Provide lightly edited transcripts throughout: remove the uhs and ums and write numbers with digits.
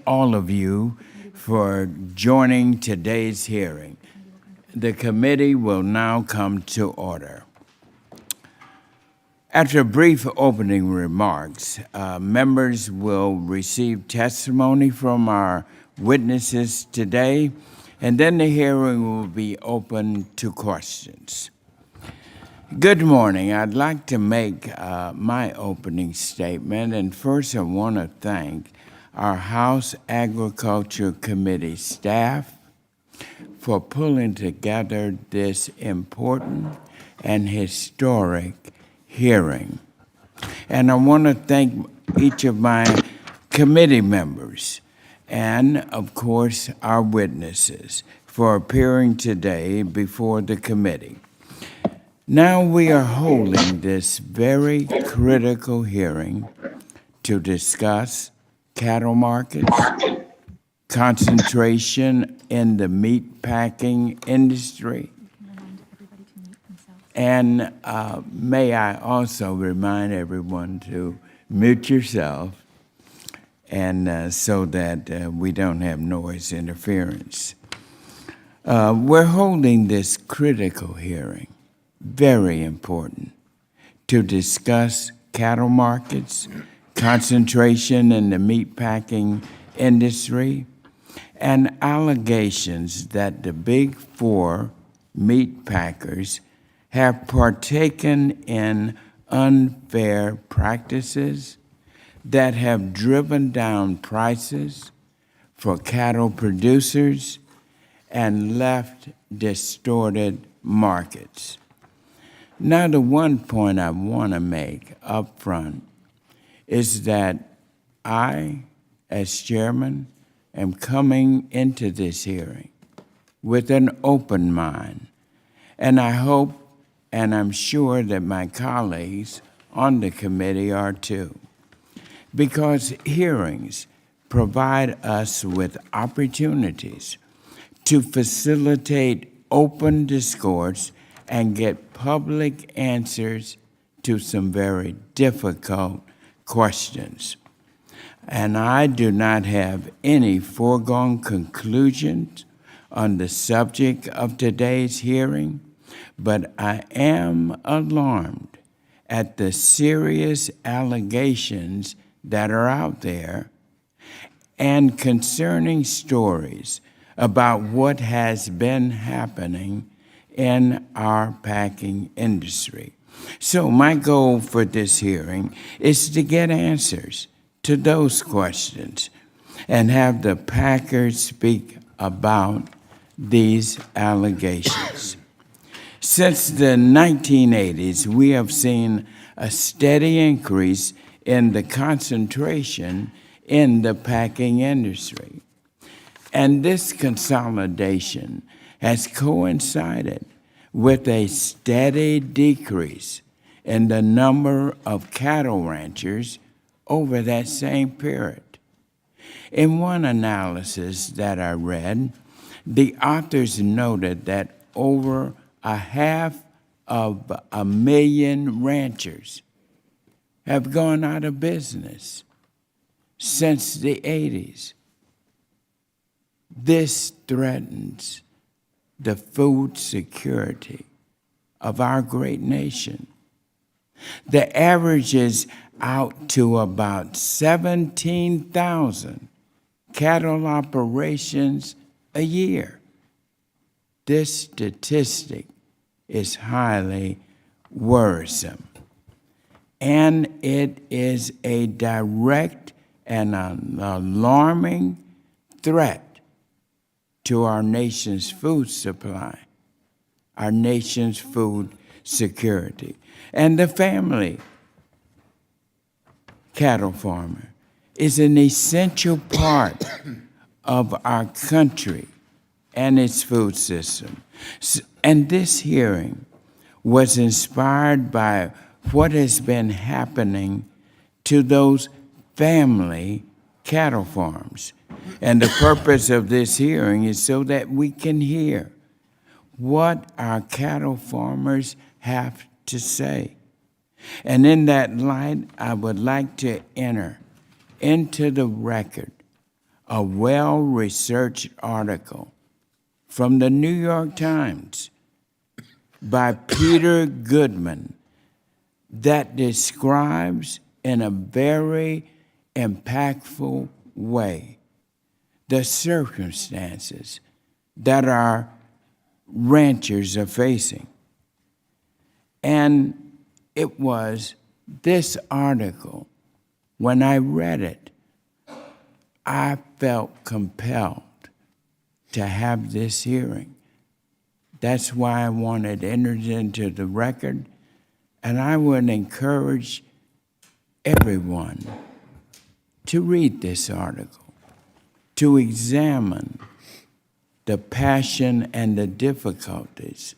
all of you for joining today's hearing. The committee will now come to order. After brief opening remarks, members will receive testimony from our witnesses today, and then the hearing will be open to questions. Good morning. I'd like to make my opening statement, and first I want to thank our House Agriculture Committee staff for pulling together this important and historic hearing. And I want to thank each of my committee members and, of course, our witnesses for appearing today before the committee. Now we are holding this very critical hearing to discuss cattle markets, concentration in the meat packing industry, and may I also remind everyone to mute yourself and so that we don't have noise interference. We're holding this critical hearing, very important, to discuss cattle markets, concentration in the meat packing industry, and allegations that the big four meat packers have partaken in unfair practices that have driven down prices for cattle producers and left distorted markets. Now, the one point I want to make up front is that I, as chairman, am coming into this hearing with an open mind, and I hope and I'm sure that my colleagues on the committee are too, because hearings provide us with opportunities to facilitate open discourse and get public answers to some very difficult questions. And I do not have any foregone conclusions on the subject of today's hearing, but I am alarmed at the serious allegations that are out there and concerning stories about what has been happening in our packing industry. So my goal for this hearing is to get answers to those questions and have the packers speak about these allegations. Since the 1980s, we have seen a steady increase in the concentration in the packing industry. And this consolidation has coincided with a steady decrease in the number of cattle ranchers over that same period. In one analysis that I read, the authors noted that over 500,000 ranchers have gone out of business since the 80s. This threatens the food security of our great nation. The average is out to about 17,000 cattle operations a year. This statistic is highly worrisome, and it is a direct and an alarming threat to our nation's food supply, our nation's food security. And the family cattle farmer is an essential part of our country and its food system. And this hearing was inspired by what has been happening to those family cattle farms. And the purpose of this hearing is so that we can hear what our cattle farmers have to say. And in that light, I would like to enter into the record a well-researched article from the New York Times by Peter Goodman that describes in a very impactful way the circumstances that our ranchers are facing. And it was this article, when I read it, I felt compelled to have this hearing. That's why I wanted it entered into the record, and I would encourage everyone to read this article, to examine the passion and the difficulties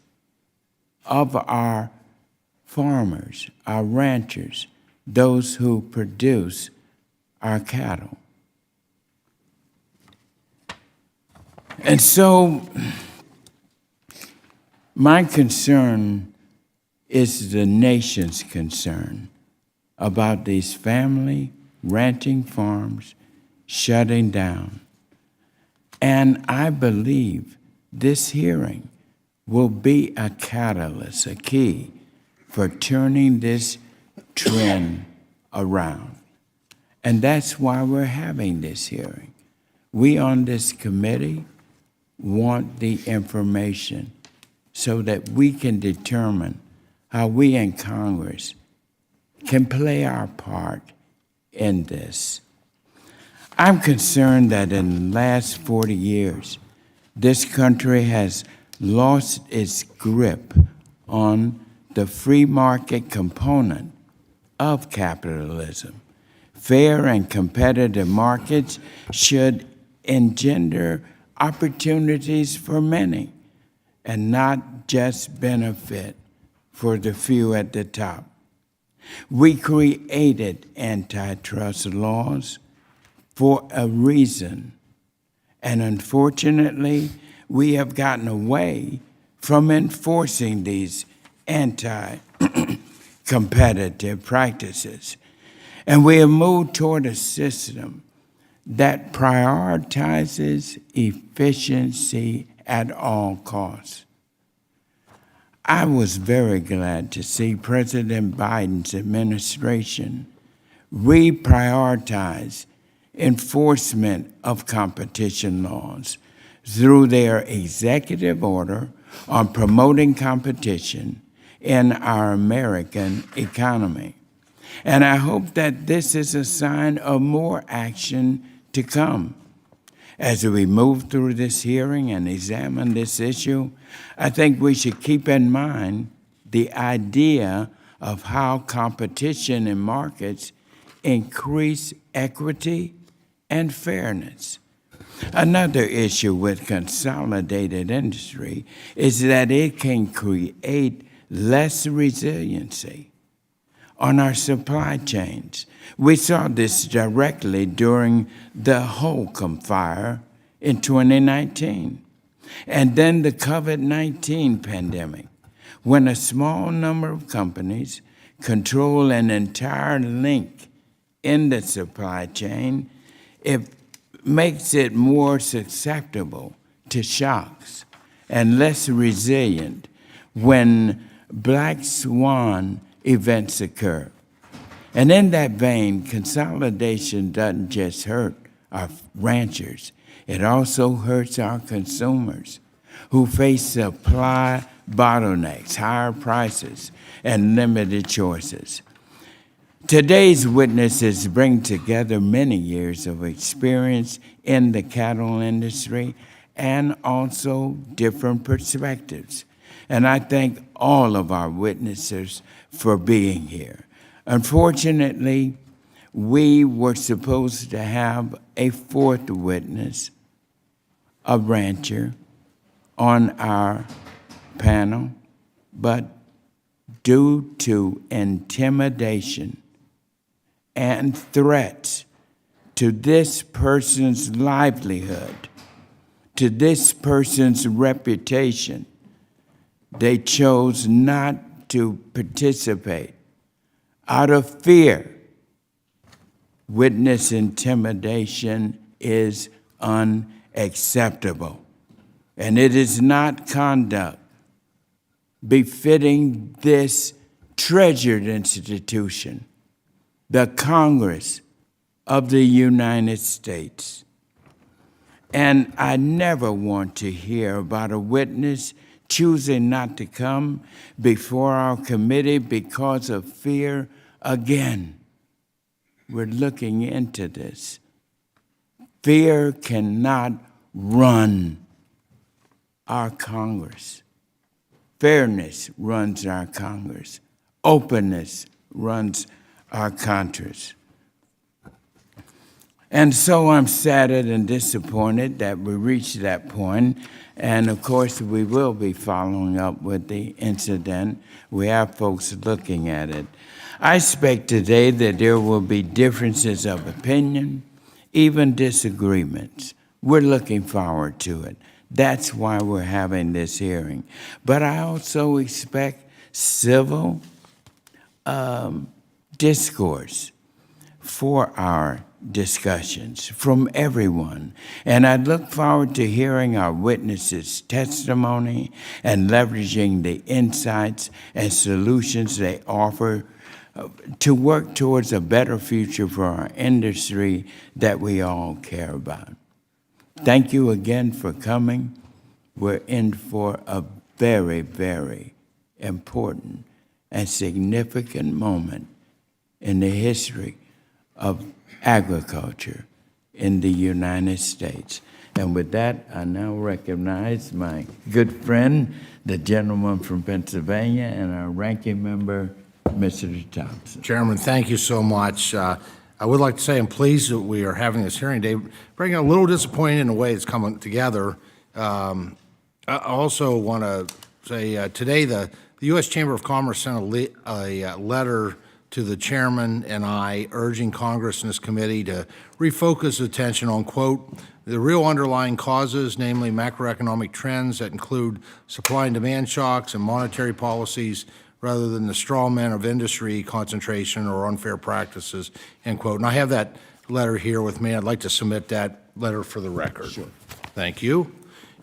of our farmers, our ranchers, those who produce our cattle. And so my concern is the nation's concern about these family ranching farms shutting down. And I believe this hearing will be a catalyst, a key for turning this trend around. And that's why we're having this hearing. We on this committee want the information so that we can determine how we in Congress can play our part in this. I'm concerned that in the last 40 years, this country has lost its grip on the free market component of capitalism. Fair and competitive markets should engender opportunities for many and not just benefit for the few at the top. We created antitrust laws for a reason, and unfortunately, we have gotten away from enforcing these anti-competitive practices. And we have moved toward a system that prioritizes efficiency at all costs. I was very glad to see President Biden's administration reprioritize enforcement of competition laws through their executive order on promoting competition in our American economy. And I hope that this is a sign of more action to come. As we move through this hearing and examine this issue, I think we should keep in mind the idea of how competition in markets increase equity and fairness. Another issue with consolidated industry is that it can create less resiliency on our supply chains. We saw this directly during the Holcomb fire in 2019, and then the COVID-19 pandemic, when a small number of companies control an entire link in the supply chain. It makes it more susceptible to shocks and less resilient when black swan events occur. And in that vein, consolidation doesn't just hurt our ranchers, it also hurts our consumers who face supply bottlenecks, higher prices, and limited choices. Today's witnesses bring together many years of experience in the cattle industry and also different perspectives. And I thank all of our witnesses for being here. Unfortunately, we were supposed to have a fourth witness, a rancher, on our panel, but due to intimidation and threats to this person's livelihood, to this person's reputation, they chose not to participate out of fear. Witness intimidation is unacceptable. And it is not conduct befitting this treasured institution, the Congress of the United States. And I never want to hear about a witness choosing not to come before our committee because of fear again. We're looking into this. Fear cannot run our Congress. Fairness runs our Congress. Openness runs our Congress. And so I'm saddened and disappointed that we reached that point. And of course, we will be following up with the incident. We have folks looking at it. I expect today that there will be differences of opinion, even disagreements. We're looking forward to it. That's why we're having this hearing. But I also expect civil discourse for our discussions from everyone. And I look forward to hearing our witnesses' testimony and leveraging the insights and solutions they offer to work towards a better future for our industry that we all care about. Thank you again for coming. We're in for a very, very important and significant moment in the history of agriculture in the United States. And with that, I now recognize my good friend, the gentleman from Pennsylvania, and our ranking member, Mr. Thompson. Chairman, thank you so much. I would like to say I'm pleased that we are having this hearing today. Bringing a little disappointed in the way it's coming together. I also want to say today the U.S. Chamber of Commerce sent a letter to the chairman and I urging Congress and this committee to refocus attention on, quote, the real underlying causes, namely macroeconomic trends that include supply and demand shocks and monetary policies, rather than the straw man of industry concentration or unfair practices, end quote. And I have that letter here with me. I'd like to submit that letter for the record. Sure. Thank you.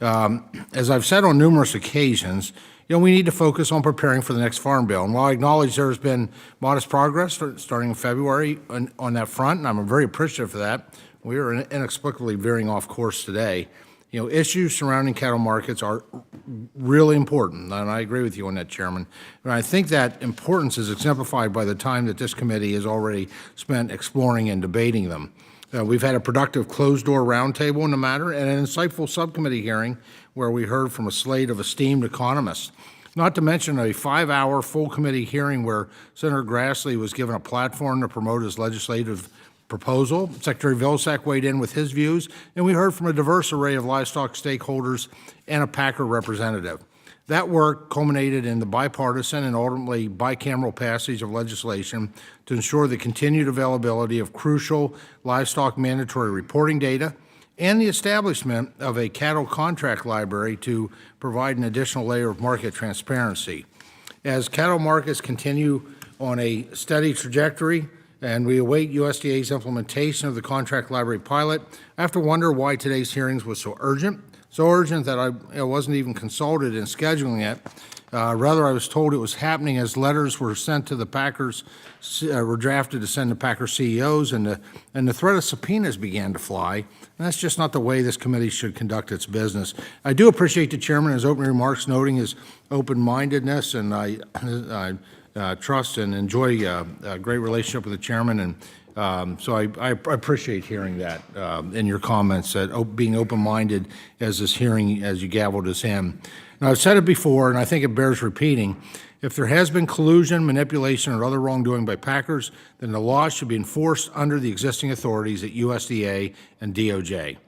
As I've said on numerous occasions, we need to focus on preparing for the next Farm Bill. And while I acknowledge there has been modest progress starting in February on that front, and I'm very appreciative for that, we are inexplicably veering off course today. Issues surrounding cattle markets are really important, and I agree with you on that, Chairman. And I think that importance is exemplified by the time that this committee has already spent exploring and debating them. We've had a productive closed-door roundtable on the matter and an insightful subcommittee hearing where we heard from a slate of esteemed economists, not to mention a 5-hour full committee hearing where Senator Grassley was given a platform to promote his legislative proposal. Secretary Vilsack weighed in with his views, and we heard from a diverse array of livestock stakeholders and a Packer representative. That work culminated in the bipartisan and ultimately bicameral passage of legislation to ensure the continued availability of crucial livestock mandatory reporting data and the establishment of a cattle contract library to provide an additional layer of market transparency. As cattle markets continue on a steady trajectory, and we await USDA's implementation of the contract library pilot, I have to wonder why today's hearings was so urgent that I wasn't even consulted in scheduling it. Rather, I was told it was happening as letters were sent to the Packers, were drafted to send to Packer CEOs, and the threat of subpoenas began to fly. And that's just not the way this committee should conduct its business. I do appreciate the chairman in his opening remarks noting his open-mindedness, and I trust and enjoy a great relationship with the chairman, and so I appreciate hearing that in your comments, that being open-minded as this hearing, as you gavelled us in. Now, I've said it before, and I think it bears repeating. If there has been collusion, manipulation, or other wrongdoing by Packers, then the law should be enforced under the existing authorities at USDA and DOJ.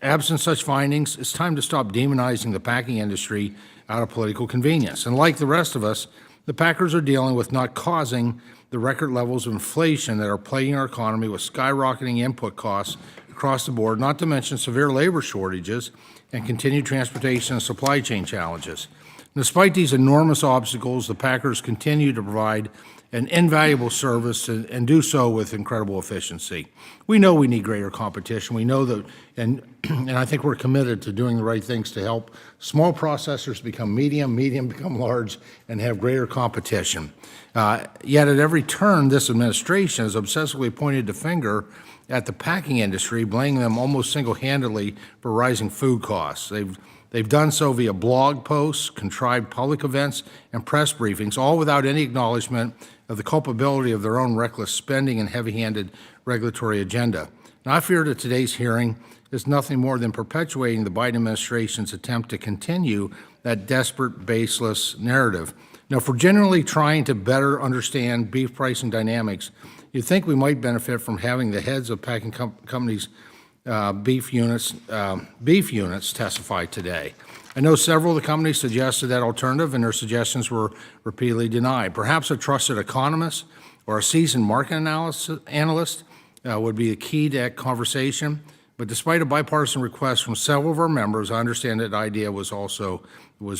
Absent such findings, it's time to stop demonizing the packing industry out of political convenience. And like the rest of us, the Packers are dealing with not causing the record levels of inflation that are plaguing our economy with skyrocketing input costs across the board, not to mention severe labor shortages and continued transportation and supply chain challenges. Despite these enormous obstacles, the Packers continue to provide an invaluable service and do so with incredible efficiency. We know we need greater competition. We know that, and I think we're committed to doing the right things to help small processors become medium, medium become large, and have greater competition. Yet at every turn, this administration has obsessively pointed the finger at the packing industry, blaming them almost single-handedly for rising food costs. They've done so via blog posts, contrived public events, and press briefings, all without any acknowledgement of the culpability of their own reckless spending and heavy-handed regulatory agenda. Now, I fear that today's hearing is nothing more than perpetuating the Biden administration's attempt to continue that desperate, baseless narrative. Now, if we're genuinely trying to better understand beef pricing dynamics, you'd think we might benefit from having the heads of packing companies' beef units testify today. I know several of the companies suggested that alternative, and their suggestions were repeatedly denied. Perhaps a trusted economist or a seasoned market analyst would be the key to that conversation. But despite a bipartisan request from several of our members, I understand that idea was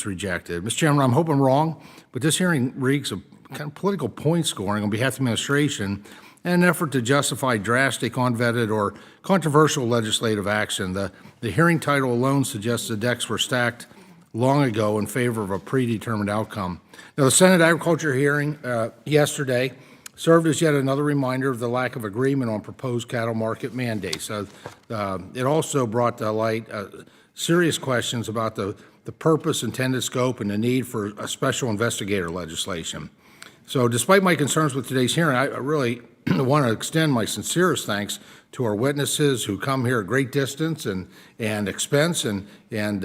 rejected. Mr. Chairman, I'm hoping I'm wrong, but this hearing reeks of kind of political point scoring on behalf of the administration in an effort to justify drastic, unvetted, or controversial legislative action. The hearing title alone suggests the decks were stacked long ago in favor of a predetermined outcome. Now, the Senate Agriculture hearing yesterday served as yet another reminder of the lack of agreement on proposed cattle market mandates. It also brought to light serious questions about the purpose, intended scope, and the need for a special investigator legislation. So despite my concerns with today's hearing, I really want to extend my sincerest thanks to our witnesses who come here at great distance and expense, and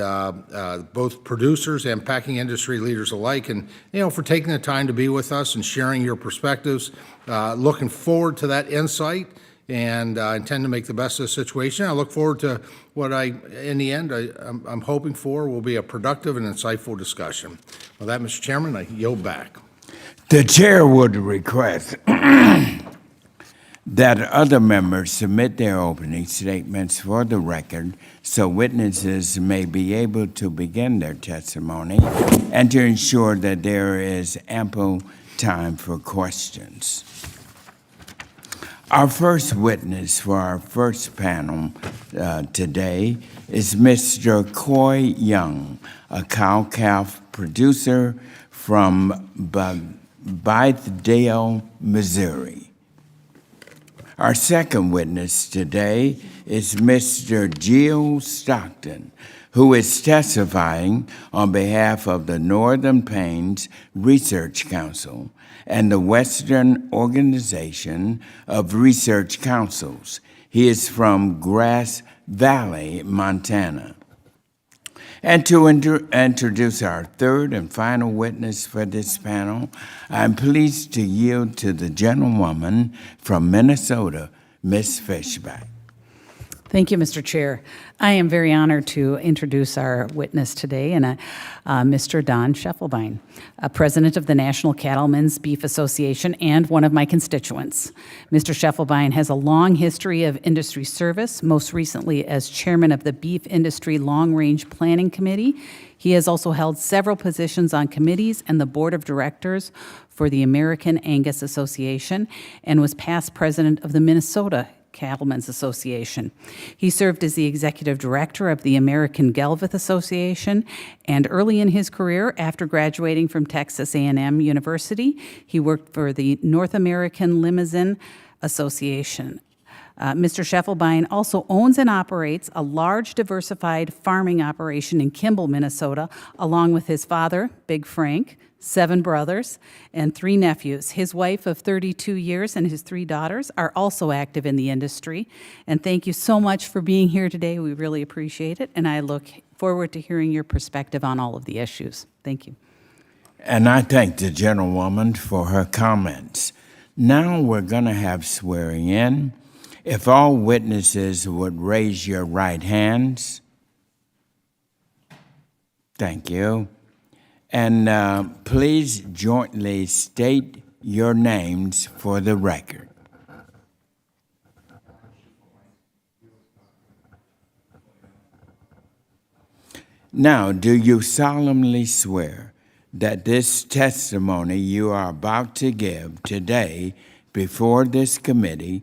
both producers and packing industry leaders alike, and for taking the time to be with us and sharing your perspectives. Looking forward to that insight, and I intend to make the best of the situation. I look forward to what in the end, I'm hoping for will be a productive and insightful discussion. With that, Mr. Chairman, I yield back. The chair would request that other members submit their opening statements for the record so witnesses may be able to begin their testimony and to ensure that there is ample time for questions. Our first witness for our first panel today is Mr. Coy Young, a cow-calf producer from Bythedale, Missouri. Our second witness today is Mr. Jill Stockton, who is testifying on behalf of the Northern Plains Research Council and the Western Organization of Research Councils. He is from Grass Valley, Montana. And to introduce our third and final witness for this panel, I'm pleased to yield to the gentlewoman from Minnesota, Ms. Fishback. Thank you, Mr. Chair. I am very honored to introduce our witness today, and Mr. Don Scheffelbein, president of the National Cattlemen's Beef Association and one of my constituents. Mr. Scheffelbein has a long history of industry service, most recently as chairman of the Beef Industry Long Range Planning Committee. He has also held several positions on committees and the board of directors for the American Angus Association and was past president of the Minnesota Cattlemen's Association. He served as the executive director of the American Gelvith Association, and early in his career, after graduating from Texas A&M University, he worked for the North American Limousine Association. Mr. Scheffelbein also owns and operates a large diversified farming operation in Kimball, Minnesota, along with his father, Big Frank, 7 brothers, and 3 nephews. His wife of 32 years and his 3 daughters are also active in the industry. And thank you so much for being here today. We really appreciate it, and I look forward to hearing your perspective on all of the issues. Thank you. And I thank the gentlewoman for her comments. Now we're going to have swearing in. If all witnesses would raise your right hands. Thank you. And please jointly state your names for the record. Now, do you solemnly swear that this testimony you are about to give today before this committee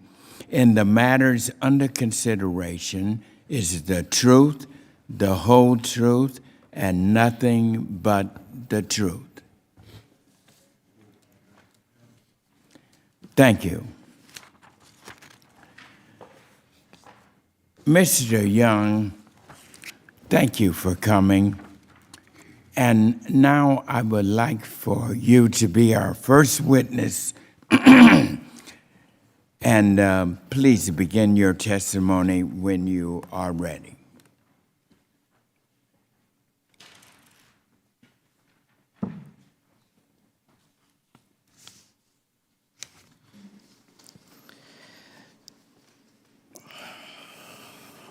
in the matters under consideration is the truth, the whole truth, and nothing but the truth. Thank you. Mr. Young, thank you for coming. And now I would like for you to be our first witness. And please begin your testimony when you are ready.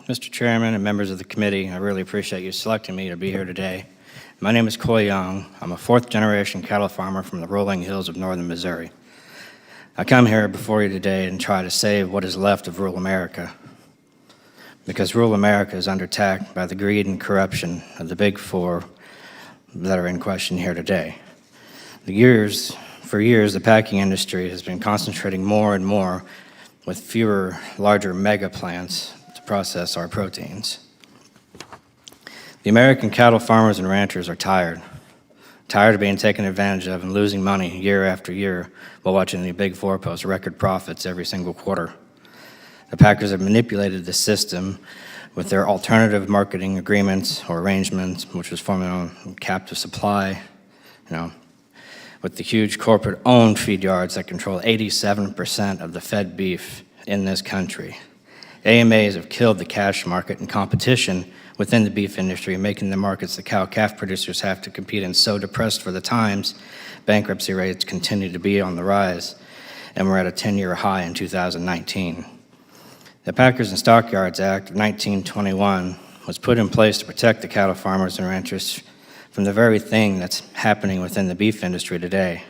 Mr. Chairman and members of the committee, I really appreciate you selecting me to be here today. My name is Coy Young. I'm a fourth-generation cattle farmer from the rolling hills of northern Missouri. I come here before you today and try to save what is left of rural America, because rural America is under attack by the greed and corruption of the big four that are in question here today. For years, the packing industry has been concentrating more and more with fewer, larger mega plants to process our proteins. The American cattle farmers and ranchers are tired of being taken advantage of and losing money year after year while watching the big four post record profits every single quarter. The packers have manipulated the system with their alternative marketing agreements or arrangements, which was forming on captive supply, with the huge corporate-owned feed yards that control 87% of the fed beef in this country. AMAs have killed the cash market and competition within the beef industry, making the markets the cow-calf producers have to compete in so depressed for the times. Bankruptcy rates continue to be on the rise, and we're at a 10-year high in 2019. The Packers and Stockyards Act of 1921 was put in place to protect the cattle farmers and ranchers from the very thing that's happening within the beef industry today.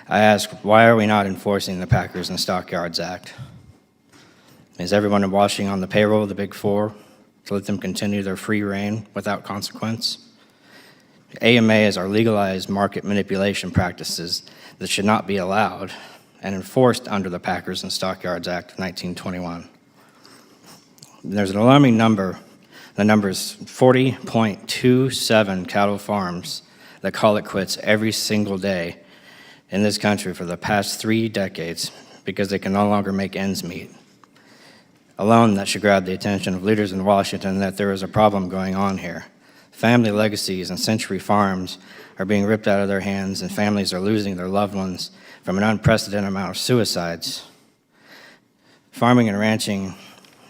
I ask, why are we not enforcing the Packers and Stockyards Act? Is everyone watching on the payroll of the Big Four to let them continue their free reign without consequence? AMAs are legalized market manipulation practices that should not be allowed and enforced under the Packers and Stockyards Act of 1921. There's an alarming number. The number is 40.27 cattle farms that call it quits every single day in this country for the past 3 decades because they can no longer make ends meet. Alone, that should grab the attention of leaders in Washington that there is a problem going on here. Family legacies and century farms are being ripped out of their hands, and families are losing their loved ones from an unprecedented amount of suicides. Farming and ranching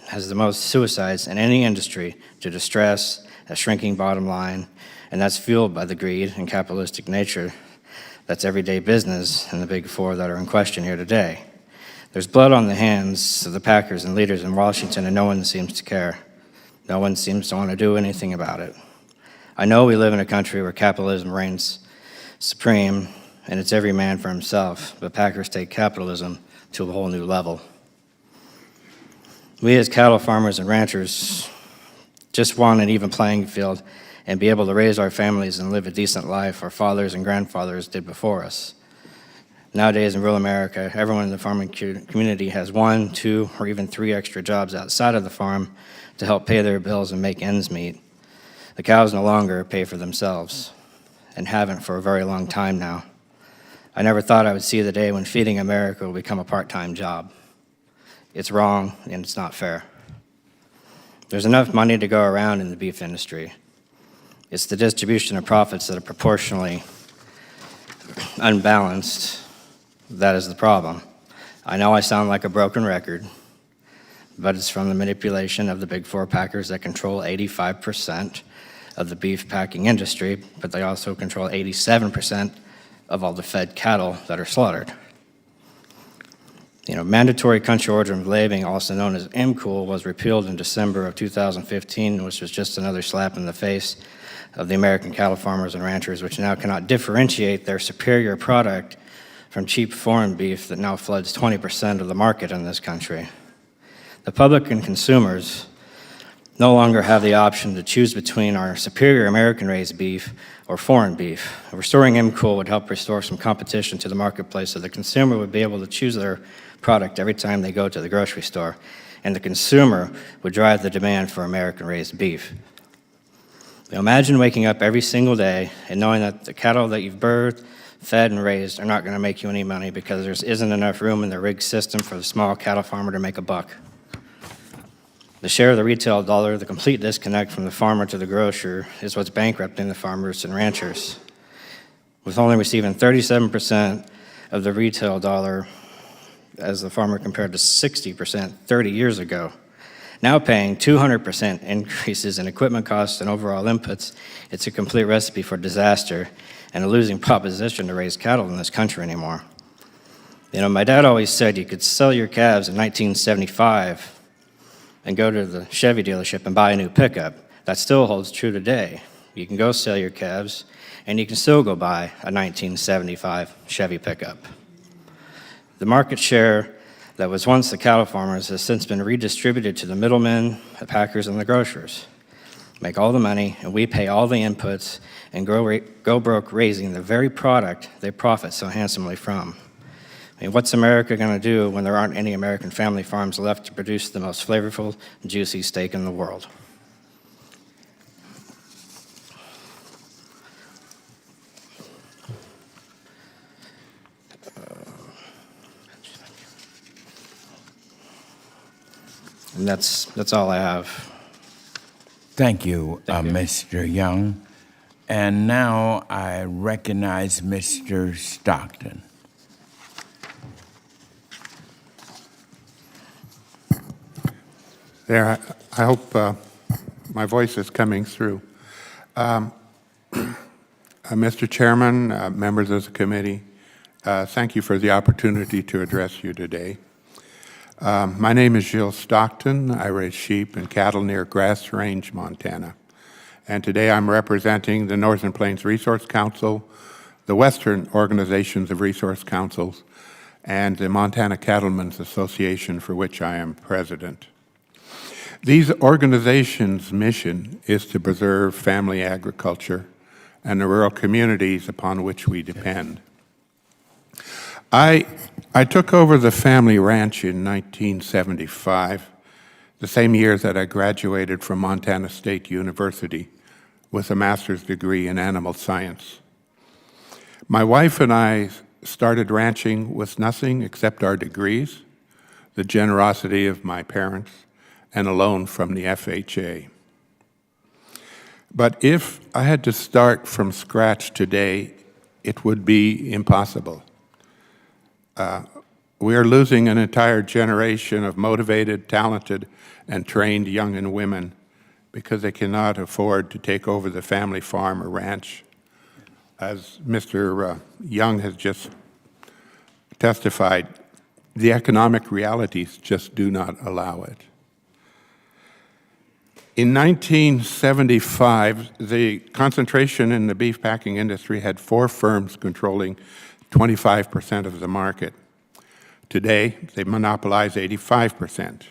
has the most suicides in any industry due to stress, a shrinking bottom line, and that's fueled by the greed and capitalistic nature that's everyday business in the Big Four that are in question here today. There's blood on the hands of the Packers and leaders in Washington, and no one seems to care. No one seems to want to do anything about it. I know we live in a country where capitalism reigns supreme, and it's every man for himself, but Packers take capitalism to a whole new level. We as cattle farmers and ranchers just want an even playing field and be able to raise our families and live a decent life our fathers and grandfathers did before us. Nowadays in rural America, everyone in the farming community has 1, 2, or even 3 extra jobs outside of the farm to help pay their bills and make ends meet. The cows no longer pay for themselves and haven't for a very long time now. I never thought I would see the day when feeding America will become a part-time job. It's wrong and it's not fair. There's enough money to go around in the beef industry. It's the distribution of profits that are proportionally unbalanced that is the problem. I know I sound like a broken record, but it's from the manipulation of the Big Four packers that control 85% of the beef packing industry, but they also control 87% of all the fed cattle that are slaughtered. Mandatory country order of labeling, also known as MCOOL, was repealed in December of 2015, which was just another slap in the face of the American cattle farmers and ranchers, which now cannot differentiate their superior product from cheap foreign beef that now floods 20% of the market in this country. The public and consumers no longer have the option to choose between our superior American-raised beef or foreign beef. Restoring MCOOL would help restore some competition to the marketplace so the consumer would be able to choose their product every time they go to the grocery store, and the consumer would drive the demand for American-raised beef. Now imagine waking up every single day and knowing that the cattle that you've birthed, fed, and raised are not going to make you any money because there isn't enough room in the rig system for the small cattle farmer to make a buck. The share of the retail dollar, the complete disconnect from the farmer to the grocer, is what's bankrupting the farmers and ranchers. With only receiving 37% of the retail dollar as the farmer compared to 60% 30 years ago. Now paying 200% increases in equipment costs and overall inputs, it's a complete recipe for disaster and a losing proposition to raise cattle in this country anymore. You know, my dad always said you could sell your calves in 1975 and go to the Chevy dealership and buy a new pickup. That still holds true today. You can go sell your calves, and you can still go buy a 1975 Chevy pickup. The market share that was once the cattle farmers has since been redistributed to the middlemen, the packers, and the grocers. Make all the money, and we pay all the inputs and go broke raising the very product they profit so handsomely from. I mean, what's America going to do when there aren't any American family farms left to produce the most flavorful, juicy steak in the world? And that's all I have. Thank you, Thank you. Mr. Young. And now I recognize Mr. Stockton. There, I hope my voice is coming through. Mr. Chairman, members of the committee, thank you for the opportunity to address you today. My name is Gilles Stockton. I raise sheep and cattle near Grass Range, Montana. And today I'm representing the Northern Plains Resource Council, the Western Organizations of Resource Councils, and the Montana Cattlemen's Association, for which I am president. These organizations' mission is to preserve family agriculture and the rural communities upon which we depend. I took over the family ranch in 1975, the same year that I graduated from Montana State University with a master's degree in animal science. My wife and I started ranching with nothing except our degrees, the generosity of my parents, and a loan from the FHA. But if I had to start from scratch today, it would be impossible. We are losing an entire generation of motivated, talented, and trained young and women because they cannot afford to take over the family farm or ranch. As Mr. Young has just testified, the economic realities just do not allow it. In 1975, the concentration in the beef packing industry had 4 firms controlling 25% of the market. Today, they monopolize 85%.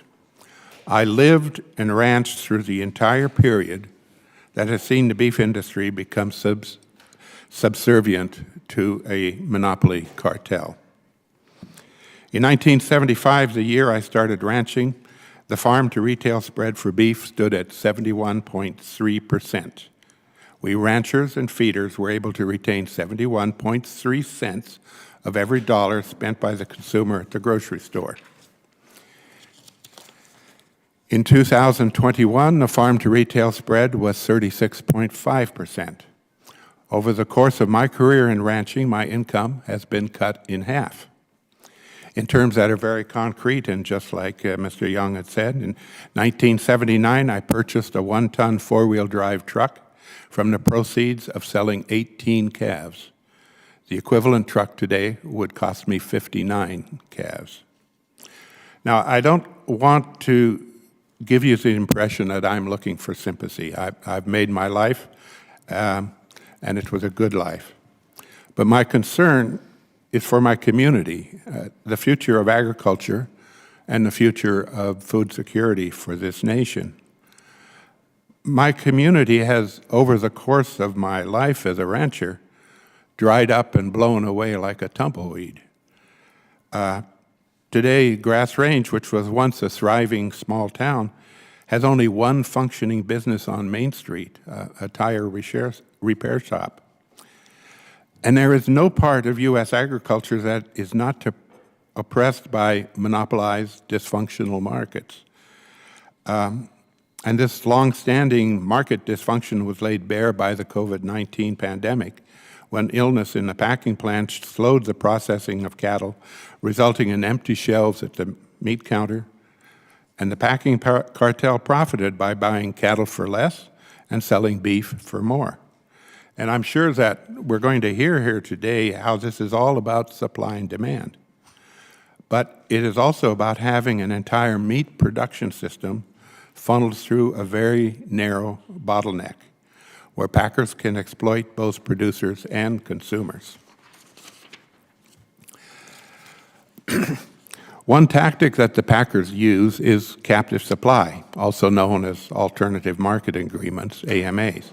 I lived and ranched through the entire period that has seen the beef industry become subservient to a monopoly cartel. In 1975, the year I started ranching, the farm-to-retail spread for beef stood at 71.3%. We ranchers and feeders were able to retain 71.3 cents of every dollar spent by the consumer at the grocery store. In 2021, the farm-to-retail spread was 36.5%. Over the course of my career in ranching, my income has been cut in half. In terms that are very concrete, and just like Mr. Young had said, in 1979, I purchased a 1-ton 4-wheel drive truck from the proceeds of selling 18 calves. The equivalent truck today would cost me 59 calves. Now, I don't want to give you the impression that I'm looking for sympathy. I've made my life, and it was a good life. But my concern is for my community, the future of agriculture and the future of food security for this nation. My community has, over the course of my life as a rancher, dried up and blown away like a tumbleweed. Today, Grass Range, which was once a thriving small town, has only one functioning business on Main Street, a tire repair shop. And there is no part of U.S. agriculture that is not oppressed by monopolized, dysfunctional markets. And this long-standing market dysfunction was laid bare by the COVID-19 pandemic, when illness in the packing plants slowed the processing of cattle, resulting in empty shelves at the meat counter. And the packing cartel profited by buying cattle for less and selling beef for more. And I'm sure that we're going to hear here today how this is all about supply and demand. But it is also about having an entire meat production system funneled through a very narrow bottleneck, where packers can exploit both producers and consumers. One tactic that the packers use is captive supply, also known as alternative market agreements, AMAs,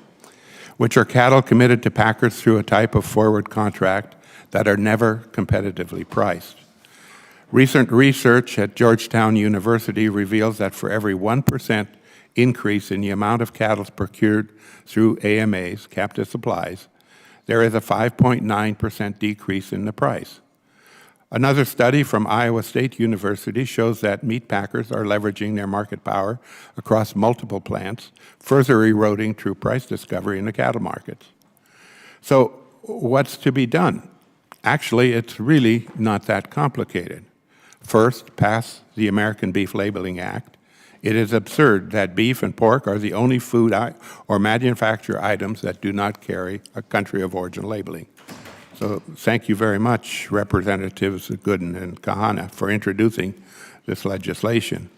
which are cattle committed to packers through a type of forward contract that are never competitively priced. Recent research at Georgetown University reveals that for every 1% increase in the amount of cattle procured through AMAs, captive supplies, there is a 5.9% decrease in the price. Another study from Iowa State University shows that meat packers are leveraging their market power across multiple plants, further eroding true price discovery in the cattle markets. So what's to be done? Actually, it's really not that complicated. First, pass the American Beef Labeling Act. It is absurd that beef and pork are the only food or manufacture items that do not carry a country of origin labeling. So thank you very much, Representatives Gooden and Kahana, for introducing this legislation.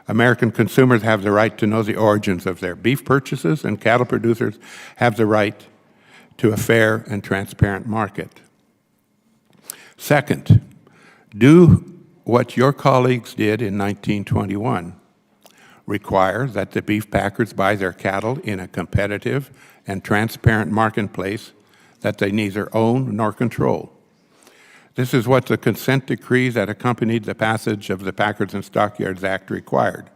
American consumers have the right to know the origins of their beef purchases, and cattle producers have the right to a fair and transparent market. Second, do what your colleagues did in 1921. Require that the beef packers buy their cattle in a competitive and transparent marketplace that they neither own nor control. This is what the consent decree that accompanied the passage of the Packers and Stockyards Act required.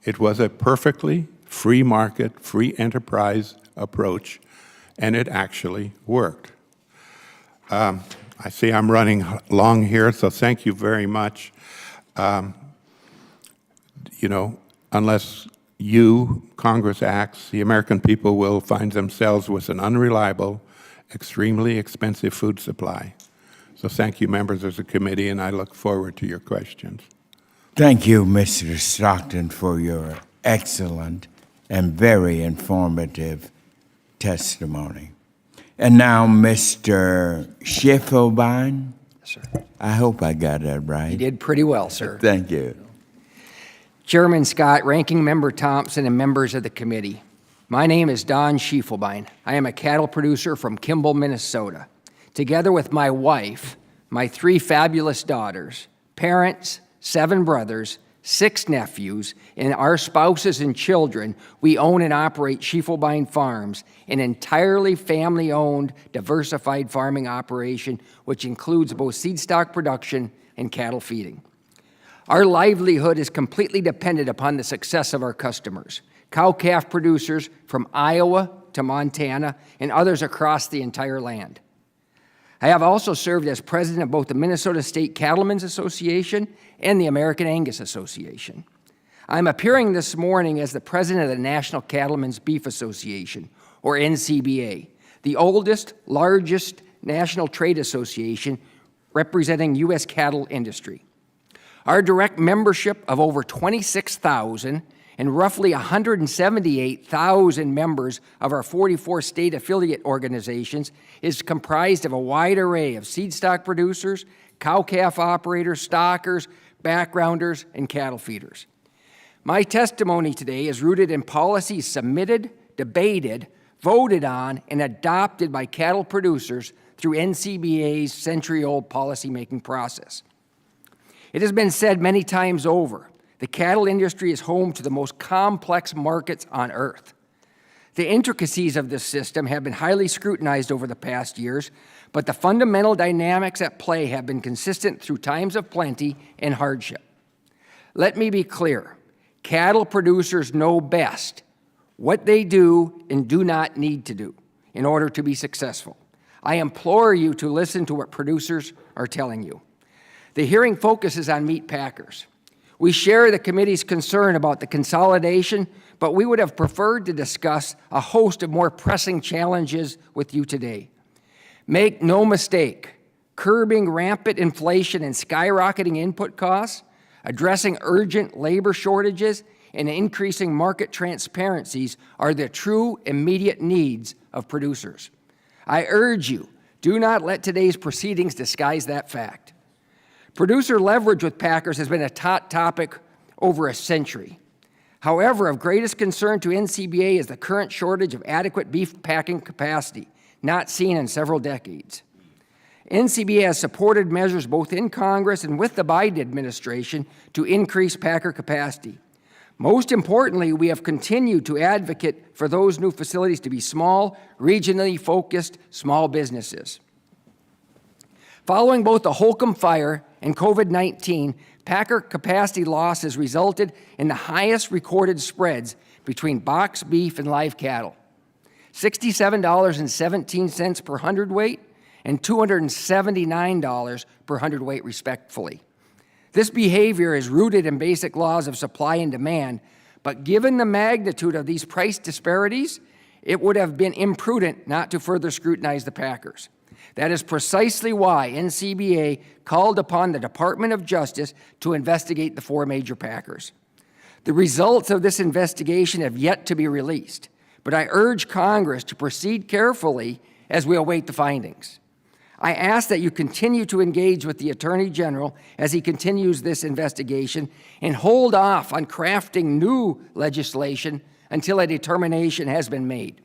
It was a perfectly free market, free enterprise approach, and it actually worked. I see I'm running long here, so thank you very much. Unless Congress acts, the American people will find themselves with an unreliable, extremely expensive food supply. So thank you, members of the committee, and I look forward to your questions. Thank you, Mr. Stockton, for your excellent and very informative testimony. And now, Mr. Schiffelbein. Yes, sir. I hope I got that right. You did pretty well, sir. Thank you. Chairman Scott, Ranking Member Thompson, and members of the committee. My name is Don Schiefelbein. I am a cattle producer from Kimball, Minnesota. Together with my wife, my 3 fabulous daughters, parents, 7 brothers, 6 nephews, and our spouses and children, we own and operate Schiefelbein Farms, an entirely family-owned, diversified farming operation which includes both seed stock production and cattle feeding. Our livelihood is completely dependent upon the success of our customers, cow-calf producers from Iowa to Montana and others across the entire land. I have also served as president of both the Minnesota State Cattlemen's Association and the American Angus Association. I'm appearing this morning as the president of the National Cattlemen's Beef Association, or NCBA, the oldest, largest national trade association representing U.S. cattle industry. Our direct membership of over 26,000 and roughly 178,000 members of our 44 state affiliate organizations is comprised of a wide array of seed stock producers, cow-calf operators, stockers, backgrounders, and cattle feeders. My testimony today is rooted in policies submitted, debated, voted on, and adopted by cattle producers through NCBA's century-old policymaking process. It has been said many times over, the cattle industry is home to the most complex markets on earth. The intricacies of this system have been highly scrutinized over the past years, but the fundamental dynamics at play have been consistent through times of plenty and hardship. Let me be clear. Cattle producers know best what they do and do not need to do in order to be successful. I implore you to listen to what producers are telling you. The hearing focuses on meat packers. We share the committee's concern about the consolidation, but we would have preferred to discuss a host of more pressing challenges with you today. Make no mistake, curbing rampant inflation and skyrocketing input costs, addressing urgent labor shortages, and increasing market transparencies are the true immediate needs of producers. I urge you, do not let today's proceedings disguise that fact. Producer leverage with packers has been a hot topic over a century. However, of greatest concern to NCBA is the current shortage of adequate beef packing capacity, not seen in several decades. NCBA has supported measures both in Congress and with the Biden administration to increase packer capacity. Most importantly, we have continued to advocate for those new facilities to be small, regionally focused small businesses. Following both the Holcomb fire and COVID-19, packer capacity losses resulted in the highest recorded spreads between boxed beef and live cattle, $67.17 per hundredweight and $279 per hundredweight respectively. This behavior is rooted in basic laws of supply and demand, but given the magnitude of these price disparities, it would have been imprudent not to further scrutinize the packers. That is precisely why NCBA called upon the Department of Justice to investigate the 4 major packers. The results of this investigation have yet to be released, but I urge Congress to proceed carefully as we await the findings. I ask that you continue to engage with the Attorney General as he continues this investigation and hold off on crafting new legislation until a determination has been made.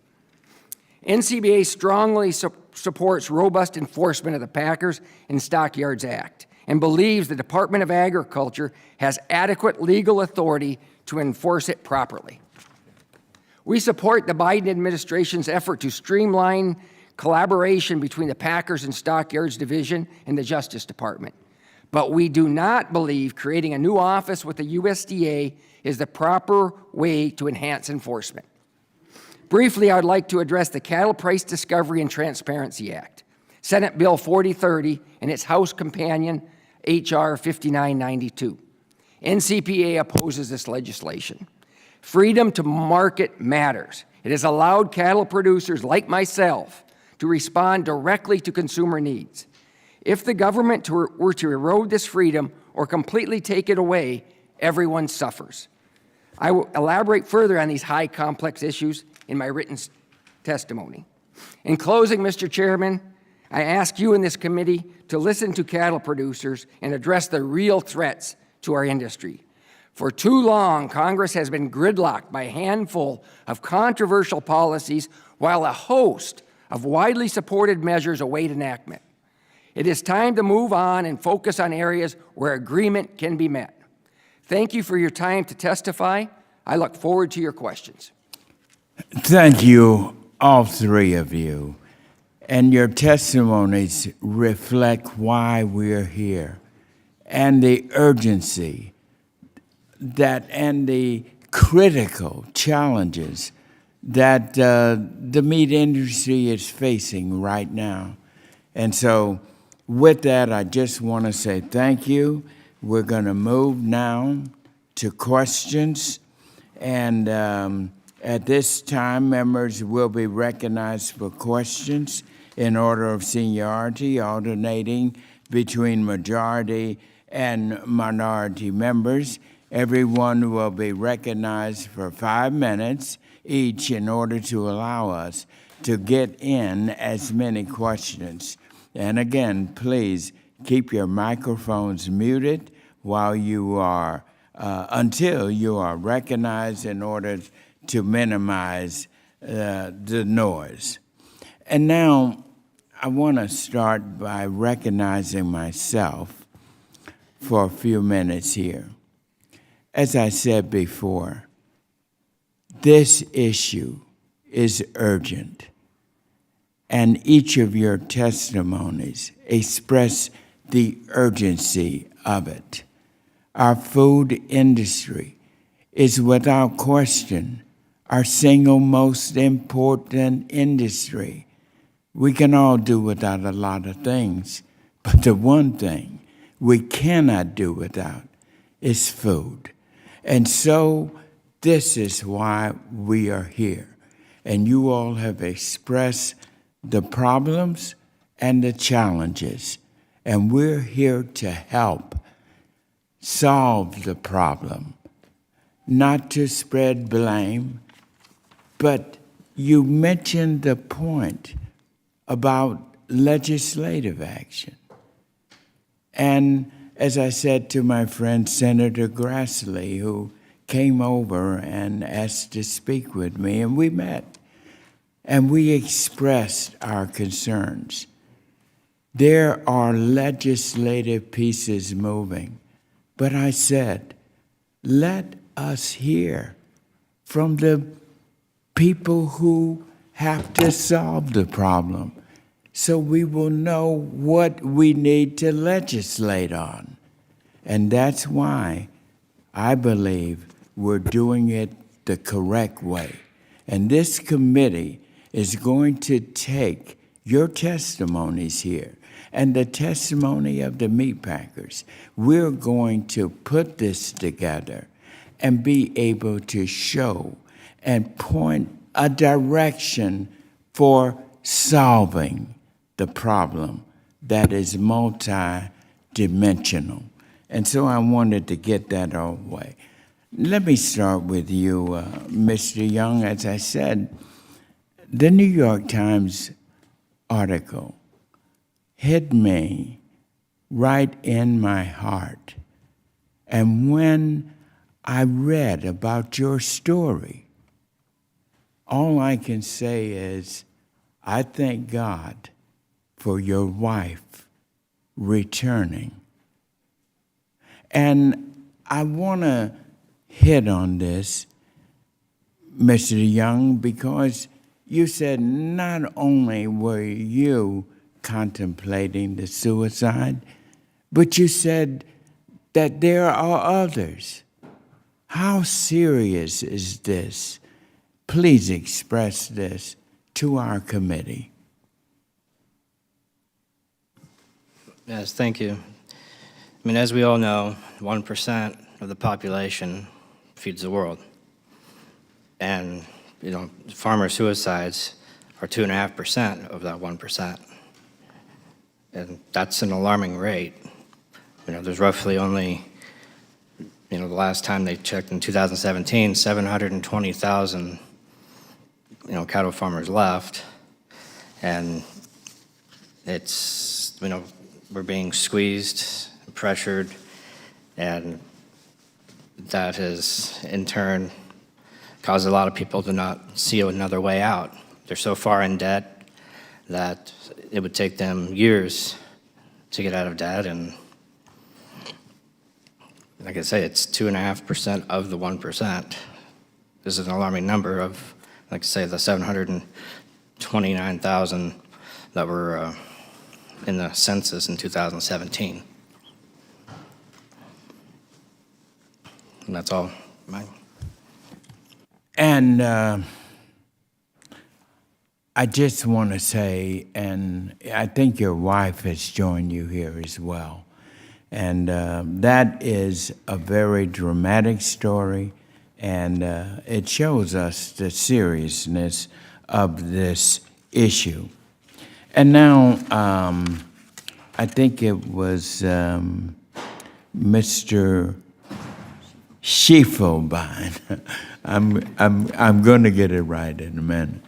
NCBA strongly supports robust enforcement of the Packers and Stockyards Act and believes the Department of Agriculture has adequate legal authority to enforce it properly. We support the Biden administration's effort to streamline collaboration between the Packers and Stockyards Division and the Justice Department. But we do not believe creating a new office with the USDA is the proper way to enhance enforcement. Briefly, I would like to address the Cattle Price Discovery and Transparency Act, Senate Bill 4030, and its House companion, H.R. 5992. NCPA opposes this legislation. Freedom to market matters. It has allowed cattle producers like myself to respond directly to consumer needs. If the government were to erode this freedom or completely take it away, everyone suffers. I will elaborate further on these high complex issues in my written testimony. In closing, Mr. Chairman, I ask you in this committee to listen to cattle producers and address the real threats to our industry. For too long, Congress has been gridlocked by a handful of controversial policies while a host of widely supported measures await enactment. It is time to move on and focus on areas where agreement can be met. Thank you for your time to testify. I look forward to your questions. Thank you, all 3 of you. And your testimonies reflect why we're here and the urgency and the critical challenges that the meat industry is facing right now. And so with that, I just want to say thank you. We're going to move now to questions. And at this time, members will be recognized for questions in order of seniority, alternating between majority and minority members. Everyone will be recognized for 5 minutes each in order to allow us to get in as many questions. And again, please keep your microphones muted while you are, until you are recognized in order to minimize the noise. And now I want to start by recognizing myself for a few minutes here. As I said before, this issue is urgent, and each of your testimonies express the urgency of it. Our food industry is without question our single most important industry. We can all do without a lot of things, but the one thing we cannot do without is food. And so this is why we are here. And you all have expressed the problems and the challenges, and we're here to help solve the problem, not to spread blame. But you mentioned the point about legislative action. And as I said to my friend Senator Grassley, who came over and asked to speak with me, and we met, and we expressed our concerns. There are legislative pieces moving, but I said, let us hear from the people who have to solve the problem, so we will know what we need to legislate on. And that's why I believe we're doing it the correct way. And this committee is going to take your testimonies here and the testimony of the meat packers. We're going to put this together and be able to show and point a direction for solving the problem that is multi-dimensional. And so I wanted to get that our way. Let me start with you, Mr. Young. As I said, the New York Times article hit me right in my heart. And when I read about your story, all I can say is, I thank God for your wife returning. And I want to hit on this, Mr. Young, because you said not only were you contemplating the suicide, but you said that there are others. How serious is this? Please express this to our committee. Yes, thank you. I mean, as we all know, 1% of the population feeds the world. And, you know, farmer suicides are 2.5% of that 1%. And that's an alarming rate. You know, there's roughly only, you know, the last time they checked in 2017, 720,000, you know, cattle farmers left. And it's, you know, we're being squeezed, pressured, and that has in turn caused a lot of people to not see another way out. They're so far in debt that it would take them years to get out of debt, and like I say, it's 2.5% of the 1%. This is an alarming number of, like I say, the 729,000 that were in the census in 2017. And that's all. And I just want to say, and I think your wife has joined you here as well, and that is a very dramatic story, and it shows us the seriousness of this issue. And now, I think it was Mr. Schiefelbein. I'm going to get it right in a minute.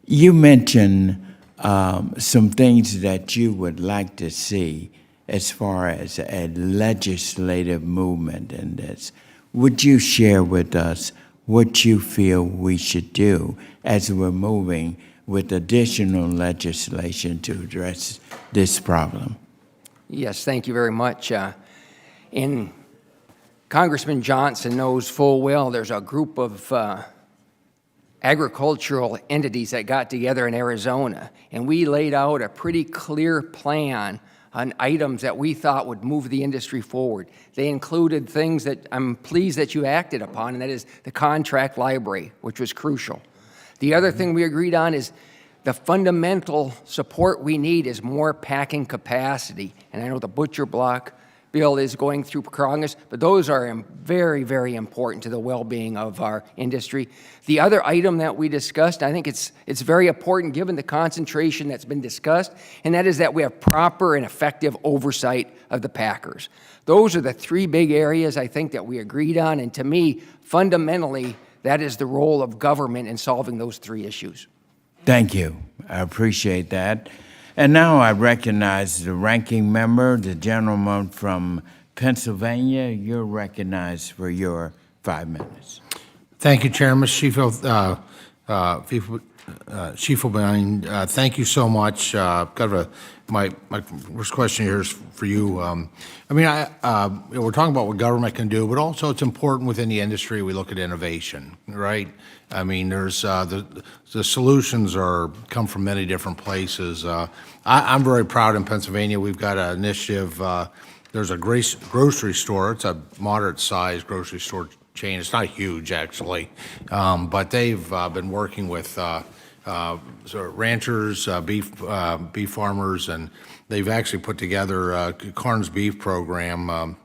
You mentioned some things that you would like to see as far as a legislative movement in this. Would you share with us what you feel we should do as we're moving with additional legislation to address this problem? Yes, thank you very much. And Congressman Johnson knows full well there's a group of agricultural entities that got together in Arizona, and we laid out a pretty clear plan on items that we thought would move the industry forward. They included things that I'm pleased that you acted upon, and that is the contract library, which was crucial. The other thing we agreed on is the fundamental support we need is more packing capacity. And I know the butcher block bill is going through Congress, but those are very, very important to the well-being of our industry. The other item that we discussed, I think it's very important given the concentration that's been discussed, and that is that we have proper and effective oversight of the packers. Those are the three big areas I think that we agreed on, and to me, fundamentally, that is the role of government in solving those three issues. Thank you. I appreciate that. And now I recognize the ranking member, the gentleman from Pennsylvania. You're recognized for your 5 minutes. Thank you, Chairman Schiefelbein. Thank you so much. My first question here is for you. We're talking about what government can do, but also it's important within the industry we look at innovation, right? I mean, there's the solutions come from many different places. I'm very proud in Pennsylvania. We've got an initiative. There's a grocery store. It's a moderate-sized grocery store chain. It's not huge, actually, but they've been working with ranchers, beef farmers, and they've actually put together a Carnes beef program.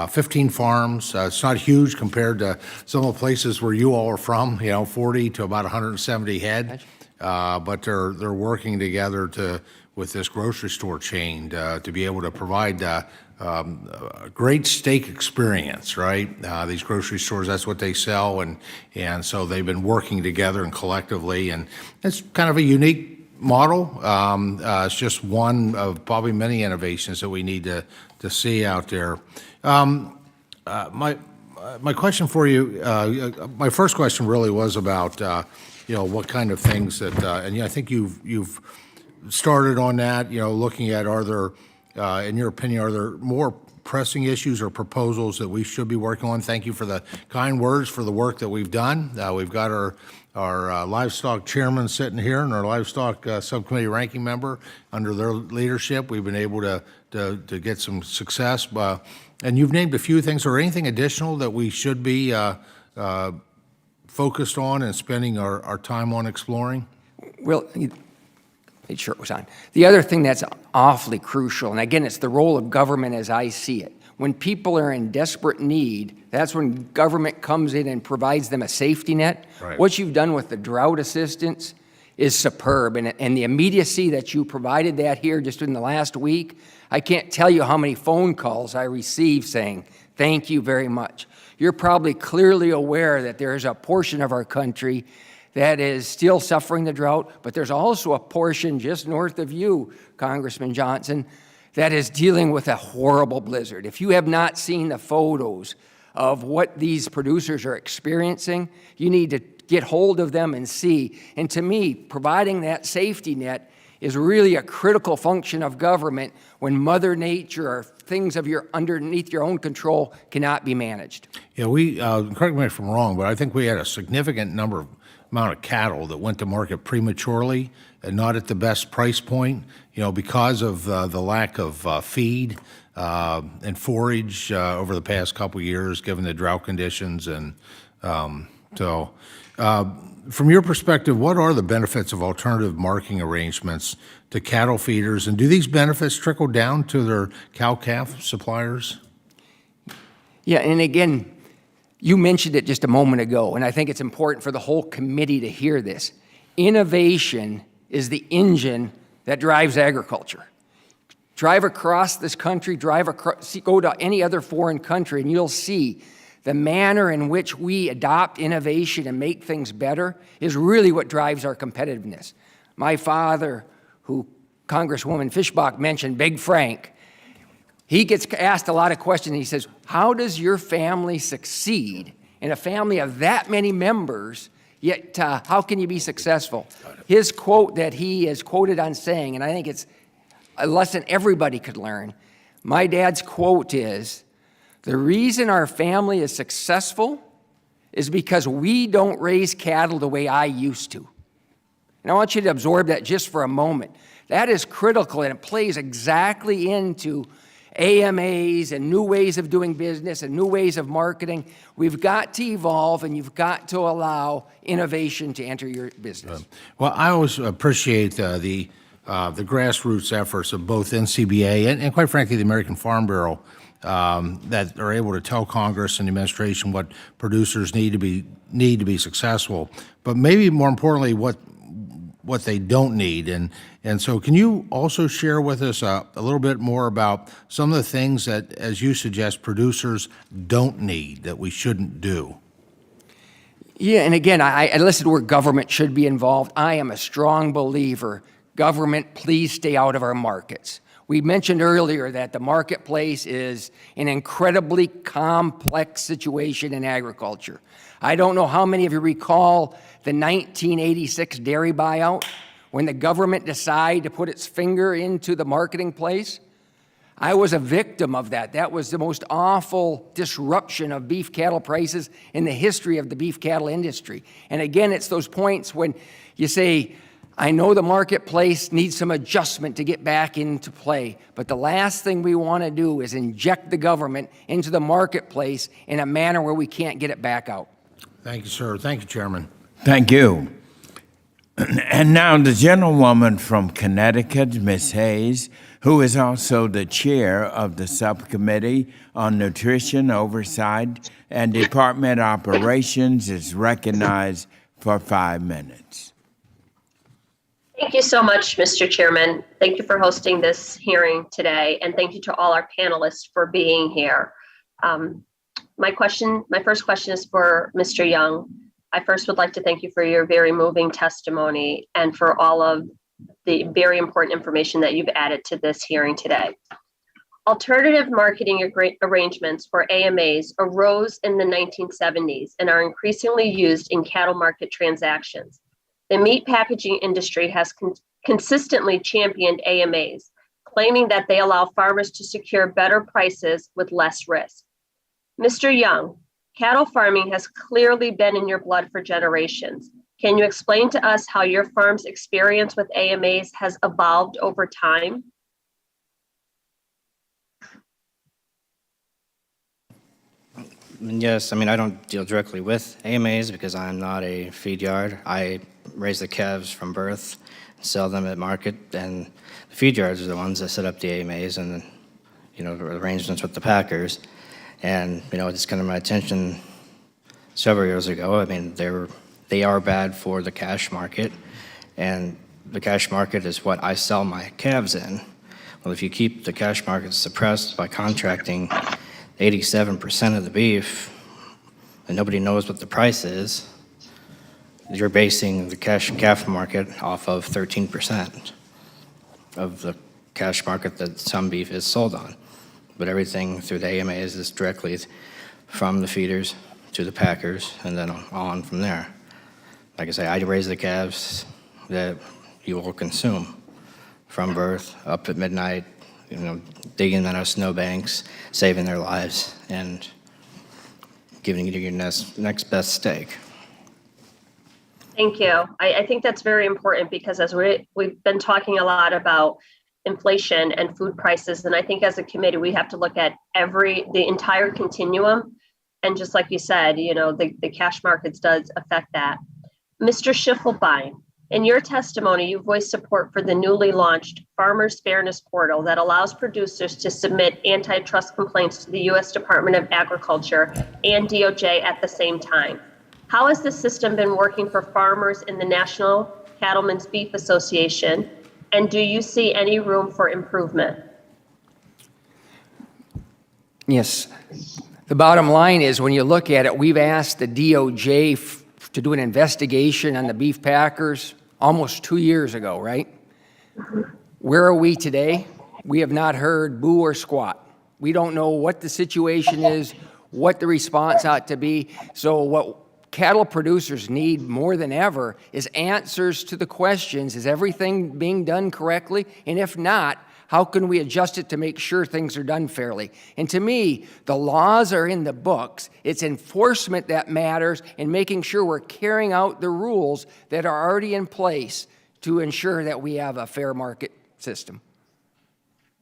15 farms. It's not huge compared to some of the places where you all are from. 40 to about 170 head, but they're working together with this grocery store chain to be able to provide a great steak experience, right? These grocery stores, that's what they sell, and so they've been working together and collectively, and it's kind of a unique model. It's just one of probably many innovations that we need to see out there. My question for you, my first question really was about what kind of things that, and I think you've started on that. Looking at, are there, in your opinion, are there more pressing issues or proposals that we should be working on? Thank you for the kind words for the work that we've done. We've got our livestock chairman sitting here and our livestock subcommittee ranking member. Under their leadership, we've been able to get some success. And you've named a few things. Or anything additional that we should be focused on and spending our time on exploring? Well, made sure it was on. The other thing that's awfully crucial, and again, it's the role of government as I see it. When people are in desperate need, that's when government comes in and provides them a safety net. Right. What you've done with the drought assistance is superb, and the immediacy that you provided that here just in the last week, I can't tell you how many phone calls I received saying, thank you very much. You're probably clearly aware that there is a portion of our country that is still suffering the drought, but there's also a portion just north of you, Congressman Johnson, that is dealing with a horrible blizzard. If you have not seen the photos of what these producers are experiencing, you need to get hold of them and see. And to me, providing that safety net is really a critical function of government when Mother Nature or things underneath your own control cannot be managed. Yeah, correct me if I'm wrong, but I think we had a significant amount of cattle that went to market prematurely and not at the best price point, because of the lack of feed and forage over the past couple of years, given the drought conditions. And from your perspective, what are the benefits of alternative marketing arrangements to cattle feeders, and do these benefits trickle down to their cow-calf suppliers? Yeah, and again, you mentioned it just a moment ago, and I think it's important for the whole committee to hear this. Innovation is the engine that drives agriculture. Drive across this country, go to any other foreign country, and you'll see the manner in which we adopt innovation and make things better is really what drives our competitiveness. My father, who Congresswoman Fishbach mentioned, Big Frank, he gets asked a lot of questions, and he says, how does your family succeed in a family of that many members, yet how can you be successful? His quote that he is quoted on saying, and I think it's a lesson everybody could learn, my dad's quote is, the reason our family is successful is because we don't raise cattle the way I used to. And I want you to absorb that just for a moment. That is critical, and it plays exactly into AMAs and new ways of doing business and new ways of marketing. We've got to evolve, and you've got to allow innovation to enter your business. Well, I always appreciate the grassroots efforts of both NCBA and quite frankly, the American Farm Bureau that are able to tell Congress and the administration what producers need to be successful, but maybe more importantly, what they don't need. And so can you also share with us a little bit more about some of the things that, as you suggest, producers don't need that we shouldn't do? Yeah, and again, I listed where government should be involved. I am a strong believer, government, please stay out of our markets. We mentioned earlier that the marketplace is an incredibly complex situation in agriculture. I don't know how many of you recall the 1986 dairy buyout when the government decided to put its finger into the marketing place. I was a victim of that. That was the most awful disruption of beef cattle prices in the history of the beef cattle industry. And again, it's those points when you say, I know the marketplace needs some adjustment to get back into play, but the last thing we want to do is inject the government into the marketplace in a manner where we can't get it back out. Thank you, sir. Thank you, Chairman. Thank you. And now the gentlewoman from Connecticut, Ms. Hayes, who is also the chair of the Subcommittee on Nutrition Oversight and Department Operations, is recognized for 5 minutes. Thank you so much, Mr. Chairman. Thank you for hosting this hearing today, and thank you to all our panelists for being here. My first question is for Mr. Young. I first would like to thank you for your very moving testimony and for all of the very important information that you've added to this hearing today. Alternative marketing arrangements for AMAs arose in the 1970s and are increasingly used in cattle market transactions. The meat packaging industry has consistently championed AMAs, claiming that they allow farmers to secure better prices with less risk. Mr. Young, cattle farming has clearly been in your blood for generations. Can you explain to us how your farm's experience with AMAs has evolved over time? Yes, I mean, I don't deal directly with AMAs because I'm not a feed yard. I raise the calves from birth, sell them at market, and the feed yards are the ones that set up the AMAs and, the arrangements with the packers. And, it's kind of my attention several years ago. I mean, they are bad for the cash market, and the cash market is what I sell my calves in. Well, if you keep the cash market suppressed by contracting 87% of the beef, and nobody knows what the price is, you're basing the cash and calf market off of 13% of the cash market that some beef is sold on. But everything through the AMAs is directly from the feeders to the packers and then on from there. Like I say, I raise the calves that you will consume from birth up at midnight, digging in our snowbanks, saving their lives, and giving you your next best steak. Thank you. I think that's very important because as we've been talking a lot about inflation and food prices, and I think as a committee, we have to look at the entire continuum. And just like you said, the cash markets does affect that. Mr. Schiffelbein, in your testimony, you voiced support for the newly launched Farmers Fairness Portal that allows producers to submit antitrust complaints to the U.S. Department of Agriculture and DOJ at the same time. How has this system been working for farmers in the National Cattlemen's Beef Association, and do you see any room for improvement? Yes. The bottom line is, when you look at it, we've asked the DOJ to do an investigation on the beef packers almost 2 years ago, right? Where are we today? We have not heard boo or squat. We don't know what the situation is, what the response ought to be. So what cattle producers need more than ever is answers to the questions. Is everything being done correctly? And if not, How can we adjust it to make sure things are done fairly? And to me, the laws are in the books. It's enforcement that matters and making sure we're carrying out the rules that are already in place to ensure that we have a fair market system.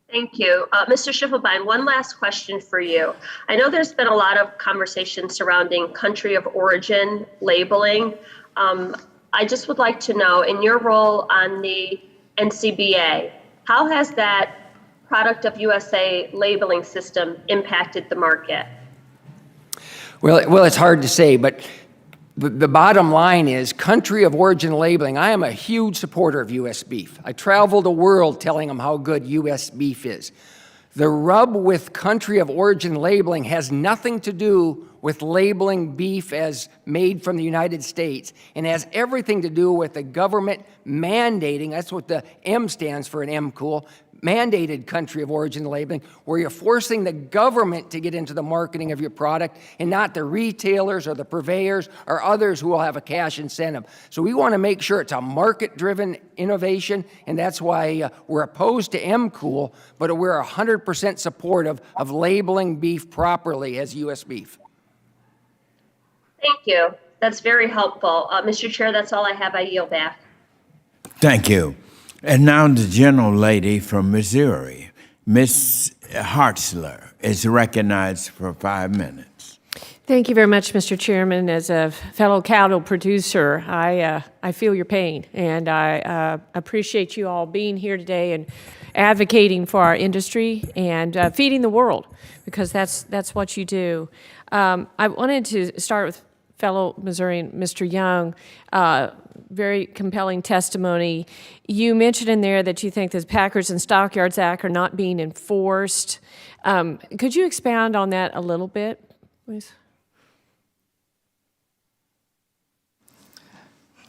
Thank you. Mr. Schiffelbein, one last question for you. I know there's been a lot of conversation surrounding country of origin labeling. I just would like to know, in your role on the NCBA, how has that product of USA labeling system impacted the market? Well, it's hard to say, but the bottom line is country of origin labeling. I am a huge supporter of U.S. beef. I travel the world telling them how good U.S. beef is. The rub with country of origin labeling has nothing to do with labeling beef as made from the United States and has everything to do with the government mandating, that's what the M stands for in MCOOL, mandated country of origin labeling, where you're forcing the government to get into the marketing of your product and not the retailers or the purveyors or others who will have a cash incentive. So we want to make sure it's a market-driven innovation, and that's why we're opposed to MCOOL, but we're 100% supportive of labeling beef properly as U.S. beef. Thank you. That's very helpful. Mr. Chair, that's all I have. I yield back. Thank you. And now the gentlelady from Missouri, Ms. Hartzler, is recognized for 5 minutes. Thank you very much, Mr. Chairman. As a fellow cattle producer, I feel your pain, and I appreciate you all being here today and advocating for our industry and feeding the world, because that's what you do. I wanted to start with fellow Missourian, Mr. Young. Very compelling testimony. You mentioned in there that you think the Packers and Stockyards Act are not being enforced. Could you expound on that a little bit, please?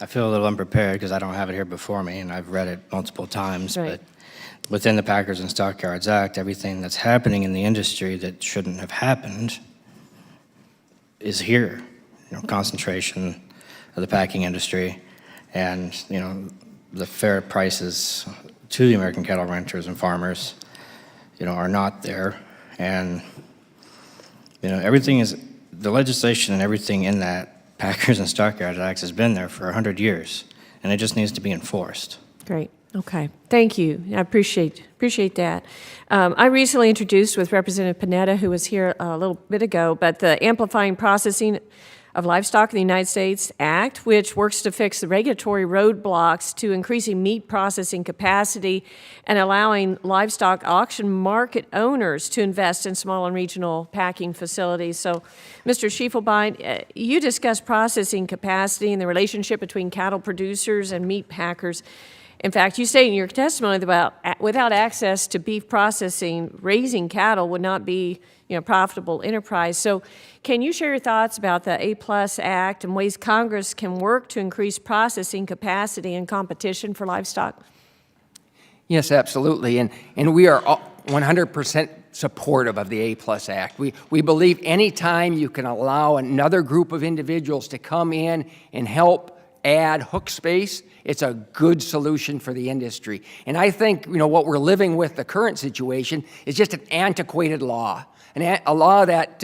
I feel a little unprepared because I don't have it here before me, and I've read it multiple times. Right. But within the Packers and Stockyards Act, everything that's happening in the industry that shouldn't have happened is here. Concentration of the packing industry, and the fair prices to the American cattle ranchers and farmers, are not there. And everything is, the legislation and everything in that Packers and Stockyards Act has been there for 100 years, and it just needs to be enforced. Great. Okay. Thank you. I appreciate that. I recently introduced with Representative Panetta, who was here a little bit ago, but the Amplifying Processing of Livestock in the United States Act, which works to fix the regulatory roadblocks to increasing meat processing capacity and allowing livestock auction market owners to invest in small and regional packing facilities. So, Mr. Schiffelbein, you discussed processing capacity and the relationship between cattle producers and meat packers. In fact, you state in your testimony that without access to beef processing, raising cattle would not be profitable enterprise. So can you share your thoughts about the A+ Act and ways Congress can work to increase processing capacity and competition for livestock? Yes, absolutely. And we are 100% supportive of the A+ Act. We believe anytime you can allow another group of individuals to come in and help add hook space, it's a good solution for the industry. And I think what we're living with, the current situation, is just an antiquated law. A law that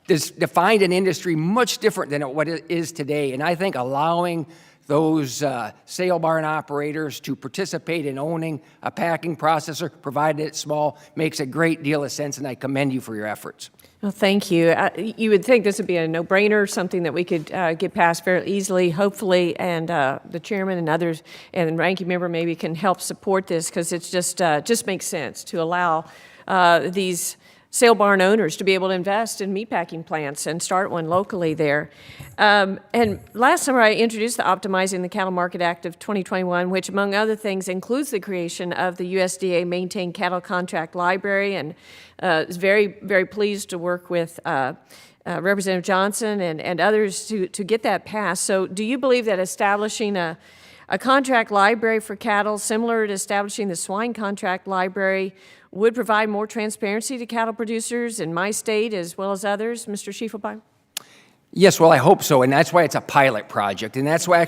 defined an industry much different than what it is today. And I think allowing those sale barn operators to participate in owning a packing processor, provided it's small, makes a great deal of sense, and I commend you for your efforts. Well, thank you. You would think this would be a no-brainer, something that we could get past very easily, hopefully, and the chairman and others and the ranking member maybe can help support this, because it's just makes sense to allow these sale barn owners to be able to invest in meatpacking plants and start one locally there. And last summer, I introduced the Optimizing the Cattle Market Act of 2021, which, among other things, includes the creation of the USDA Maintained Cattle Contract Library, and is very, very pleased to work with Representative Johnson and others to get that passed. So do you believe that establishing a contract library for cattle, similar to establishing the swine contract library, would provide more transparency to cattle producers in my state as well as others, Mr. Schiffelbein? Yes, well, I hope so, and that's why it's a pilot project, and that's why I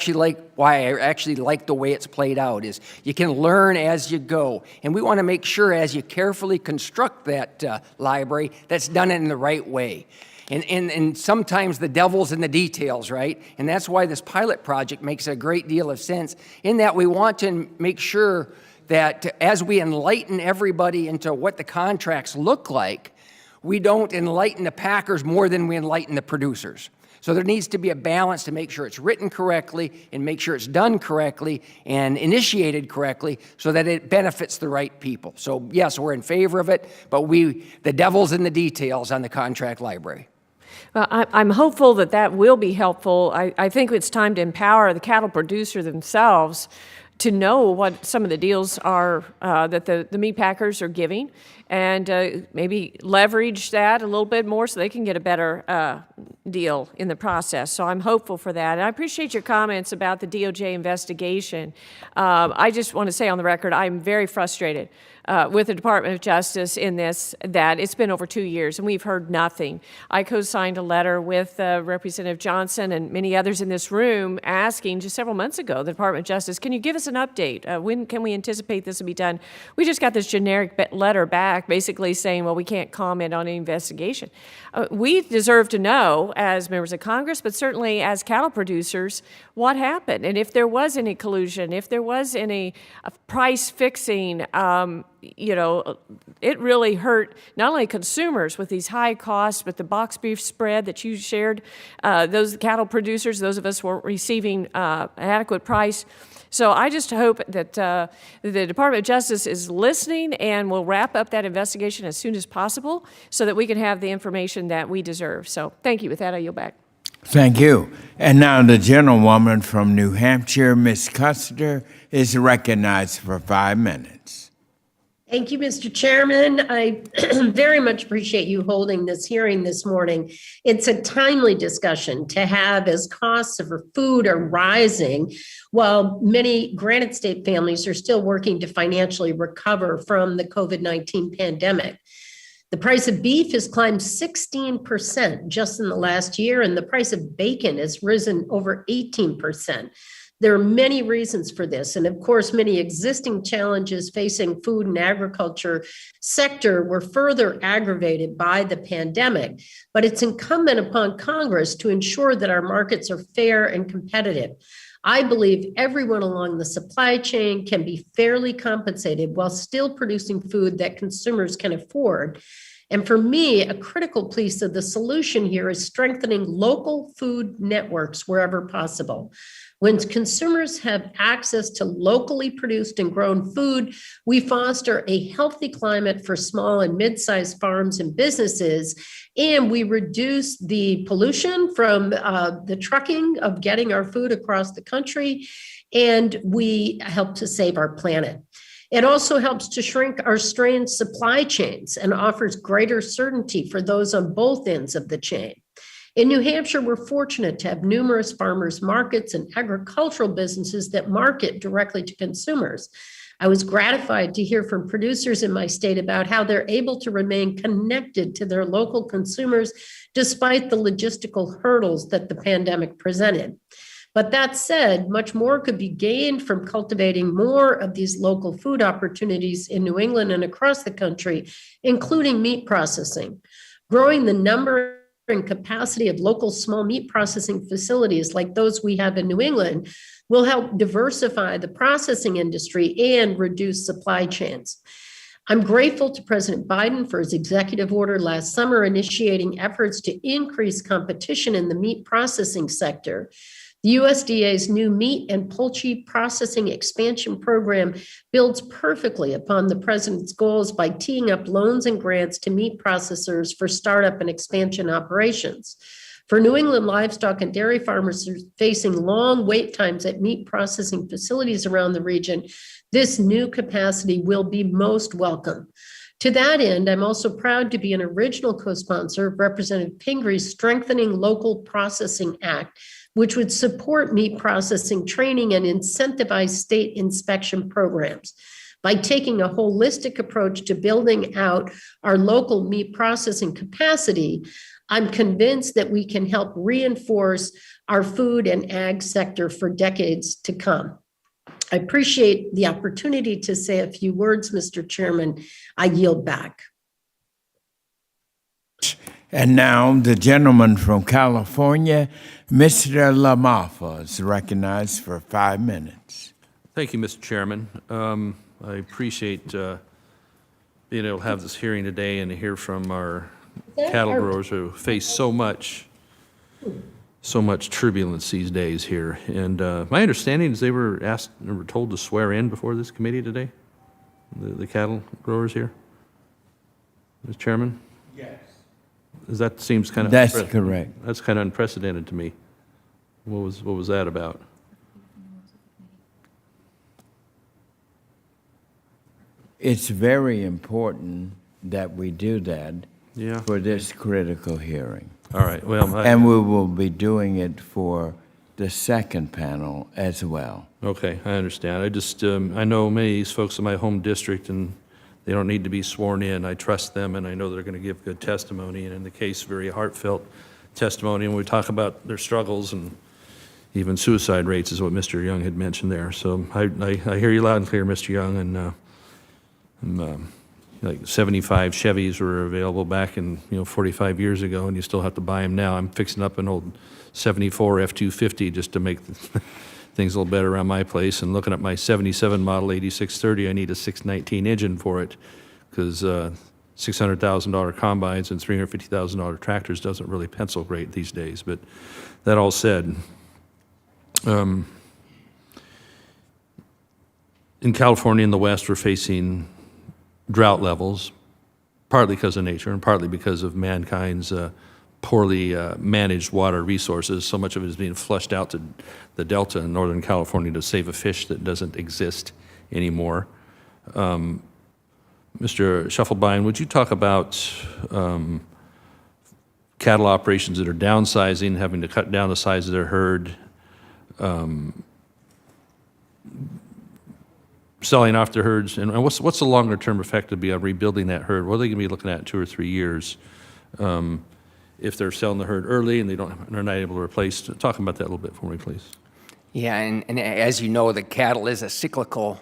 actually like the way it's played out, is you can learn as you go, and we want to make sure as you carefully construct that library, that's done it in the right way. And sometimes the devil's in the details, right? And that's why this pilot project makes a great deal of sense, in that we want to make sure that as we enlighten everybody into what the contracts look like, we don't enlighten the packers more than we enlighten the producers. So there needs to be a balance to make sure it's written correctly and make sure it's done correctly and initiated correctly so that it benefits the right people. So yes, we're in favor of it, but the devil's in the details on the contract library. Well, I'm hopeful that that will be helpful. I think it's time to empower the cattle producer themselves to know what some of the deals are that the meat packers are giving, and maybe leverage that a little bit more so they can get a better deal in the process. So I'm hopeful for that. And I appreciate your comments about the DOJ investigation. I just want to say on the record, I'm very frustrated with the Department of Justice in this, that it's been over 2 years and we've heard nothing. I co-signed a letter with Representative Johnson and many others in this room asking just several months ago, the Department of Justice, can you give us an update? When can we anticipate this will be done? We just got this generic letter back basically saying, well, we can't comment on any investigation. We deserve to know as members of Congress, but certainly as cattle producers, what happened. And if there was any collusion, if there was any price fixing, you know, it really hurt not only consumers with these high costs, but the box beef spread that you shared, those cattle producers, those of us who weren't receiving an adequate price. So I just hope that the Department of Justice is listening and will wrap up that investigation as soon as possible so that we can have the information that we deserve. So thank you. With that, I yield back. Thank you. And now the gentlewoman from New Hampshire, Ms. Custer, is recognized for 5 minutes. Thank you, Mr. Chairman. I very much appreciate you holding this hearing this morning. It's a timely discussion to have as costs of food are rising, while many Granite State families are still working to financially recover from the COVID-19 pandemic. The price of beef has climbed 16% just in the last year, and the price of bacon has risen over 18%. There are many reasons for this. And of course, many existing challenges facing food and agriculture sector were further aggravated by the pandemic. But it's incumbent upon Congress to ensure that our markets are fair and competitive. I believe everyone along the supply chain can be fairly compensated while still producing food that consumers can afford. And for me, a critical piece of the solution here is strengthening local food networks wherever possible. When consumers have access to locally produced and grown food, we foster a healthy climate for small and mid-sized farms and businesses, and we reduce the pollution from the trucking of getting our food across the country, and we help to save our planet. It also helps to shrink our strained supply chains and offers greater certainty for those on both ends of the chain. In New Hampshire, we're fortunate to have numerous farmers markets and agricultural businesses that market directly to consumers. I was gratified to hear from producers in my state about how they're able to remain connected to their local consumers despite the logistical hurdles that the pandemic presented. But that said, much more could be gained from cultivating more of these local food opportunities in New England and across the country, including meat processing. Growing the number and capacity of local small meat processing facilities like those we have in New England will help diversify the processing industry and reduce supply chains. I'm grateful to President Biden for his executive order last summer initiating efforts to increase competition in the meat processing sector. The USDA's new meat and poultry processing expansion program builds perfectly upon the president's goals by teeing up loans and grants to meat processors for startup and expansion operations. For New England livestock and dairy farmers facing long wait times at meat processing facilities around the region, this new capacity will be most welcome. To that end, I'm also proud to be an original co-sponsor of Representative Pingree's Strengthening Local Processing Act, which would support meat processing training and incentivize state inspection programs. By taking a holistic approach to building out our local meat processing capacity, I'm convinced that we can help reinforce our food and ag sector for decades to come. I appreciate the opportunity to say a few words, Mr. Chairman. I yield back. And now the gentleman from California, Mr. LaMalfa, is recognized for 5 minutes. Thank you, Mr. Chairman. I appreciate being able to have this hearing today and to hear from our cattle growers who face so much turbulence these days here. And my understanding is they were asked or were told to swear in before this committee today, the cattle growers here, Mr. Chairman? Yes. That seems kind of That's correct. That's kind of unprecedented to me. What was that about? It's very important that we do that Yeah. for this critical hearing. All right. Well, And we will be doing it for the second panel as well. okay, I understand. I just I know many of these folks in my home district, and they don't need to be sworn in. I trust them, and I know they're going to give good testimony, and in the case, very heartfelt testimony. And we talk about their struggles and even suicide rates is what Mr. Young had mentioned there. So I hear you loud and clear, Mr. Young, and like 75 Chevys were available back in 45 years ago, and you still have to buy them now. I'm fixing up an old 74 F-250 just to make things a little better around my place. And looking at my 77 model 8630, I need a 619 engine for it because $600,000 combines and $350,000 tractors doesn't really pencil great these days. But that all said, in California and the West, we're facing drought levels, partly because of nature and partly because of mankind's poorly managed water resources. So much of it is being flushed out to the Delta in Northern California to save a fish that doesn't exist anymore. Mr. Schuffelbein, would you talk about cattle operations that are downsizing, having to cut down the size of their herd, selling off their herds, and what's the longer-term effect to be on rebuilding that herd? What are they going to be looking at 2 or 3 years if they're selling the herd early and they're not able to replace? Talk about that a little bit for me, please. Yeah, and as you know, the cattle is a cyclical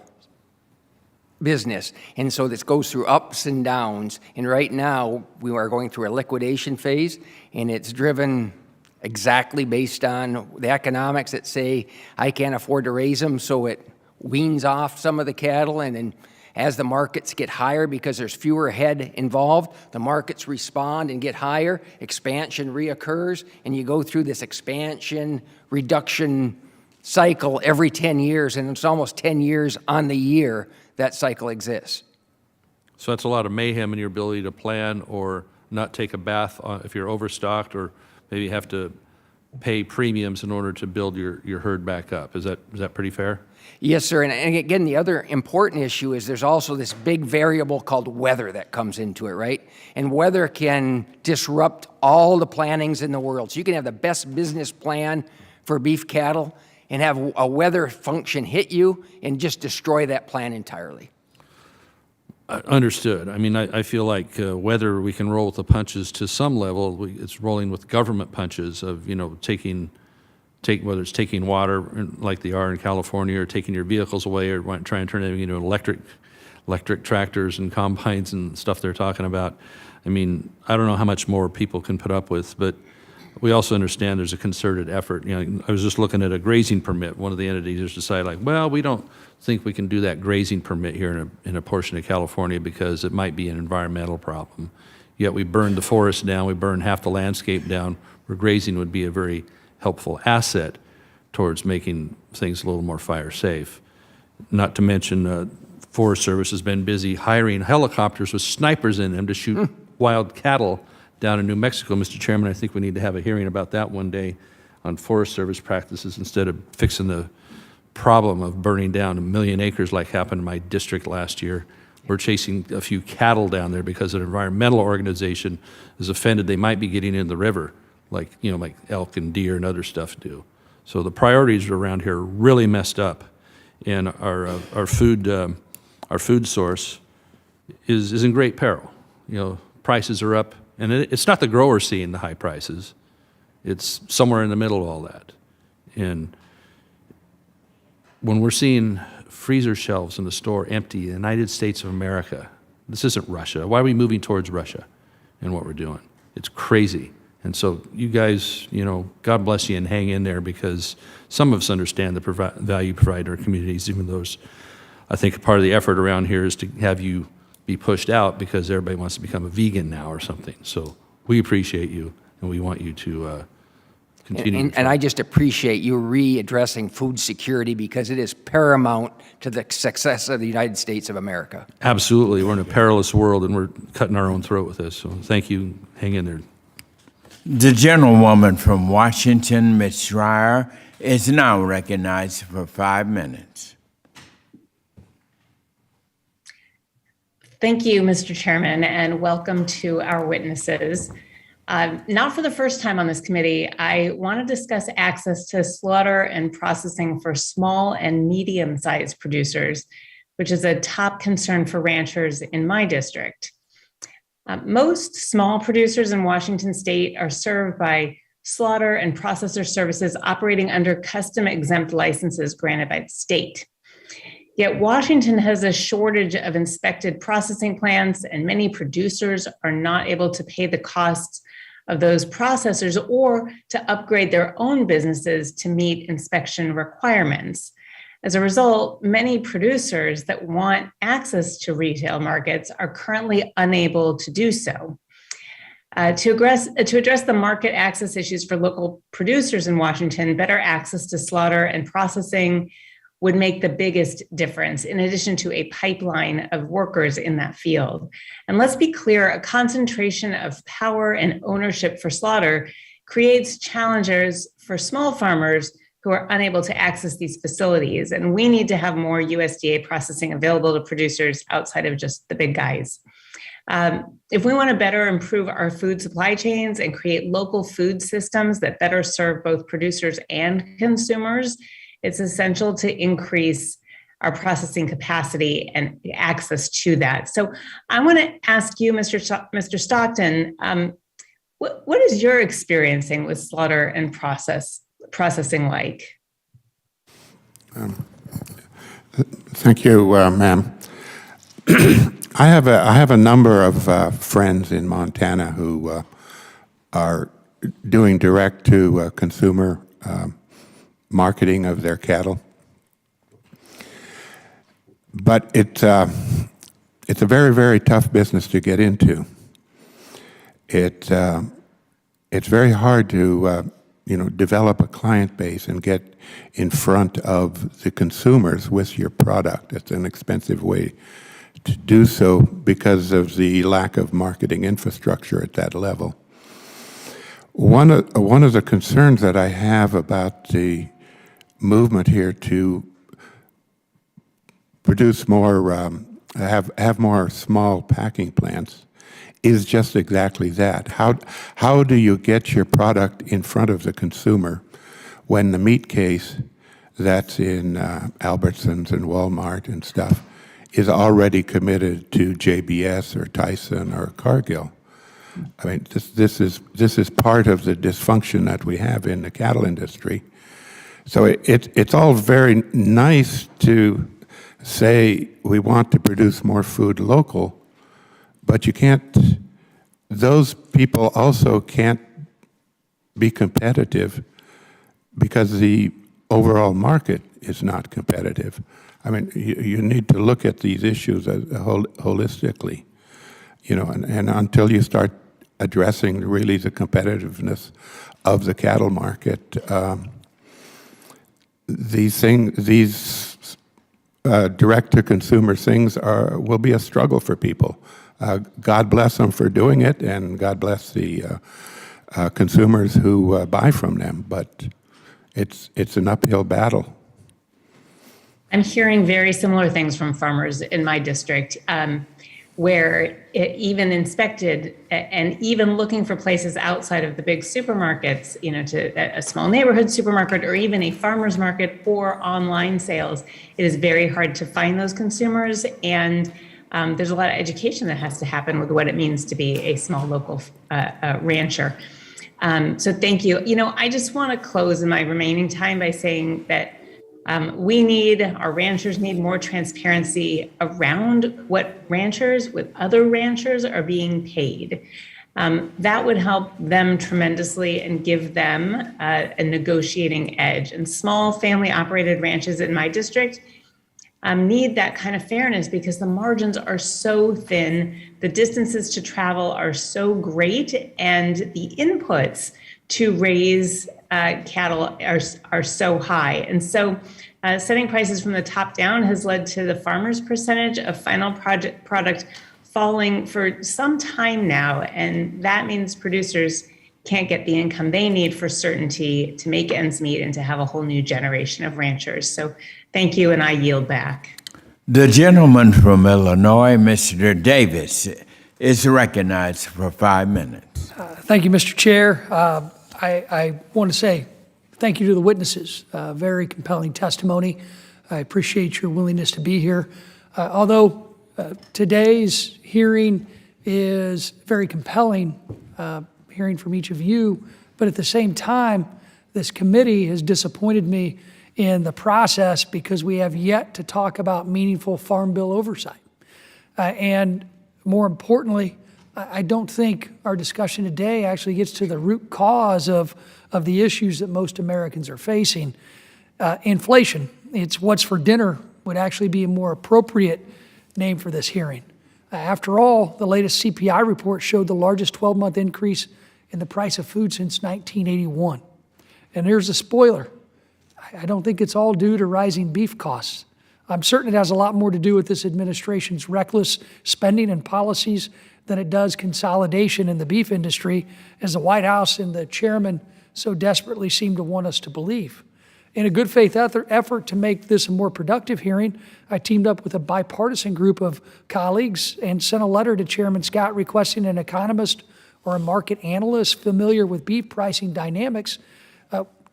business, and so this goes through ups and downs. And right now, we are going through a liquidation phase, and it's driven exactly based on the economics that say, I can't afford to raise them, so it weans off some of the cattle, and then as the markets get higher, because there's fewer head involved, the markets respond and get higher, expansion reoccurs, and you go through this expansion reduction cycle every 10 years, and it's almost 10 years on the year that cycle exists. So that's a lot of mayhem in your ability to plan or not take a bath if you're overstocked, or maybe have to pay premiums in order to build your herd back up. Is that pretty fair? Yes, sir. And again, the other important issue is there's also this big variable called weather that comes into it, right? And weather can disrupt all the plannings in the world. So you can have the best business plan for beef cattle and have a weather function hit you and just destroy that plan entirely. Understood. I mean, I feel like whether we can roll with the punches to some level, it's rolling with government punches of, whether it's taking water like they are in California, or taking your vehicles away, or trying to turn them into electric tractors and combines and stuff they're talking about. I mean, I don't know how much more people can put up with, but we also understand there's a concerted effort. I was just looking at a grazing permit. One of the entities has decided, well, we don't think we can do that grazing permit here in a portion of California because it might be an environmental problem. Yet we burned the forest down, we burned half the landscape down, where grazing would be a very helpful asset towards making things a little more fire safe. Not to mention, Forest Service has been busy hiring helicopters with snipers in them to shoot wild cattle down in New Mexico. Mr. Chairman, I think we need to have a hearing about that one day on Forest Service practices instead of fixing the problem of burning down 1 million acres like happened in my district last year. We're chasing a few cattle down there because an environmental organization is offended they might be getting in the river, like elk and deer and other stuff do. So the priorities around here are really messed up, and our food source is in great peril. Prices are up And it's not the grower seeing the high prices. It's somewhere in the middle of all that. And when we're seeing freezer shelves in the store empty, the United States of America, this isn't Russia. Why are we moving towards Russia in what we're doing? It's crazy. And so you guys, God bless you and hang in there, because some of us understand the value provided in our communities, even though I think part of the effort around here is to have you be pushed out because everybody wants to become a vegan now or something. So we appreciate you, and we want you to continue. And I just appreciate you readdressing food security, because it is paramount to the success of the United States of America. Absolutely. We're in a perilous world, and we're cutting our own throat with this. So thank you. Hang in there. The gentlewoman from Washington, Ms. Schreier, is now recognized for 5 minutes. Thank you, Mr. Chairman, and welcome to our witnesses. Not for the first time on this committee, I want to discuss access to slaughter and processing for small and medium-sized producers, which is a top concern for ranchers in my district. Most small producers in Washington state are served by slaughter and processor services operating under custom exempt licenses granted by the state. Yet Washington has a shortage of inspected processing plants, and many producers are not able to pay the costs of those processors or to upgrade their own businesses to meet inspection requirements. As a result, many producers that want access to retail markets are currently unable to do so. To address the market access issues for local producers in Washington, better access to slaughter and processing would make the biggest difference, in addition to a pipeline of workers in that field. And let's be clear, a concentration of power and ownership for slaughter creates challenges for small farmers who are unable to access these facilities. And we need to have more USDA processing available to producers outside of just the big guys. If we want to better improve our food supply chains and create local food systems that better serve both producers and consumers, it's essential to increase our processing capacity and access to that. So I want to ask you, Mr. Stockton, what is your experiencing with slaughter and processing like? Thank you, ma'am. I have a number of friends in Montana who are doing direct to consumer marketing of their cattle, but it's a very, very tough business to get into. It's very hard to develop a client base and get in front of the consumers with your product. It's an expensive way to do so because of the lack of marketing infrastructure at that level. One of the concerns that I have about the movement here to produce more, have more small packing plants is just exactly that. How do you get your product in front of the consumer when the meat case that's in Albertsons and Walmart and stuff is already committed to JBS or Tyson or Cargill? I mean, this is part of the dysfunction that we have in the cattle industry. So it's all very nice to say we want to produce more food local, but you can't, those people also can't be competitive because the overall market is not competitive. I mean, you need to look at these issues holistically, and until you start addressing really the competitiveness of the cattle market, these direct-to-consumer things will be a struggle for people. God bless them for doing it, and God bless the consumers who buy from them, but it's an uphill battle. I'm hearing very similar things from farmers in my district, where even inspected and even looking for places outside of the big supermarkets, to a small neighborhood supermarket or even a farmer's market or online sales, it is very hard to find those consumers. And there's a lot of education that has to happen with what it means to be a small local rancher. So thank you. I just want to close in my remaining time by saying that our ranchers need more transparency around what ranchers with other ranchers are being paid. That would help them tremendously and give them a negotiating edge. And small family operated ranches in my district need that kind of fairness because the margins are so thin, the distances to travel are so great, and the inputs to raise cattle are so high. And so setting prices from the top down has led to the farmer's percentage of final product falling for some time now. And that means producers can't get the income they need for certainty to make ends meet and to have a whole new generation of ranchers. So thank you, and I yield back. The gentleman from Illinois, Mr. Davis, is recognized for 5 minutes. Thank you, Mr. Chair. I want to say thank you to the witnesses. Very compelling testimony. I appreciate your willingness to be here. Although today's hearing is very compelling, hearing from each of you, but at the same time, this committee has disappointed me in the process because we have yet to talk about meaningful Farm Bill oversight. And more importantly, I don't think our discussion today actually gets to the root cause of the issues that most Americans are facing. Inflation, it's what's for dinner would actually be a more appropriate name for this hearing. After all, the latest CPI report showed the largest 12-month increase in the price of food since 1981. And here's a spoiler. I don't think it's all due to rising beef costs. I'm certain it has a lot more to do with this administration's reckless spending and policies than it does consolidation in the beef industry, as the White House and the chairman so desperately seem to want us to believe. In a good faith effort to make this a more productive hearing, I teamed up with a bipartisan group of colleagues and sent a letter to Chairman Scott requesting an economist or a market analyst familiar with beef pricing dynamics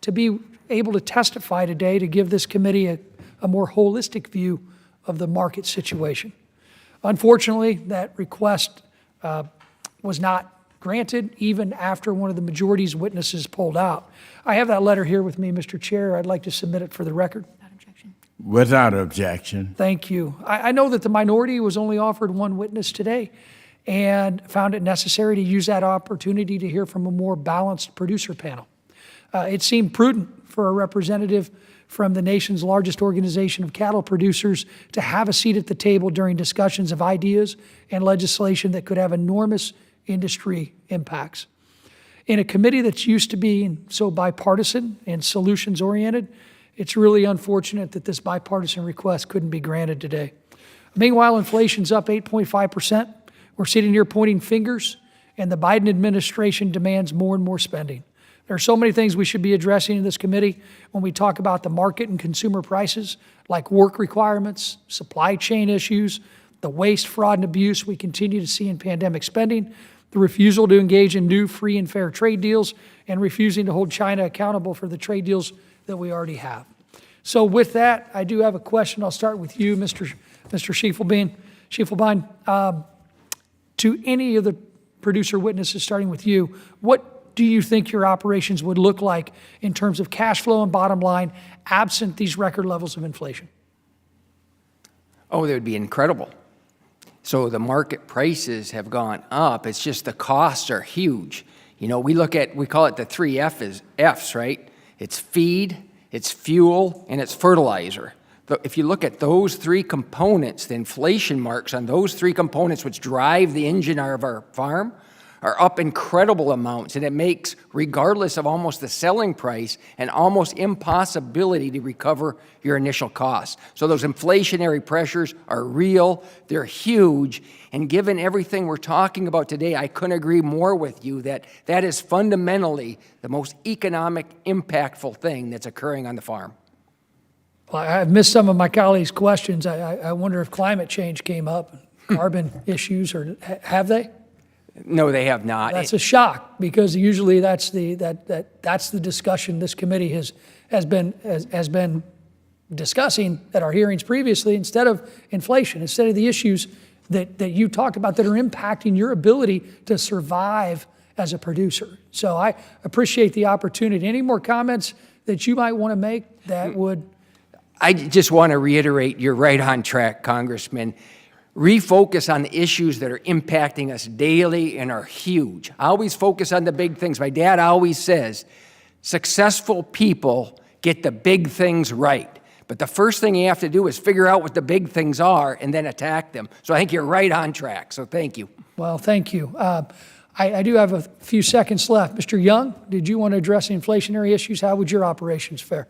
to be able to testify today to give this committee a more holistic view of the market situation. Unfortunately, that request was not granted even after one of the majority's witnesses pulled out. I have that letter here with me, Mr. Chair. I'd like to submit it for the record. Without objection. Thank you. I know that the minority was only offered one witness today and found it necessary to use that opportunity to hear from a more balanced producer panel. It seemed prudent for a representative from the nation's largest organization of cattle producers to have a seat at the table during discussions of ideas and legislation that could have enormous industry impacts. In a committee that's used to being so bipartisan and solutions-oriented, it's really unfortunate that this bipartisan request couldn't be granted today. Meanwhile, inflation's up 8.5%. We're sitting here pointing fingers, and the Biden administration demands more and more spending. There are so many things we should be addressing in this committee when we talk about the market and consumer prices, like work requirements, supply chain issues, the waste, fraud, and abuse we continue to see in pandemic spending, the refusal to engage in new free and fair trade deals, and refusing to hold China accountable for the trade deals that we already have. So with that, I do have a question. I'll start with you, Mr. Schiefelbein. To any of the producer witnesses, starting with you, what do you think your operations would look like in terms of cash flow and bottom line absent these record levels of inflation? Oh, they would be incredible. So the market prices have gone up. It's just the costs are huge. You know, we call it the 3 F's, right? It's feed, it's fuel, and it's fertilizer. If you look at those 3 components, the inflation marks on those 3 components, which drive the engine of our farm, are up incredible amounts, and it makes, regardless of almost the selling price, an almost impossibility to recover your initial costs. So those inflationary pressures are real, they're huge, and given everything we're talking about today, I couldn't agree more with you that that is fundamentally the most economic, impactful thing that's occurring on the farm. Well, I've missed some of my colleagues' questions. I wonder if climate change came up, carbon issues, or have they? No, they have not. That's a shock, because usually that's the discussion this committee has been discussing at our hearings previously, instead of inflation, instead of the issues that you talked about that are impacting your ability to survive as a producer. So I appreciate the opportunity. Any more comments that you might want to make that would? I just want to reiterate, you're right on track, Congressman. Refocus on the issues that are impacting us daily and are huge. I always focus on the big things. My dad always says, successful people get the big things right. But the first thing you have to do is figure out what the big things are and then attack them. So I think you're right on track. So thank you. Well, thank you. I do have a few seconds left. Mr. Young, did you want to address the inflationary issues? How would your operations fare?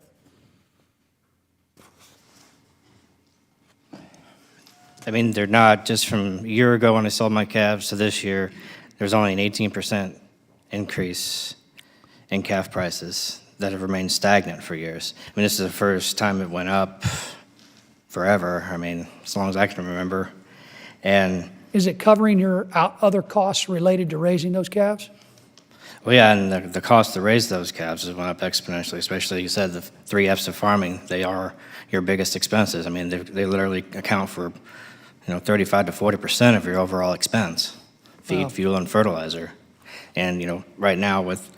I mean, they're not, just from a year ago when I sold my calves to this year, there's only an 18% increase in calf prices that have remained stagnant for years. I mean, this is the first time it went up forever, I mean, as long as I can remember. And Is it covering your other costs related to raising those calves? well, yeah, and the cost to raise those calves has went up exponentially, especially, you said, the 3 F's of farming. They are your biggest expenses. I mean, they literally account for, 35 to 40% of your overall expense, feed, fuel, and fertilizer. And, right now with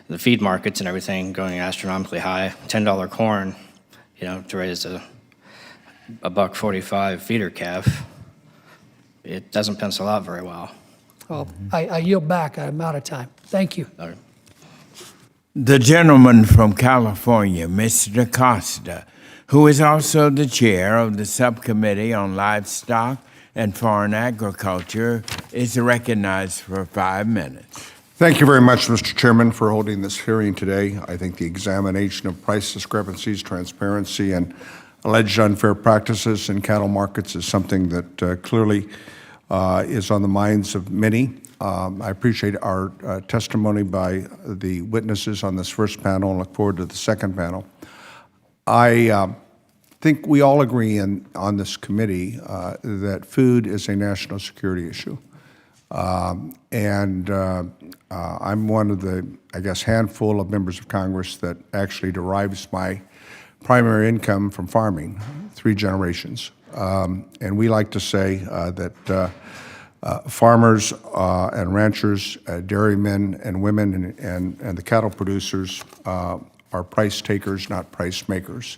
the feed markets and everything going astronomically high, $10 corn, to raise a $1.45 feeder calf, it doesn't pencil out very well. Well, I yield back. I'm out of time. Thank you. Okay. The gentleman from California, Mr. Costa, who is also the chair of the Subcommittee on Livestock and Foreign Agriculture, is recognized for 5 minutes. Thank you very much, Mr. Chairman, for holding this hearing today. I think the examination of price discrepancies, transparency, and alleged unfair practices in cattle markets is something that clearly is on the minds of many. I appreciate our testimony by the witnesses on this first panel and look forward to the second panel. I think we all agree on this committee that food is a national security issue. I'm one of the, handful of members of Congress that actually derives my primary income from farming, 3 generations. And we like to say that farmers and ranchers, dairymen and women, and the cattle producers are price takers, not price makers.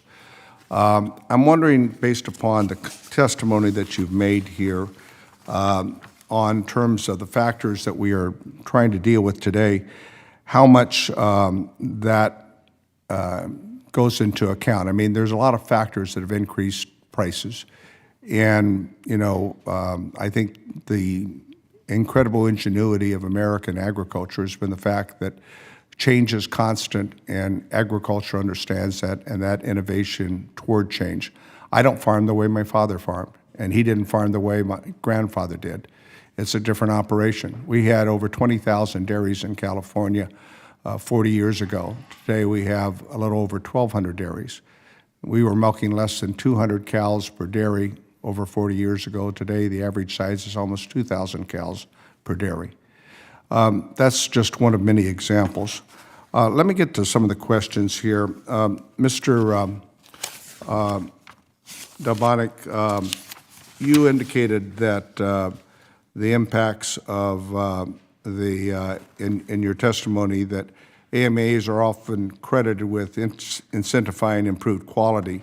I'm wondering, based upon the testimony that you've made here, on terms of the factors that we are trying to deal with today, how much that goes into account. I mean, there's a lot of factors that have increased prices. And, I think the incredible ingenuity of American agriculture has been the fact that change is constant and agriculture understands that, and that innovation toward change. I don't farm the way my father farmed, and he didn't farm the way my grandfather did. It's a different operation. We had over 20,000 dairies in California 40 years ago. Today we have a little over 1,200 dairies. We were milking less than 200 cows per dairy over 40 years ago. Today the average size is almost 2,000 cows per dairy. That's just one of many examples. Let me get to some of the questions here. Mr. Dalbonic, you indicated that the impacts of in your testimony that AMAs are often credited with incentivizing improved quality.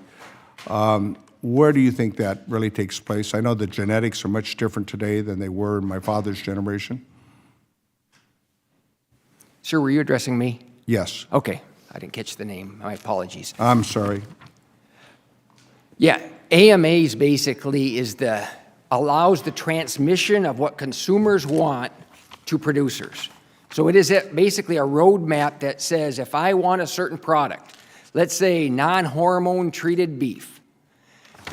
Where do you think that really takes place? I know the genetics are much different today than they were in my father's generation. Sir, were you addressing me? Yes. Okay, I didn't catch the name. My apologies. I'm sorry. Yeah, AMAs basically allows the transmission of what consumers want to producers. So it is basically a roadmap that says if I want a certain product, let's say non-hormone treated beef,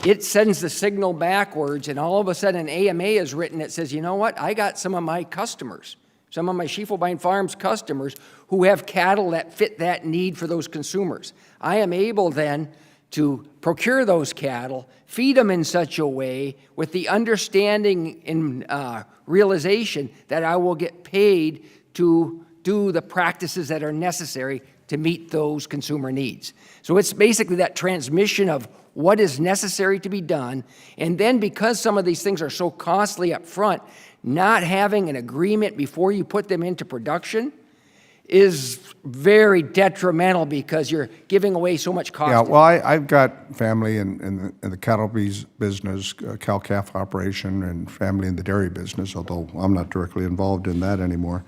it sends the signal backwards, and all of a sudden an AMA is written that says, you know what, I got some of my customers, some of my Schiefelbein Farms customers who have cattle that fit that need for those consumers. I am able then to procure those cattle, feed them in such a way with the understanding and realization that I will get paid to do the practices that are necessary to meet those consumer needs. So it's basically that transmission of what is necessary to be done, and then because some of these things are so costly up front, not having an agreement before you put them into production is very detrimental because you're giving away so much cost. Yeah, well, I've got family in the cattle business, cow-calf operation, and family in the dairy business, although I'm not directly involved in that anymore.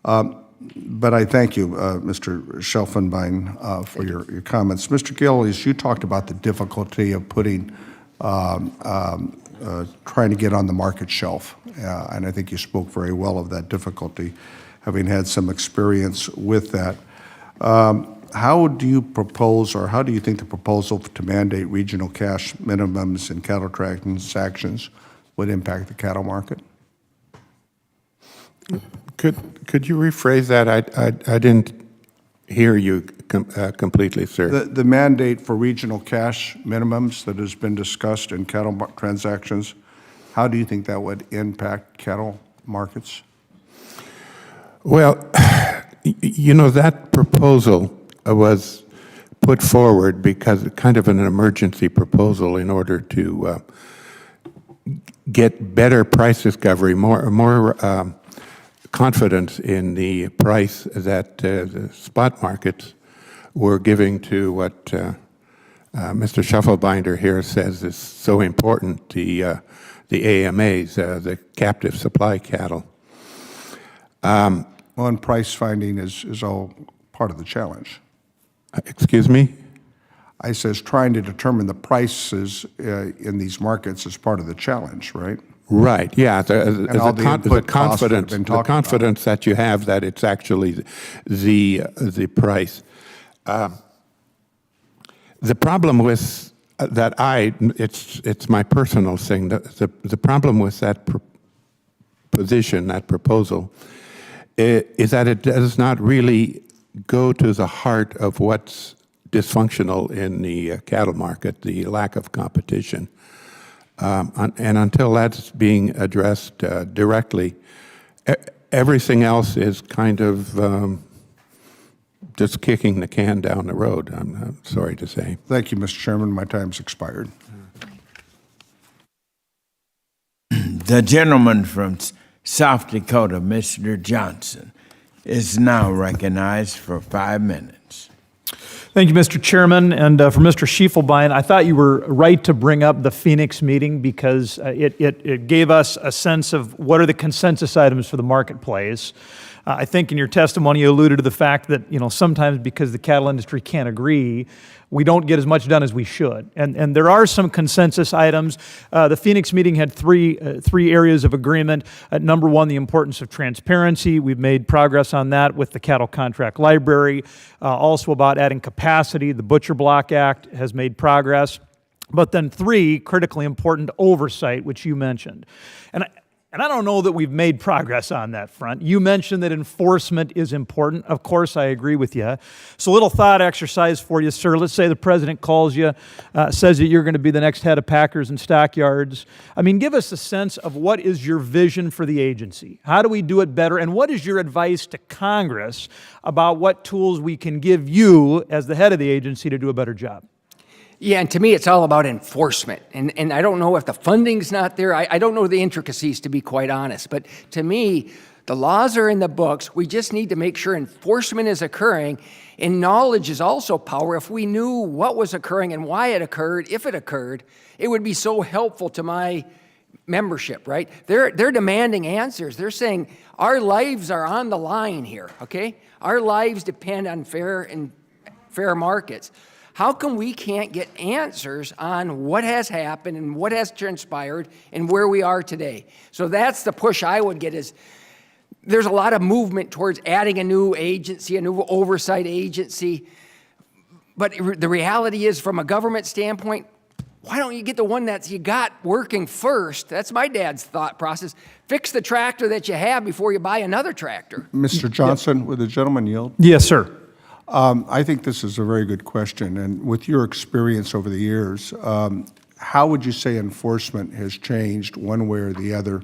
But I thank you, Mr. Schelfenbein, for your comments. Mr. Gill, as you talked about the difficulty of putting, trying to get on the market shelf, and I think you spoke very well of that difficulty, having had some experience with that. How do you propose, or how do you think the proposal to mandate regional cash minimums in cattle transactions would impact the cattle market? Could you rephrase that? I didn't hear you completely, sir. The mandate for regional cash minimums that has been discussed in cattle transactions, how do you think that would impact cattle markets? Well, you know, that proposal was put forward because kind of an emergency proposal in order to get better price discovery, more confidence in the price that the spot markets were giving to what Mr. Schuffelbinder here says is so important, the AMAs, the captive supply cattle. Well, and price finding is all part of the challenge. Excuse me? I says trying to determine the prices in these markets is part of the challenge, right? Right. Yeah. The confidence that you have that it's actually the price. The problem with that it's my personal thing. The problem with that position, that proposal, is that it does not really go to the heart of what's dysfunctional in the cattle market, the lack of competition. And until that's being addressed directly, everything else is kind of just kicking the can down the road, I'm sorry to say. Thank you, Mr. Chairman. My time's expired. The gentleman from South Dakota, Mr. Johnson, is now recognized for 5 minutes. Thank you, Mr. Chairman. And for Mr. Schiefelbein, I thought you were right to bring up the Phoenix meeting because it gave us a sense of what are the consensus items for the marketplace. I think in your testimony you alluded to the fact that, you know, sometimes because the cattle industry can't agree, we don't get as much done as we should. And there are some consensus items. The Phoenix meeting had three areas of agreement. Number one, the importance of transparency. We've made progress on that with the Cattle Contract Library. Also about adding capacity. The Butcher Block Act has made progress. But then three, critically important, oversight, which you mentioned. And I don't know that we've made progress on that front. You mentioned that enforcement is important. Of course, I agree with you. So a little thought exercise for you, sir. Let's say the president calls you, says that you're going to be the next head of packers and stockyards. I mean, give us a sense of what is your vision for the agency. How do we do it better? And what is your advice to Congress about what tools we can give you as the head of the agency to do a better job? Yeah, and to me, it's all about enforcement. And I don't know if the funding's not there. I don't know the intricacies, to be quite honest. But to me, the laws are in the books. We just need to make sure enforcement is occurring. And knowledge is also power. If we knew what was occurring and why it occurred, if it occurred, it would be so helpful to my membership, right? They're demanding answers. They're saying, our lives are on the line here, okay? Our lives depend on fair markets. How come we can't get answers on what has happened and what has transpired and where we are today? So that's the push I would get is there's a lot of movement towards adding a new agency, a new oversight agency. But the reality is from a government standpoint, why don't you get the one that you got working first? That's my dad's thought process. Fix the tractor that you have before you buy another tractor. Mr. Johnson, would the gentleman yield? Yes, sir. I think this is a very good question. And with your experience over the years, how would you say enforcement has changed one way or the other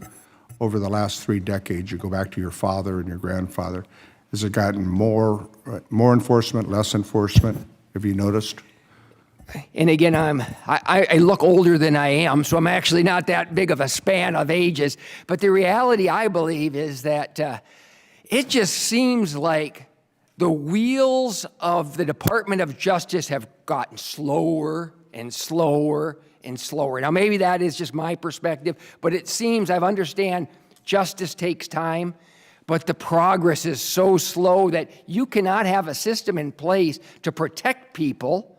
over the last 3 decades? You go back to your father and your grandfather. Has it gotten more enforcement, less enforcement? Have you noticed? And again, I look older than I am, so I'm actually not that big of a span of ages. But the reality, I believe, is that it just seems like the wheels of the Department of Justice have gotten slower and slower and slower. Now, maybe that is just my perspective, but it seems, I understand justice takes time, but the progress is so slow that you cannot have a system in place to protect people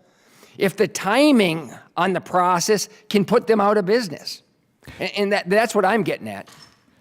if the timing on the process can put them out of business. And that's what I'm getting at.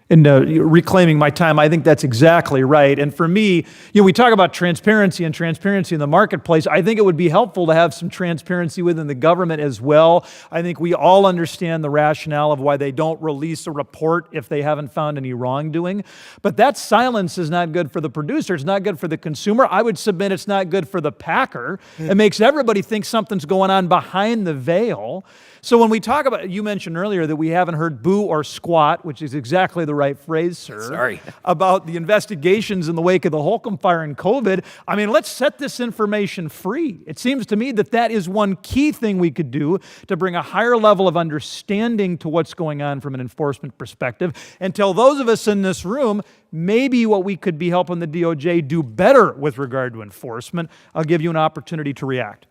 And reclaiming my time, I think that's exactly right. And for me, we talk about transparency and transparency in the marketplace. I think it would be helpful to have some transparency within the government as well. I think we all understand the rationale of why they don't release a report if they haven't found any wrongdoing. But that silence is not good for the producer. It's not good for the consumer. I would submit it's not good for the packer. It makes everybody think something's going on behind the veil. So when we talk about, you mentioned earlier that we haven't heard boo or squat, which is exactly the right phrase, sir. Sorry. About the investigations in the wake of the Holcomb fire and COVID. I mean, let's set this information free. It seems to me that that is one key thing we could do to bring a higher level of understanding to what's going on from an enforcement perspective and tell those of us in this room maybe what we could be helping the DOJ do better with regard to enforcement. I'll give you an opportunity to react.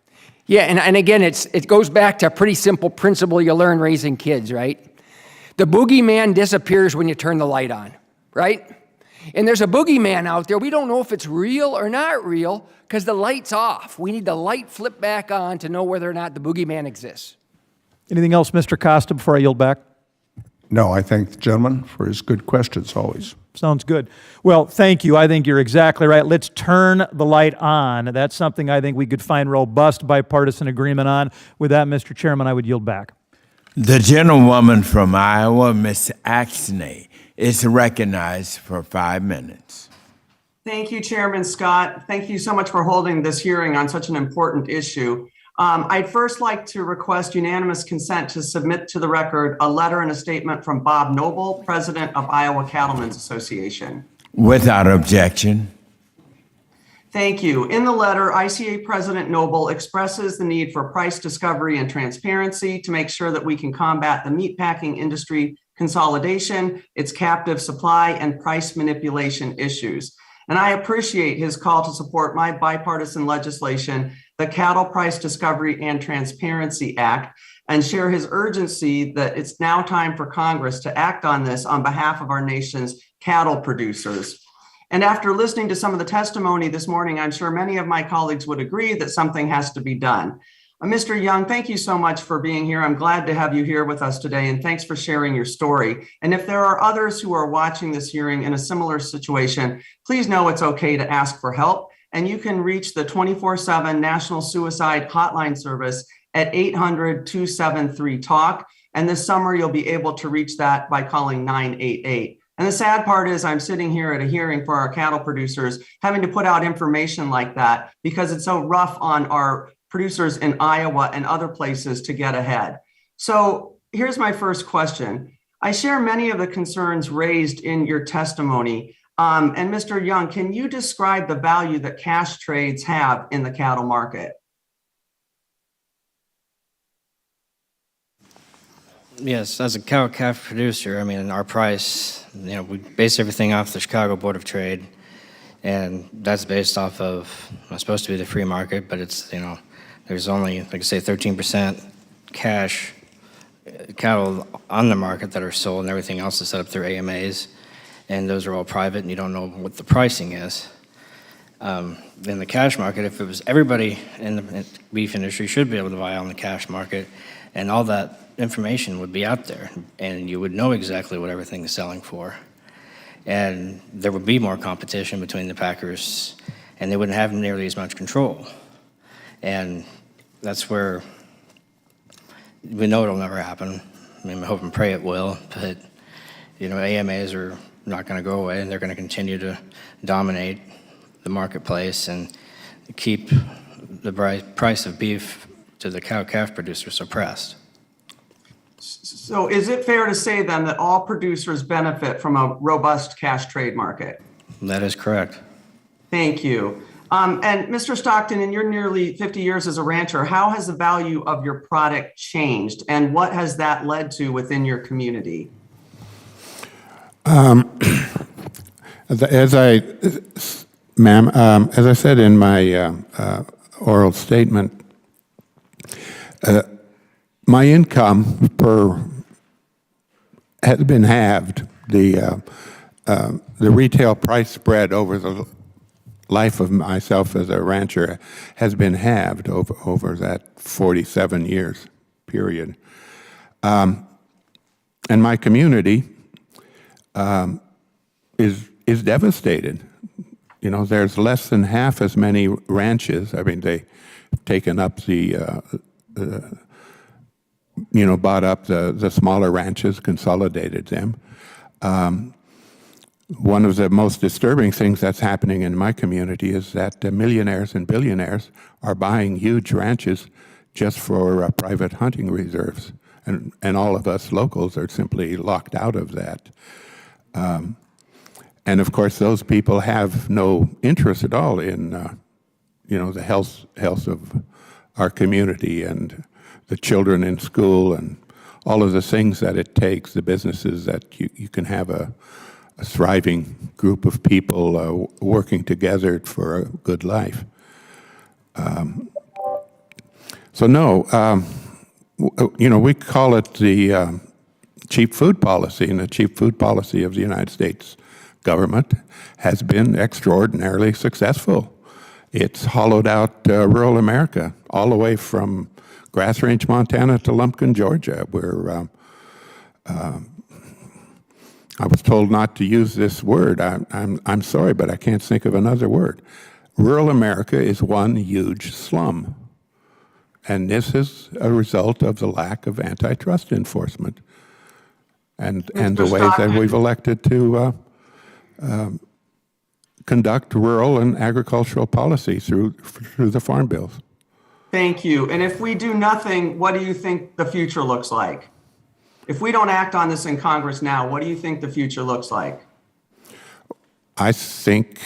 Yeah, and again, it goes back to a pretty simple principle you learn raising kids, right? The boogeyman disappears when you turn the light on, right? And there's a boogeyman out there. We don't know if it's real or not real because the light's off. We need the light flipped back on to know whether or not the boogeyman exists. Anything else, Mr. Costa, before I yield back? No, I thank the gentleman for his good questions always. Sounds good. Well, thank you. I think you're exactly right. Let's turn the light on. That's something I think we could find robust bipartisan agreement on. With that, Mr. Chairman, I would yield back. The gentlewoman from Iowa, Ms. Axney, is recognized for 5 minutes. Thank you, Chairman Scott. Thank you so much for holding this hearing on such an important issue. I'd first like to request unanimous consent to submit to the record a letter and a statement from Bob Noble, President of Iowa Cattlemen's Association. Without objection. Thank you. In the letter, ICA President Noble expresses the need for price discovery and transparency to make sure that we can combat the meatpacking industry consolidation, its captive supply, and price manipulation issues. And I appreciate his call to support my bipartisan legislation, the Cattle Price Discovery and Transparency Act, and share his urgency that it's now time for Congress to act on this on behalf of our nation's cattle producers. And after listening to some of the testimony this morning, I'm sure many of my colleagues would agree that something has to be done. Mr. Young, thank you so much for being here. I'm glad to have you here with us today, and thanks for sharing your story. And if there are others who are watching this hearing in a similar situation, please know it's okay to ask for help. And you can reach the 24/7 National Suicide Hotline Service at 800-273-TALK. And this summer, you'll be able to reach that by calling 988. And the sad part is I'm sitting here at a hearing for our cattle producers having to put out information like that because it's so rough on our producers in Iowa and other places to get ahead. So here's my first question. I share many of the concerns raised in your testimony. And Mr. Young, can you describe the value that cash trades have in the cattle market? Yes, as a cow-calf producer, I mean, our price, we base everything off the Chicago Board of Trade, and that's based off of, it's supposed to be the free market, but it's, there's only, like I say, 13% cash cattle on the market that are sold, and everything else is set up through AMAs, and those are all private, and you don't know what the pricing is. In the cash market, if it was everybody in the beef industry should be able to buy on the cash market, and all that information would be out there, and you would know exactly what everything is selling for. And there would be more competition between the packers, and they wouldn't have nearly as much control. And that's where we know it'll never happen. I mean, I hope and pray it will, but AMAs are not going to go away, and they're going to continue to dominate the marketplace and keep the price of beef to the cow-calf producer suppressed. So is it fair to say then that all producers benefit from a robust cash trade market? That is correct. Thank you. And Mr. Stockton, in your nearly 50 years as a rancher, how has the value of your product changed, and what has that led to within your community? As I said in my oral statement, my income has been halved. The retail price spread over the life of myself as a rancher has been halved over that 47 years period. And my community is devastated. You know, there's less than half as many ranches. I mean, they've taken up bought up the smaller ranches, consolidated them. One of the most disturbing things that's happening in my community is that millionaires and billionaires are buying huge ranches just for private hunting reserves. And all of us locals are simply locked out of that. And of course, those people have no interest at all in, the health of our community and the children in school and all of the things that it takes, the businesses that you can have a thriving group of people working together for a good life. We call it the cheap food policy, and the cheap food policy of the United States government has been extraordinarily successful. It's hollowed out rural America, all the way from Grass Range, Montana to Lumpkin, Georgia, where I was told not to use this word. I'm sorry, but I can't think of another word. Rural America is one huge slum. And this is a result of the lack of antitrust enforcement and the ways that we've elected to conduct rural and agricultural policy through the farm bills. Thank you. And if we do nothing, what do you think the future looks like? If we don't act on this in Congress now, what do you think the future looks like? I think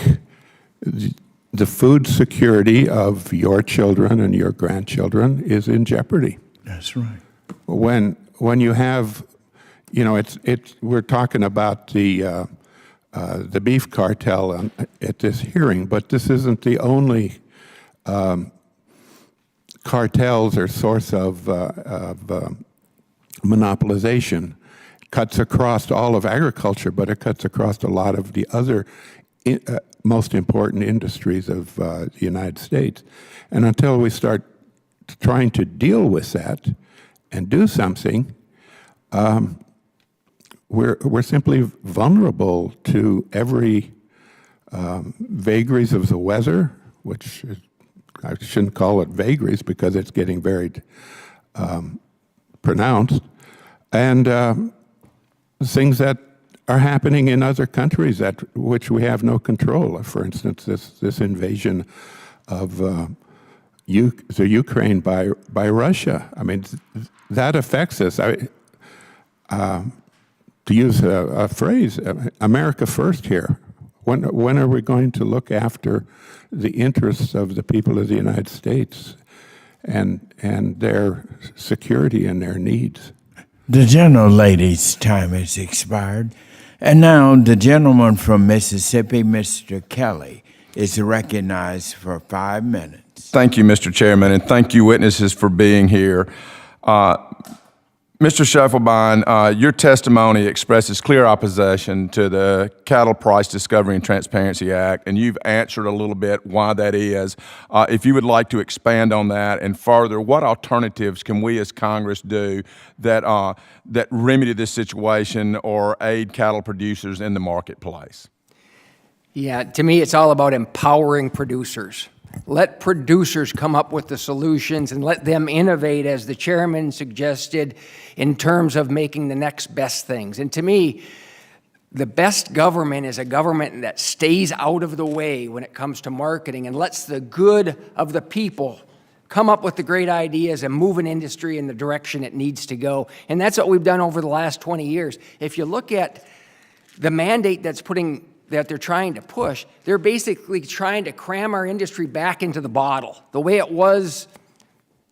the food security of your children and your grandchildren is in jeopardy. That's right. When you have, we're talking about the beef cartel at this hearing, but this isn't the only cartels or source of monopolization. It cuts across all of agriculture, but it cuts across a lot of the other most important industries of the United States. And until we start trying to deal with that and do something, we're simply vulnerable to every vagaries of the weather, which I shouldn't call it vagaries because it's getting very pronounced, and things that are happening in other countries which we have no control of. For instance, this invasion of the Ukraine by Russia. I mean, that affects us. To use a phrase, America first here. When are we going to look after the interests of the people of the United States and their security and their needs? The gentlelady's time has expired. And now the gentleman from Mississippi, Mr. Kelly, is recognized for 5 minutes. Thank you, Mr. Chairman, and thank you, witnesses, for being here. Mr. Scheffelbein, your testimony expresses clear opposition to the Cattle Price Discovery and Transparency Act, and you've answered a little bit why that is. If you would like to expand on that and further, what alternatives can we as Congress do that remedy this situation or aid cattle producers in the marketplace? Yeah, to me, it's all about empowering producers. Let producers come up with the solutions and let them innovate, as the chairman suggested, in terms of making the next best things. And to me, the best government is a government that stays out of the way when it comes to marketing and lets the good of the people come up with the great ideas and move an industry in the direction it needs to go. And that's what we've done over the last 20 years. If you look at the mandate that's putting that they're trying to push, they're basically trying to cram our industry back into the bottle, the way it was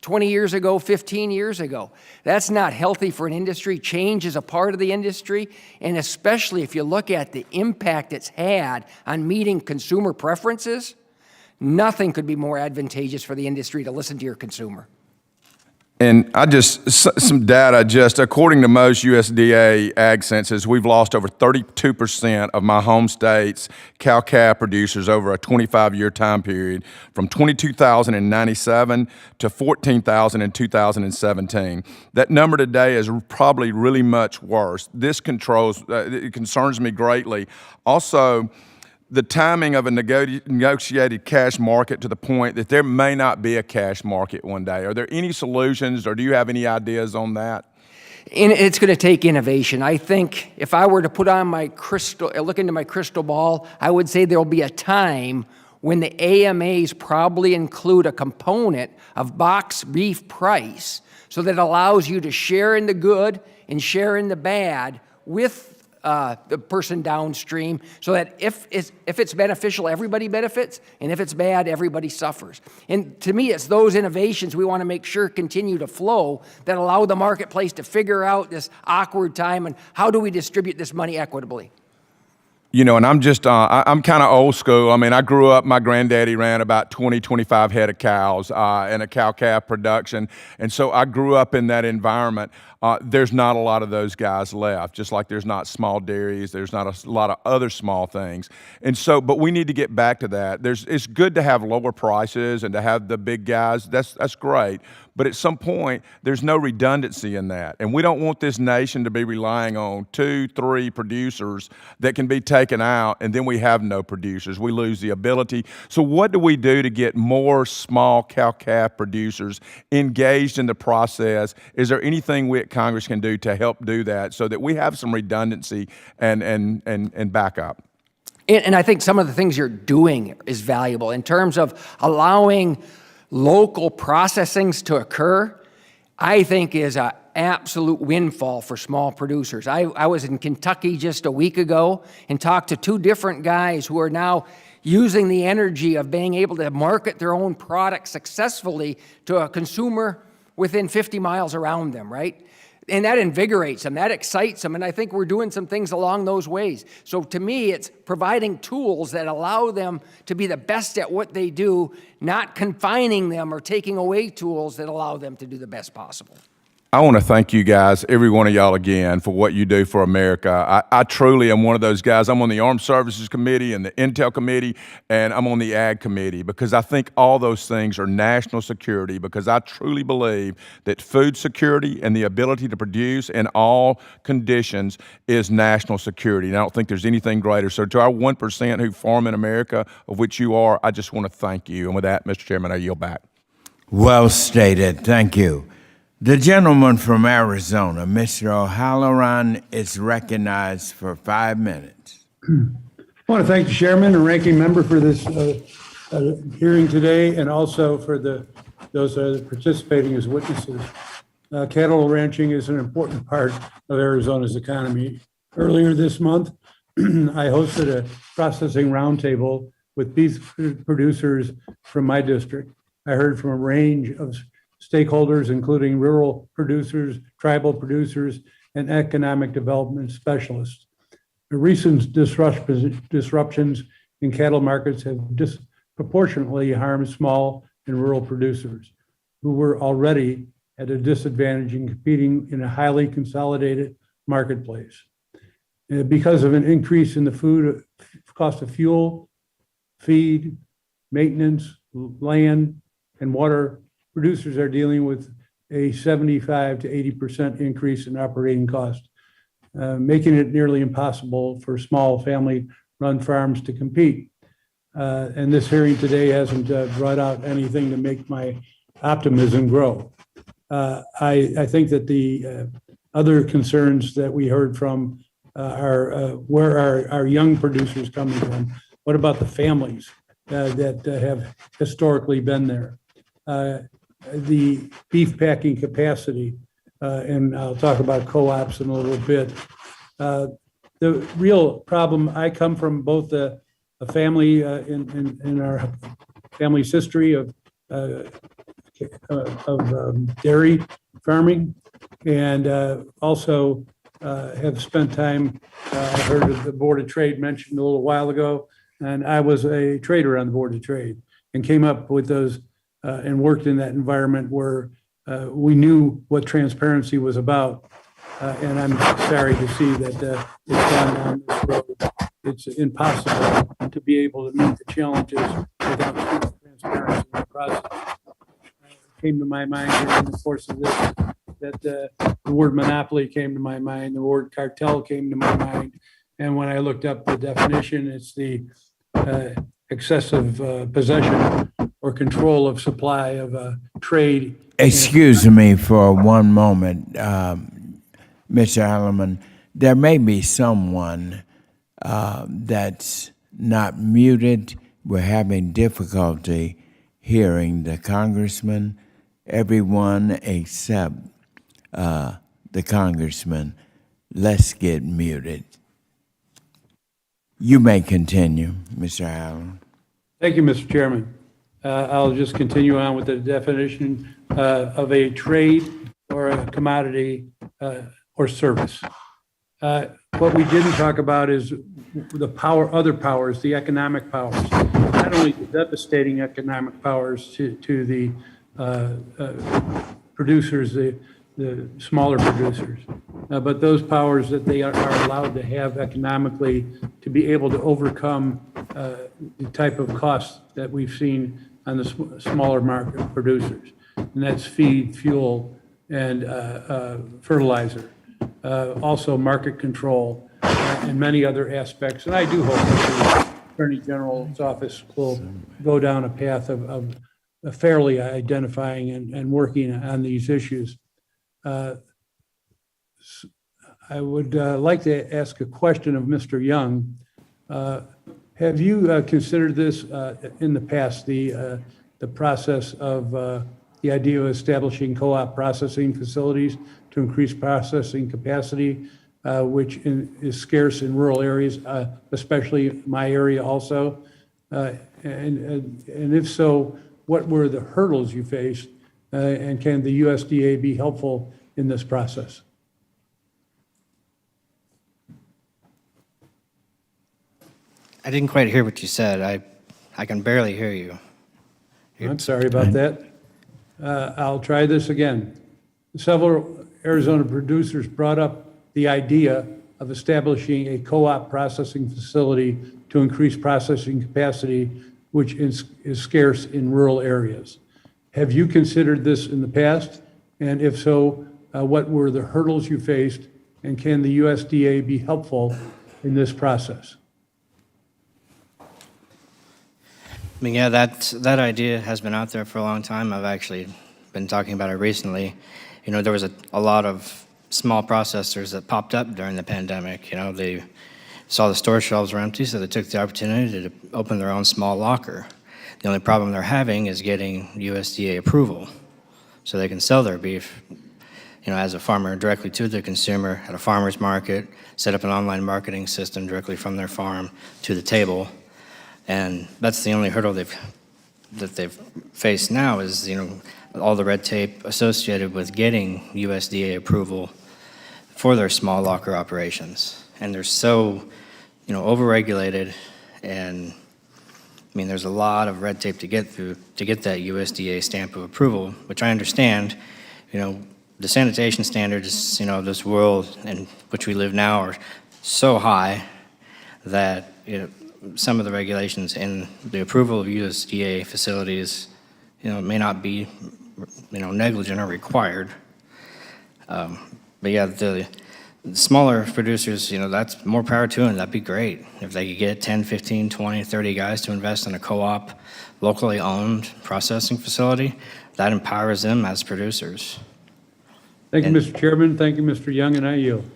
20 years ago, 15 years ago. That's not healthy for an industry. Change is a part of the industry, and especially if you look at the impact it's had on meeting consumer preferences, nothing could be more advantageous for the industry to listen to your consumer. And some data, just according to most USDA ag census, we've lost over 32% of my home state's cow-calf producers over a 25-year time period, from 22,000 in 97 to 14,000 in 2017. That number today is probably really much worse. This it concerns me greatly. Also, the timing of a negotiated cash market to the point that there may not be a cash market one day. Are there any solutions, or do you have any ideas on that? And it's going to take innovation. I think if I were to put on look into my crystal ball, I would say there'll be a time when the AMAs probably include a component of box beef price, so that allows you to share in the good and share in the bad with the person downstream, so that if it's beneficial, everybody benefits, and if it's bad, everybody suffers. And to me, it's those innovations we want to make sure continue to flow, that allow the marketplace to figure out this awkward time and how do we distribute this money equitably. You know, and I'm kind of old school. I mean, I grew up, my granddaddy ran about 20, 25 head of cows in a cow-calf production. And so I grew up in that environment. There's not a lot of those guys left, just like there's not small dairies, there's not a lot of other small things. And so, but we need to get back to that. It's good to have lower prices and to have the big guys. That's great. But at some point, there's no redundancy in that. And we don't want this nation to be relying on 2, 3 producers that can be taken out, and then we have no producers. We lose the ability. So what do we do to get more small cow-calf producers engaged in the process? Is there anything we at Congress can do to help do that, so that we have some redundancy and backup? And I think some of the things you're doing is valuable in terms of allowing local processings to occur. I think is an absolute windfall for small producers. I was in Kentucky just a week ago and talked to 2 different guys who are now using the energy of being able to market their own product successfully to a consumer within 50 miles around them, right? And that invigorates them, that excites them, and I think we're doing some things along those ways. So to me, it's providing tools that allow them to be the best at what they do, not confining them or taking away tools that allow them to do the best possible. I want to thank you guys, every one of y'all again, for what you do for America. I truly am one of those guys. I'm on the Armed Services Committee and the Intel Committee, and I'm on the Ag Committee, because I think all those things are national security, because I truly believe that food security and the ability to produce in all conditions is national security. And I don't think there's anything greater. So to our 1% who farm in America, of which you are, I just want to thank you. And with that, Mr. Chairman, I yield back. Well stated. Thank you. The gentleman from Arizona, Mr. O'Halloran, is recognized for 5 minutes. I want to thank the chairman and ranking member for this hearing today, and also for those participating as witnesses. Cattle ranching is an important part of Arizona's economy. Earlier this month, I hosted a processing roundtable with beef producers from my district. I heard from a range of stakeholders, including rural producers, tribal producers, and economic development specialists. The recent disruptions in cattle markets have disproportionately harmed small and rural producers, who were already at a disadvantage in competing in a highly consolidated marketplace. Because of an increase in the food cost of fuel, feed, maintenance, land, and water, producers are dealing with a 75 to 80% increase in operating costs, making it nearly impossible for small family-run farms to compete. And this hearing today hasn't brought out anything to make my optimism grow. I think that the other concerns that we heard from are where are our young producers coming from? What about the families that have historically been there? The beef packing capacity, and I'll talk about co-ops in a little bit. The real problem, I come from both a family in our family's history of dairy farming, and also have spent time, I heard of the Board of Trade mentioned a little while ago, and I was a trader on the Board of Trade and came up with those and worked in that environment where we knew what transparency was about. And I'm sorry to see that it's gone down this road. It's impossible to be able to meet the challenges without transparency in the process. It came to my mind during the course of this that the word monopoly came to my mind, the word cartel came to my mind. And when I looked up the definition, it's the excessive possession or control of supply of trade. Excuse me for one moment, Mr. Alleman. There may be someone that's not muted. We're having difficulty hearing the congressman. Everyone except the congressman. Let's get muted. You may continue, Mr. Allen. Thank you, Mr. Chairman. I'll just continue on with the definition of a trade or a commodity or service. What we didn't talk about is the other powers, the economic powers, not only the devastating economic powers to the producers, the smaller producers, but those powers that they are allowed to have economically to be able to overcome the type of costs that we've seen on the smaller market producers. And that's feed, fuel, and fertilizer. Also market control and many other aspects. And I do hope that the Attorney General's office will go down a path of fairly identifying and working on these issues. I would like to ask a question of Mr. Young. Have you considered this in the past, the process of the idea of establishing co-op processing facilities to increase processing capacity, which is scarce in rural areas, especially my area also? And if so, what were the hurdles you faced, and can the USDA be helpful in this process? I didn't quite hear what you said. I can barely hear you. I'm sorry about that. I'll try this again. Several Arizona producers brought up the idea of establishing a co-op processing facility to increase processing capacity, which is scarce in rural areas. Have you considered this in the past? And if so, what were the hurdles you faced? And can the USDA be helpful in this process? I mean, yeah, that idea has been out there for a long time. I've actually been talking about it recently. You know, there was a lot of small processors that popped up during the pandemic. You know, they saw the store shelves were empty, so they took the opportunity to open their own small locker. The only problem they're having is getting USDA approval so they can sell their beef, you know, as a farmer directly to the consumer at a farmer's market, set up an online marketing system directly from their farm to the table. And that's the only hurdle that they've faced now is, you know, all the red tape associated with getting USDA approval for their small locker operations. And they're so, you know, overregulated, and I mean, there's a lot of red tape to get through to get that USDA stamp of approval, which I understand. You know, the sanitation standards, you know, of this world in which we live now are so high that, you know, some of the regulations in the approval of USDA facilities, you know, may not be, you know, negligent or required. But yeah, the smaller producers, you know, that's more power to them. That'd be great. If they could get 10, 15, 20, 30 guys to invest in a co-op, locally owned processing facility, that empowers them as producers. Thank you, Mr. Chairman. Thank you, Mr. Young, and I yield.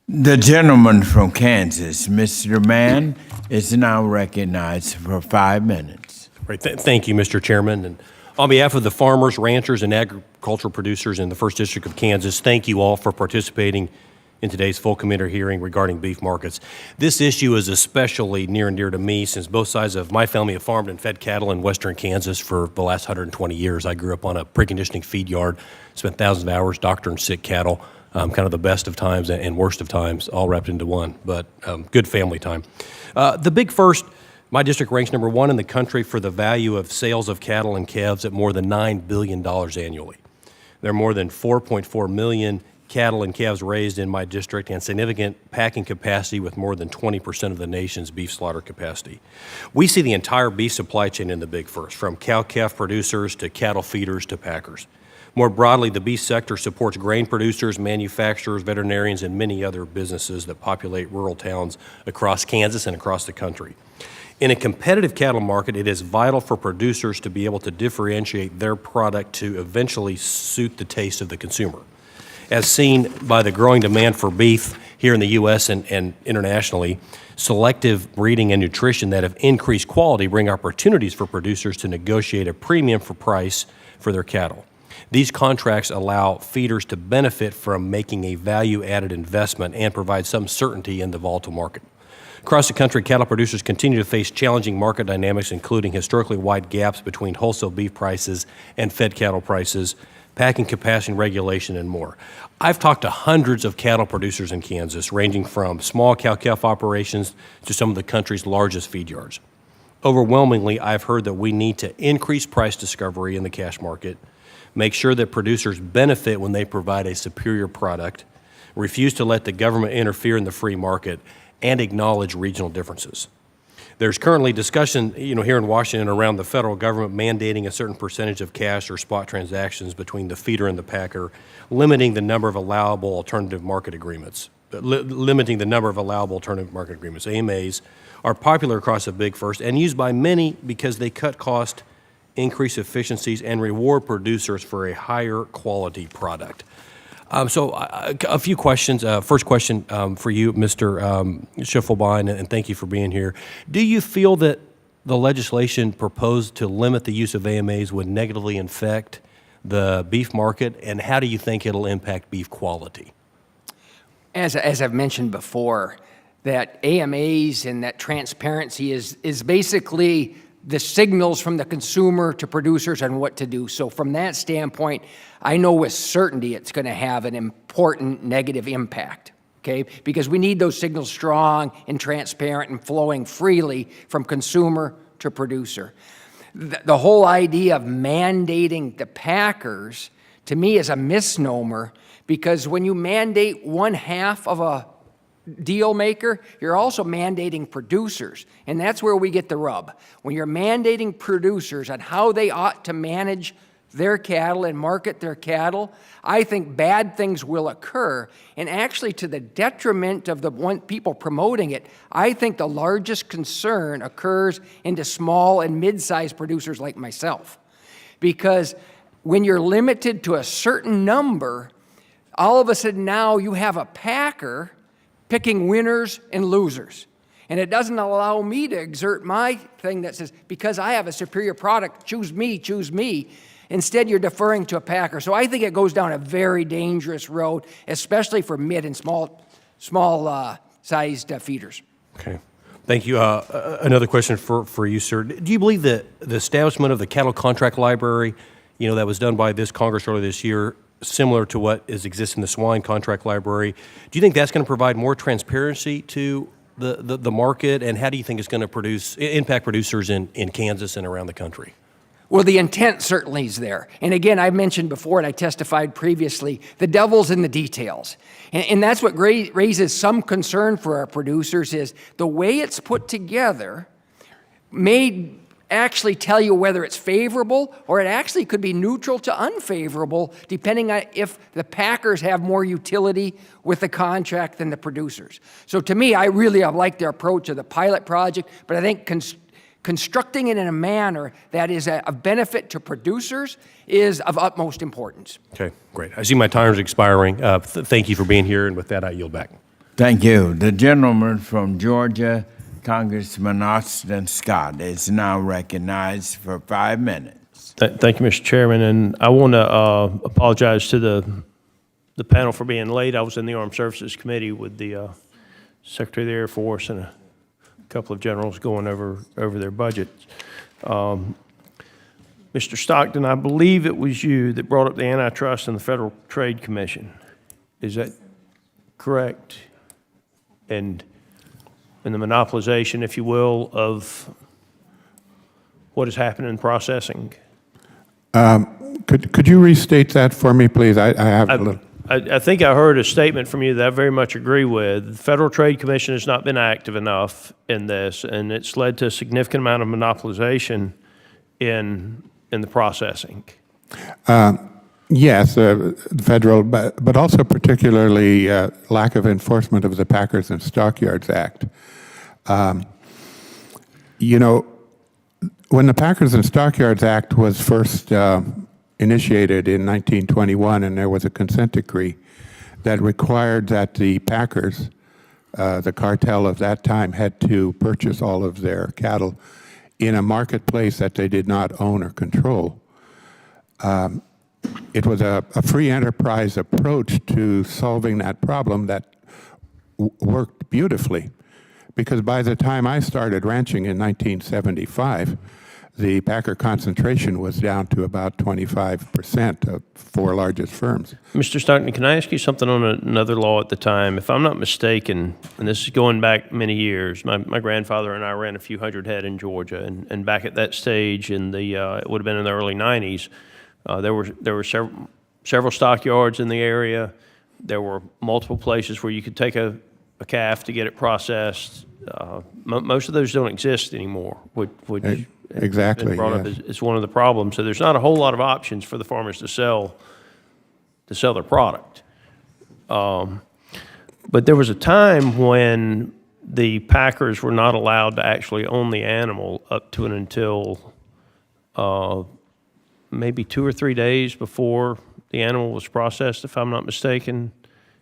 The gentleman from Kansas, Mr. Mann, is now recognized for 5 minutes. Right. Thank you, Mr. Chairman. And on behalf of the farmers, ranchers, and agricultural producers in the 1st District of Kansas, thank you all for participating in today's full committee hearing regarding beef markets. This issue is especially near and dear to me since both sides of my family have farmed and fed cattle in western Kansas for the last 120 years. I grew up on a preconditioning feed yard, spent thousands of hours doctoring sick cattle, kind of the best of times and worst of times, all wrapped into one, but good family time. The big first, my district ranks number 1 in the country for the value of sales of cattle and calves at more than $9 billion annually. There are more than 4.4 million cattle and calves raised in my district and significant packing capacity with more than 20% of the nation's beef slaughter capacity. We see the entire beef supply chain in the Big First, from cow-calf producers to cattle feeders to packers. More broadly, the beef sector supports grain producers, manufacturers, veterinarians, and many other businesses that populate rural towns across Kansas and across the country. In a competitive cattle market, it is vital for producers to be able to differentiate their product to eventually suit the taste of the consumer. As seen by the growing demand for beef here in the U.S. and internationally, selective breeding and nutrition that have increased quality bring opportunities for producers to negotiate a premium for price for their cattle. These contracts allow feeders to benefit from making a value-added investment and provide some certainty in the volatile market. Across the country, cattle producers continue to face challenging market dynamics, including historically wide gaps between wholesale beef prices and fed cattle prices, packing capacity regulation, and more. I've talked to hundreds of cattle producers in Kansas, ranging from small cow-calf operations to some of the country's largest feed yards. Overwhelmingly, I've heard that we need to increase price discovery in the cash market, make sure that producers benefit when they provide a superior product, refuse to let the government interfere in the free market, and acknowledge regional differences. There's currently discussion, here in Washington around the federal government mandating a certain percentage of cash or spot transactions between the feeder and the packer, limiting the number of allowable alternative market agreements. AMAs are popular across the Big First and used by many because they cut cost, increase efficiencies, and reward producers for a higher quality product. So a few questions. First question for you, Mr. Schiffelbein, and thank you for being here. Do you feel that the legislation proposed to limit the use of AMAs would negatively affect the beef market, and how do you think it'll impact beef quality? As I've mentioned before, that AMAs and that transparency is basically the signals from the consumer to producers on what to do. So from that standpoint, I know with certainty it's going to have an important negative impact, okay? Because we need those signals strong and transparent and flowing freely from consumer to producer. The whole idea of mandating the packers, to me, is a misnomer, because when you mandate one half of a deal maker, you're also mandating producers, and that's where we get the rub. When you're mandating producers on how they ought to manage their cattle and market their cattle, I think bad things will occur, and actually to the detriment of the people promoting it. I think the largest concern occurs into small and mid-sized producers like myself, because when you're limited to a certain number, all of a sudden now you have a packer picking winners and losers. And it doesn't allow me to exert my thing that says, because I have a superior product, choose me, choose me. Instead, you're deferring to a packer. So I think it goes down a very dangerous road, especially for mid and small-sized feeders. Okay. Thank you. Another question for you, sir. Do you believe that the establishment of the cattle contract library, that was done by this Congress earlier this year, similar to what exists in the swine contract library, do you think that's going to provide more transparency to the market, and how do you think it's going to impact producers in Kansas and around the country? Well, the intent certainly is there. And again, I mentioned before, and I testified previously, the devil's in the details. And that's what raises some concern for our producers, is the way it's put together may actually tell you whether it's favorable, or it actually could be neutral to unfavorable, depending on if the packers have more utility with the contract than the producers. So to me, I really like their approach of the pilot project, but I think constructing it in a manner that is of benefit to producers is of utmost importance. Okay, great. I see my time's expiring. Thank you for being here, and with that, I yield back. Thank you. The gentleman from Georgia, Congressman Austin Scott, is now recognized for 5 minutes. Thank you, Mr. Chairman, and I want to apologize to the the panel for being late. I was in the Armed Services Committee with the Secretary of the Air Force and a couple of generals going over their budgets. Mr. Stockton, I believe it was you that brought up the Antitrust and the Federal Trade Commission. Is that correct? And the monopolization, if you will, of what is happening in processing? Could you restate that for me, please? I have a little. I think I heard a statement from you that I very much agree with. The Federal Trade Commission has not been active enough in this, and it's led to a significant amount of monopolization in the processing. Yes, federal, but also particularly lack of enforcement of the Packers and Stockyards Act. You know, when the Packers and Stockyards Act was first initiated in 1921, and there was a consent decree that required that the Packers, the cartel of that time, had to purchase all of their cattle in a marketplace that they did not own or control. It was a free enterprise approach to solving that problem that worked beautifully, because by the time I started ranching in 1975, the Packer concentration was down to about 25% of 4 largest firms. Mr. Stockton, can I ask you something on another law at the time? If I'm not mistaken, and this is going back many years, my grandfather and I ran a few hundred head in Georgia, and back at that stage in the, it would have been in the early 90s, there were several stockyards in the area. There were multiple places where you could take a calf to get it processed. Most of those don't exist anymore, which exactly been brought yes. up as one of the problems. So there's not a whole lot of options for the farmers to sell their product. But there was a time when the packers were not allowed to actually own the animal up to and until maybe 2 or 3 days before the animal was processed, if I'm not mistaken.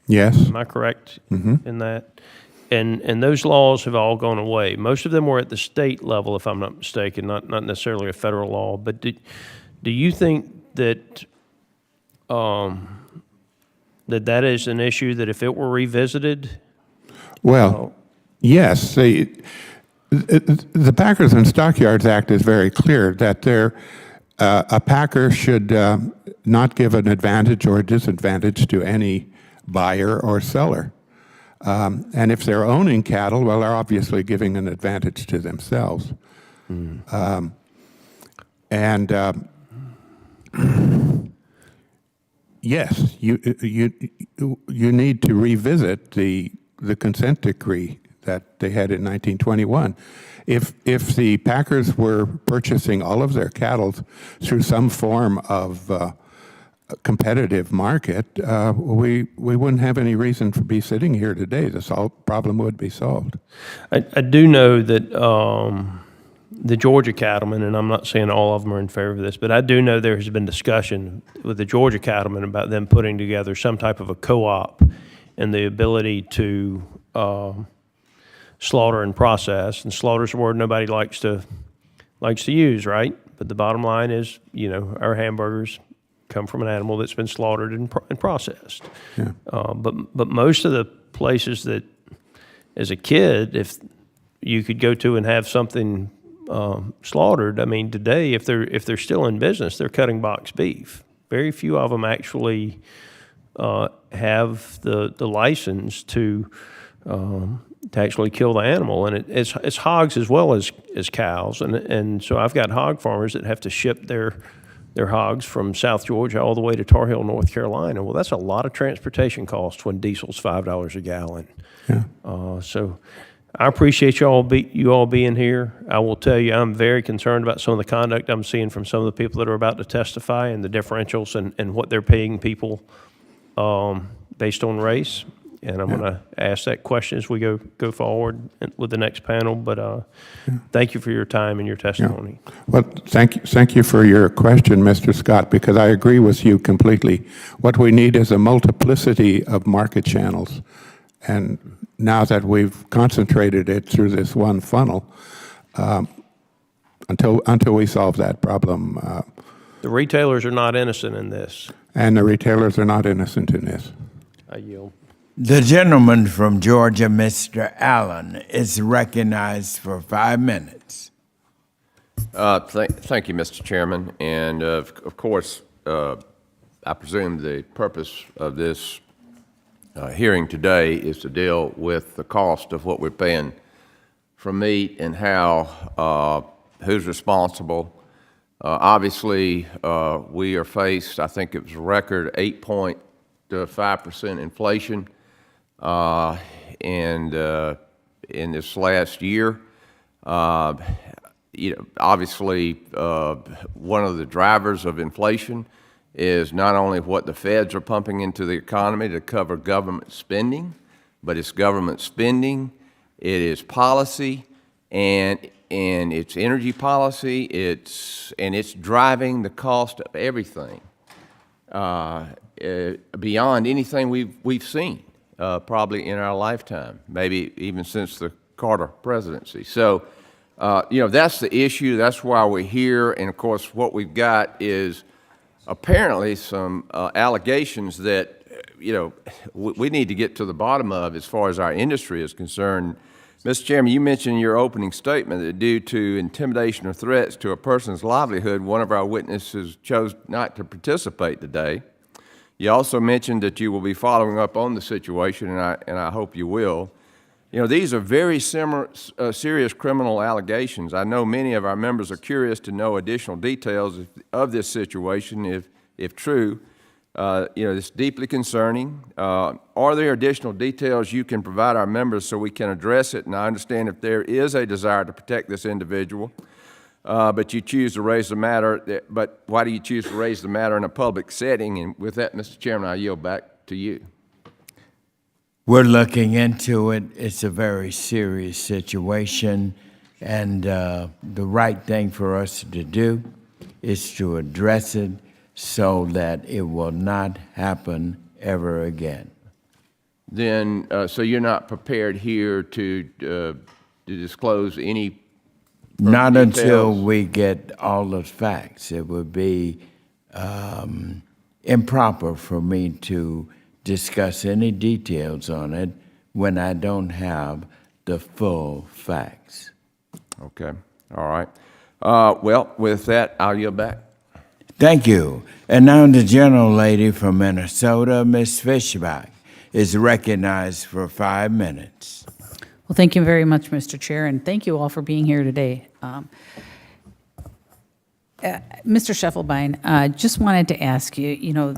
Yes. Am I correct in that? And those laws have all gone away. Most of them were at the state level, if I'm not mistaken, not necessarily a federal law. But do you think that that is an issue that if it were revisited? Well, yes. The Packers and Stockyards Act is very clear that a packer should not give an advantage or a disadvantage to any buyer or seller. And if they're owning cattle, well, they're obviously giving an advantage to themselves. Yes, you need to revisit the consent decree that they had in 1921. If the packers were purchasing all of their cattle through some form of competitive market, we wouldn't have any reason to be sitting here today. The problem would be solved. I do know that the Georgia cattlemen, and I'm not saying all of them are in favor of this, but I do know there has been discussion with the Georgia cattlemen about them putting together some type of a co-op and the ability to slaughter and process. And slaughter's a word nobody likes to use, right? But the bottom line is, our hamburgers come from an animal that's been slaughtered and processed. Yeah. But most of the places that, as a kid, if you could go to and have something slaughtered, I mean, today, if they're still in business, they're cutting box beef. Very few of them actually have the license to actually kill the animal, and it's hogs as well as cows, and so I've got hog farmers that have to ship their hogs from South Georgia all the way to Tar Heel, North Carolina. Well, that's a lot of transportation costs when diesel's $5 a gallon. Yeah. So I appreciate you all being here. I will tell you, I'm very concerned about some of the conduct I'm seeing from some of the people that are about to testify and the differentials and what they're paying people based on race. And I'm going to ask that question as we go forward with the next panel. But thank you for your time and your testimony. Yeah. Well, thank you for your question, Mr. Scott, because I agree with you completely. What we need is a multiplicity of market channels. And now that we've concentrated it through this one funnel, until we solve that problem. The retailers are not innocent in this. And the retailers are not innocent in this. I yield. The gentleman from Georgia, Mr. Allen, is recognized for 5 minutes. Thank you, Mr. Chairman. And of course, I presume the purpose of this hearing today is to deal with the cost of what we're paying for meat and how, who's responsible. Obviously, we are faced, I think it was a record 8.5% inflation in this last year. Obviously, one of the drivers of inflation is not only what the feds are pumping into the economy to cover government spending, but it's government spending, it is policy, and it's energy policy, it's driving the cost of everything beyond anything we've seen probably in our lifetime, maybe even since the Carter presidency. So, that's the issue. That's why we're here. And of course, what we've got is apparently some allegations that, we need to get to the bottom of as far as our industry is concerned. Mr. Chairman, you mentioned in your opening statement that due to intimidation or threats to a person's livelihood, one of our witnesses chose not to participate today. You also mentioned that you will be following up on the situation, and I hope you will. These are very serious criminal allegations. I know many of our members are curious to know additional details of this situation, if true. It's deeply concerning. Are there additional details you can provide our members so we can address it? And I understand if there is a desire to protect this individual, but you choose to raise the matter, but why do you choose to raise the matter in a public setting? And with that, Mr. Chairman, I yield back to you. We're looking into it. It's a very serious situation, and the right thing for us to do is to address it so that it will not happen ever again. Then, so you're not prepared here to disclose any Not details? until we get all the facts. It would be improper for me to discuss any details on it when I don't have the full facts. Okay, all right. Well, with that, I'll yield back. Thank you. And now the gentlelady from Minnesota, Ms. Fishbach, is recognized for 5 minutes. Well, thank you very much, Mr. Chair, and thank you all for being here today. Mr. Scheffelbein, just wanted to ask you,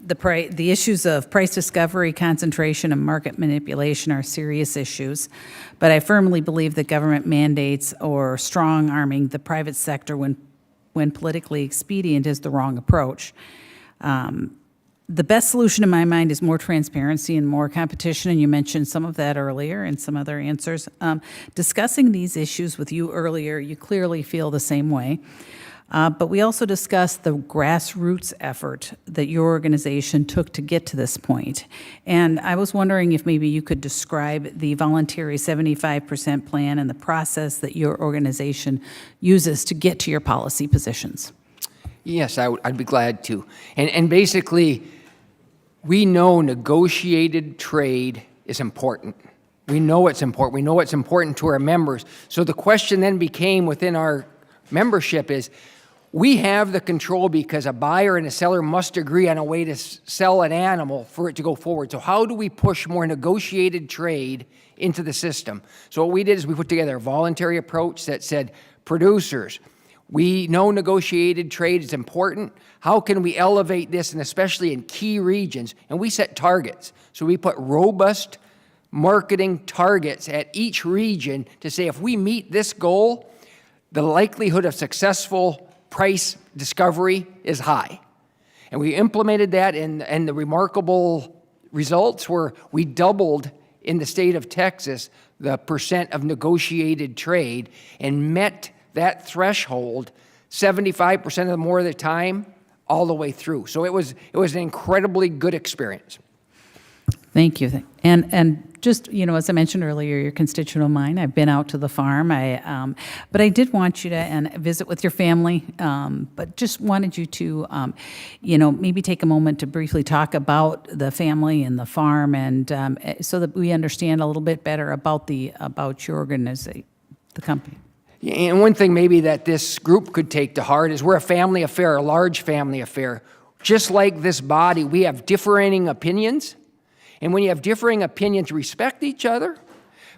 the issues of price discovery, concentration, and market manipulation are serious issues, but I firmly believe that government mandates or strong-arming the private sector when politically expedient is the wrong approach. The best solution in my mind is more transparency and more competition, and you mentioned some of that earlier in some other answers. Discussing these issues with you earlier, you clearly feel the same way. But we also discussed the grassroots effort that your organization took to get to this point. And I was wondering if maybe you could describe the voluntary 75% plan and the process that your organization uses to get to your policy positions. Yes, I'd be glad to. And basically, we know negotiated trade is important. We know it's important. We know it's important to our members. So the question then became within our membership is, we have the control because a buyer and a seller must agree on a way to sell an animal for it to go forward. So how do we push more negotiated trade into the system? So what we did is we put together a voluntary approach that said, producers, we know negotiated trade is important. How can we elevate this, and especially in key regions? And we set targets. So we put robust marketing targets at each region to say if we meet this goal, the likelihood of successful price discovery is high. And we implemented that, and the remarkable results were we doubled in the state of Texas the percent of negotiated trade and met that threshold 75% or more of the time all the way through. So it was an incredibly good experience. Thank you. And just, as I mentioned earlier, you're a constituent of mine. I've been out to the farm. But I did want you to visit with your family. But just wanted you to, maybe take a moment to briefly talk about the family and the farm, and so that we understand a little bit better about your organization, the company. And one thing maybe that this group could take to heart is we're a family affair, a large family affair. Just like this body, we have differing opinions. And when you have differing opinions, respect each other,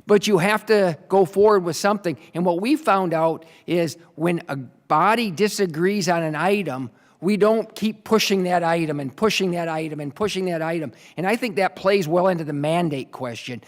but you have to go forward with something. And what we found out is when a body disagrees on an item, we don't keep pushing that item and pushing that item and pushing that item. And I think that plays well into the mandate question.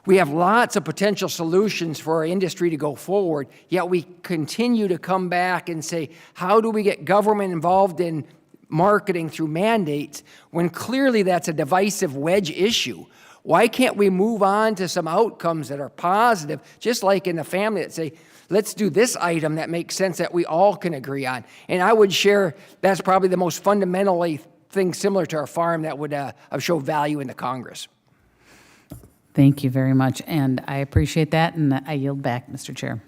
We have lots of potential solutions for our industry to go forward, yet we continue to come back and say, how do we get government involved in marketing through mandates when clearly that's a divisive wedge issue? Why can't we move on to some outcomes that are positive, just like in the family, that say, let's do this item that makes sense that we all can agree on? And I would share that's probably the most fundamentally thing similar to our farm that would show value in the Congress. Thank you very much, and I appreciate that, and I yield back, Mr. Chair.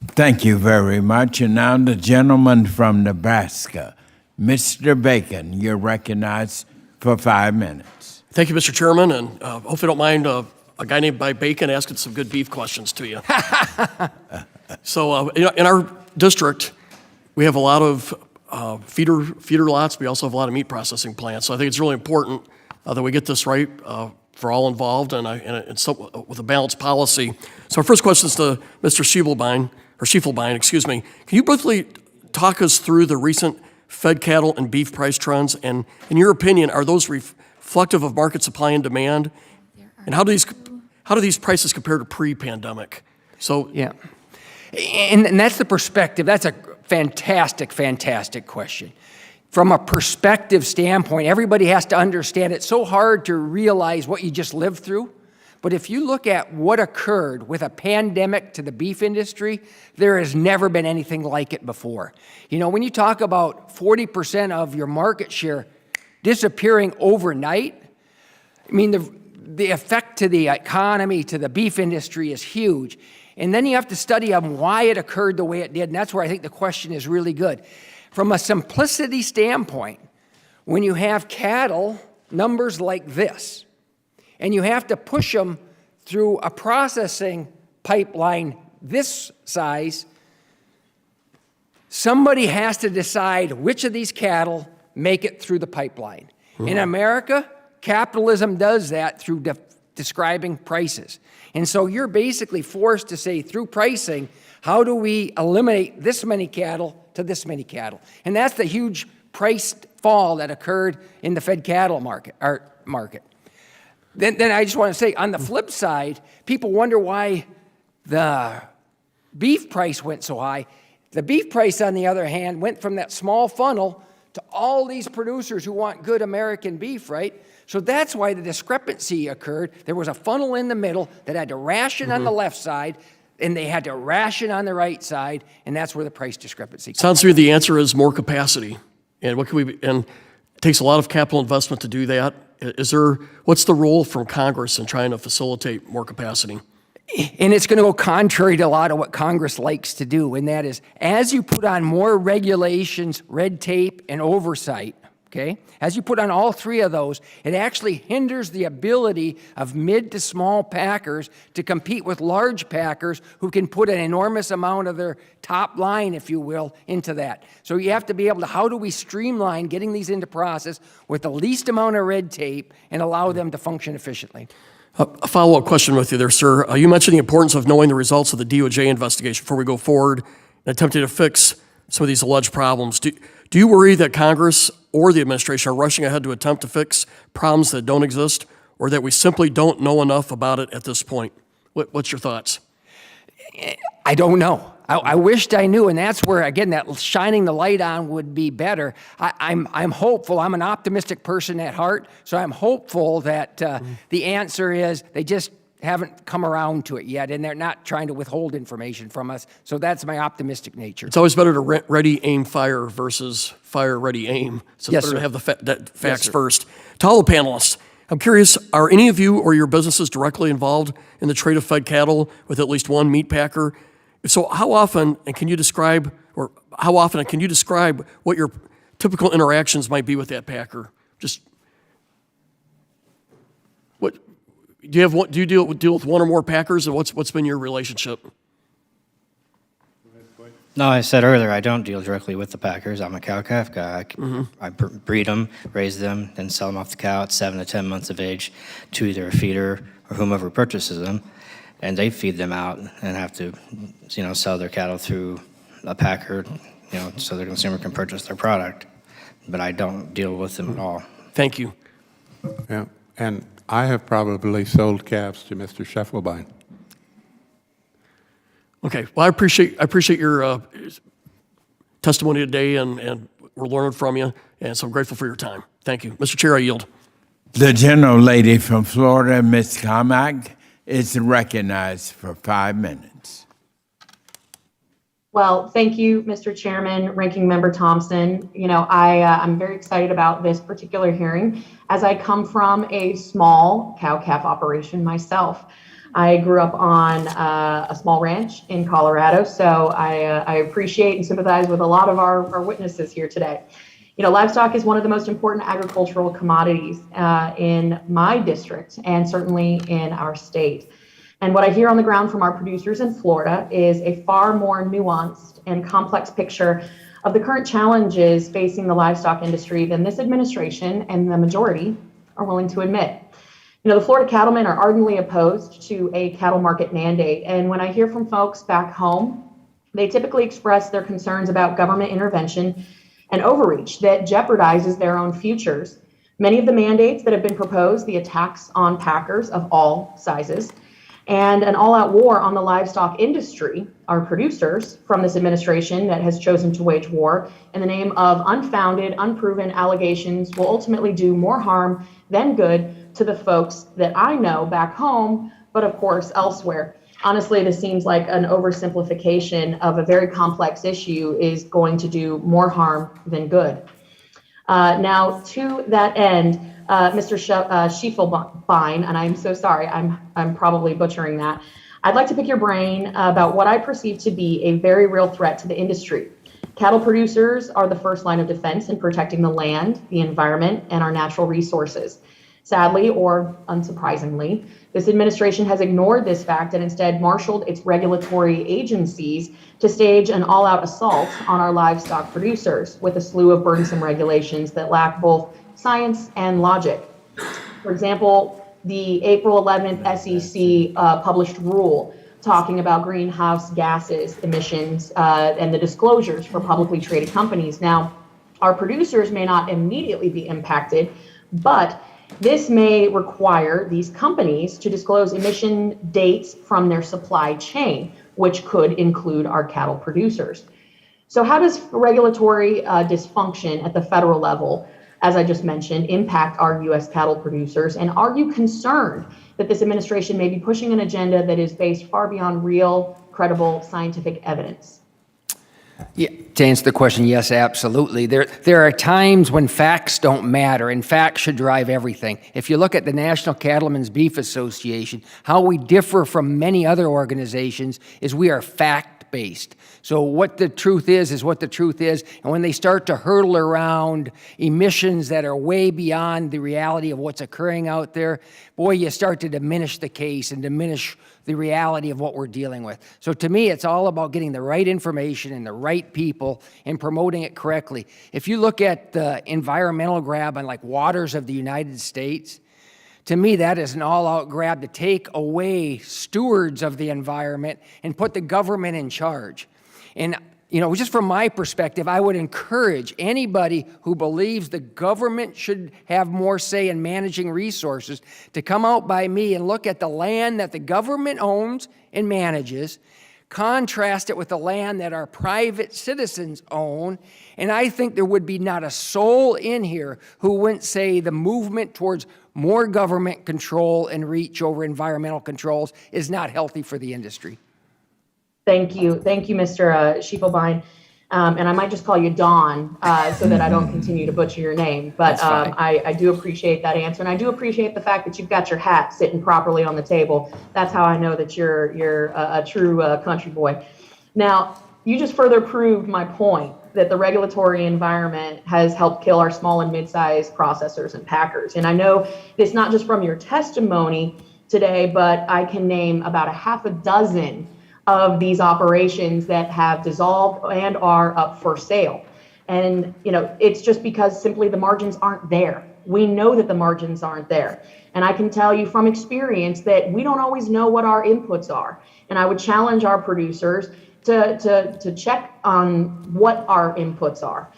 Thank you very much. And now the gentleman from Nebraska, Mr. Bacon, you're recognized for 5 minutes. Thank you, Mr. Chairman, and hope you don't mind a guy named by Bacon asking some good beef questions to you. So in our district, we have a lot of feeder lots. We also have a lot of meat processing plants. So I think it's really important that we get this right for all involved and so, with a balanced policy. So our first question is to Mr. Schiefelbein, excuse me. Can you briefly talk us through the recent fed cattle and beef price trends? And in your opinion, are those reflective of market supply and demand? And how do these prices compare to pre-pandemic? So yeah, and that's the perspective. That's a fantastic question. From a perspective standpoint, everybody has to understand it's so hard to realize what you just lived through. But if you look at what occurred with a pandemic to the beef industry, there has never been anything like it before. When you talk about 40% of your market share disappearing overnight, I mean, the effect to the economy, to the beef industry is huge. And then you have to study on why it occurred the way it did, and that's where I think the question is really good. From a simplicity standpoint, when you have cattle numbers like this, and you have to push them through a processing pipeline this size, somebody has to decide which of these cattle make it through the pipeline. In America, capitalism does that through describing prices. And so you're basically forced to say, through pricing, how do we eliminate this many cattle to this many cattle? And that's the huge price fall that occurred in the fed cattle market. Then I just want to say, on the flip side, people wonder why the beef price went so high. The beef price, on the other hand, went from that small funnel to all these producers who want good American beef, right? So that's why the discrepancy occurred. There was a funnel in the middle that had to ration on the left side, and they had to ration on the right side, and that's where the price discrepancy comes. Sounds to me the answer is more capacity. And and it takes a lot of capital investment to do that. What's the role from Congress in trying to facilitate more capacity? And it's going to go contrary to a lot of what Congress likes to do, and that is, as you put on more regulations, red tape, and oversight, okay, as you put on all three of those, it actually hinders the ability of mid to small packers to compete with large packers who can put an enormous amount of their top line, if you will, into that. So you have to be able to, how do we streamline getting these into process with the least amount of red tape and allow them to function efficiently? A follow-up question with you there, sir. You mentioned the importance of knowing the results of the DOJ investigation before we go forward and attempting to fix some of these alleged problems. Do you worry that Congress or the administration are rushing ahead to attempt to fix problems that don't exist, or that we simply don't know enough about it at this point? What's your thoughts? I don't know. I wished I knew, and that's where, again, that shining the light on would be better. I'm hopeful. I'm an optimistic person at heart, so I'm hopeful that the answer is they just haven't come around to it yet, and they're not trying to withhold information from us. So that's my optimistic nature. It's always better to ready, aim, fire versus fire, ready, aim. So it's Yes, better sir. to have the facts sir. first. To all the panelists, I'm curious, are any of you or your businesses directly involved in the trade of fed cattle with at least one meat packer? If so, how often can you describe what your typical interactions might be with that packer? Just what do you deal with one or more packers, and what's been your relationship? No, I said earlier, I don't deal directly with the packers. I'm a cow-calf guy. I breed them, raise them, then sell them off the cow at 7 to 10 months of age to either a feeder or whomever purchases them, and they feed them out and have to, sell their cattle through a packer, so the consumer can purchase their product. But I don't deal with them at all. Thank you. Yeah, and I have probably sold calves to Mr. Scheffelbein. Okay. Well, I appreciate your testimony today, and we're learning from you, and so I'm grateful for your time. Thank you. Mr. Chair, I yield. The gentlelady from Florida, Ms. Carmack, is recognized for 5 minutes. Well, thank you, Mr. Chairman, Ranking Member Thompson. I'm very excited about this particular hearing as I come from a small cow-calf operation myself. I grew up on a small ranch in Colorado, so I appreciate and sympathize with a lot of our witnesses here today. Livestock is one of the most important agricultural commodities in my district and certainly in our state. And what I hear on the ground from our producers in Florida is a far more nuanced and complex picture of the current challenges facing the livestock industry than this administration and the majority are willing to admit. The Florida cattlemen are ardently opposed to a cattle market mandate. And when I hear from folks back home, they typically express their concerns about government intervention and overreach that jeopardizes their own futures. Many of the mandates that have been proposed, the attacks on packers of all sizes, and an all-out war on the livestock industry, our producers from this administration that has chosen to wage war in the name of unfounded, unproven allegations will ultimately do more harm than good to the folks that I know back home, but of course elsewhere. Honestly, this seems like an oversimplification of a very complex issue is going to do more harm than good. Now, to that end, Mr. Schiefelbein, and I'm so sorry, I'm probably butchering that. I'd like to pick your brain about what I perceive to be a very real threat to the industry. Cattle producers are the first line of defense in protecting the land, the environment, and our natural resources. Sadly, or unsurprisingly, this administration has ignored this fact and instead marshaled its regulatory agencies to stage an all-out assault on our livestock producers with a slew of burdensome regulations that lack both science and logic. For example, the April 11th SEC published rule talking about greenhouse gases emissions and the disclosures for publicly traded companies. Now, our producers may not immediately be impacted, but this may require these companies to disclose emission dates from their supply chain, which could include our cattle producers. So how does regulatory dysfunction at the federal level, as I just mentioned, impact our U.S. cattle producers? And are you concerned that this administration may be pushing an agenda that is based far beyond real, credible scientific evidence? Yeah, to answer the question, yes, absolutely. There are times when facts don't matter, and facts should drive everything. If you look at the National Cattlemen's Beef Association, how we differ from many other organizations is we are fact-based. So what the truth is what the truth is, and when they start to hurtle around emissions that are way beyond the reality of what's occurring out there, boy, you start to diminish the case and diminish the reality of what we're dealing with. So to me, it's all about getting the right information and the right people and promoting it correctly. If you look at the environmental grab on like waters of the United States, to me, that is an all-out grab to take away stewards of the environment and put the government in charge. And just from my perspective, I would encourage anybody who believes the government should have more say in managing resources to come out by me and look at the land that the government owns and manages, contrast it with the land that our private citizens own, and I think there would be not a soul in here who wouldn't say the movement towards More government control and reach over environmental controls is not healthy for the industry. Thank you, Mr. Schiefelbein. And I might just call you Don so that I don't continue to butcher your name. But I do appreciate that answer, and I do appreciate the fact that you've got your hat sitting properly on the table. That's how I know that you're a true country boy. Now, you just further proved my point that the regulatory environment has helped kill our small and mid-sized processors and packers. And I know it's not just from your testimony today, but I can name about a half a dozen of these operations that have dissolved and are up for sale. And it's just because simply the margins aren't there. We know that the margins aren't there. And I can tell you from experience that we don't always know what our inputs are. And I would challenge our producers to check on what our inputs are.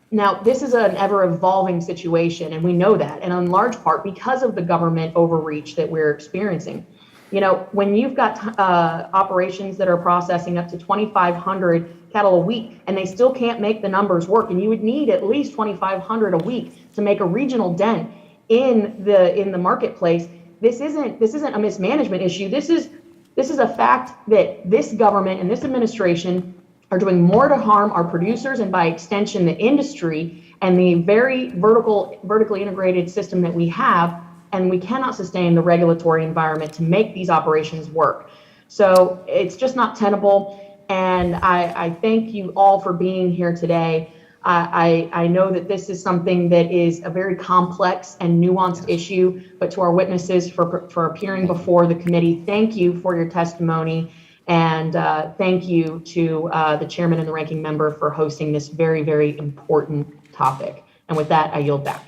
Now, this is an ever-evolving situation, and we know that, and in large part because of the government overreach that we're experiencing. When you've got operations that are processing up to 2,500 cattle a week, and they still can't make the numbers work, and you would need at least 2,500 a week to make a regional dent in the marketplace. This isn't a mismanagement issue. This is a fact that this government and this administration are doing more to harm our producers and by extension the industry and the very vertically integrated system that we have. And we cannot sustain the regulatory environment to make these operations work. So it's just not tenable. And I thank you all for being here today. I know that this is something that is a very complex and nuanced issue, but to our witnesses for appearing before the committee, thank you for your testimony. And thank you to the chairman and the ranking member for hosting this very, very important topic. And with that, I yield back.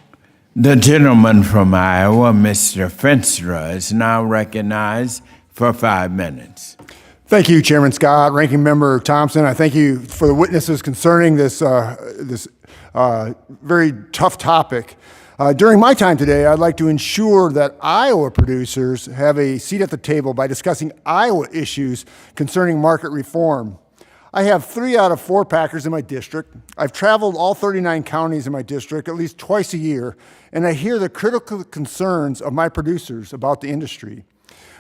The gentleman from Iowa, Mr. Fenstra, is now recognized for 5 minutes. Thank you, Chairman Scott, Ranking Member Thompson. I thank you for the witnesses concerning this very tough topic. During my time today, I'd like to ensure that Iowa producers have a seat at the table by discussing Iowa issues concerning market reform. I have 3 out of 4 packers in my district. I've traveled all 39 counties in my district at least twice a year, and I hear the critical concerns of my producers about the industry.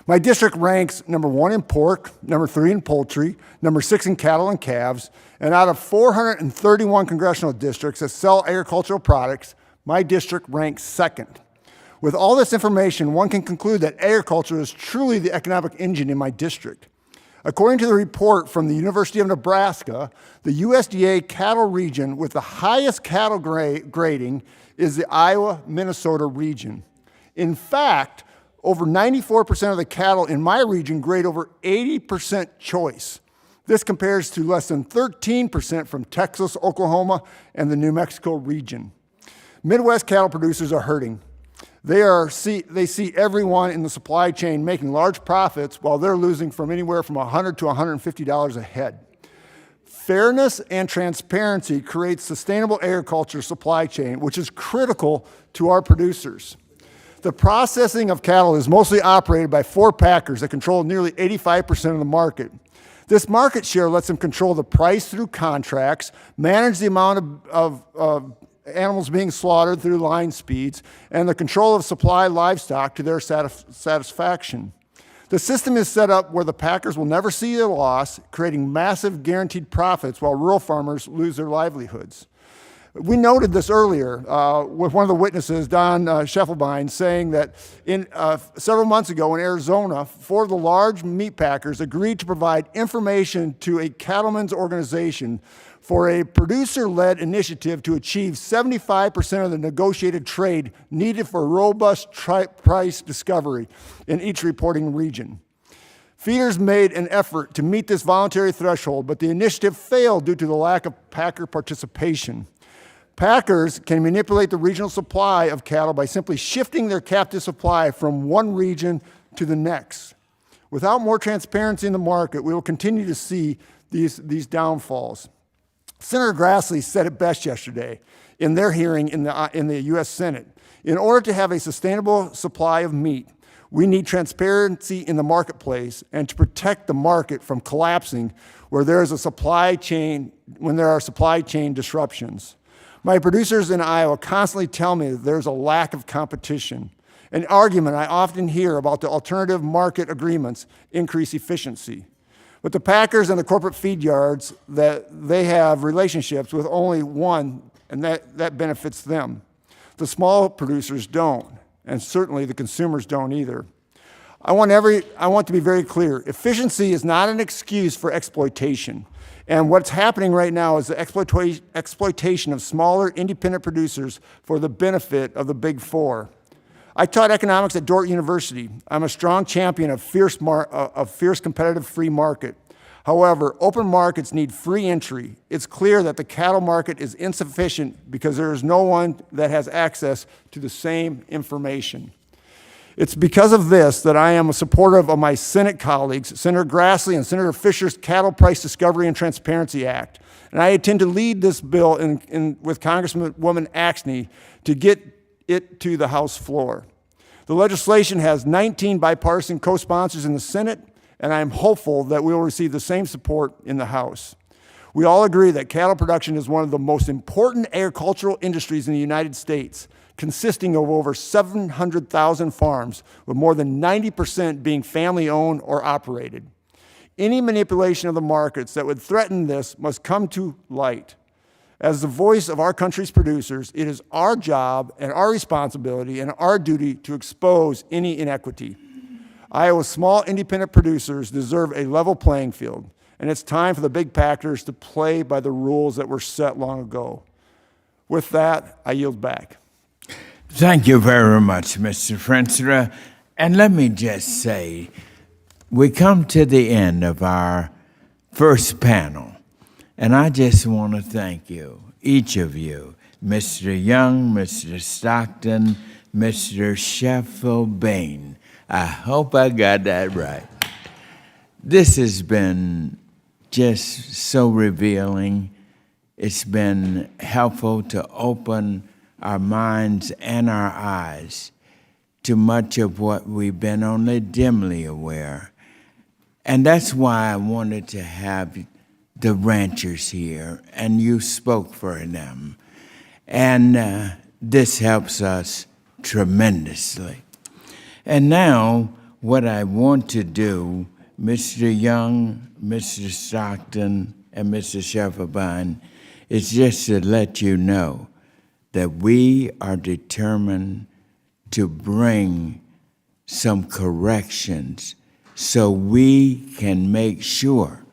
My district ranks number 1 in pork, number 3 in poultry, number 6 in cattle and calves, and out of 431 congressional districts that sell agricultural products, my district ranks 2nd. With all this information, one can conclude that agriculture is truly the economic engine in my district. According to the report from the University of Nebraska, the USDA cattle region with the highest cattle grading is the Iowa-Minnesota region. In fact, over 94% of the cattle in my region grade over 80% choice. This compares to less than 13% from Texas, Oklahoma, and the New Mexico region. Midwest cattle producers are hurting. They see everyone in the supply chain making large profits while they're losing from anywhere from $100 to $150 a head. Fairness and transparency creates sustainable agriculture supply chain, which is critical to our producers. The processing of cattle is mostly operated by 4 packers that control nearly 85% of the market. This market share lets them control the price through contracts, manage the amount of animals being slaughtered through line speeds, and the control of supply livestock to their satisfaction. The system is set up where the packers will never see a loss, creating massive guaranteed profits while rural farmers lose their livelihoods. We noted this earlier with one of the witnesses, Don Schiefelbein, saying that several months ago in Arizona, 4 of the large meat packers agreed to provide information to a cattlemen's organization for a producer-led initiative to achieve 75% of the negotiated trade needed for robust price discovery in each reporting region. Feeders made an effort to meet this voluntary threshold, but the initiative failed due to the lack of packer participation. Packers can manipulate the regional supply of cattle by simply shifting their captive supply from one region to the next. Without more transparency in the market, we will continue to see these downfalls. Senator Grassley said it best yesterday in their hearing in the U.S. Senate. In order to have a sustainable supply of meat, we need transparency in the marketplace and to protect the market from collapsing when there are supply chain disruptions. My producers in Iowa constantly tell me that there's a lack of competition. An argument I often hear about the alternative market agreements increase efficiency. But the packers and the corporate feed yards, that they have relationships with only one, and that benefits them. The small producers don't, and certainly the consumers don't either. I want to be very clear. Efficiency is not an excuse for exploitation. And what's happening right now is the exploitation of smaller independent producers for the benefit of the big four. I taught economics at Dordt University. I'm a strong champion of fierce competitive free market. However, open markets need free entry. It's clear that the cattle market is insufficient because there is no one that has access to the same information. It's because of this that I am a supporter of my Senate colleagues, Senator Grassley and Senator Fisher's Cattle Price Discovery and Transparency Act. And I intend to lead this bill with Congresswoman Axney to get it to the House floor. The legislation has 19 bipartisan co-sponsors in the Senate, and I am hopeful that we will receive the same support in the House. We all agree that cattle production is one of the most important agricultural industries in the United States, consisting of over 700,000 farms, with more than 90% being family-owned or operated. Any manipulation of the markets that would threaten this must come to light. As the voice of our country's producers, it is our job and our responsibility and our duty to expose any inequity. Iowa's small independent producers deserve a level playing field, and it's time for the big packers to play by the rules that were set long ago. With that, I yield back. Thank you very much, Mr. Frenstra. And let me just say, we come to the end of our first panel, and I just want to thank you, each of you, Mr. Young, Mr. Stockton, Mr. Scheffelbein. I hope I got that right. This has been just so revealing. It's been helpful to open our minds and our eyes to much of what we've been only dimly aware. And that's why I wanted to have the ranchers here, and you spoke for them. And this helps us tremendously. And now, what I want to do, Mr. Young, Mr. Stockton, and Mr. Scheffelbein, is just to let you know that we are determined to bring some corrections so we can make sure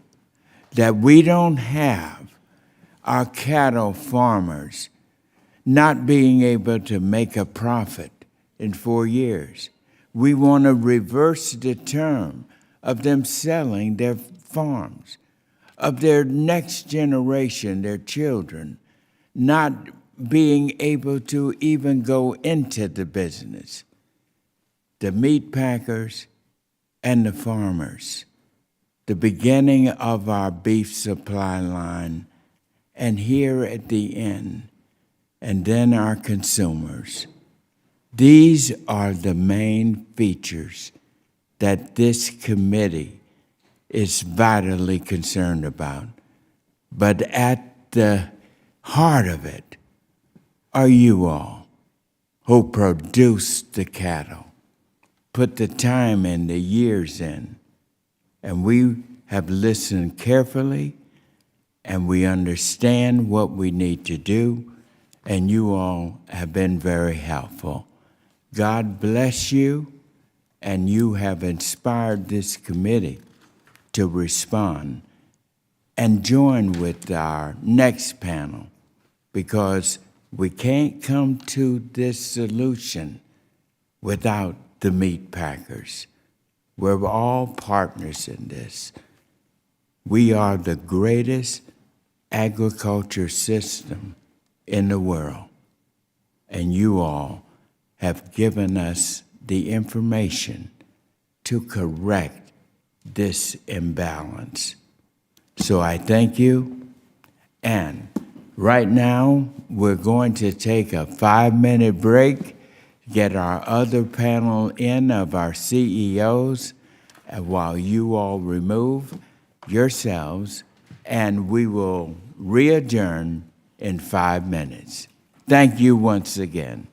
that we don't have our cattle farmers not being able to make a profit in 4 years. We want to reverse the term of them selling their farms, of their next generation, their children, not being able to even go into the business. The meat packers and the farmers, the beginning of our beef supply line, and here at the end, and then our consumers. These are the main features that this committee is vitally concerned about. But at the heart of it are you all who produce the cattle, put the time and the years in, and we have listened carefully, and we understand what we need to do, and you all have been very helpful. God bless you, and you have inspired this committee to respond and join with our next panel, because we can't come to this solution without the meat packers. We're all partners in this. We are the greatest agriculture system in the world, and you all have given us the information to correct this imbalance. So I thank you, and right now we're going to take a 5-minute break, get our other panel in of our CEOs, and while you all remove yourselves, and we will re-adjourn in 5 minutes. Thank you once again.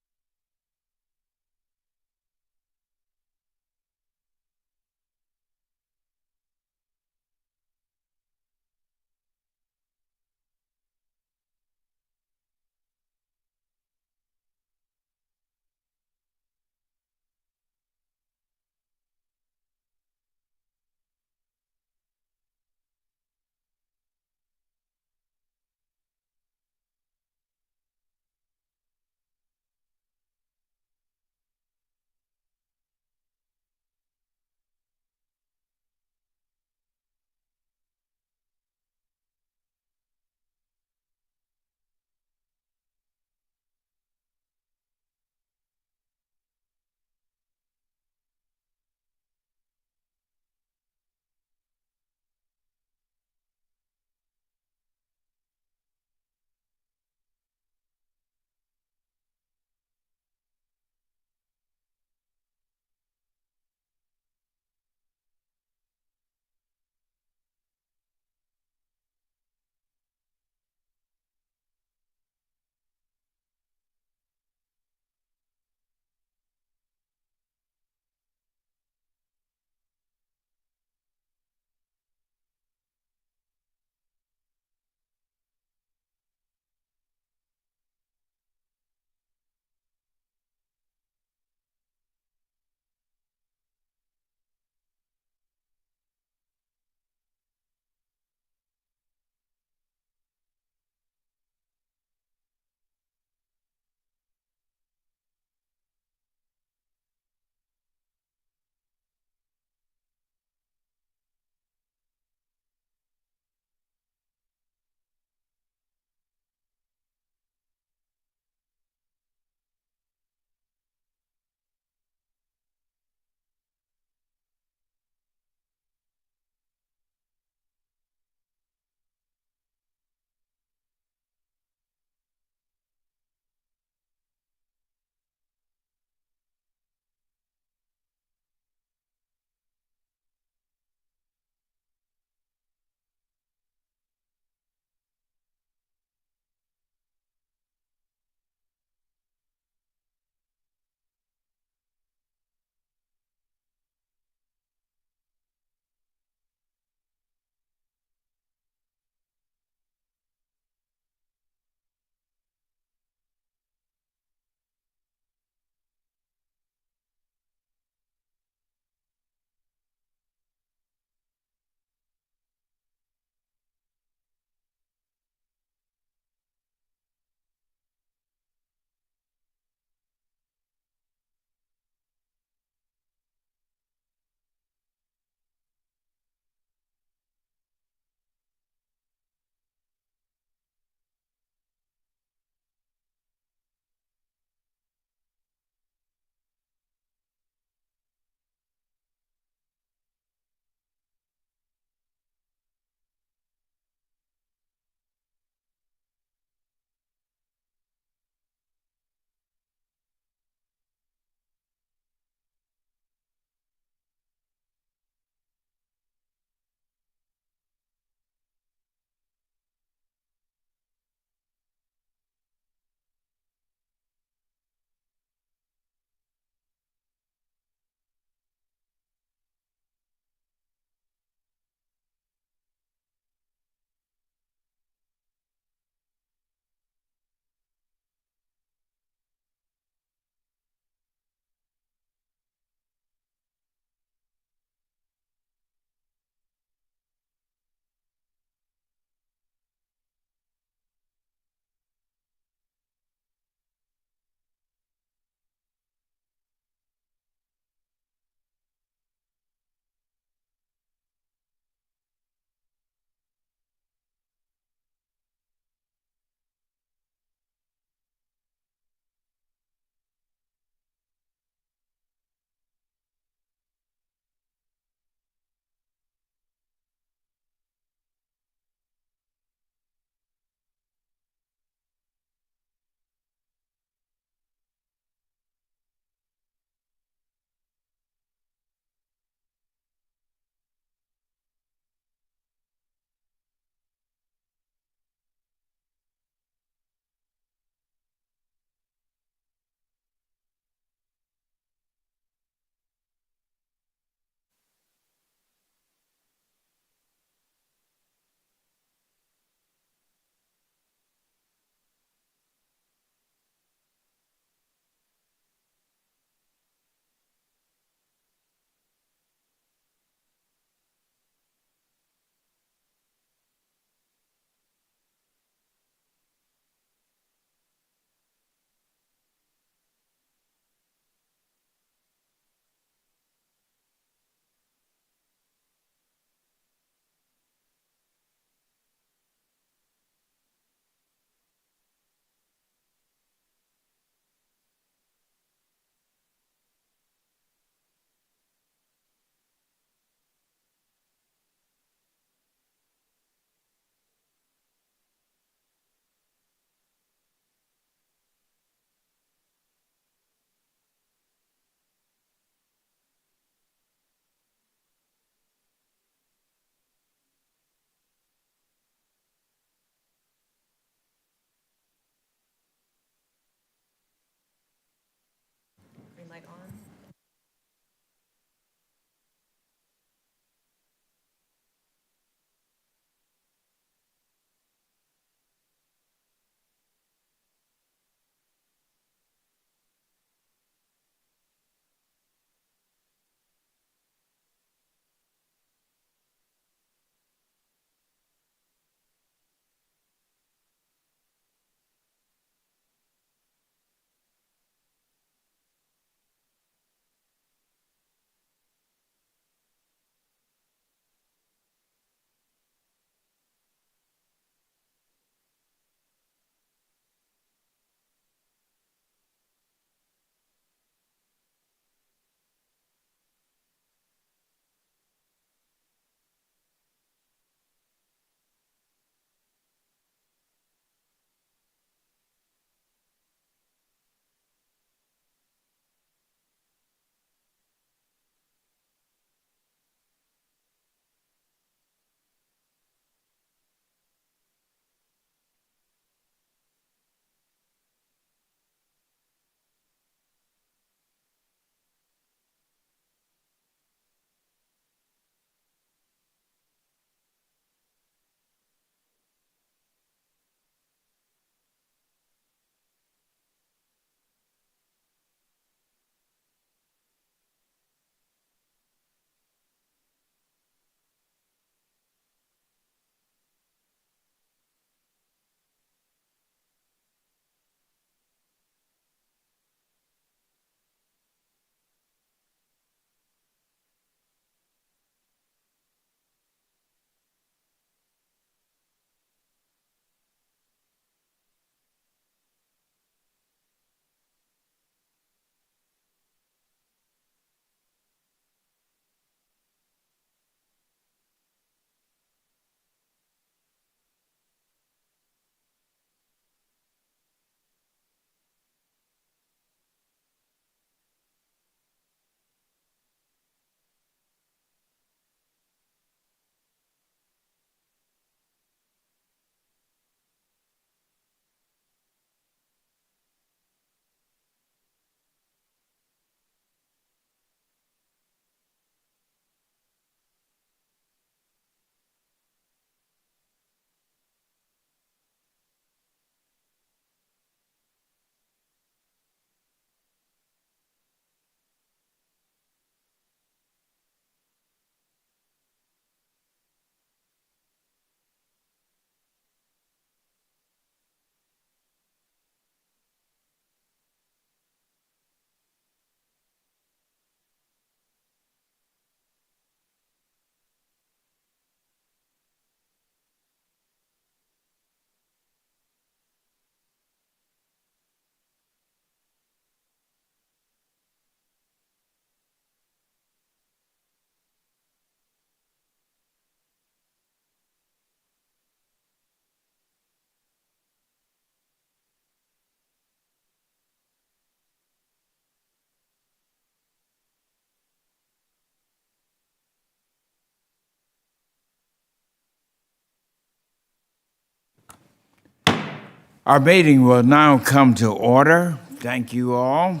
Our meeting will now come to order. Thank you all.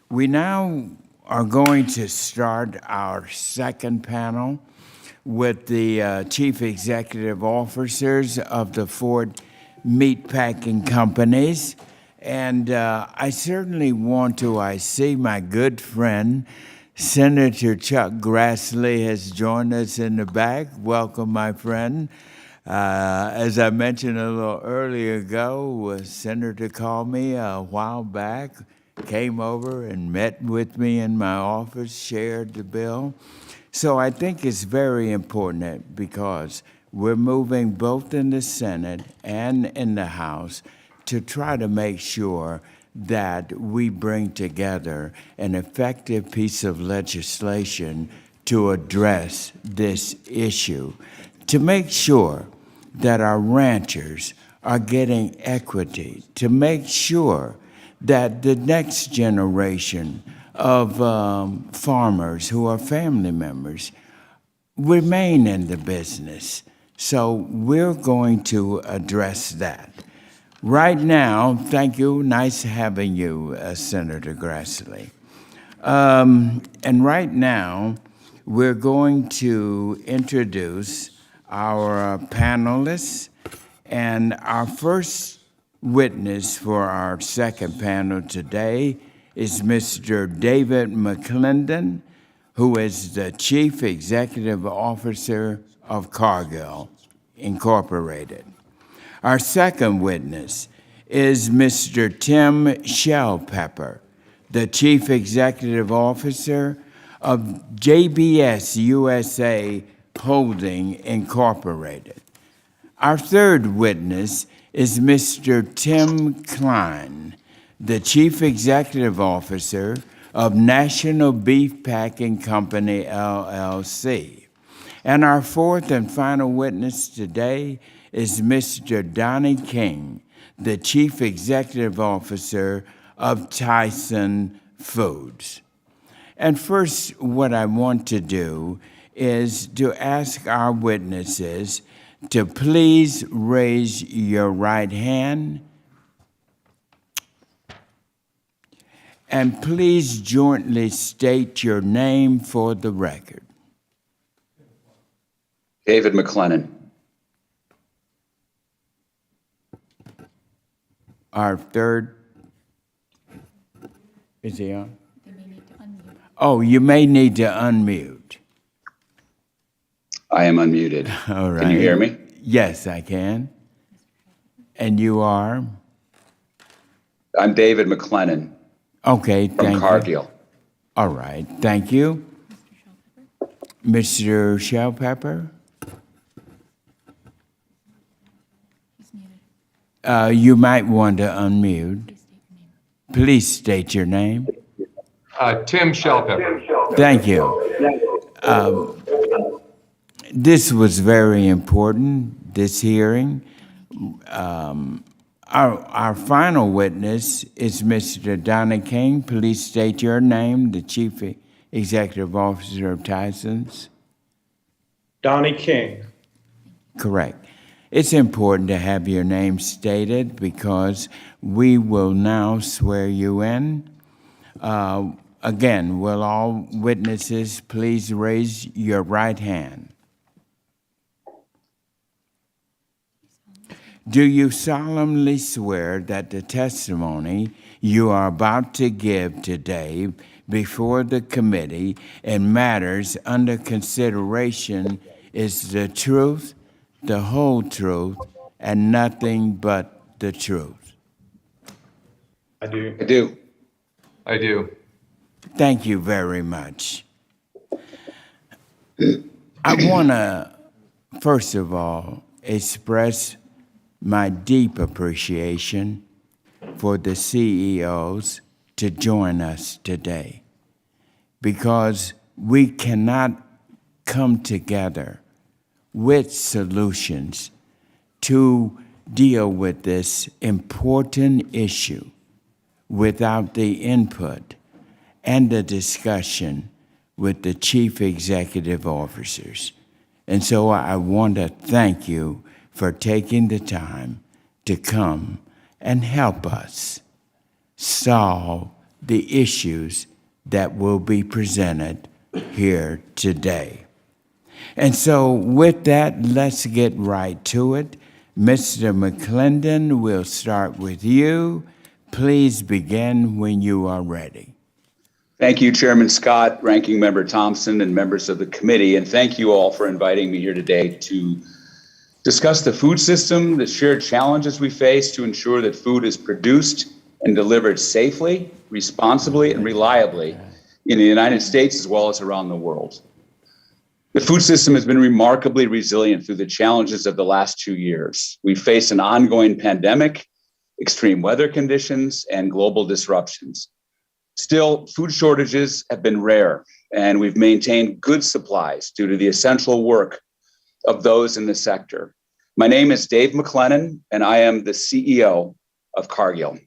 We now are going to start our second panel with the chief executive officers of the Ford meat packing companies. And I certainly want to, I see my good friend, Senator Chuck Grassley has joined us in the back. Welcome, my friend. As I mentioned a little earlier ago, a senator called me a while back, came over and met with me in my office, shared the bill. So I think it's very important because we're moving both in the Senate and in the House to try to make sure that we bring together an effective piece of legislation to address this issue, to make sure that our ranchers are getting equity, to make sure that the next generation of farmers who are family members remain in the business. So we're going to address that. Right now, thank you, nice having you, Senator Grassley. And right now, we're going to introduce our panelists, and our first witness for our second panel today is Mr. David McClendon, who is the Chief Executive Officer of Cargill, Incorporated. Our second witness is Mr. Tim Shellpepper, the Chief Executive Officer of JBS USA Holding Incorporated. Our third witness is Mr. Tim Klein, the Chief Executive Officer of National Beef Packing Company, LLC. And our fourth and final witness today is Mr. Donnie King, the Chief Executive Officer of Tyson Foods. And first, what I want to do is to ask our witnesses to please raise your right hand and please jointly state your name for the record. David McClennan. Our third, is he on? Oh, you may need to unmute. I am unmuted. All right. Can you hear me? Yes, I can. And you are? I'm David McClennan. Okay, thank you. From Cargill. All right, thank you. Mr. Shellpepper? You might want to unmute. Please state your name. Tim Shellpepper. Thank you. This was very important, this hearing. Our final witness is Mr. Donnie King. Please state your name, the Chief Executive Officer of Tyson's. Donnie King. Correct. It's important to have your name stated because we will now swear you in. Again, will all witnesses please raise your right hand? Do you solemnly swear that the testimony you are about to give today before the committee in matters under consideration is the truth, the whole truth, and nothing but the truth? I do. I do. I do. Thank you very much. I want to, first of all, express my deep appreciation for the CEOs to join us today, because we cannot come together with solutions to deal with this important issue without the input and the discussion with the chief executive officers. And so I want to thank you for taking the time to come and help us solve the issues that will be presented here today. And so with that, let's get right to it. Mr. McClendon, we'll start with you. Please begin when you are ready. Thank you, Chairman Scott, Ranking Member Thompson, and members of the committee. And thank you all for inviting me here today to discuss the food system, the shared challenges we face to ensure that food is produced and delivered safely, responsibly, and reliably in the United States as well as around the world. The food system has been remarkably resilient through the challenges of the last 2 years. We face an ongoing pandemic, extreme weather conditions, and global disruptions. Still, food shortages have been rare, and we've maintained good supplies due to the essential work of those in the sector. My name is Dave McClennan, and I am the CEO of Cargill.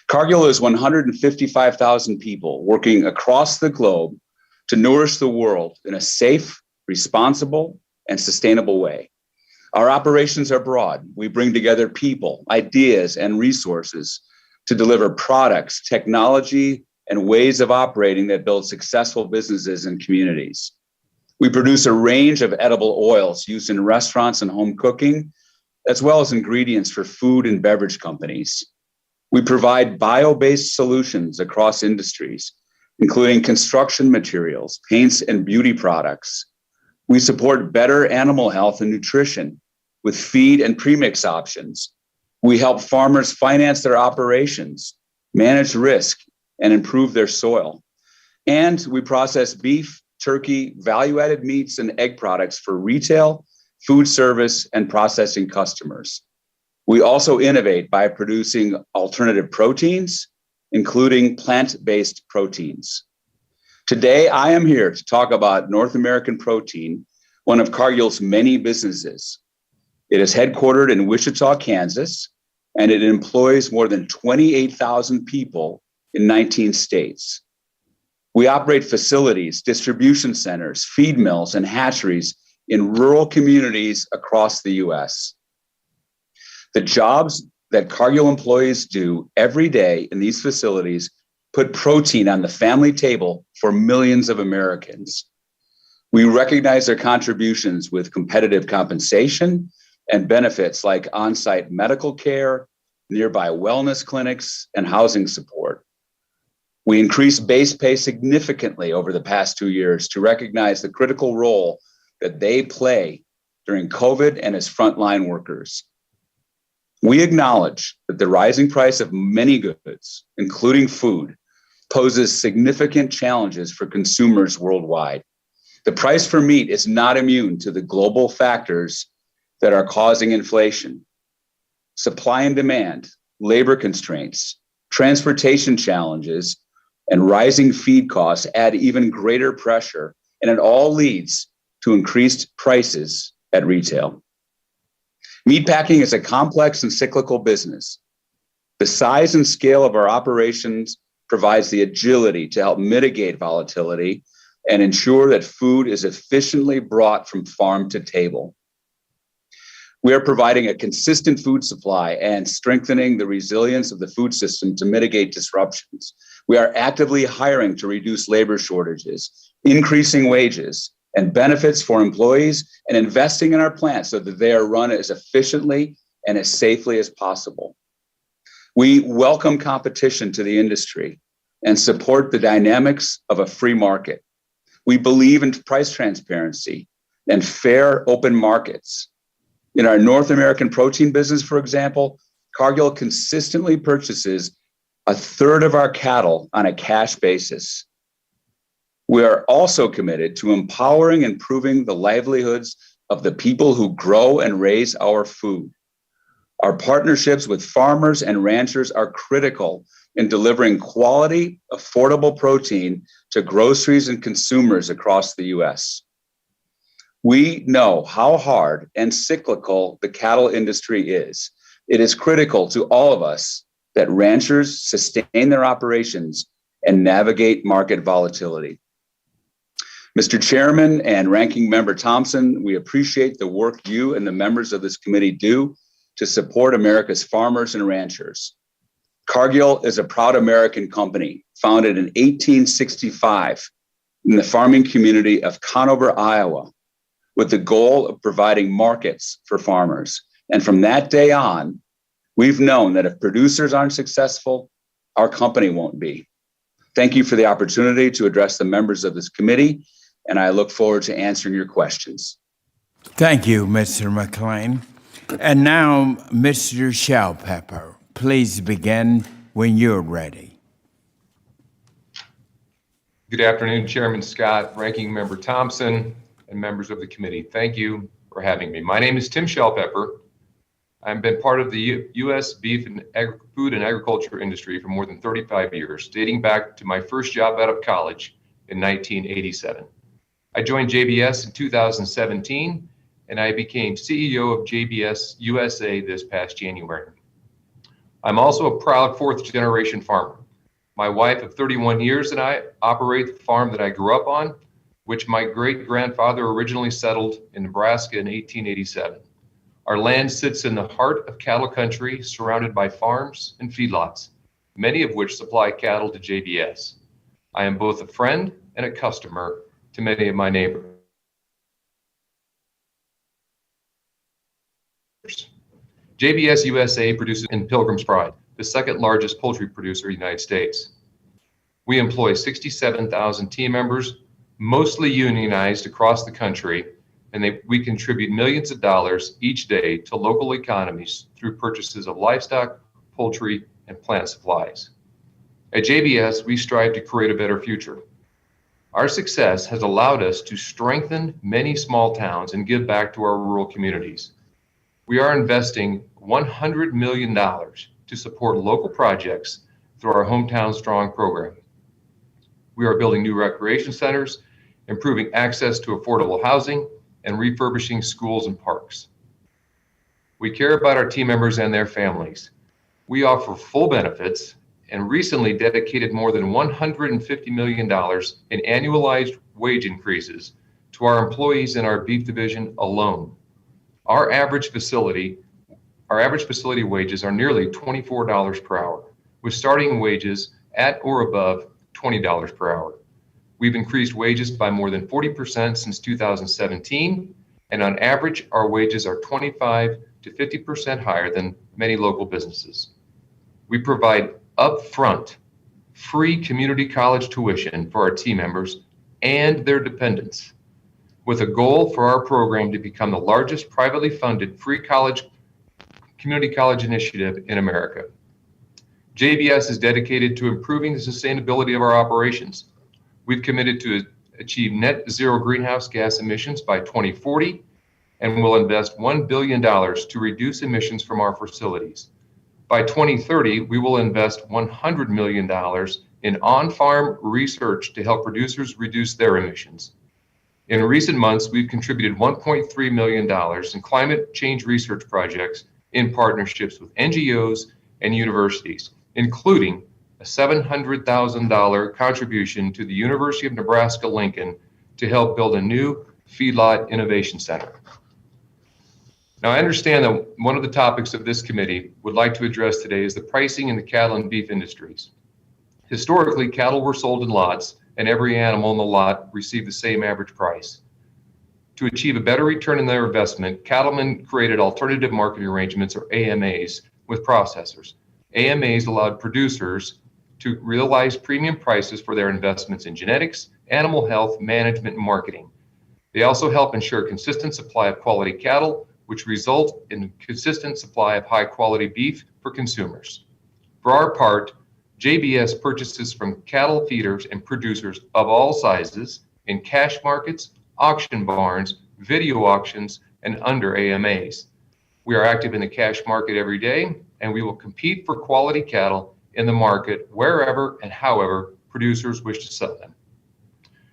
Cargill is 155,000 people working across the globe to nourish the world in a safe, responsible, and sustainable way. Our operations are broad. We bring together people, ideas, and resources to deliver products, technology, and ways of operating that build successful businesses and communities. We produce a range of edible oils used in restaurants and home cooking, as well as ingredients for food and beverage companies. We provide bio-based solutions across industries, including construction materials, paints, and beauty products. We support better animal health and nutrition with feed and premix options. We help farmers finance their operations, manage risk, and improve their soil. And we process beef, turkey, value-added meats, and egg products for retail, food service, and processing customers. We also innovate by producing alternative proteins, including plant-based proteins. Today, I am here to talk about North American Protein, one of Cargill's many businesses. It is headquartered in Wichita, Kansas, and it employs more than 28,000 people in 19 states. We operate facilities, distribution centers, feed mills, and hatcheries in rural communities across the U.S. The jobs that Cargill employees do every day in these facilities put protein on the family table for millions of Americans. We recognize their contributions with competitive compensation and benefits like on-site medical care, nearby wellness clinics, and housing support. We increased base pay significantly over the past 2 years to recognize the critical role that they play during COVID and as frontline workers. We acknowledge that the rising price of many goods, including food, poses significant challenges for consumers worldwide. The price for meat is not immune to the global factors that are causing inflation. Supply and demand, labor constraints, transportation challenges, and rising feed costs add even greater pressure, and it all leads to increased prices at retail. Meatpacking is a complex and cyclical business. The size and scale of our operations provides the agility to help mitigate volatility and ensure that food is efficiently brought from farm to table. We are providing a consistent food supply and strengthening the resilience of the food system to mitigate disruptions. We are actively hiring to reduce labor shortages, increasing wages and benefits for employees, and investing in our plants so that they are run as efficiently and as safely as possible. We welcome competition to the industry and support the dynamics of a free market. We believe in price transparency and fair, open markets. In our North American protein business, for example, Cargill consistently purchases a third of our cattle on a cash basis. We are also committed to empowering and improving the livelihoods of the people who grow and raise our food. Our partnerships with farmers and ranchers are critical in delivering quality, affordable protein to groceries and consumers across the U.S. We know how hard and cyclical the cattle industry is. It is critical to all of us that ranchers sustain their operations and navigate market volatility. Mr. Chairman and Ranking Member Thompson, we appreciate the work you and the members of this committee do to support America's farmers and ranchers. Cargill is a proud American company founded in 1865 in the farming community of Conover, Iowa, with the goal of providing markets for farmers. And from that day on, we've known that if producers aren't successful, our company won't be. Thank you for the opportunity to address the members of this committee, and I look forward to answering your questions. Thank you, Mr. McLean. And now, Mr. Shellpepper, please begin when you're ready. Good afternoon, Chairman Scott, Ranking Member Thompson, and members of the committee. Thank you for having me. My name is Tim Shellpepper. I've been part of the U.S. beef and food and agriculture industry for more than 35 years, dating back to my first job out of college in 1987. I joined JBS in 2017, and I became CEO of JBS USA this past January. I'm also a proud fourth-generation farmer. My wife of 31 years and I operate the farm that I grew up on, which my great-grandfather originally settled in Nebraska in 1887. Our land sits in the heart of cattle country, surrounded by farms and feedlots, many of which supply cattle to JBS. I am both a friend and a customer to many of my neighbors. JBS USA produces in Pilgrim's Pride, the second largest poultry producer in the United States. We employ 67,000 team members, mostly unionized across the country, and we contribute millions of dollars each day to local economies through purchases of livestock, poultry, and plant supplies. At JBS, we strive to create a better future. Our success has allowed us to strengthen many small towns and give back to our rural communities. We are investing $100 million to support local projects through our Hometown Strong program. We are building new recreation centers, improving access to affordable housing, and refurbishing schools and parks. We care about our team members and their families. We offer full benefits and recently dedicated more than $150 million in annualized wage increases to our employees in our beef division alone. Our average facility wages are nearly $24 per hour, with starting wages at or above $20 per hour. We've increased wages by more than 40% since 2017, and on average, our wages are 25 to 50% higher than many local businesses. We provide upfront free community college tuition for our team members and their dependents, with a goal for our program to become the largest privately funded free community college initiative in America. JBS is dedicated to improving the sustainability of our operations. We've committed to achieve net zero greenhouse gas emissions by 2040, and will invest $1 billion to reduce emissions from our facilities. By 2030, we will invest $100 million in on-farm research to help producers reduce their emissions. In recent months, we've contributed $1.3 million in climate change research projects in partnerships with NGOs and universities, including a $700,000 contribution to the University of Nebraska-Lincoln to help build a new feedlot innovation center. Now, I understand that one of the topics of this committee would like to address today is the pricing in the cattle and beef industries. Historically, cattle were sold in lots, and every animal in the lot received the same average price. To achieve a better return on their investment, cattlemen created alternative marketing arrangements, or AMAs, with processors. AMAs allowed producers to realize premium prices for their investments in genetics, animal health, management, and marketing. They also help ensure consistent supply of quality cattle, which result in consistent supply of high-quality beef for consumers. For our part, JBS purchases from cattle feeders and producers of all sizes in cash markets, auction barns, video auctions, and under AMAs. We are active in the cash market every day, and we will compete for quality cattle in the market wherever and however producers wish to sell them.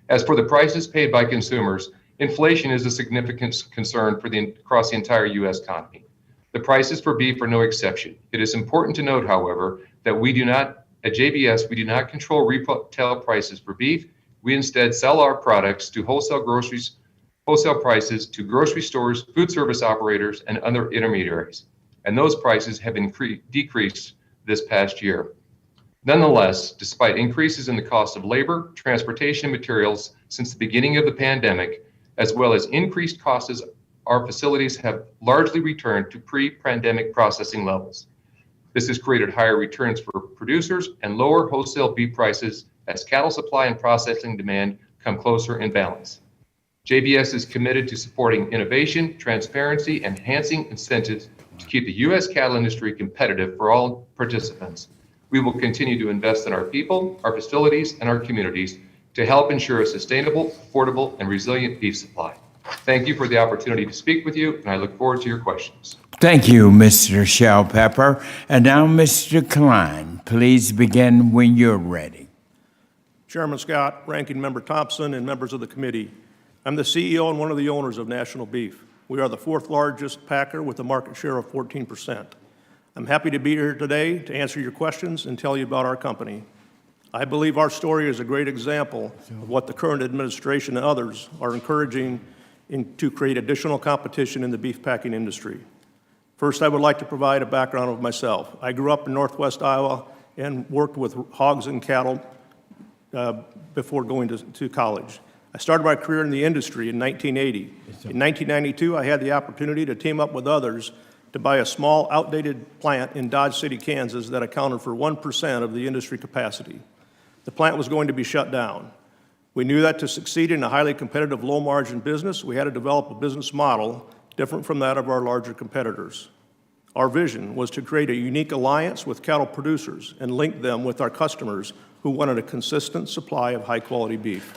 As for the prices paid by consumers, inflation is a significant concern across the entire U.S. economy. The prices for beef are no exception. It is important to note, however, that at JBS, we do not control retail prices for beef. We instead sell our products to wholesale prices to grocery stores, food service operators, and other intermediaries. and those prices have decreased this past year. Nonetheless, despite increases in the cost of labor, transportation, and materials since the beginning of the pandemic, as well as increased costs, our facilities have largely returned to pre-pandemic processing levels. This has created higher returns for producers and lower wholesale beef prices as cattle supply and processing demand come closer in balance. JBS is committed to supporting innovation, transparency, and enhancing incentives to keep the U.S. cattle industry competitive for all participants. We will continue to invest in our people, our facilities, and our communities to help ensure a sustainable, affordable, and resilient beef supply. Thank you for the opportunity to speak with you, and I look forward to your questions. Thank you, Mr. Shellpepper. And now, Mr. Klein, please begin when you're ready. Chairman Scott, Ranking Member Thompson, and members of the committee, I'm the CEO and one of the owners of National Beef. We are the fourth largest packer with a market share of 14%. I'm happy to be here today to answer your questions and tell you about our company. I believe our story is a great example of what the current administration and others are encouraging to create additional competition in the beef packing industry. First, I would like to provide a background of myself. I grew up in Northwest Iowa and worked with hogs and cattle before going to college. I started my career in the industry in 1980. In 1992, I had the opportunity to team up with others to buy a small, outdated plant in Dodge City, Kansas that accounted for 1% of the industry capacity. The plant was going to be shut down. We knew that to succeed in a highly competitive, low-margin business, we had to develop a business model different from that of our larger competitors. Our vision was to create a unique alliance with cattle producers and link them with our customers who wanted a consistent supply of high-quality beef.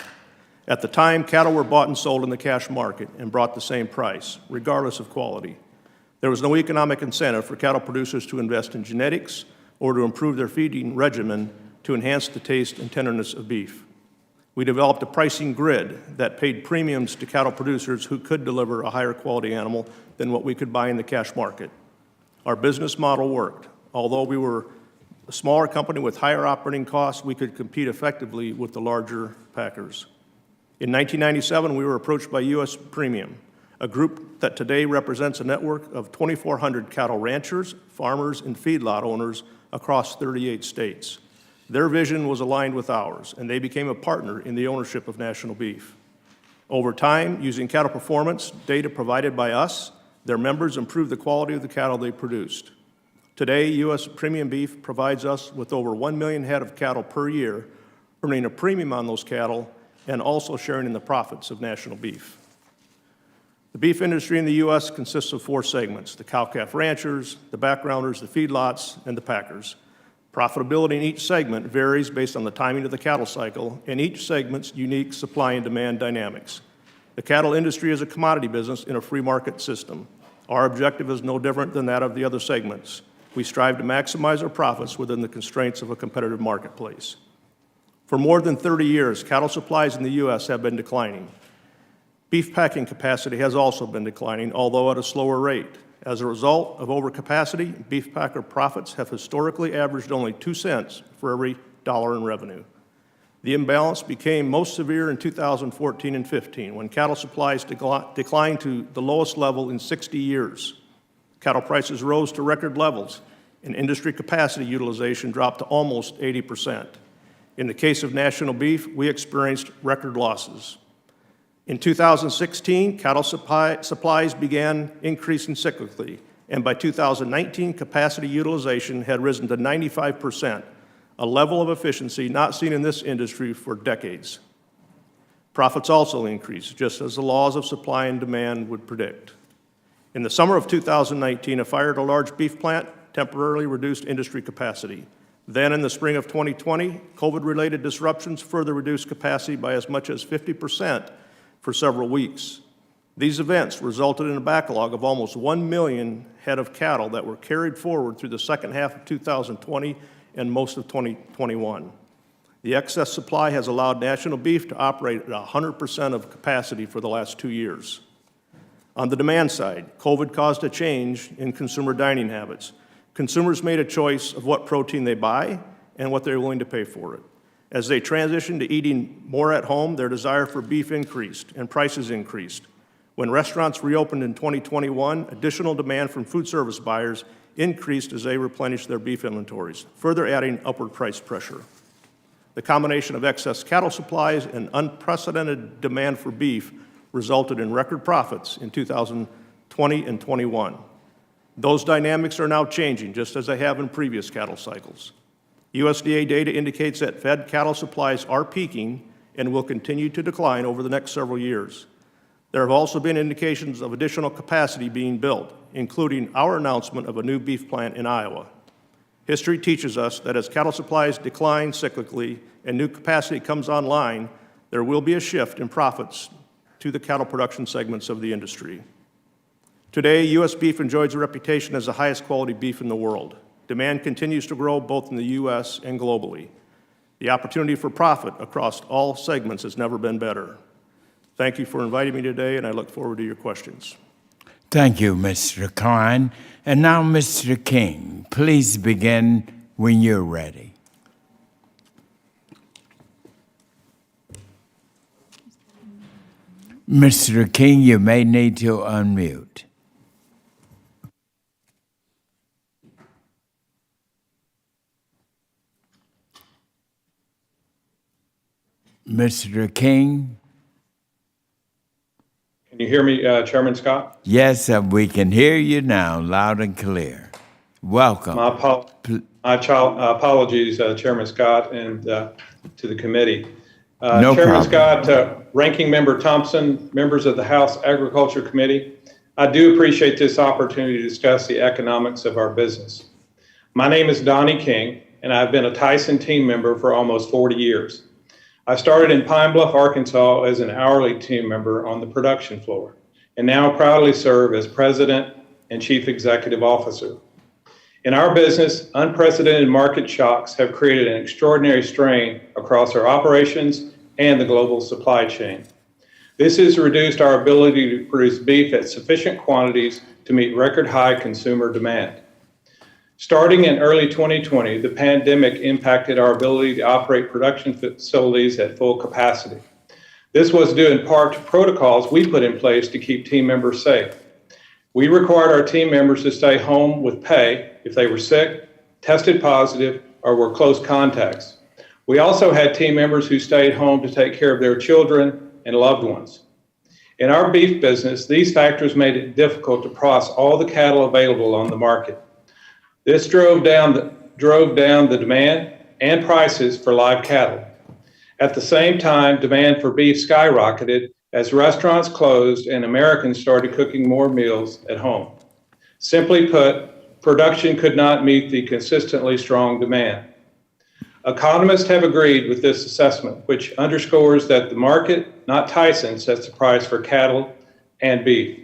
At the time, cattle were bought and sold in the cash market and brought the same price, regardless of quality. There was no economic incentive for cattle producers to invest in genetics or to improve their feeding regimen to enhance the taste and tenderness of beef. We developed a pricing grid that paid premiums to cattle producers who could deliver a higher quality animal than what we could buy in the cash market. Our business model worked. Although we were a smaller company with higher operating costs, we could compete effectively with the larger packers. In 1997, we were approached by U.S. Premium, a group that today represents a network of 2,400 cattle ranchers, farmers, and feedlot owners across 38 states. Their vision was aligned with ours, and they became a partner in the ownership of National Beef. Over time, using cattle performance data provided by us, their members improved the quality of the cattle they produced. Today, U.S. Premium Beef provides us with over 1 million head of cattle per year, earning a premium on those cattle and also sharing in the profits of National Beef. The beef industry in the U.S. consists of 4 segments: the cow-calf ranchers, the backgrounders, the feedlots, and the packers. Profitability in each segment varies based on the timing of the cattle cycle and each segment's unique supply and demand dynamics. The cattle industry is a commodity business in a free market system. Our objective is no different than that of the other segments. We strive to maximize our profits within the constraints of a competitive marketplace. For more than 30 years, cattle supplies in the U.S. have been declining. Beef packing capacity has also been declining, although at a slower rate. As a result of overcapacity, beef packer profits have historically averaged only 2 cents for every dollar in revenue. The imbalance became most severe in 2014 and 15, when cattle supplies declined to the lowest level in 60 years. Cattle prices rose to record levels, and industry capacity utilization dropped to almost 80%. In the case of National Beef, we experienced record losses. In 2016, cattle supplies began increasing cyclically, and by 2019, capacity utilization had risen to 95%, a level of efficiency not seen in this industry for decades. Profits also increased, just as the laws of supply and demand would predict. In the summer of 2019, a fire at a large beef plant temporarily reduced industry capacity. Then in the spring of 2020, COVID-related disruptions further reduced capacity by as much as 50% for several weeks. These events resulted in a backlog of almost 1 million head of cattle that were carried forward through the second half of 2020 and most of 2021. The excess supply has allowed National Beef to operate at 100% of capacity for the last 2 years. On the demand side, COVID caused a change in consumer dining habits. Consumers made a choice of what protein they buy and what they're willing to pay for it. As they transitioned to eating more at home, their desire for beef increased and prices increased. When restaurants reopened in 2021, additional demand from food service buyers increased as they replenished their beef inventories, further adding upward price pressure. The combination of excess cattle supplies and unprecedented demand for beef resulted in record profits in 2020 and 21. Those dynamics are now changing, just as they have in previous cattle cycles. USDA data indicates that fed cattle supplies are peaking and will continue to decline over the next several years. There have also been indications of additional capacity being built, including our announcement of a new beef plant in Iowa. History teaches us that as cattle supplies decline cyclically and new capacity comes online, there will be a shift in profits to the cattle production segments of the industry. Today, U.S. beef enjoys a reputation as the highest quality beef in the world. Demand continues to grow both in the U.S. and globally. The opportunity for profit across all segments has never been better. Thank you for inviting me today, and I look forward to your questions. Thank you, Mr. Klein. And now, Mr. King, please begin when you're ready. Mr. King, you may need to unmute. Mr. King? Can you hear me, Chairman Scott? Yes, we can hear you now, loud and clear. Welcome. My apologies, Chairman Scott, and to the committee. No Chairman problem. Scott, Ranking Member Thompson, members of the House Agriculture Committee, I do appreciate this opportunity to discuss the economics of our business. My name is Donnie King, and I've been a Tyson team member for almost 40 years. I started in Pine Bluff, Arkansas as an hourly team member on the production floor, and now proudly serve as President and Chief Executive Officer. In our business, unprecedented market shocks have created an extraordinary strain across our operations and the global supply chain. This has reduced our ability to produce beef at sufficient quantities to meet record high consumer demand. Starting in early 2020, the pandemic impacted our ability to operate production facilities at full capacity. This was due in part to protocols we put in place to keep team members safe. We required our team members to stay home with pay if they were sick, tested positive, or were close contacts. We also had team members who stayed home to take care of their children and loved ones. In our beef business, these factors made it difficult to process all the cattle available on the market. This drove down the demand and prices for live cattle. At the same time, demand for beef skyrocketed as restaurants closed and Americans started cooking more meals at home. Simply put, production could not meet the consistently strong demand. Economists have agreed with this assessment, which underscores that the market, not Tyson, sets the price for cattle and beef.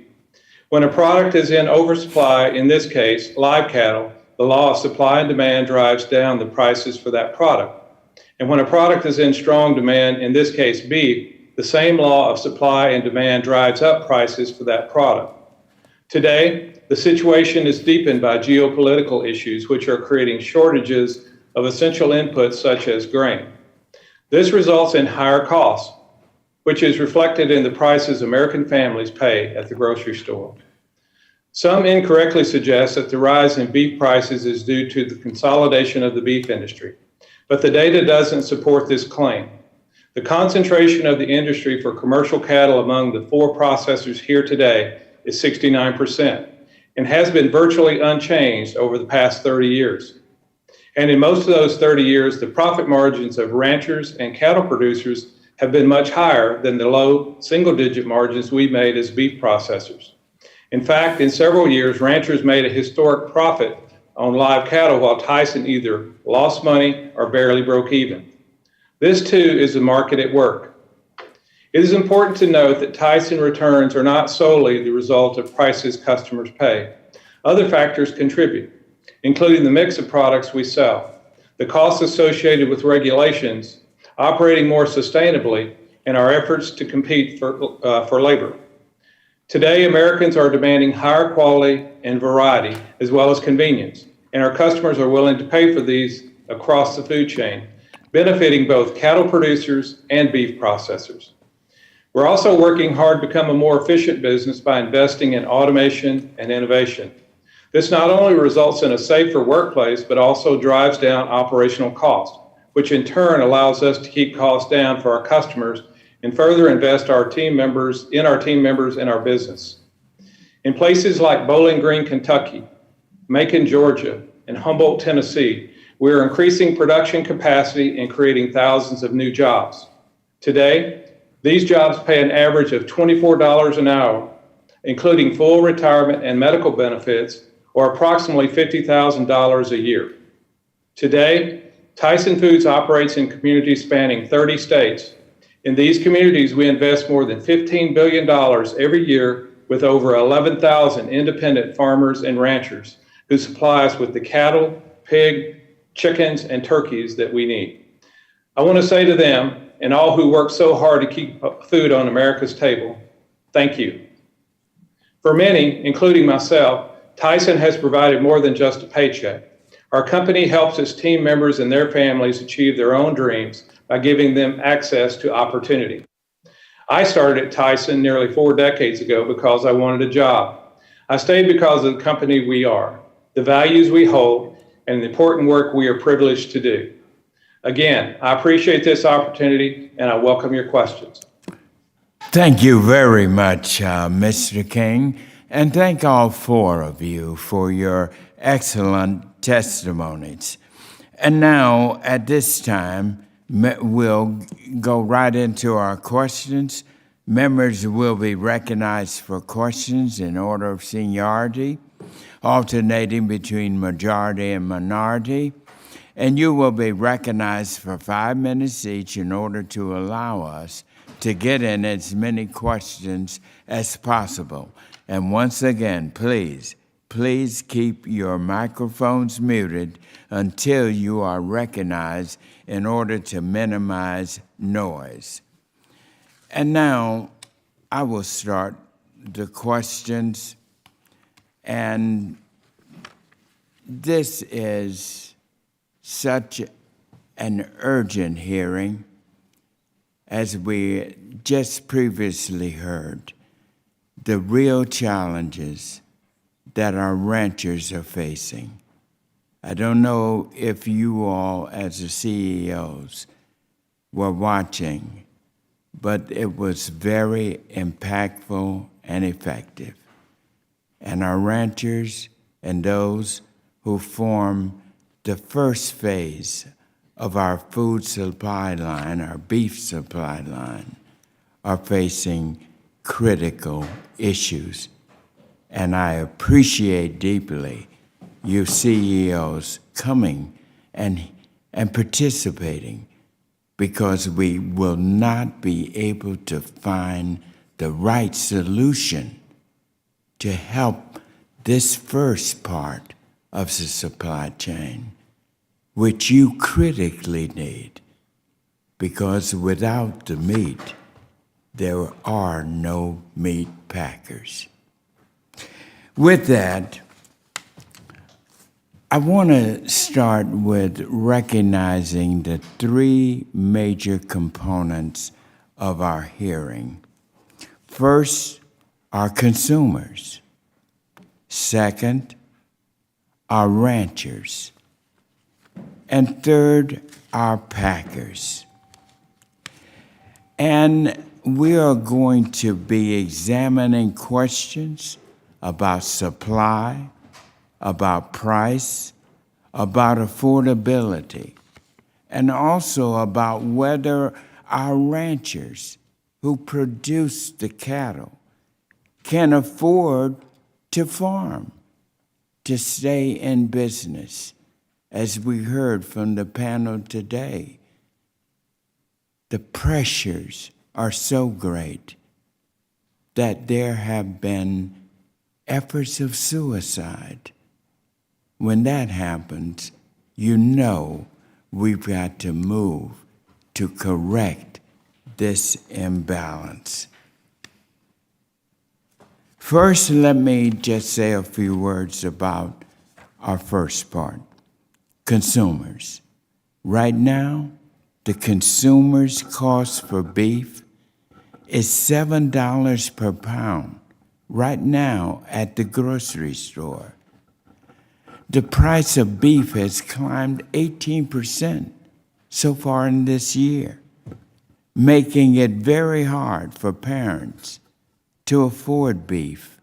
When a product is in oversupply, in this case, live cattle, the law of supply and demand drives down the prices for that product. And when a product is in strong demand, in this case beef, the same law of supply and demand drives up prices for that product. Today, the situation is deepened by geopolitical issues which are creating shortages of essential inputs such as grain. This results in higher costs, which is reflected in the prices American families pay at the grocery store. Some incorrectly suggest that the rise in beef prices is due to the consolidation of the beef industry, but the data doesn't support this claim. The concentration of the industry for commercial cattle among the 4 processors here today is 69% and has been virtually unchanged over the past 30 years. And in most of those 30 years, the profit margins of ranchers and cattle producers have been much higher than the low single-digit margins we made as beef processors. In fact, in several years, ranchers made a historic profit on live cattle while Tyson either lost money or barely broke even. This too is the market at work. It is important to note that Tyson returns are not solely the result of prices customers pay. Other factors contribute, including the mix of products we sell, the costs associated with regulations, operating more sustainably, and our efforts to compete for labor. Today, Americans are demanding higher quality and variety, as well as convenience, and our customers are willing to pay for these across the food chain, benefiting both cattle producers and beef processors. We're also working hard to become a more efficient business by investing in automation and innovation. This not only results in a safer workplace, but also drives down operational costs, which in turn allows us to keep costs down for our customers and further invest in our team members in our business. In places like Bowling Green, Kentucky, Macon, Georgia, and Humboldt, Tennessee, we are increasing production capacity and creating thousands of new jobs. Today, these jobs pay an average of $24 an hour, including full retirement and medical benefits, or approximately $50,000 a year. Today, Tyson Foods operates in communities spanning 30 states. In these communities, we invest more than $15 billion every year with over 11,000 independent farmers and ranchers who supply us with the cattle, pig, chickens, and turkeys that we need. I want to say to them and all who work so hard to keep food on America's table, thank you. For many, including myself, Tyson has provided more than just a paycheck. Our company helps its team members and their families achieve their own dreams by giving them access to opportunity. I started at Tyson nearly 4 decades ago because I wanted a job. I stayed because of the company we are, the values we hold, and the important work we are privileged to do. Again, I appreciate this opportunity and I welcome your questions. Thank you very much, Mr. King, and thank all 4 of you for your excellent testimonies. And now, at this time, we'll go right into our questions. Members will be recognized for questions in order of seniority, alternating between majority and minority. And you will be recognized for 5 minutes each in order to allow us to get in as many questions as possible. And once again, please keep your microphones muted until you are recognized in order to minimize noise. And now I will start the questions. And this is such an urgent hearing, as we just previously heard, the real challenges that our ranchers are facing. I don't know if you all, as the CEOs, were watching, but it was very impactful and effective. And our ranchers and those who form the first phase of our food supply line, our beef supply line, are facing critical issues. And I appreciate deeply you CEOs coming and participating, because we will not be able to find the right solution to help this first part of the supply chain, which you critically need, because without the meat, there are no meat packers. With that, I want to start with recognizing the 3 major components of our hearing. First, our consumers. Second, our ranchers. And third, our packers. And we are going to be examining questions about supply, about price, about affordability, and also about whether our ranchers who produce the cattle can afford to farm, to stay in business. As we heard from the panel today, the pressures are so great that there have been efforts of suicide. When that happens, you know we've got to move to correct this imbalance. First, let me just say a few words about our first part, consumers. Right now, the consumer's cost for beef is $7 per pound right now at the grocery store. the price of beef has climbed 18% so far in this year, making it very hard for parents to afford beef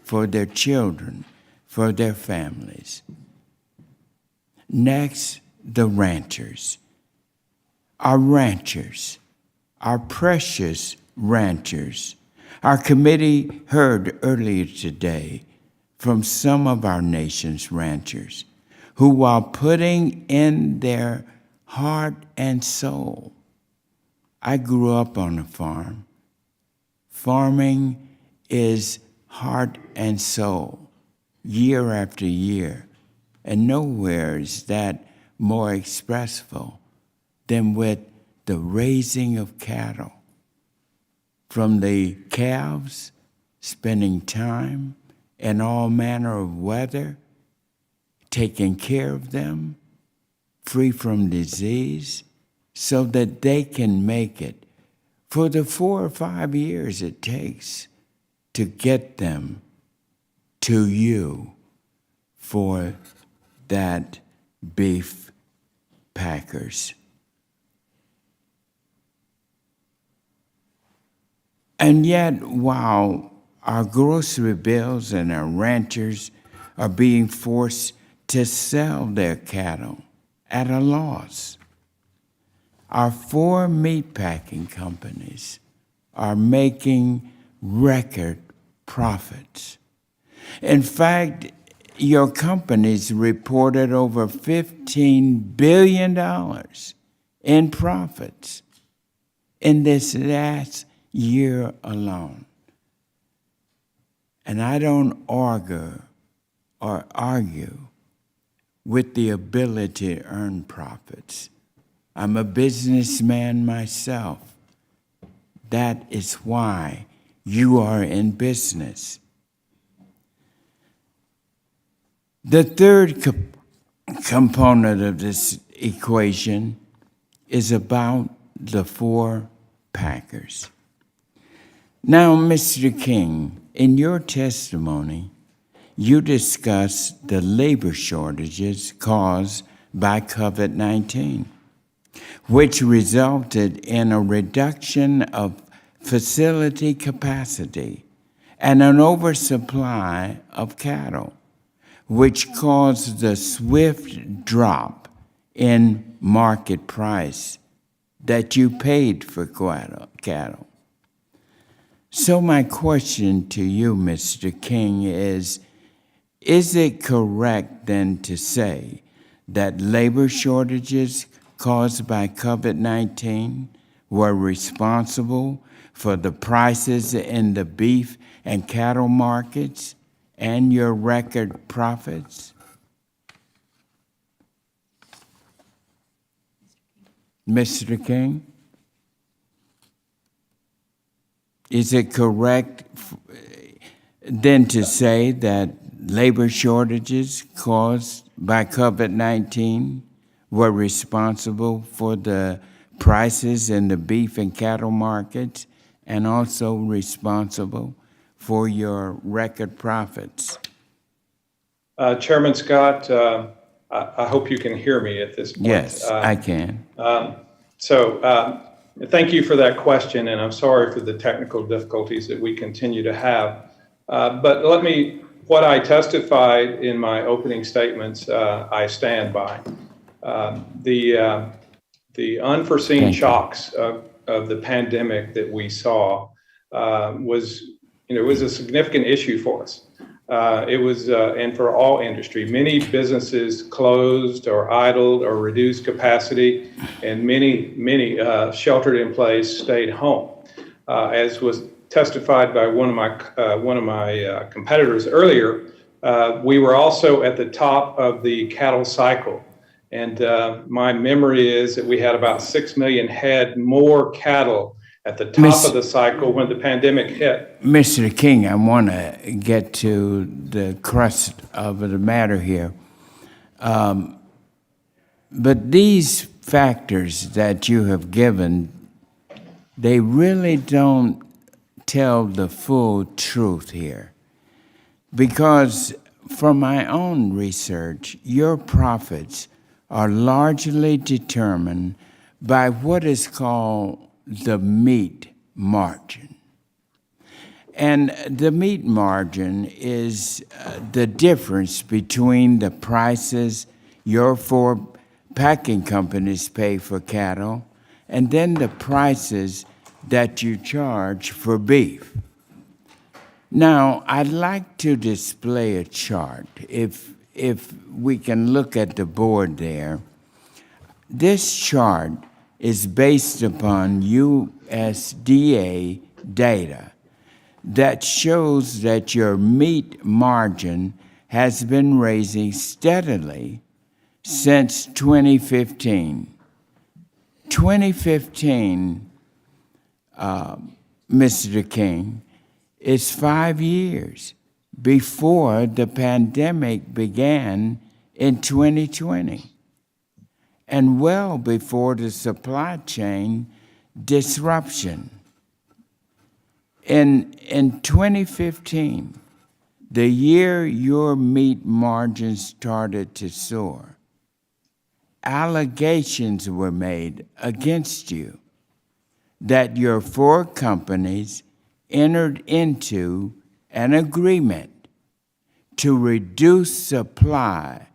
for their children, for their families. Next, the ranchers. Our precious ranchers. Our committee heard earlier today from some of our nation's ranchers who, while putting in their heart and soul, I grew up on a farm. Farming is heart and soul, year after year, and nowhere is that more expressive than with the raising of cattle. From the calves, spending time in all manner of weather, taking care of them, free from disease, so that they can make it for the 4 or 5 years it takes to get them to you for that beef packers. And yet, while our grocery bills and our ranchers are being forced to sell their cattle at a loss, our 4 meatpacking companies are making record profits. In fact, your companies reported over $15 billion in profits in this last year alone. And I don't argue with the ability to earn profits. I'm a businessman myself. That is why you are in business. The third component of this equation is about the 4 packers. Now, Mr. King, in your testimony, you discussed the labor shortages caused by COVID-19, which resulted in a reduction of facility capacity and an oversupply of cattle, which caused the swift drop in market price that you paid for cattle. So my question to you, Mr. King, is it correct then to say that labor shortages caused by COVID-19 were responsible for the prices in the beef and cattle markets and your record profits? Mr. King? Is it correct then to say that labor shortages caused by COVID-19 were responsible for the prices in the beef and cattle markets and also responsible for your record profits? Chairman Scott, I hope you can hear me at this point. Yes, I can. Thank you for that question, and I'm sorry for the technical difficulties that we continue to have. But what I testified in my opening statements, I stand by. The unforeseen shocks of the pandemic that we saw was a significant issue for us. It was, and for all industry, many businesses closed or idled or reduced capacity, and many sheltered in place, stayed home. As was testified by one of my competitors earlier, we were also at the top of the cattle cycle. And my memory is that we had about 6 million head more cattle at the top of the cycle when the pandemic hit. Mr. King, I want to get to the crux of the matter here. But these factors that you have given, they really don't tell the full truth here. Because from my own research, your profits are largely determined by what is called the meat margin. And the meat margin is the difference between the prices your four packing companies pay for cattle and then the prices that you charge for beef. Now, I'd like to display a chart. If we can look at the board there, this chart is based upon USDA data that shows that your meat margin has been raising steadily since 2015. 2015, Mr. King, is 5 years before the pandemic began in 2020 and well before the supply chain disruption. In 2015, the year your meat margins started to soar, allegations were made against you that your four companies entered into an agreement to reduce supply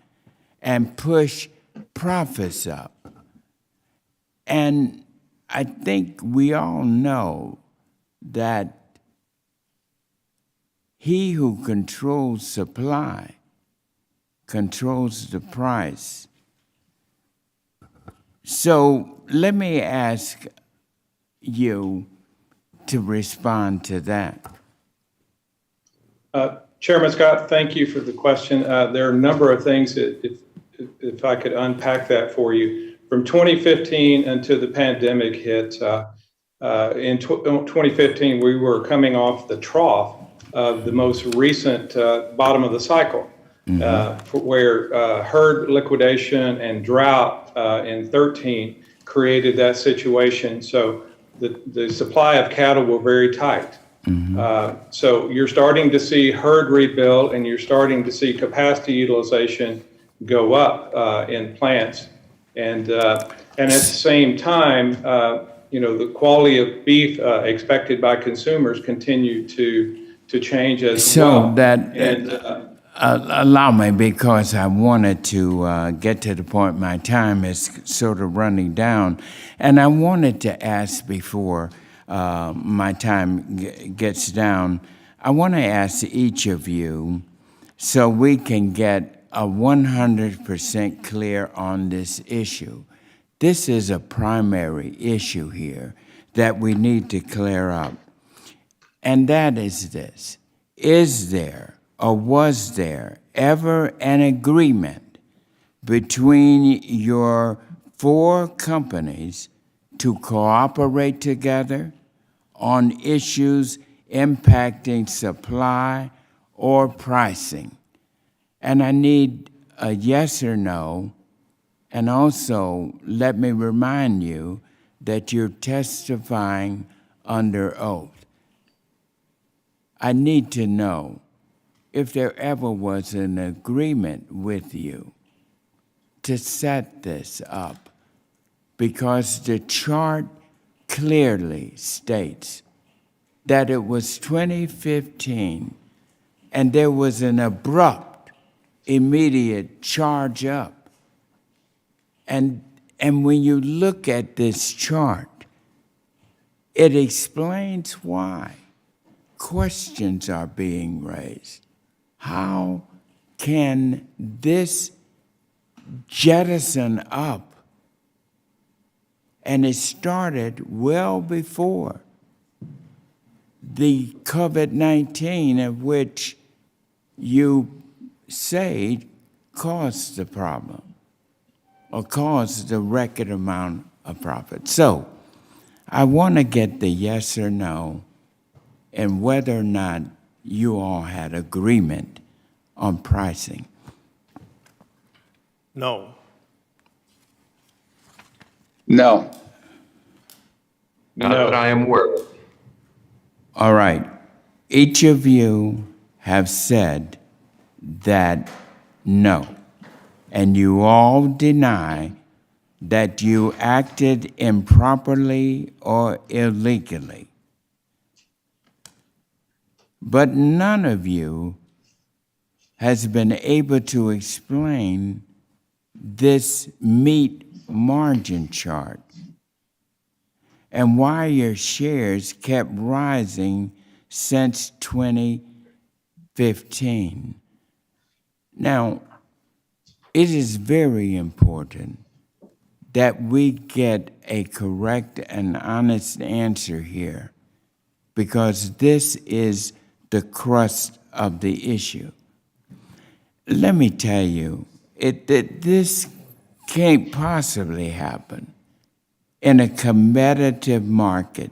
and push profits up. And I think we all know that he who controls supply controls the price. So let me ask you to respond to that. Chairman Scott, thank you for the question. There are a number of things that if I could unpack that for you. From 2015 until the pandemic hit, in 2015, we were coming off the trough of the most recent bottom of the cycle, where herd liquidation and drought in 13 created that situation. So the supply of cattle were very tight. So you're starting to see herd rebuild and you're starting to see capacity utilization go up in plants. And at the same time, the quality of beef expected by consumers continue to change as well. So that, allow me, because I wanted to get to the point, my time is sort of running down, and I wanted to ask before my time gets down, I want to ask each of you so we can get a 100% clear on this issue. This is a primary issue here that we need to clear up, and that is this. Is there or was there ever an agreement between your four companies to cooperate together on issues impacting supply or pricing? And I need a yes or no. And also, let me remind you that you're testifying under oath. I need to know if there ever was an agreement with you to set this up, because the chart clearly states that it was 2015 and there was an abrupt, immediate charge up. And when you look at this chart, it explains why questions are being raised. How can this jettison up? And it started well before the COVID-19, of which you say caused the problem or caused the record amount of profit. So I want to get the yes or no and whether or not you all had agreement on pricing. No. No. Not that I am aware of. All right. Each of you have said that no. And you all deny that you acted improperly or illegally. But none of you has been able to explain this meat margin chart and why your shares kept rising since 2015. Now, it is very important that we get a correct and honest answer here, because this is the crust of the issue. Let me tell you, this can't possibly happen in a competitive market.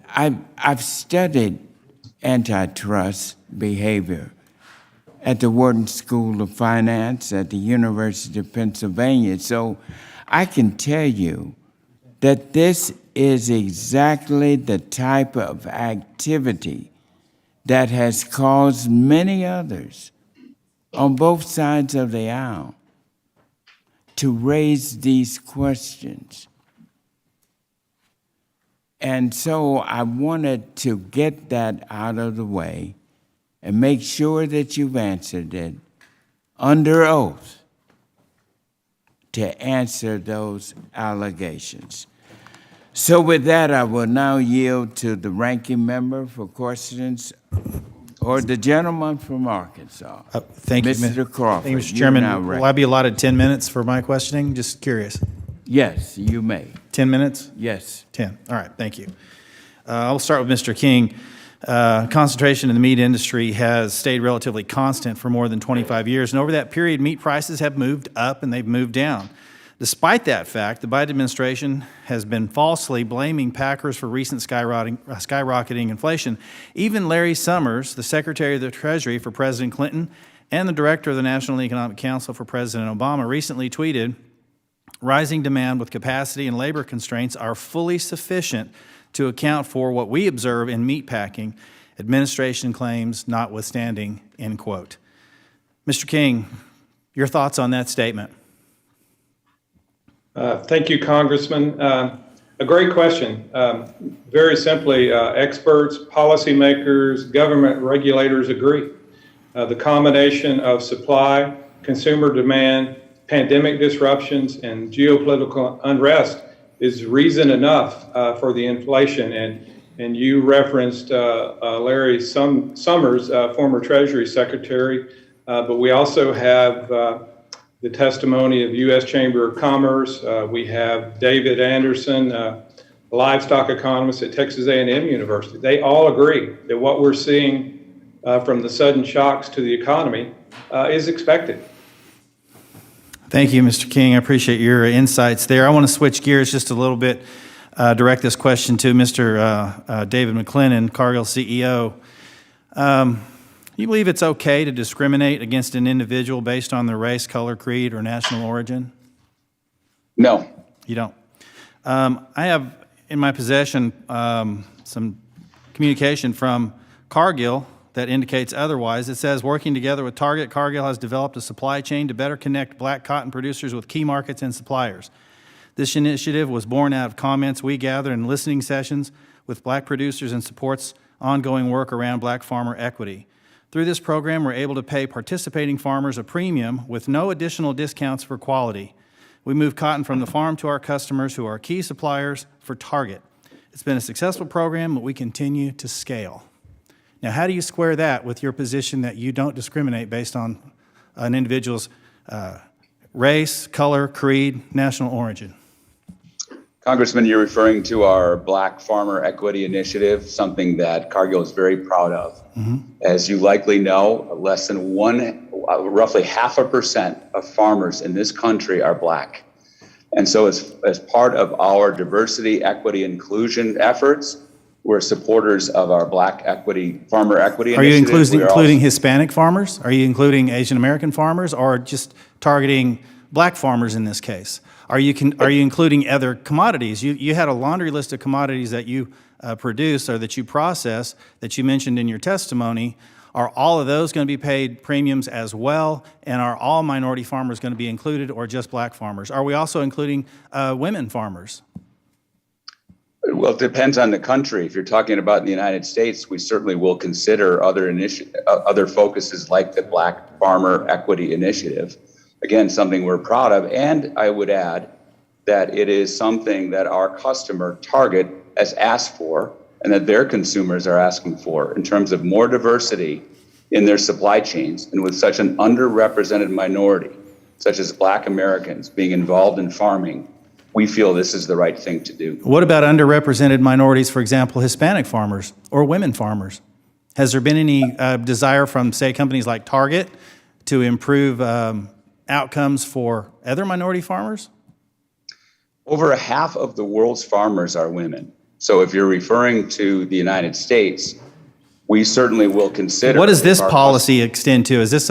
I've studied antitrust behavior at the Wharton School of Finance at the University of Pennsylvania, so I can tell you that this is exactly the type of activity that has caused many others on both sides of the aisle to raise these questions. And so I wanted to get that out of the way and make sure that you've answered it under oath to answer those allegations. So with that, I will now yield to the ranking member for questions, or the gentleman from Arkansas. Thank you, Mr. Crawford. Thank you, Mr. You're Chairman. now Will I be allotted 10 minutes for my questioning? Just curious. Yes, you may. 10 minutes? Yes. 10. All right, thank you. I'll start with Mr. King. Concentration in the meat industry has stayed relatively constant for more than 25 years, and over that period, meat prices have moved up and they've moved down. Despite that fact, the Biden administration has been falsely blaming packers for recent skyrocketing inflation. Even Larry Summers, the Secretary of the Treasury for President Clinton and the Director of the National Economic Council for President Obama, recently tweeted, "Rising demand with capacity and labor constraints are fully sufficient to account for what we observe in meat packing, administration claims notwithstanding," end quote. Mr. King, your thoughts on that statement? Thank you, Congressman. A great question. Very simply, experts, policymakers, government regulators agree. The combination of supply, consumer demand, pandemic disruptions, and geopolitical unrest is reason enough for the inflation. And you referenced Larry Summers, former Treasury Secretary, but we also have the testimony of U.S. Chamber of Commerce. We have David Anderson, livestock economist at Texas A&M University. They all agree that what we're seeing from the sudden shocks to the economy is expected. Thank you, Mr. King. I appreciate your insights there. I want to switch gears just a little bit, direct this question to Mr. David McClennan, Cargill CEO. You believe it's okay to discriminate against an individual based on their race, color, creed, or national origin? No. You don't? I have in my possession some communication from Cargill that indicates otherwise. It says, working together with Target, Cargill has developed a supply chain to better connect black cotton producers with key markets and suppliers. This initiative was born out of comments we gathered in listening sessions with black producers and supports ongoing work around black farmer equity. Through this program, we're able to pay participating farmers a premium with no additional discounts for quality. We move cotton from the farm to our customers who are key suppliers for Target. It's been a successful program, but we continue to scale. Now, how do you square that with your position that you don't discriminate based on an individual's race, color, creed, national origin? Congressman, you're referring to our Black Farmer Equity Initiative, something that Cargill is very proud of. As you likely know, roughly 0.5% of farmers in this country are black. And so as part of our diversity, equity, inclusion efforts, we're supporters of our Black Farmer Equity Are you Initiative. including Hispanic farmers? Are you including Asian American farmers, or just targeting black farmers in this case? Are you including other commodities? You had a laundry list of commodities that you produce or that you process that you mentioned in your testimony. Are all of those going to be paid premiums as well? And are all minority farmers going to be included, or just black farmers? Are we also including women farmers? Well, it depends on the country. If you're talking about in the United States, we certainly will consider other focuses like the Black Farmer Equity Initiative. Again, something we're proud of. And I would add that it is something that our customer Target has asked for and that their consumers are asking for in terms of more diversity in their supply chains. And with such an underrepresented minority, such as Black Americans being involved in farming, we feel this is the right thing to do. What about underrepresented minorities, for example, Hispanic farmers or women farmers? Has there been any desire from, say, companies like Target to improve outcomes for other minority farmers? Over half of the world's farmers are women. So if you're referring to the United States, we certainly will consider. What does this policy extend to? Is this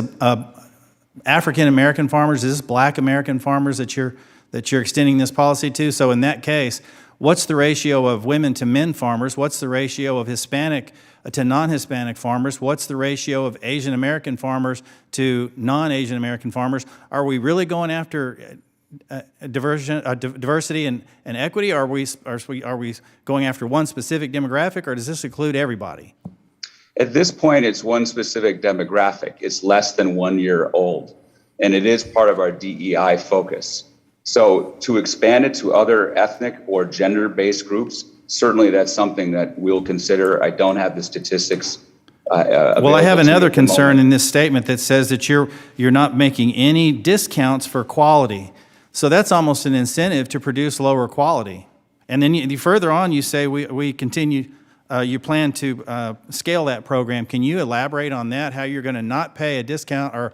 African American farmers? Is this Black American farmers that you're extending this policy to? So in that case, what's the ratio of women to men farmers? What's the ratio of Hispanic to non-Hispanic farmers? What's the ratio of Asian American farmers to non-Asian American farmers? Are we really going after diversity and equity? Are we going after one specific demographic, or does this include everybody? At this point, it's one specific demographic. It's less than 1 year old, and it is part of our DEI focus. So to expand it to other ethnic or gender-based groups, certainly that's something that we'll consider. I don't have the statistics. Well, I have another concern in this statement that says that you're not making any discounts for quality. So that's almost an incentive to produce lower quality. And then you further on, you say we continue. You plan to scale that program. Can you elaborate on that, how you're going to not pay a discount or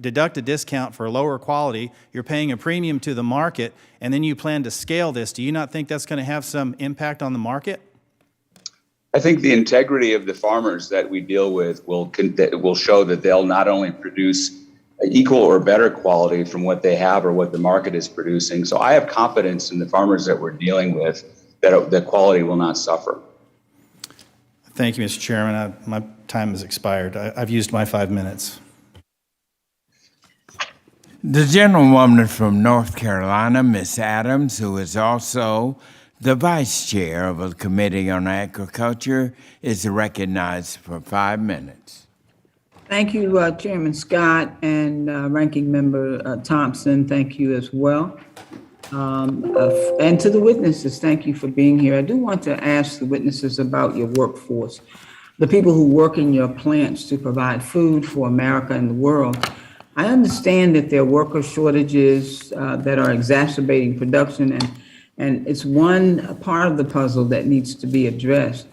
deduct a discount for lower quality? You're paying a premium to the market, and then you plan to scale this. Do you not think that's going to have some impact on the market? I think the integrity of the farmers that we deal with will show that they'll not only produce equal or better quality from what they have or what the market is producing. So I have confidence in the farmers that we're dealing with that the quality will not suffer. Thank you, Mr. Chairman. My time has expired. I've used my 5 minutes. The gentlewoman from North Carolina, Ms. Adams, who is also the vice chair of the Committee on Agriculture, is recognized for 5 minutes. Thank you, Chairman Scott and Ranking Member Thompson. Thank you as well. And to the witnesses, thank you for being here. I do want to ask the witnesses about your workforce, the people who work in your plants to provide food for America and the world. I understand that there are worker shortages that are exacerbating production, and it's one part of the puzzle that needs to be addressed.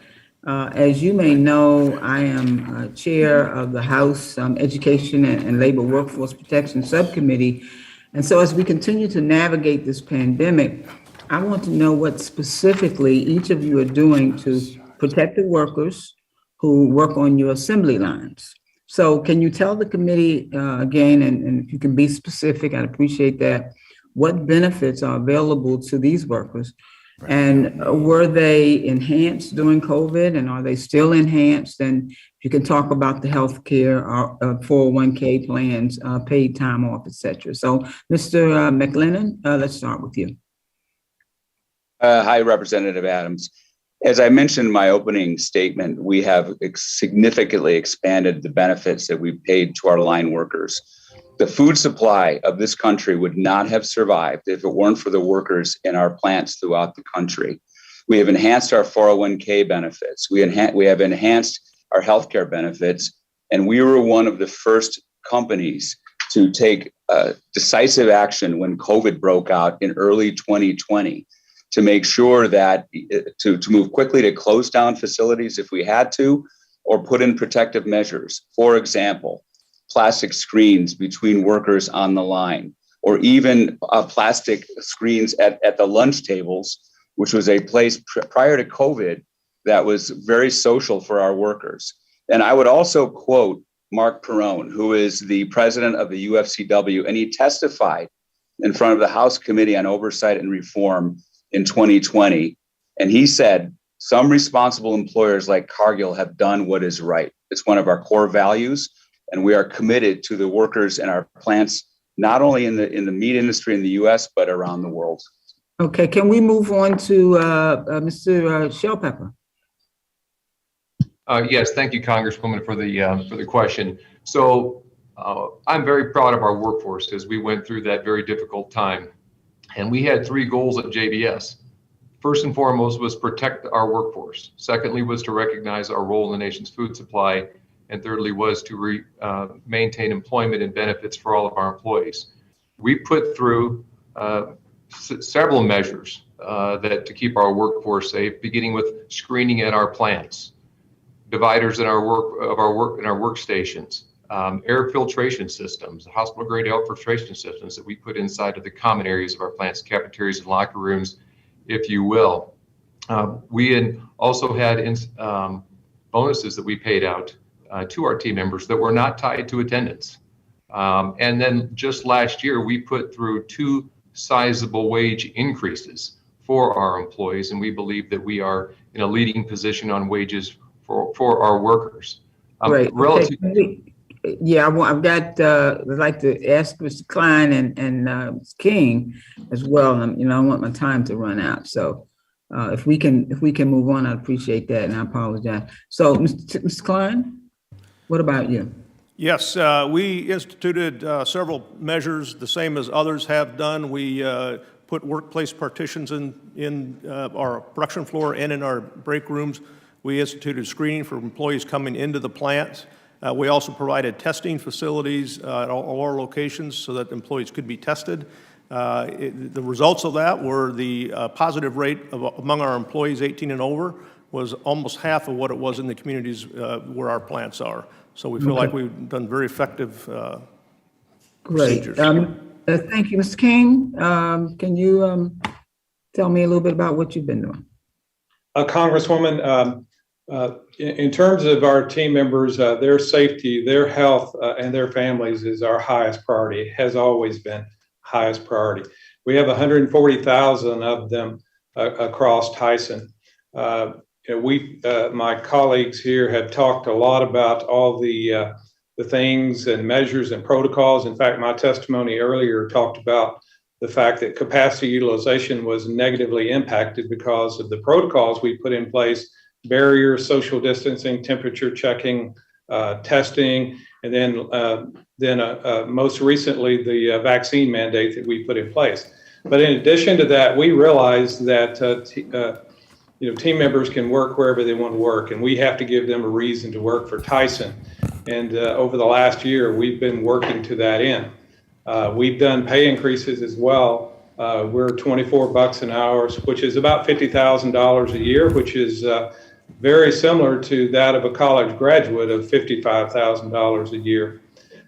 As you may know, I am chair of the House Education and Labor Workforce Protection Subcommittee. And so as we continue to navigate this pandemic, I want to know what specifically each of you are doing to protect the workers who work on your assembly lines. So can you tell the committee again, and if you can be specific, I'd appreciate that, what benefits are available to these workers? And were they enhanced during COVID, and are they still enhanced? And if you can talk about the healthcare, 401k plans, paid time off, et cetera. So Mr. McLennan, let's start with you. Hi, Representative Adams. As I mentioned in my opening statement, we have significantly expanded the benefits that we've paid to our line workers. The food supply of this country would not have survived if it weren't for the workers in our plants throughout the country. We have enhanced our 401k benefits. We have enhanced our healthcare benefits, and we were one of the first companies to take decisive action when COVID broke out in early 2020 to make sure that to move quickly to close down facilities if we had to, or put in protective measures. For example, plastic screens between workers on the line, or even plastic screens at the lunch tables, which was a place prior to COVID that was very social for our workers. And I would also quote Mark Perrone, who is the president of the UFCW, and he testified in front of the House Committee on Oversight and Reform in 2020. And he said, some responsible employers like Cargill have done what is right. It's one of our core values, and we are committed to the workers in our plants, not only in the meat industry in the U.S., but around the world. Okay, can we move on to Mr. Shellpepper? Yes, thank you, Congresswoman, for the question. So I'm very proud of our workforce as we went through that very difficult time. And we had 3 goals at JBS. First and foremost was protect our workforce. Secondly was to recognize our role in the nation's food supply. And thirdly was to maintain employment and benefits for all of our employees. We put through several measures to keep our workforce safe, beginning with screening at our plants, dividers in our workstations, air filtration systems, hospital grade air filtration systems that we put inside of the common areas of our plants, cafeterias and locker rooms, if you will. We also had bonuses that we paid out to our team members that were not tied to attendance. And then just last year, we put through 2 sizable wage increases for our employees, and we believe that we are in a leading position on wages for our workers. Great. Okay. Yeah, I've got, I'd like to ask Mr. Klein and Ms. King as well. I want my time to run out. So if we can move on, I'd appreciate that, and I apologize. So, Mr. Klein, what about you? Yes, we instituted several measures, the same as others have done. We put workplace partitions in our production floor and in our break rooms. We instituted screening for employees coming into the plant. We also provided testing facilities at all our locations so that employees could be tested. The results of that were the positive rate among our employees 18 and over was almost half of what it was in the communities where our plants are. So we feel like we've done very effective procedures. Thank you, Mr. King. Can you tell me a little bit about what you've been doing? Congresswoman, in terms of our team members, their safety, their health, and their families is our highest priority, has always been highest priority. We have 140,000 of them across Tyson. My colleagues here have talked a lot about all the things and measures and protocols. In fact, my testimony earlier talked about the fact that capacity utilization was negatively impacted because of the protocols we put in place: barriers, social distancing, temperature checking, testing, and then most recently the vaccine mandate that we put in place. But in addition to that, we realized that team members can work wherever they want to work, and we have to give them a reason to work for Tyson. And over the last year, we've been working to that end. We've done pay increases as well. We're $24 an hour, which is about $50,000 a year, which is very similar to that of a college graduate of $55,000 a year.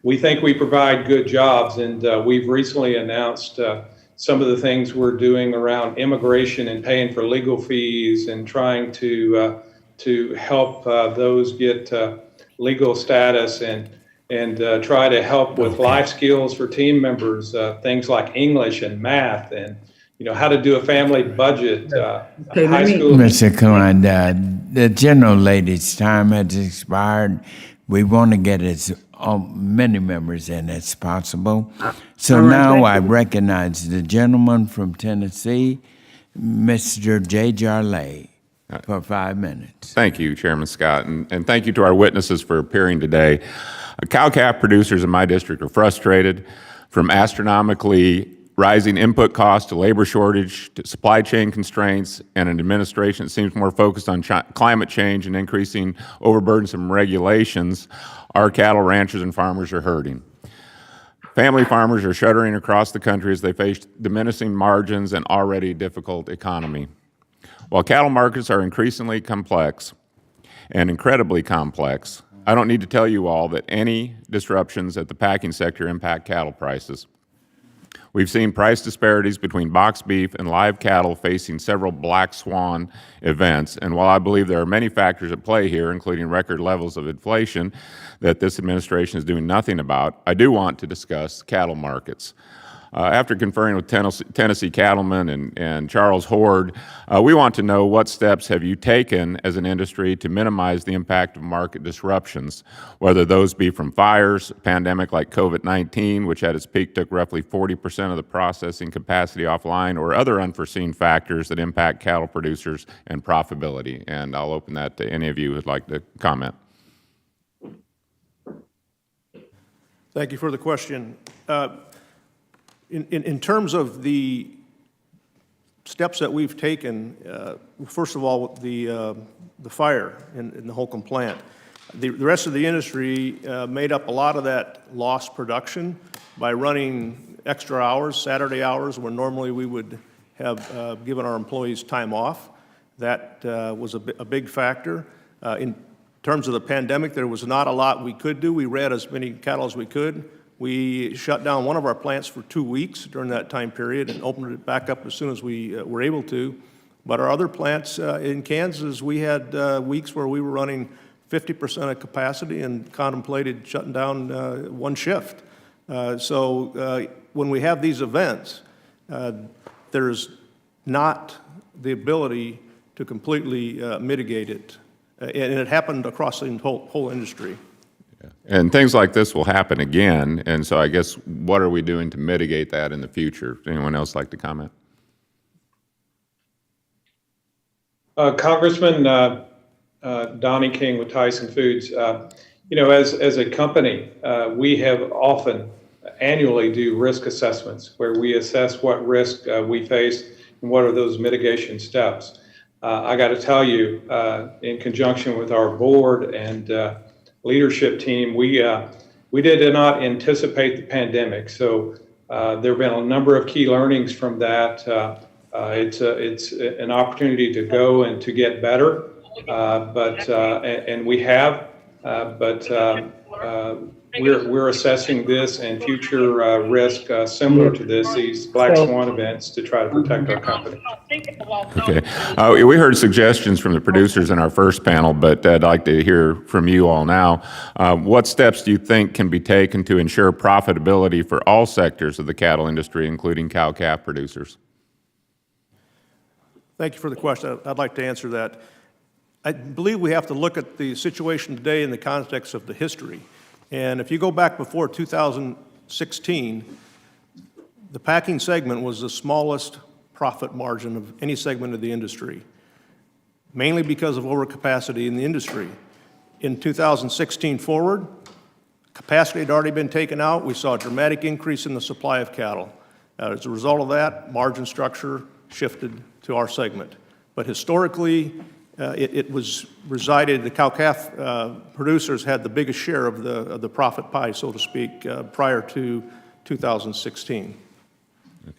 We think we provide good jobs, and we've recently announced some of the things we're doing around immigration and paying for legal fees and trying to help those get legal status and try to help with life skills for team members, things like English and math and how to do a family budget. High school. Mr. Klein, the general lady's time has expired. We want to get as many members in as possible. So now I recognize the gentleman from Tennessee, Mr. J. Jarley, for 5 minutes. Thank you, Chairman Scott, and thank you to our witnesses for appearing today. Cow-calf producers in my district are frustrated from astronomically rising input costs to labor shortage to supply chain constraints and an administration that seems more focused on climate change and increasing overburdensome regulations. Our cattle ranchers and farmers are hurting. Family farmers are shuddering across the country as they face diminishing margins and already difficult economy. While cattle markets are increasingly complex and incredibly complex, I don't need to tell you all that any disruptions at the packing sector impact cattle prices. We've seen price disparities between boxed beef and live cattle facing several black swan events, and while I believe there are many factors at play here, including record levels of inflation that this administration is doing nothing about, I do want to discuss cattle markets. After conferring with Tennessee cattlemen and Charles Hord, we want to know what steps have you taken as an industry to minimize the impact of market disruptions, whether those be from fires, a pandemic like COVID-19, which at its peak took roughly 40% of the processing capacity offline, or other unforeseen factors that impact cattle producers and profitability. And I'll open that to any of you who'd like to comment. Thank you for the question. In terms of the steps that we've taken, first of all, the fire in the Holcomb plant. The rest of the industry made up a lot of that lost production by running extra hours, Saturday hours, when normally we would have given our employees time off. That was a big factor. In terms of the pandemic, there was not a lot we could do. We ran as many cattle as we could. We shut down one of our plants for 2 weeks during that time period and opened it back up as soon as we were able to. But our other plants in Kansas, we had weeks where we were running 50% of capacity and contemplated shutting down one shift. So when we have these events, there's not the ability to completely mitigate it. And it happened across the whole industry. And things like this will happen again, and so I guess what are we doing to mitigate that in the future? Anyone else like to comment? Congressman Donnie King with Tyson Foods. You know, as a company, we have often annually do risk assessments where we assess what risk we face and what are those mitigation steps. I got to tell you, in conjunction with our board and leadership team, we did not anticipate the pandemic. So there have been a number of key learnings from that. It's an opportunity to go and to get better, and we have, we're assessing this and future risk similar to these black swan events to try to protect our company. Okay. We heard suggestions from the producers in our first panel, but I'd like to hear from you all now. What steps do you think can be taken to ensure profitability for all sectors of the cattle industry, including cow-calf producers? Thank you for the question. I'd like to answer that. I believe we have to look at the situation today in the context of the history. And if you go back before 2016, the packing segment was the smallest profit margin of any segment of the industry, mainly because of overcapacity in the industry. In 2016 forward, capacity had already been taken out. We saw a dramatic increase in the supply of cattle. As a result of that, margin structure shifted to our segment. But historically, it was resided, the cow-calf producers had the biggest share of the profit pie, so to speak, prior to 2016.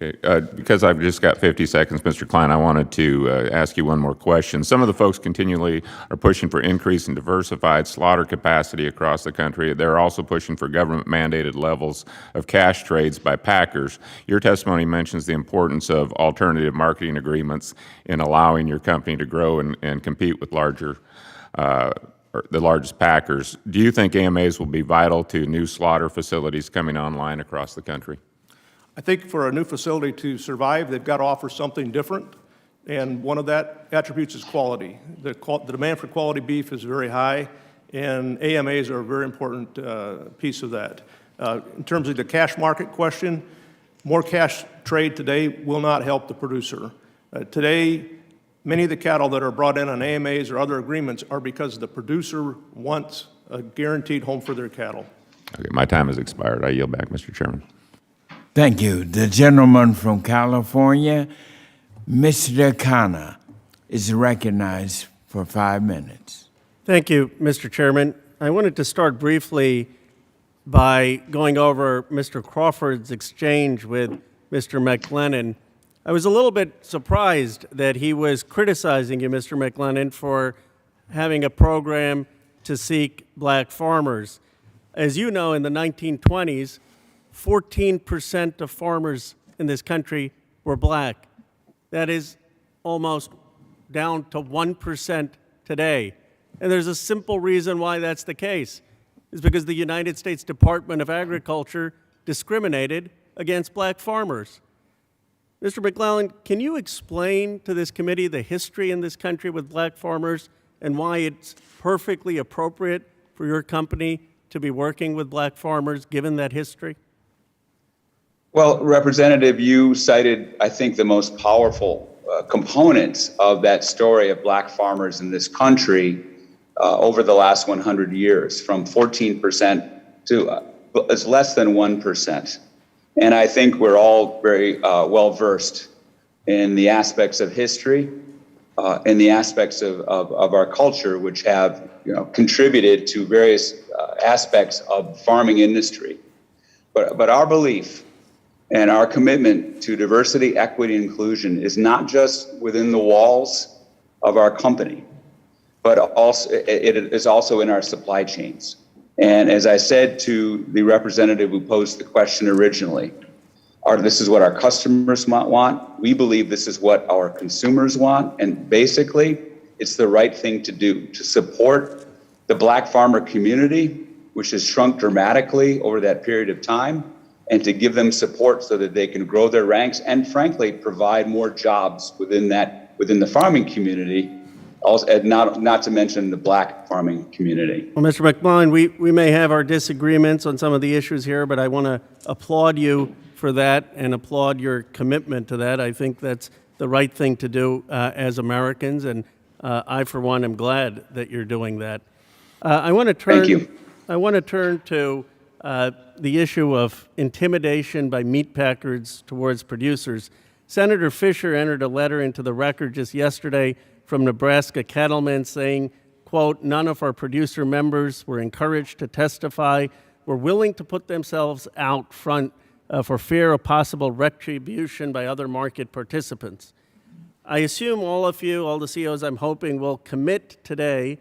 Okay, because I've just got 50 seconds, Mr. Klein, I wanted to ask you one more question. Some of the folks continually are pushing for increase in diversified slaughter capacity across the country. They're also pushing for government-mandated levels of cash trades by packers. Your testimony mentions the importance of alternative marketing agreements in allowing your company to grow and compete with the largest packers. Do you think AMAs will be vital to new slaughter facilities coming online across the country? I think for a new facility to survive, they've got to offer something different, and one of that attributes is quality. The demand for quality beef is very high, and AMAs are a very important piece of that. In terms of the cash market question, more cash trade today will not help the producer. Today, many of the cattle that are brought in on AMAs or other agreements are because the producer wants a guaranteed home for their cattle. Okay, my time has expired. I yield back, Mr. Chairman. Thank you. The gentleman from California, Mr. Khanna, is recognized for 5 minutes. Thank you, Mr. Chairman. I wanted to start briefly by going over Mr. Crawford's exchange with Mr. McLennan. I was a little bit surprised that he was criticizing you, Mr. McLennan, for having a program to seek black farmers. As you know, in the 1920s, 14% of farmers in this country were black. That is almost down to 1% today. And there's a simple reason why that's the case. It's because the United States Department of Agriculture discriminated against black farmers. Mr. McClellan, can you explain to this committee the history in this country with black farmers and why it's perfectly appropriate for your company to be working with black farmers given that history? Well, Representative, you cited, I think, the most powerful components of that story of black farmers in this country over the last 100 years, from 14% to it's less than 1%. And I think we're all very well versed in the aspects of history and the aspects of our culture, which have contributed to various aspects of farming industry. But our belief and our commitment to diversity, equity, and inclusion is not just within the walls of our company, but also it is also in our supply chains. And as I said to the representative who posed the question originally, this is what our customers want. We believe this is what our consumers want. And basically, it's the right thing to do to support the black farmer community, which has shrunk dramatically over that period of time, and to give them support so that they can grow their ranks and, frankly, provide more jobs within the farming community, also, and not to mention the black farming community. Well, Mr. McClellan, we may have our disagreements on some of the issues here, but I want to applaud you for that and applaud your commitment to that. I think that's the right thing to do as Americans, and I, for one, am glad that you're doing that. I want to turn. Thank you. I want to turn to the issue of intimidation by meat packers towards producers. Senator Fisher entered a letter into the record just yesterday from Nebraska cattlemen saying, quote, "None of our producer members were encouraged to testify, were willing to put themselves out front for fear of possible retribution by other market participants." I assume all of you, all the CEOs I'm hoping, will commit today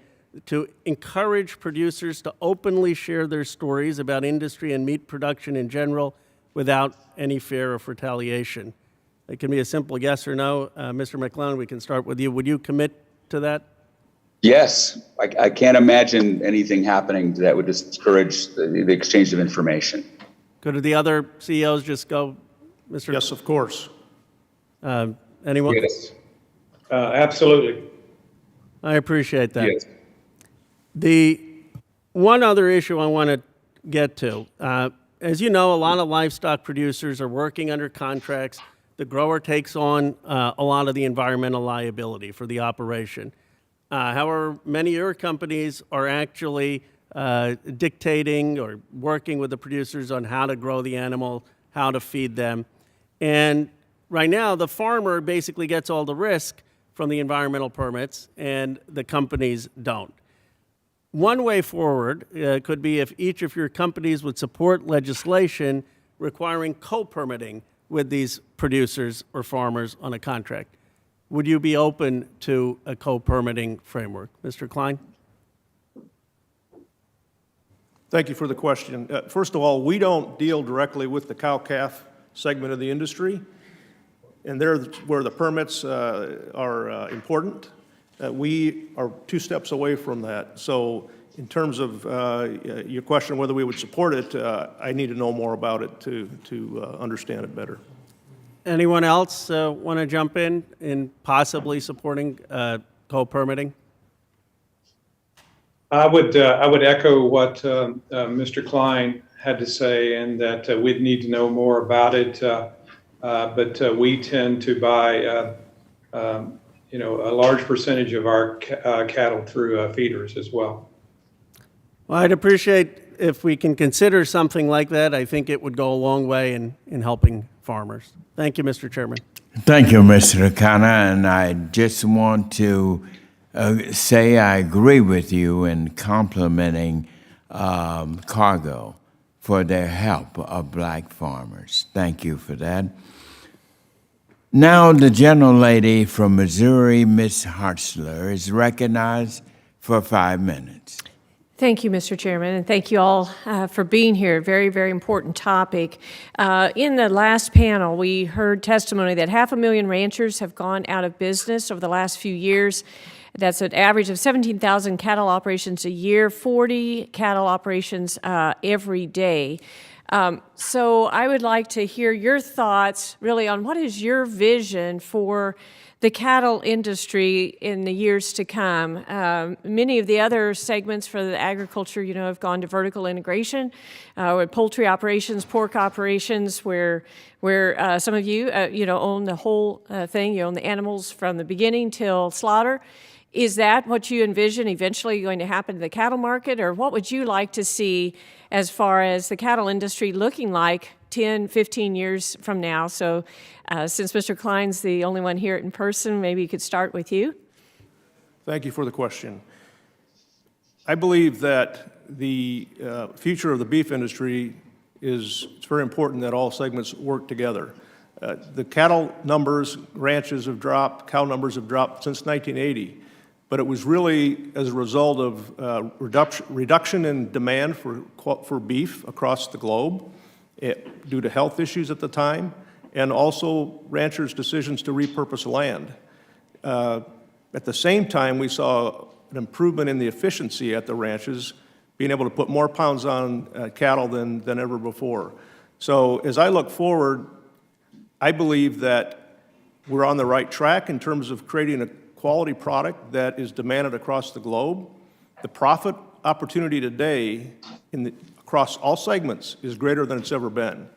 to encourage producers to openly share their stories about industry and meat production in general without any fear of retaliation. It can be a simple yes or no. Mr. McClellan, we can start with you. Would you commit to that? Yes, I can't imagine anything happening that would discourage the exchange of information. Could the other CEOs just go, Mr. Yes, of course. Anyone? Yes, absolutely. I appreciate that. Yes. The one other issue I want to get to, as you know, a lot of livestock producers are working under contracts. The grower takes on a lot of the environmental liability for the operation. However, many of your companies are actually dictating or working with the producers on how to grow the animal, how to feed them. And right now, the farmer basically gets all the risk from the environmental permits, and the companies don't. One way forward could be if each of your companies would support legislation requiring co-permitting with these producers or farmers on a contract. Would you be open to a co-permitting framework? Mr. Klein? Thank you for the question. First of all, we don't deal directly with the cow-calf segment of the industry, and there's where the permits are important. We are 2 steps away from that. So in terms of your question whether we would support it, I need to know more about it to understand it better. Anyone else want to jump in possibly supporting co-permitting? I would echo what Mr. Klein had to say, and that we'd need to know more about it. But we tend to buy, a large percentage of our cattle through feeders as well. Well, I'd appreciate if we can consider something like that. I think it would go a long way in helping farmers. Thank you, Mr. Chairman. Thank you, Mr. O'Connor, and I just want to say I agree with you in complimenting Cargill for their help of black farmers. Thank you for that. Now the gentlelady from Missouri, Ms. Hartzler, is recognized for 5 minutes. Thank you, Mr. Chairman, and thank you all for being here. Very, very important topic. In the last panel, we heard testimony that 500,000 ranchers have gone out of business over the last few years. That's an average of 17,000 cattle operations a year, 40 cattle operations every day. So I would like to hear your thoughts really on what is your vision for the cattle industry in the years to come. Many of the other segments for the agriculture, have gone to vertical integration, with poultry operations, pork operations, where some of you, own the whole thing. You own the animals from the beginning till slaughter. Is that what you envision eventually going to happen to the cattle market, or what would you like to see as far as the cattle industry looking like 10, 15 years from now? So since Mr. Klein's the only one here in person, maybe you could start with you. Thank you for the question. I believe that the future of the beef industry it's very important that all segments work together. The cattle numbers, ranches have dropped, cow numbers have dropped since 1980. But it was really as a result of reduction in demand for beef across the globe due to health issues at the time, and also ranchers' decisions to repurpose land. At the same time, we saw an improvement in the efficiency at the ranches, being able to put more pounds on cattle than ever before. So as I look forward, I believe that we're on the right track in terms of creating a quality product that is demanded across the globe. The profit opportunity today across all segments is greater than it's ever been.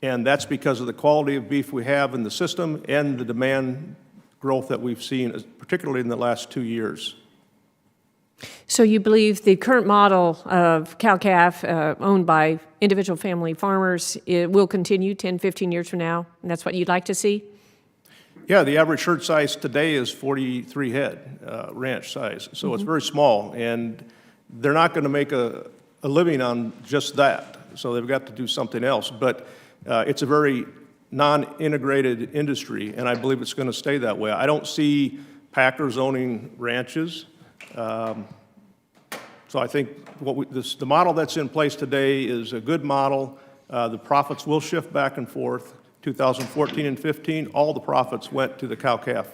And that's because of the quality of beef we have in the system and the demand growth that we've seen, particularly in the last 2 years. So you believe the current model of cow-calf owned by individual family farmers will continue 10, 15 years from now, and that's what you'd like to see? Yeah, the average herd size today is 43 head, ranch size. So it's very small, and they're not going to make a living on just that. So they've got to do something else. But it's a very non-integrated industry, and I believe it's going to stay that way. I don't see packers owning ranches. So I think the model that's in place today is a good model. The profits will shift back and forth. 2014 and 15, all the profits went to the cow-calf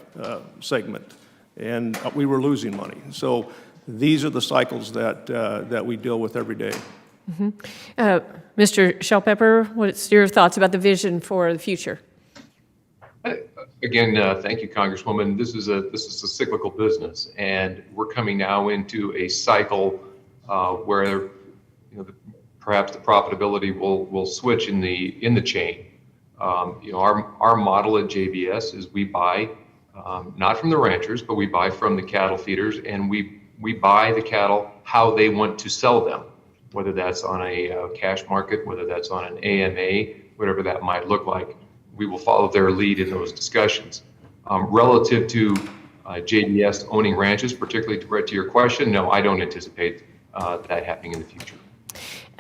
segment, and we were losing money. So these are the cycles that we deal with every day. Mr. Shellpepper, what's your thoughts about the vision for the future? Again, thank you, Congresswoman. This is a cyclical business, and we're coming now into a cycle where perhaps the profitability will switch in the chain. Our model at JBS is we buy not from the ranchers, but we buy from the cattle feeders, and we buy the cattle how they want to sell them, whether that's on a cash market, whether that's on an AMA, whatever that might look like. We will follow their lead in those discussions. Relative to JBS owning ranches, particularly to your question, no, I don't anticipate that happening in the future.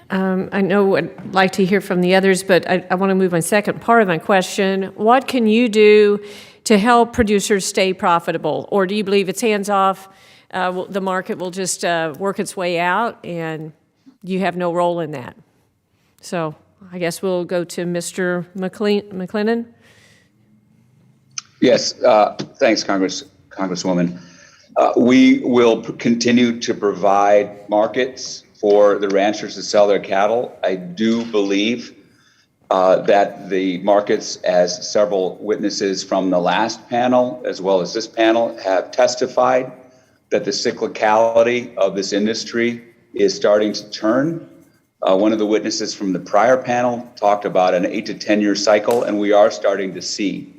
I know I'd like to hear from the others, but I want to move my second part of my question. What can you do to help producers stay profitable? Or do you believe it's hands-off, the market will just work its way out, and you have no role in that? So I guess we'll go to Mr. McLennan. Yes, thanks, Congresswoman. We will continue to provide markets for the ranchers to sell their cattle. I do believe that the markets, as several witnesses from the last panel, as well as this panel, have testified, that the cyclicality of this industry is starting to turn. One of the witnesses from the prior panel talked about an 8 to 10 year cycle, and we are starting to see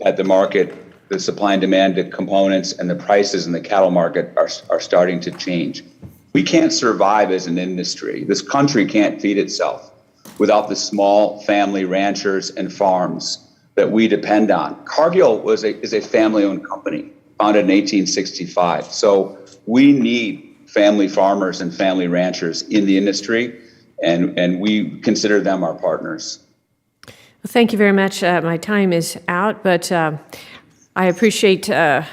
that the market, the supply and demand components and the prices in the cattle market are starting to change. We can't survive as an industry. This country can't feed itself without the small family ranchers and farms that we depend on. Cargill is a family-owned company founded in 1865. So we need family farmers and family ranchers in the industry, and we consider them our partners. Well, thank you very much. My time is out, but I appreciate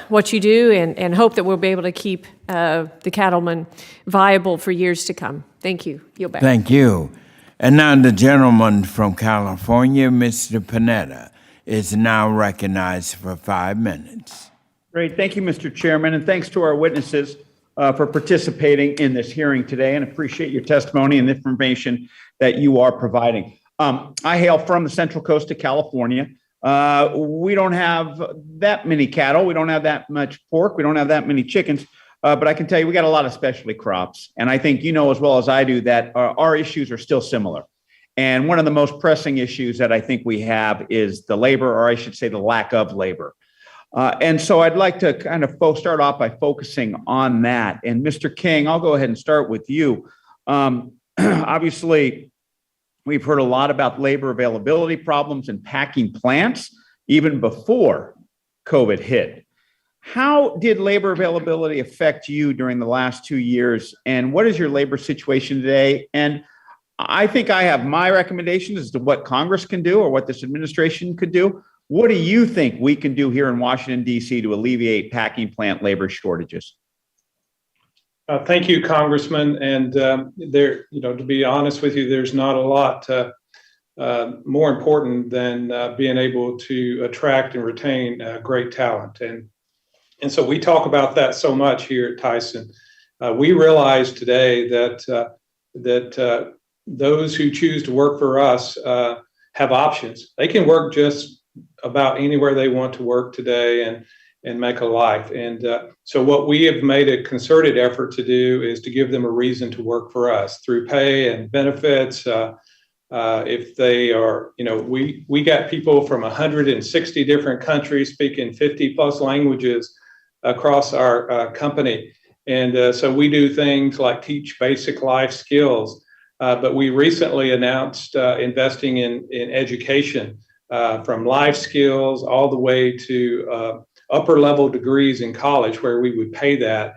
what you do and hope that we'll be able to keep the cattlemen viable for years to come. Thank you. Yield back. Thank you. And now the gentleman from California, Mr. Panetta, is now recognized for 5 minutes. Great. Thank you, Mr. Chairman, and thanks to our witnesses for participating in this hearing today, and appreciate your testimony and the information that you are providing. I hail from the Central Coast of California. We don't have that many cattle. We don't have that much pork. We don't have that many chickens. But I can tell you, we got a lot of specialty crops. And I think you know as well as I do that our issues are still similar. And one of the most pressing issues that I think we have is the labor, or I should say the lack of labor. And so I'd like to kind of start off by focusing on that. And Mr. King, I'll go ahead and start with you. Obviously, we've heard a lot about labor availability problems in packing plants even before COVID hit. How did labor availability affect you during the last 2 years? And what is your labor situation today? And I think I have my recommendations as to what Congress can do or what this administration could do. What do you think we can do here in Washington, D.C. to alleviate packing plant labor shortages? Thank you, Congressman. And to be honest with you, there's not a lot more important than being able to attract and retain great talent. And so we talk about that so much here at Tyson. We realize today that those who choose to work for us have options. They can work just about anywhere they want to work today and make a life. And so what we have made a concerted effort to do is to give them a reason to work for us through pay and benefits. If they are, we got people from 160 different countries speaking 50 plus languages across our company. And so we do things like teach basic life skills. But we recently announced investing in education. From life skills all the way to upper level degrees in college where we would pay that.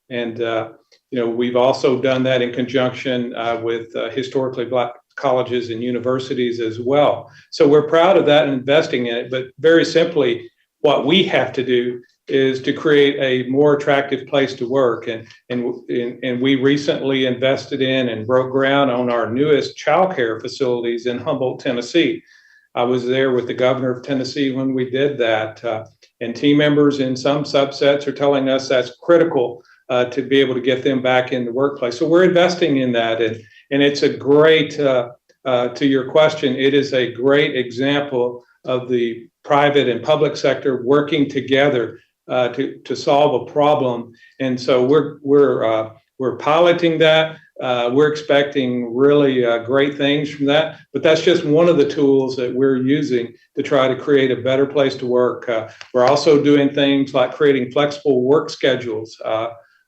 And we've also done that in conjunction with historically Black colleges and universities as well. So we're proud of that and investing in it. But very simply, what we have to do is to create a more attractive place to work. And we recently invested in and broke ground on our newest childcare facilities in Humboldt, Tennessee. I was there with the governor of Tennessee when we did that. And team members in some subsets are telling us that's critical to be able to get them back in the workplace. So we're investing in that. And it's a great, to your question, it is a great example of the private and public sector working together to solve a problem. And so we're piloting that. We're expecting really great things from that, but that's just one of the tools that we're using to try to create a better place to work. We're also doing things like creating flexible work schedules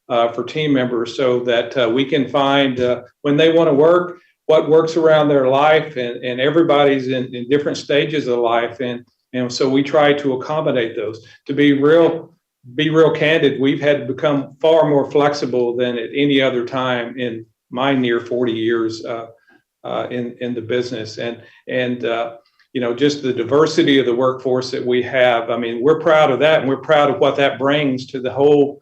for team members so that we can find when they want to work, what works around their life, and everybody's in different stages of life. And so we try to accommodate those. To be real candid, we've had to become far more flexible than at any other time in my near 40 years in the business. And just the diversity of the workforce that we have. I mean, we're proud of that, and we're proud of what that brings to the whole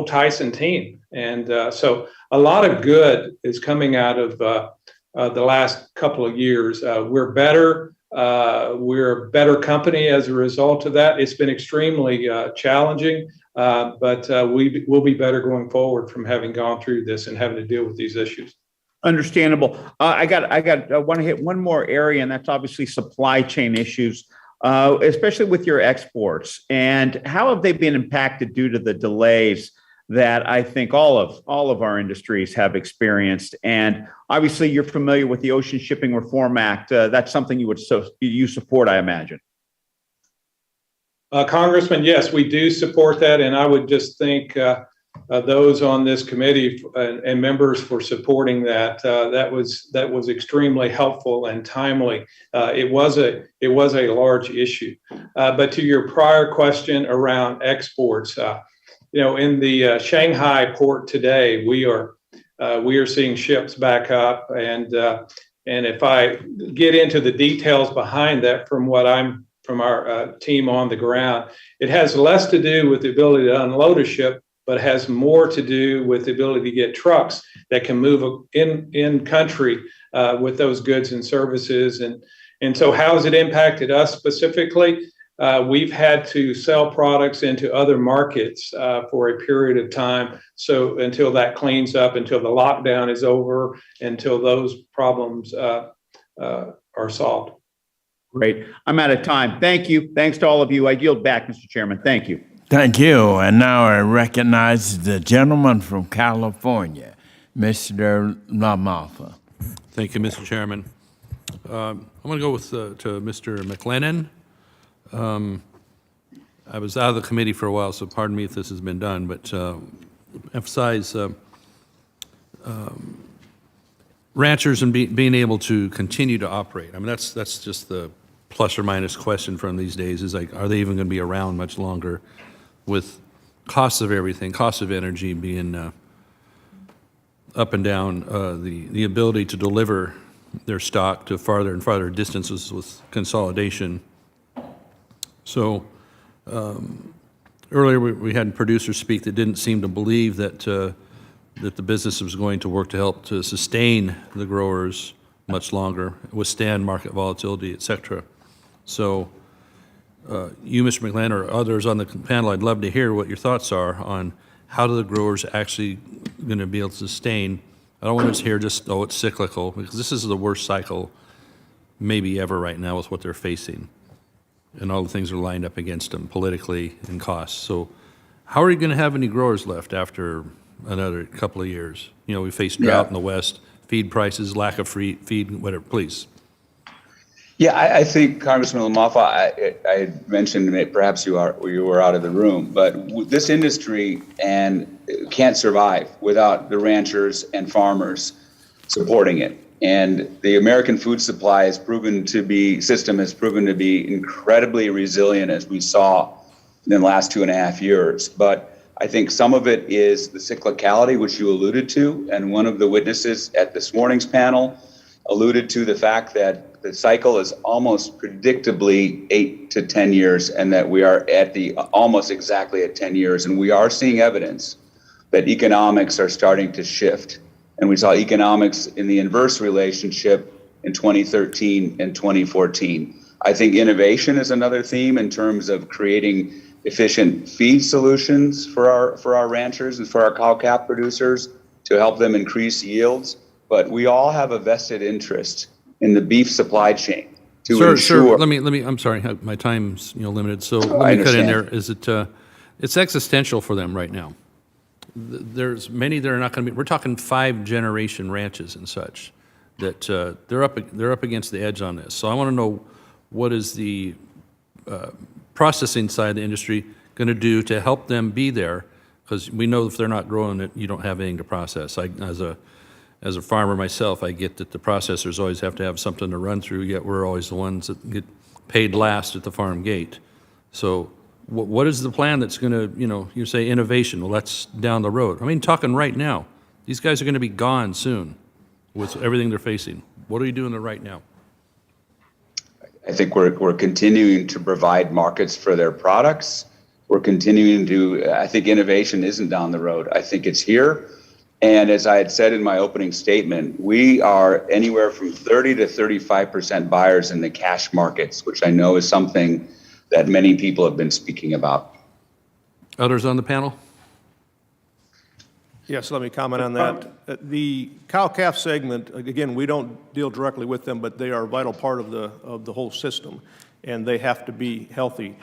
Tyson team. And so a lot of good is coming out of the last couple of years. We're better. We're a better company as a result of that. It's been extremely challenging, but we will be better going forward from having gone through this and having to deal with these issues. Understandable. I want to hit one more area, and that's obviously supply chain issues, especially with your exports. And how have they been impacted due to the delays that I think all of our industries have experienced? And obviously, you're familiar with the Ocean Shipping Reform Act. That's something you support, I imagine. Congressman, yes, we do support that, and I would just thank those on this committee and members for supporting that. That was extremely helpful and timely. It was a large issue. But to your prior question around exports, in the Shanghai port today, we are seeing ships back up, and if I get into the details behind that from our team on the ground, it has less to do with the ability to unload a ship, but has more to do with the ability to get trucks that can move in country with those goods and services. And so how has it impacted us specifically? We've had to sell products into other markets for a period of time. So until that cleans up, until the lockdown is over, until those problems are solved. Great. I'm out of time. Thank you. Thanks to all of you. I yield back, Mr. Chairman. Thank you. Thank you. And now I recognize the gentleman from California, Mr. LaMalfa. Thank you, Mr. Chairman. I'm going to go with to Mr. McLennan. I was out of the committee for a while, so pardon me if this has been done, but emphasize ranchers and being able to continue to operate. I mean, that's just the plus or minus question from these days, is like, are they even going to be around much longer with costs of everything, costs of energy being up and down, the ability to deliver their stock to farther and farther distances with consolidation. So earlier we had producers speak that didn't seem to believe that that the business was going to work to help to sustain the growers much longer, withstand market volatility, et cetera. So you, Mr. McLennan, or others on the panel, I'd love to hear what your thoughts are on how do the growers actually going to be able to sustain. I don't want to hear just, oh, it's cyclical, because this is the worst cycle maybe ever right now with what they're facing. And all the things are lined up against them politically and costs. So how are you going to have any growers left after another couple of years? You know, we face drought in the West, feed prices, lack of feed, whatever, please. Yeah, I think Congressman LaMalfa, I mentioned perhaps you were out of the room, but this industry can't survive without the ranchers and farmers supporting it. And the American food supply system has proven to be incredibly resilient, as we saw in the last 2.5 years. But I think some of it is the cyclicality, which you alluded to, and one of the witnesses at this morning's panel alluded to the fact that the cycle is almost predictably 8 to 10 years, and that we are at almost exactly at 10 years. And we are seeing evidence that economics are starting to shift. And we saw economics in the inverse relationship in 2013 and 2014. I think innovation is another theme in terms of creating efficient feed solutions for our ranchers and for our cow-calf producers to help them increase yields. But we all have a vested interest in the beef supply chain to ensure. Sir, let me. I'm sorry, my time's limited. So let me cut in there. Is it? It's existential for them right now. There's many that are not going to be. We're talking 5-generation ranches and such that they're up against the edge on this. So I want to know, what is the processing side of the industry going to do to help them be there? Because we know if they're not growing it, you don't have anything to process. As a farmer myself, I get that the processors always have to have something to run through, yet we're always the ones that get paid last at the farm gate. So what is the plan that's going to, you say innovation, well, that's down the road. I mean, talking right now, these guys are going to be gone soon with everything they're facing. What are you doing right now? I think we're continuing to provide markets for their products. We're continuing to, I think innovation isn't down the road. I think it's here. And as I had said in my opening statement, we are anywhere from 30 to 35% buyers in the cash markets, which I know is something that many people have been speaking about. Others on the panel? Yes, let me comment on that. The cow-calf segment, again, we don't deal directly with them, but they are a vital part of the whole system, and they have to be healthy.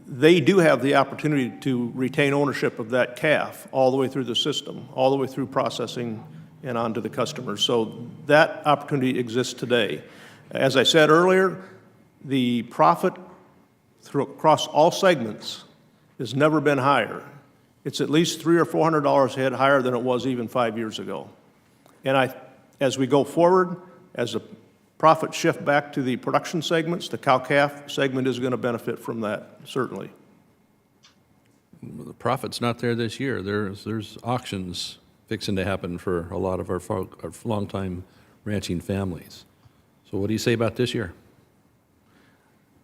They do have the opportunity to retain ownership of that calf all the way through the system, all the way through processing and on to the customers. So that opportunity exists today. As I said earlier, the profit across all segments has never been higher. It's at least $300 or $400 a head higher than it was even 5 years ago. And as we go forward, as the profit shift back to the production segments, the cow-calf segment is going to benefit from that, certainly. The profit's not there this year. There's auctions fixing to happen for a lot of our longtime ranching families. So what do you say about this year?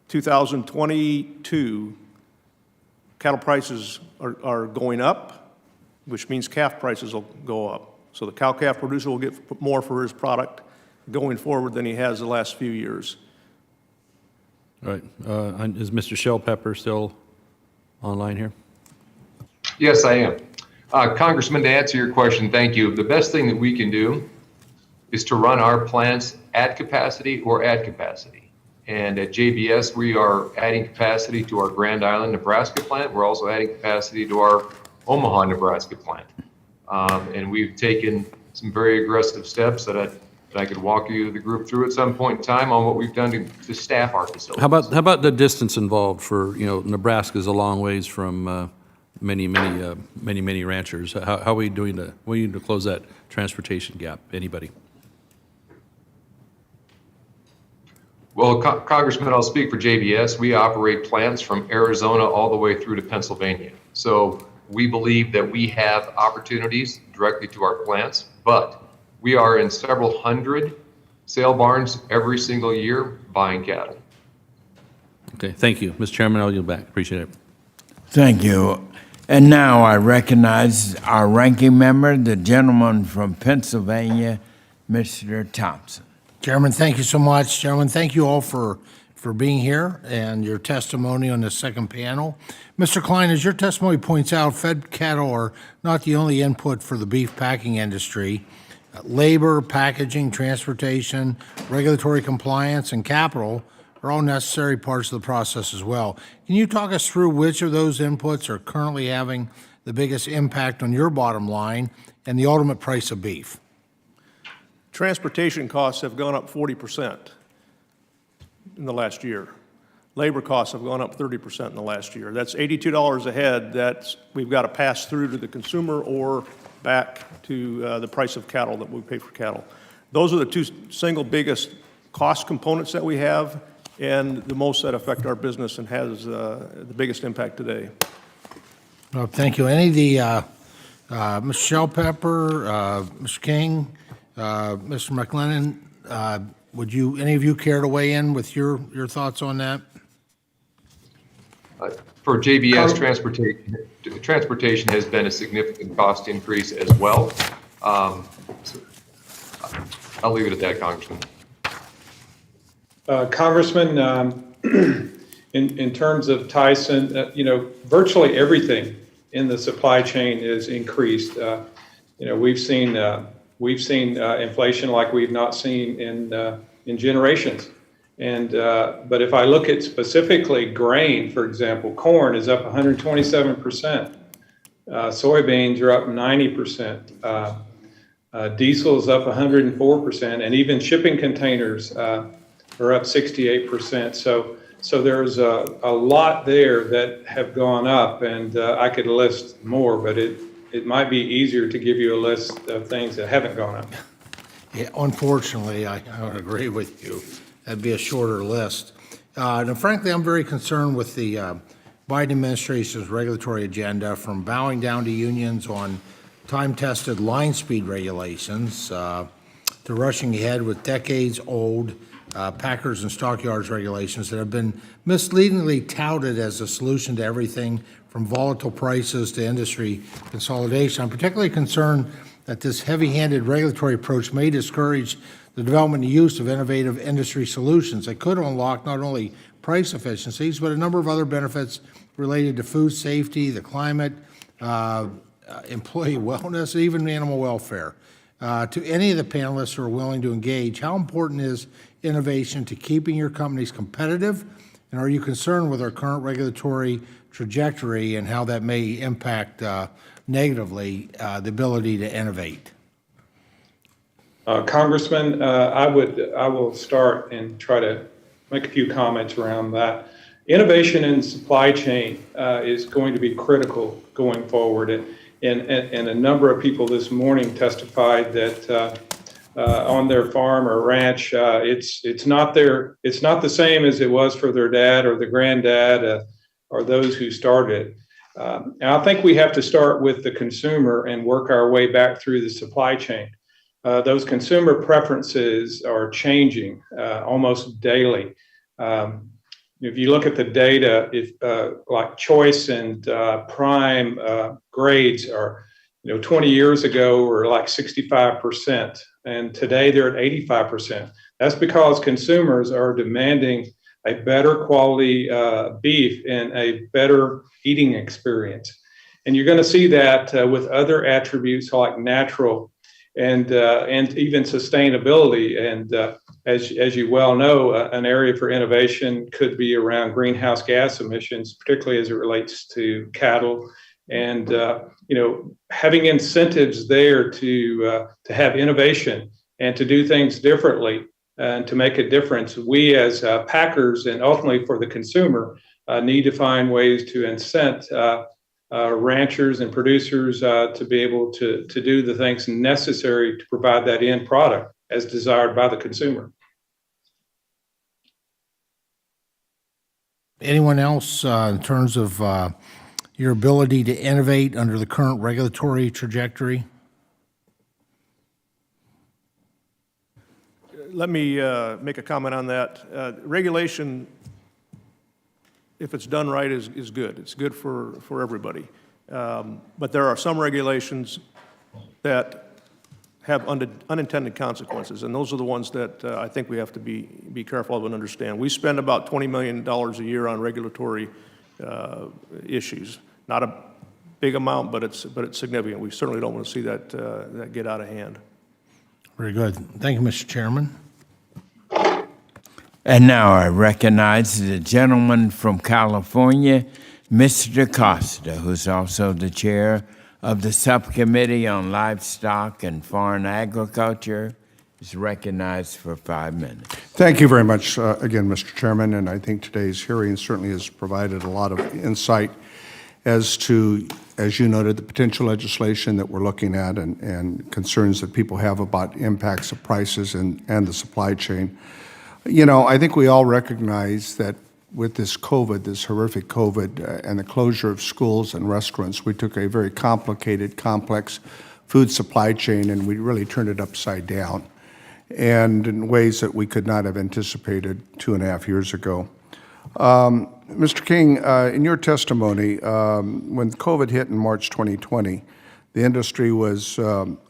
2022, cattle prices are going up, which means calf prices will go up. So the cow-calf producer will get more for his product going forward than he has the last few years. All right. Is Mr. Shellpepper still online here? Yes, I am. Congressman, to answer your question, thank you. The best thing that we can do is to run our plants at capacity or add capacity. And at JBS, we are adding capacity to our Grand Island, Nebraska plant. We're also adding capacity to our Omaha, Nebraska plant. And we've taken some very aggressive steps that I could walk you, the group, through at some point in time on what we've done to staff our facilities. How about the distance involved for, Nebraska's a long ways from many ranchers. How are we doing to close that transportation gap? Anybody? Well, Congressman, I'll speak for JBS. We operate plants from Arizona all the way through to Pennsylvania. So we believe that we have opportunities directly to our plants, but we are in several hundred sale barns every single year buying cattle. Okay, thank you. Mr. Chairman, I'll yield back. Appreciate it. Thank you. And now I recognize our ranking member, the gentleman from Pennsylvania, Mr. Thompson. Chairman, thank you so much. Gentlemen, thank you all for being here and your testimony on the second panel. Mr. Klein, as your testimony points out, fed cattle are not the only input for the beef packing industry. Labor, packaging, transportation, regulatory compliance, and capital are all necessary parts of the process as well. Can you talk us through which of those inputs are currently having the biggest impact on your bottom line and the ultimate price of beef? Transportation costs have gone up 40% in the last year. Labor costs have gone up 30% in the last year. That's $82 a head that we've got to pass through to the consumer or back to the price of cattle that we pay for cattle. Those are the two single biggest cost components that we have and the most that affect our business and has the biggest impact today. Well, thank you. Any of the, Mr. Shellpepper, Mr. King, Mr. McLennan, would any of you care to weigh in with your thoughts on that? For JBS, transportation has been a significant cost increase as well. So I'll leave it at that, Congressman. Congressman, in terms of Tyson, virtually everything in the supply chain is increased. We've seen inflation like we've not seen in generations. But if I look at specifically grain, for example, corn is up 127%. Soybeans are up 90%. Diesel is up 104%, and even shipping containers are up 68%. So there's a lot there that have gone up, and I could list more, but it might be easier to give you a list of things that haven't gone up. Yeah, unfortunately, I would agree with you. That'd be a shorter list. And frankly, I'm very concerned with the Biden administration's regulatory agenda, from bowing down to unions on time-tested line speed regulations to rushing ahead with decades-old packers and stockyards regulations that have been misleadingly touted as a solution to everything from volatile prices to industry consolidation. I'm particularly concerned that this heavy-handed regulatory approach may discourage the development and use of innovative industry solutions that could unlock not only price efficiencies, but a number of other benefits related to food safety, the climate, employee wellness, even animal welfare. To any of the panelists who are willing to engage, how important is innovation to keeping your companies competitive? And are you concerned with our current regulatory trajectory and how that may impact negatively the ability to innovate? Congressman, I will start and try to make a few comments around that. Innovation in supply chain is going to be critical going forward. And a number of people this morning testified that on their farm or ranch, it's not the same as it was for their dad or the granddad or those who started. And I think we have to start with the consumer and work our way back through the supply chain. Those consumer preferences are changing almost daily. If you look at the data, like choice and prime grades are, 20 years ago were like 65%, and today they're at 85%. That's because consumers are demanding a better quality beef and a better eating experience. And you're going to see that with other attributes like natural and even sustainability. And as you well know, an area for innovation could be around greenhouse gas emissions, particularly as it relates to cattle. And having incentives there to have innovation and to do things differently and to make a difference, we as packers and ultimately for the consumer need to find ways to incent ranchers and producers to be able to do the things necessary to provide that end product as desired by the consumer. Anyone else in terms of your ability to innovate under the current regulatory trajectory? Let me make a comment on that. Regulation, if it's done right, is good. It's good for everybody. But there are some regulations that have unintended consequences, and those are the ones that I think we have to be careful of and understand. We spend about $20 million a year on regulatory issues. Not a big amount, but it's significant. We certainly don't want to see that get out of hand. Very good. Thank you, Mr. Chairman. And now I recognize the gentleman from California, Mr. DaCosta, who's also the chair of the Subcommittee on Livestock and Foreign Agriculture, is recognized for 5 minutes. Thank you very much again, Mr. Chairman, and I think today's hearing certainly has provided a lot of insight as to, as you noted, the potential legislation that we're looking at and concerns that people have about impacts of prices and the supply chain. You know, I think we all recognize that with this COVID, this horrific COVID, and the closure of schools and restaurants, we took a very complicated, complex food supply chain and we really turned it upside down, and in ways that we could not have anticipated 2.5 years ago. Mr. King, in your testimony, when COVID hit in March 2020, the industry was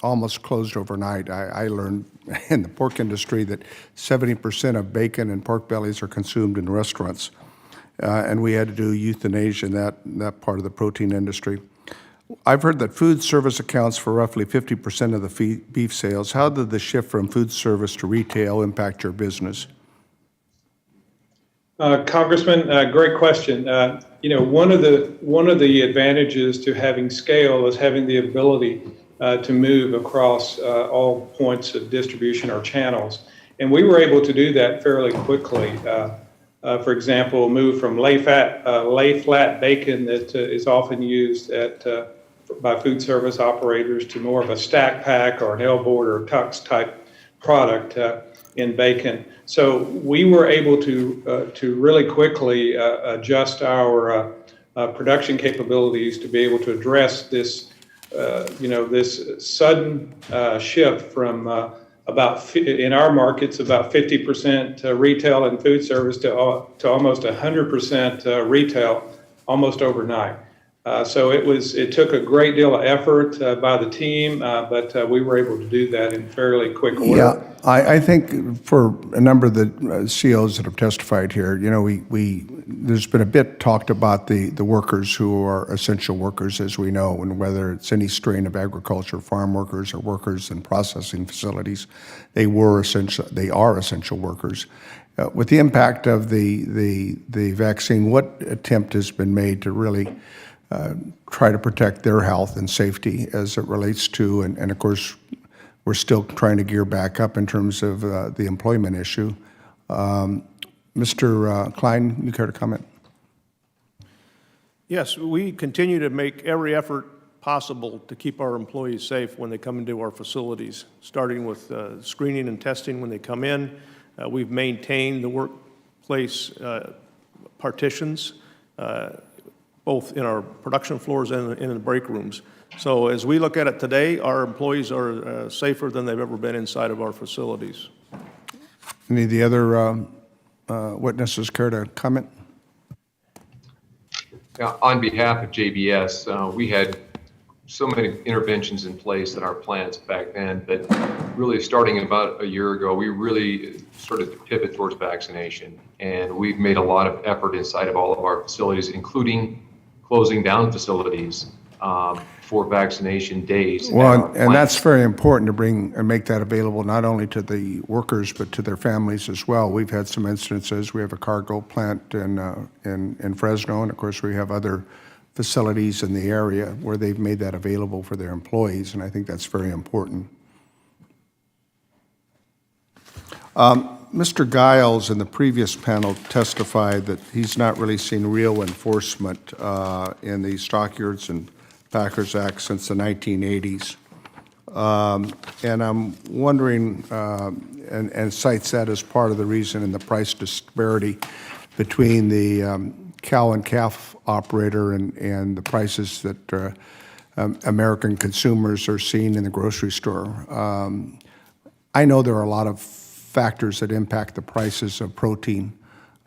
almost closed overnight. I learned in the pork industry that 70% of bacon and pork bellies are consumed in restaurants, and we had to do euthanasia in that part of the protein industry. I've heard that food service accounts for roughly 50% of the beef sales. How did the shift from food service to retail impact your business? Congressman, great question. One of the advantages to having scale is having the ability to move across all points of distribution or channels, and we were able to do that fairly quickly. For example, move from lay flat bacon that is often used by food service operators to more of a stack pack or an elboard or tux type product in bacon. So we were able to really quickly adjust our production capabilities to be able to address this, this sudden shift from in our markets, about 50% retail and food service to almost 100% retail almost overnight. So it took a great deal of effort by the team, but we were able to do that in fairly quick order. Yeah, I think for a number of the CEOs that have testified here, there's been a bit talked about the workers who are essential workers, as we know, and whether it's any strain of agriculture, farm workers, or workers in processing facilities, they are essential workers. With the impact of the vaccine, what attempt has been made to really try to protect their health and safety as it relates to, and of course, we're still trying to gear back up in terms of the employment issue. Mr. Klein, you care to comment? Yes, we continue to make every effort possible to keep our employees safe when they come into our facilities, starting with screening and testing when they come in. We've maintained the workplace partitions, both in our production floors and in the break rooms. So as we look at it today, our employees are safer than they've ever been inside of our facilities. Any of the other witnesses care to comment? On behalf of JBS, we had so many interventions in place in our plants back then, but really starting about a year ago, we really started to pivot towards vaccination. And we've made a lot of effort inside of all of our facilities, including closing down facilities for vaccination days. Well, at our and that's plants. very important to bring and make that available not only to the workers but to their families as well. We've had some instances. We have a cargo plant in Fresno, and of course we have other facilities in the area where they've made that available for their employees, and I think that's very important. Mr. Giles in the previous panel testified that he's not really seen real enforcement in the Stockyards and Packers Act since the 1980s. And I'm wondering, and cites that as part of the reason in the price disparity between the cow and calf operator and the prices that American consumers are seeing in the grocery store. I know there are a lot of factors that impact the prices of protein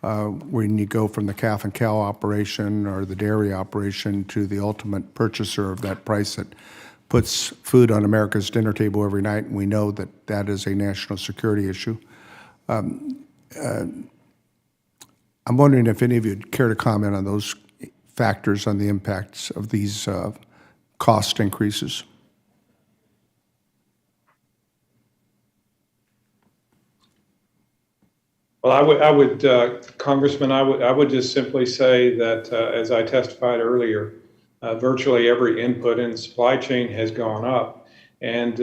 when you go from the calf and cow operation or the dairy operation to the ultimate purchaser of that price that puts food on America's dinner table every night, and we know that that is a national security issue. I'm wondering if any of you would care to comment on those factors on the impacts of these cost increases. Well, I would, Congressman, I would just simply say that, as I testified earlier, virtually every input in the supply chain has gone up, and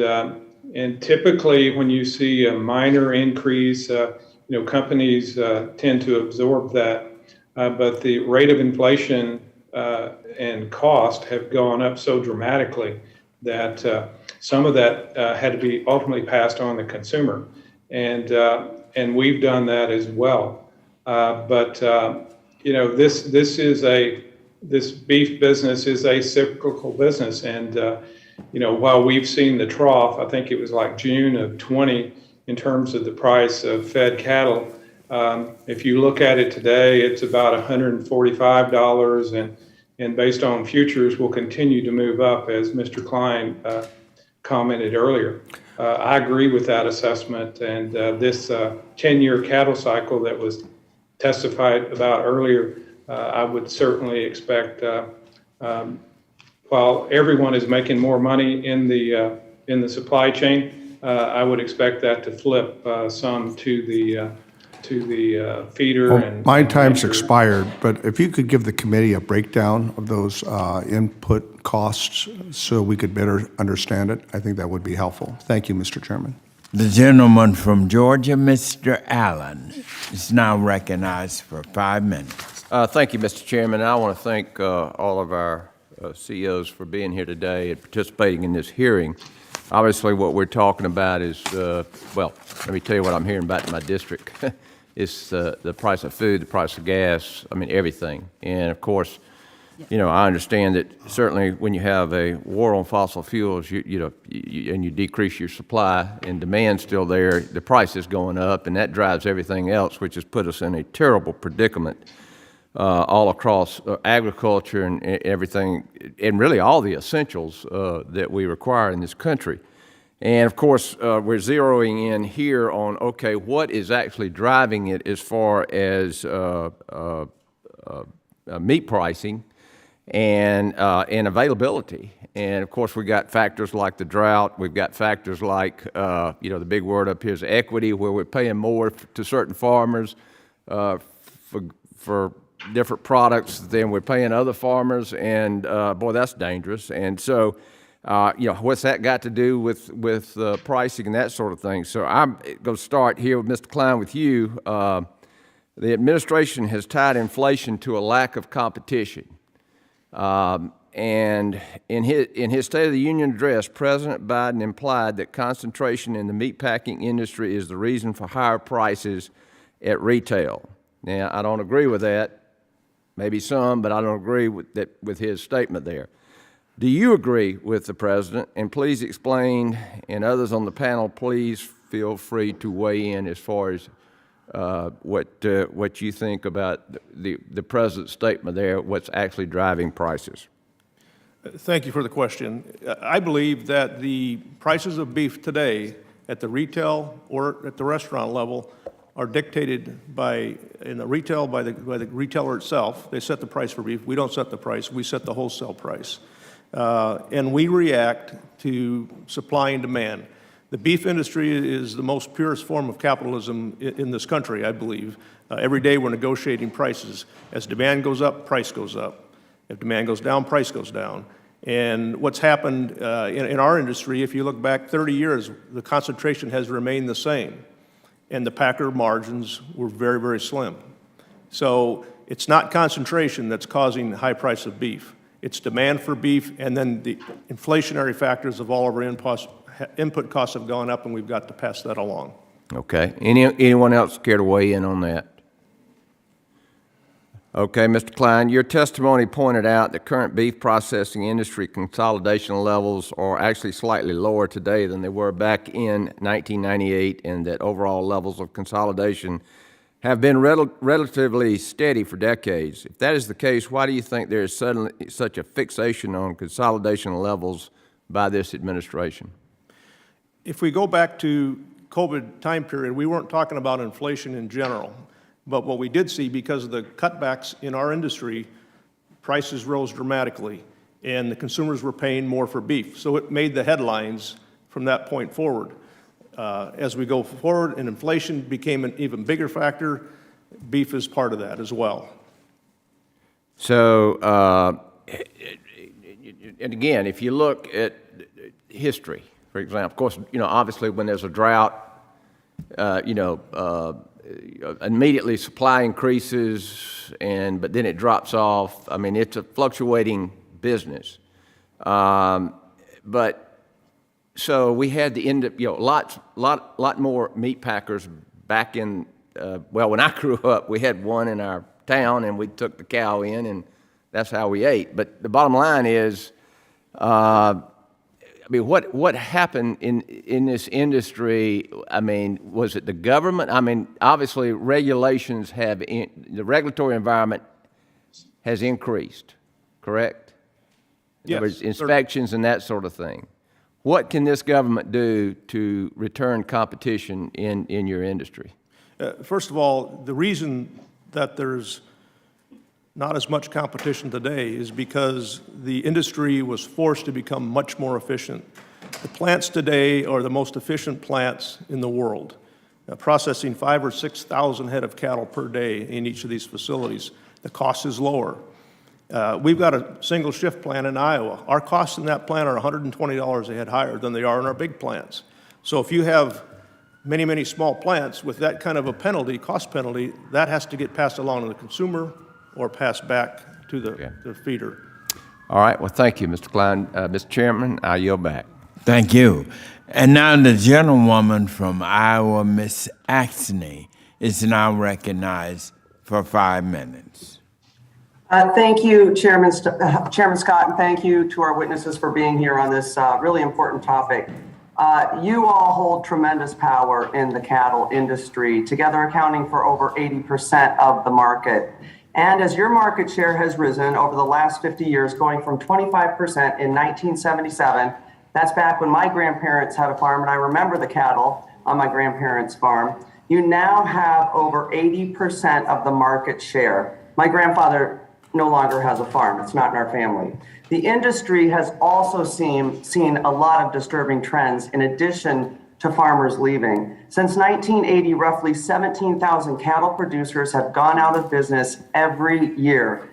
typically when you see a minor increase, companies tend to absorb that, but the rate of inflation and cost have gone up so dramatically that some of that had to be ultimately passed on to the consumer, and we've done that as well. This beef business is a cyclical business, and while we've seen the trough, I think it was like June of 20 in terms of the price of fed cattle. If you look at it today, it's about $145, and based on futures, will continue to move up, as Mr. Klein commented earlier. I agree with that assessment, and this 10-year cattle cycle that was testified about earlier, I would certainly expect, while everyone is making more money in the supply chain, I would expect that to flip some to the feeder. Well, my time's expired, but if you could give the committee a breakdown of those input costs so we could better understand it, I think that would be helpful. Thank you, Mr. Chairman. The gentleman from Georgia, Mr. Allen, is now recognized for 5 minutes. Thank you, Mr. Chairman. I want to thank all of our CEOs for being here today and participating in this hearing. Obviously, what we're talking about is, well, let me tell you what I'm hearing about in my district. It's the price of food, the price of gas, I mean, everything. And of course, I understand that certainly when you have a war on fossil fuels, and you decrease your supply and demand still there, the price is going up, and that drives everything else, which has put us in a terrible predicament all across agriculture and everything, and really all the essentials that we require in this country. And of course, we're zeroing in here on, okay, what is actually driving it as far as meat pricing and availability. And of course, we got factors like the drought. We've got factors like, the big word up here is equity, where we're paying more to certain farmers for different products than we're paying other farmers. And boy, that's dangerous. And so, what's that got to do with pricing and that sort of thing? So I'm going to start here with Mr. Klein with you. The administration has tied inflation to a lack of competition. And in his State of the Union address, President Biden implied that concentration in the meatpacking industry is the reason for higher prices at retail. Now, I don't agree with that. Maybe some, but I don't agree with his statement there. Do you agree with the President? And please explain, and others on the panel, please feel free to weigh in as far as what you think about the President's statement there, what's actually driving prices. Thank you for the question. I believe that the prices of beef today at the retail or at the restaurant level are dictated by the retailer itself. They set the price for beef. We don't set the price. We set the wholesale price. and we react to supply and demand. The beef industry is the most purest form of capitalism in this country, I believe. Every day we're negotiating prices. As demand goes up, price goes up. If demand goes down, price goes down. And what's happened in our industry, if you look back 30 years, the concentration has remained the same. And the packer margins were very, very slim. So it's not concentration that's causing the high price of beef. It's demand for beef, and then the inflationary factors of all of our input costs have gone up, and we've got to pass that along. Okay. Anyone else care to weigh in on that? Okay, Mr. Klein, your testimony pointed out that current beef processing industry consolidation levels are actually slightly lower today than they were back in 1998, and that overall levels of consolidation have been relatively steady for decades. If that is the case, why do you think there is suddenly such a fixation on consolidation levels by this administration? If we go back to COVID time period, we weren't talking about inflation in general. But what we did see, because of the cutbacks in our industry, prices rose dramatically, and the consumers were paying more for beef. So it made the headlines from that point forward. As we go forward and inflation became an even bigger factor, beef is part of that as well. So, and again, if you look at history, for example, of course, obviously when there's a drought, immediately supply increases, but then it drops off. I mean, it's a fluctuating business. But so we had the end of, lot more meat packers back in, when I grew up, we had one in our town, and we took the cow in, and that's how we ate. But the bottom line is, what happened in this industry? I mean, was it the government? I mean, obviously regulations the regulatory environment has increased, correct? Yes. There's inspections and that sort of thing. What can this government do to return competition in your industry? First of all, the reason that there's not as much competition today is because the industry was forced to become much more efficient. The plants today are the most efficient plants in the world, processing 5,000 or 6,000 head of cattle per day in each of these facilities. The cost is lower. We've got a single shift plant in Iowa. Our costs in that plant are $120 a head higher than they are in our big plants. So if you have many, many small plants with that kind of a penalty, cost penalty, that has to get passed along to the consumer or passed back to the feeder. All right. Well, thank you, Mr. Klein. Mr. Chairman, I yield back. Thank you. And now the gentlewoman from Iowa, Ms. Axney, is now recognized for 5 minutes. Thank you, Chairman Scott, and thank you to our witnesses for being here on this really important topic. You all hold tremendous power in the cattle industry, together accounting for over 80% of the market. And as your market share has risen over the last 50 years, going from 25% in 1977, that's back when my grandparents had a farm, and I remember the cattle on my grandparents' farm, you now have over 80% of the market share. My grandfather no longer has a farm. It's not in our family. The industry has also seen a lot of disturbing trends in addition to farmers leaving. Since 1980, roughly 17,000 cattle producers have gone out of business every year.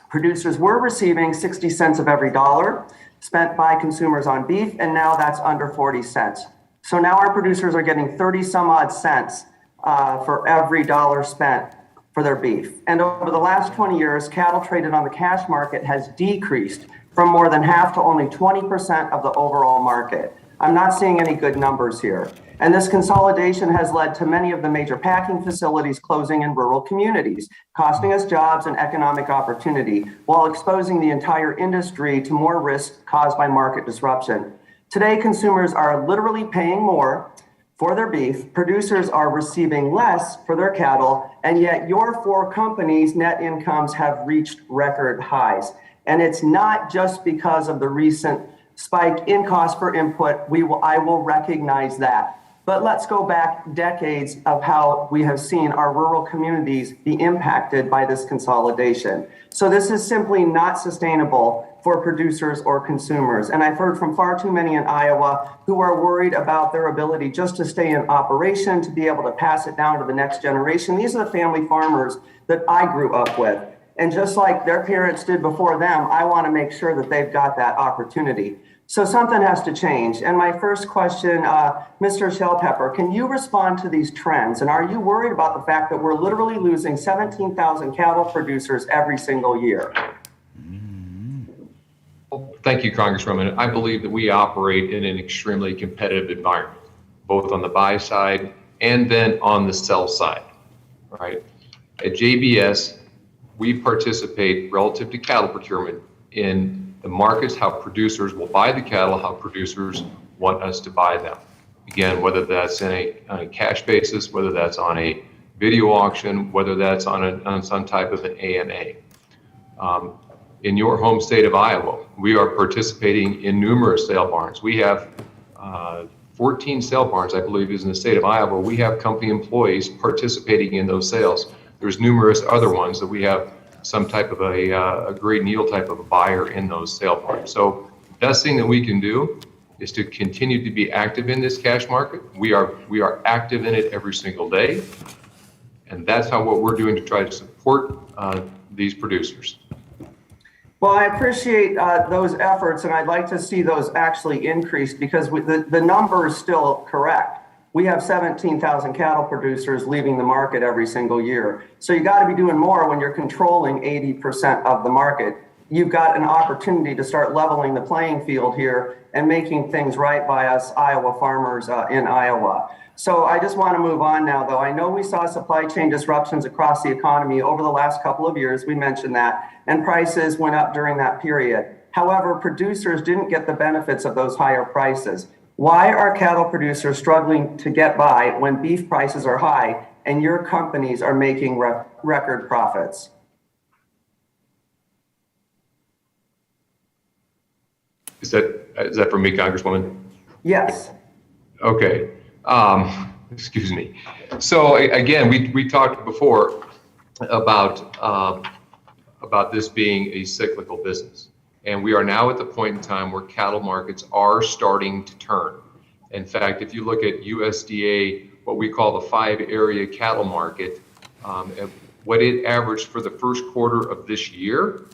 Producers were receiving 60 cents of every dollar spent by consumers on beef, and now that's under 40 cents. So now our producers are getting 30 some odd cents for every dollar spent for their beef. And over the last 20 years, cattle traded on the cash market has decreased from more than half to only 20% of the overall market. I'm not seeing any good numbers here. And this consolidation has led to many of the major packing facilities closing in rural communities, costing us jobs and economic opportunity, while exposing the entire industry to more risk caused by market disruption. Today, consumers are literally paying more for their beef, producers are receiving less for their cattle, and yet your four companies' net incomes have reached record highs. And it's not just because of the recent spike in cost per input. I will recognize that. But let's go back decades of how we have seen our rural communities be impacted by this consolidation. So this is simply not sustainable for producers or consumers. And I've heard from far too many in Iowa who are worried about their ability just to stay in operation, to be able to pass it down to the next generation. These are the family farmers that I grew up with. And just like their parents did before them, I want to make sure that they've got that opportunity. So something has to change. And my first question, Mr. Shellpepper, can you respond to these trends? And are you worried about the fact that we're literally losing 17,000 cattle producers every single year? Well, thank you, Congresswoman. I believe that we operate in an extremely competitive environment, both on the buy side and then on the sell side, right? At JBS, we participate relative to cattle procurement in the markets, how producers will buy the cattle, how producers want us to buy them. Again, whether that's on a cash basis, whether that's on a video auction, whether that's on some type of an AMA. In your home state of Iowa, we are participating in numerous sale barns. We have 14 sale barns, I believe, is in the state of Iowa. We have company employees participating in those sales. There's numerous other ones that we have some type of a grade and yield type of a buyer in those sale barns. So the best thing that we can do is to continue to be active in this cash market. We are active in it every single day. And that's what we're doing to try to support these producers. Well, I appreciate those efforts, and I'd like to see those actually increased because the number is still correct. We have 17,000 cattle producers leaving the market every single year. So you got to be doing more when you're controlling 80% of the market. You've got an opportunity to start leveling the playing field here and making things right by us Iowa farmers in Iowa. So I just want to move on now, though. I know we saw supply chain disruptions across the economy over the last couple of years. We mentioned that, and prices went up during that period. However, producers didn't get the benefits of those higher prices. Why are cattle producers struggling to get by when beef prices are high and your companies are making record profits? Is that for me, Congresswoman? Yes. Okay. Excuse me. So again, we talked before about this being a cyclical business. And we are now at the point in time where cattle markets are starting to turn. In fact, if you look at USDA, what we call the 5-area cattle market, what it averaged for the first quarter of this year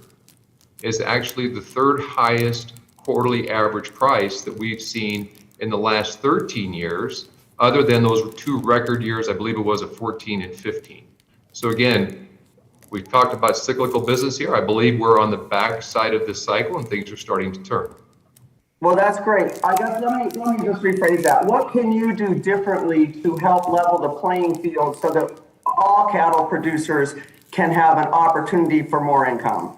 is actually the third highest quarterly average price that we've seen in the last 13 years, other than those 2 record years, I believe it was 14 and 15. So again, we've talked about cyclical business here. I believe we're on the back side of this cycle and things are starting to turn. Well, that's great. I guess let me just rephrase that. What can you do differently to help level the playing field so that all cattle producers can have an opportunity for more income?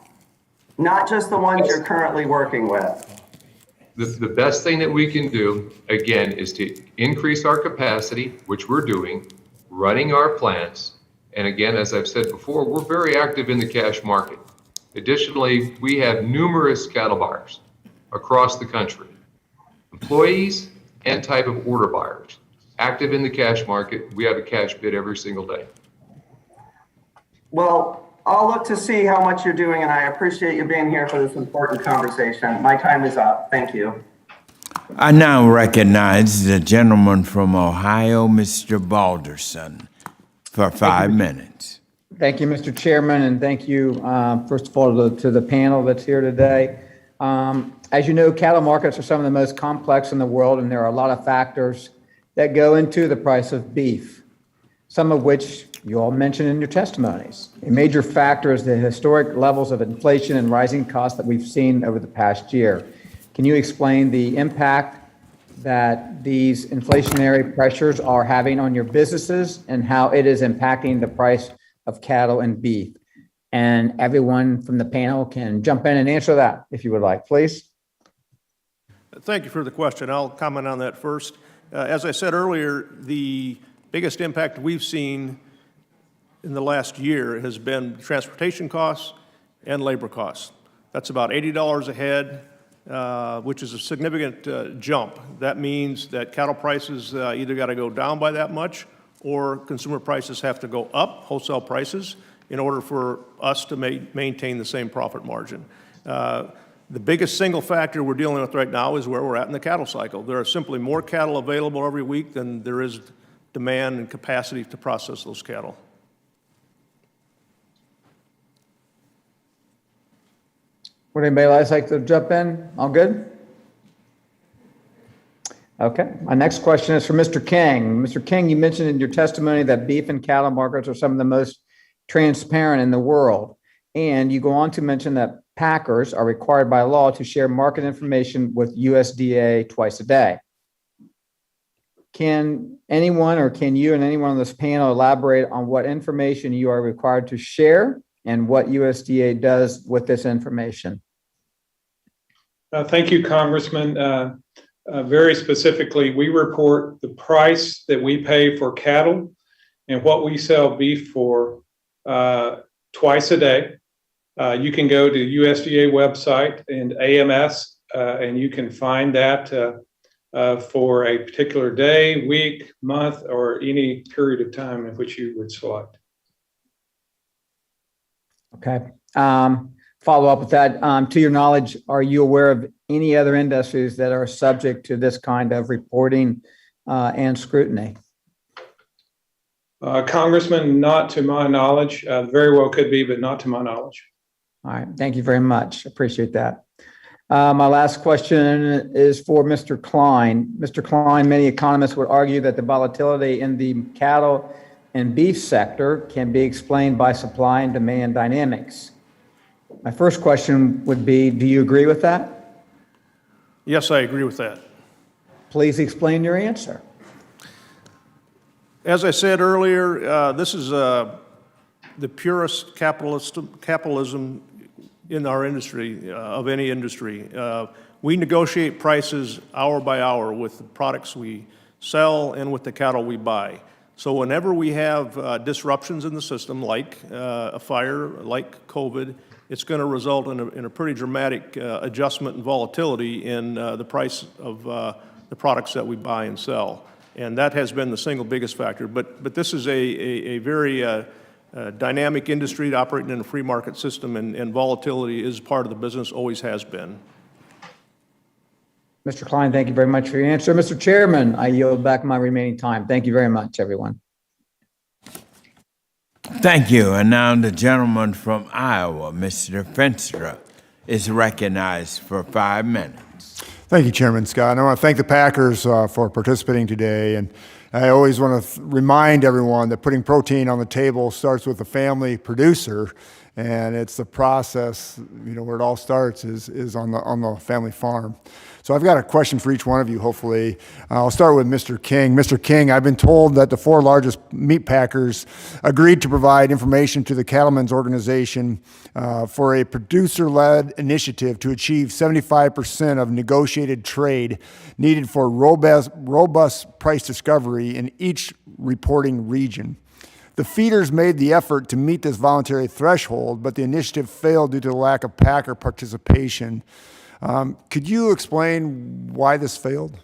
Not just the ones you're currently working with. The best thing that we can do, again, is to increase our capacity, which we're doing, running our plants. And again, as I've said before, we're very active in the cash market. Additionally, we have numerous cattle buyers across the country, employees and type of order buyers, active in the cash market. We have a cash bid every single day. Well, I'll look to see how much you're doing, and I appreciate you being here for this important conversation. My time is up. Thank you. I now recognize the gentleman from Ohio, Mr. Balderson, for 5 minutes. Thank you, Mr. Chairman, and thank you, first of all, to the panel that's here today. As you know, cattle markets are some of the most complex in the world, and there are a lot of factors that go into the price of beef, some of which you all mentioned in your testimonies. A major factor is the historic levels of inflation and rising costs that we've seen over the past year. Can you explain the impact that these inflationary pressures are having on your businesses and how it is impacting the price of cattle and beef? And everyone from the panel can jump in and answer that if you would like, please. Thank you for the question. I'll comment on that first. As I said earlier, the biggest impact we've seen in the last year has been transportation costs and labor costs. That's about $80 a head which is a significant jump. That means that cattle prices either got to go down by that much or consumer prices have to go up, wholesale prices, in order for us to maintain the same profit margin. The biggest single factor we're dealing with right now is where we're at in the cattle cycle. There are simply more cattle available every week than there is demand and capacity to process those cattle. Would anybody else like to jump in? All good? Okay. My next question is for Mr. King. Mr. King, you mentioned in your testimony that beef and cattle markets are some of the most transparent in the world. And you go on to mention that packers are required by law to share market information with USDA twice a day. Can anyone, or can you and anyone on this panel elaborate on what information you are required to share and what USDA does with this information? Thank you, Congressman. Very specifically, we report the price that we pay for cattle and what we sell beef for twice a day. You can go to USDA website and AMS, and you can find that for a particular day, week, month, or any period of time in which you would select. Okay. Follow up with that. To your knowledge, are you aware of any other industries that are subject to this kind of reporting and scrutiny? Congressman, not to my knowledge. Very well could be, but not to my knowledge. All right. Thank you very much. Appreciate that. My last question is for Mr. Klein. Mr. Klein, many economists would argue that the volatility in the cattle and beef sector can be explained by supply and demand dynamics. My first question would be, do you agree with that? Yes, I agree with that. Please explain your answer. As I said earlier, this is the purest capitalism in our industry, of any industry. We negotiate prices hour by hour with the products we sell and with the cattle we buy. So whenever we have disruptions in the system, like a fire, like COVID, it's going to result in a pretty dramatic adjustment and volatility in the price of the products that we buy and sell. And that has been the single biggest factor. But this is a very dynamic industry operating in a free market system, and volatility is part of the business, always has been. Mr. Klein, thank you very much for your answer. Mr. Chairman, I yield back my remaining time. Thank you very much, everyone. Thank you. And now the gentleman from Iowa, Mr. Fenstra, is recognized for 5 minutes. Thank you, Chairman Scott. And I want to thank the Packers for participating today. And I always want to remind everyone that putting protein on the table starts with a family producer, and it's the process, where it all starts is on the family farm. So I've got a question for each one of you, hopefully. I'll start with Mr. King. Mr. King, I've been told that the 4 largest meat packers agreed to provide information to the Cattlemen's Organization for a producer-led initiative to achieve 75% of negotiated trade needed for robust price discovery in each reporting region. The feeders made the effort to meet this voluntary threshold, but the initiative failed due to the lack of packer participation. Could you explain why this failed?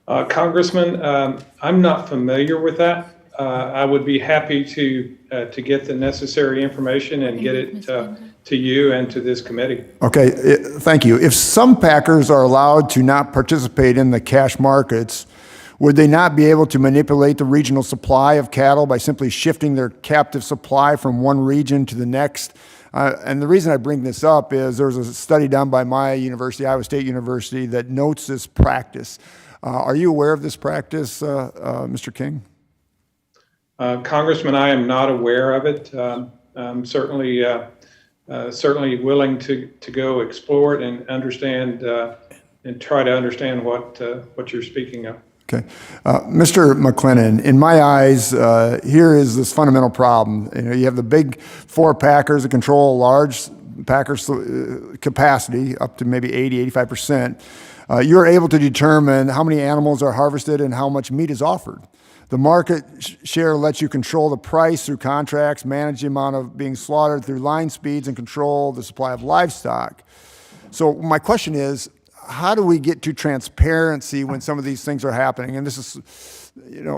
Congressman, I'm not familiar with that. I would be happy to get the necessary information and get it to you and to this committee. Okay, thank you. If some packers are allowed to not participate in the cash markets, would they not be able to manipulate the regional supply of cattle by simply shifting their captive supply from one region to the next? And the reason I bring this up is there was a study done by my university, Iowa State University, that notes this practice. Are you aware of this practice, Mr. King? Congressman, I am not aware of it. I'm certainly willing to go explore it and understand and try to understand what you're speaking of. Okay. Mr. McLennan, in my eyes, here is this fundamental problem. You have the big 4 packers that control a large packers capacity, up to maybe 80, 85%. You're able to determine how many animals are harvested and how much meat is offered. The market share lets you control the price through contracts, manage the amount of being slaughtered through line speeds, and control the supply of livestock. So my question is, how do we get to transparency when some of these things are happening? And this is,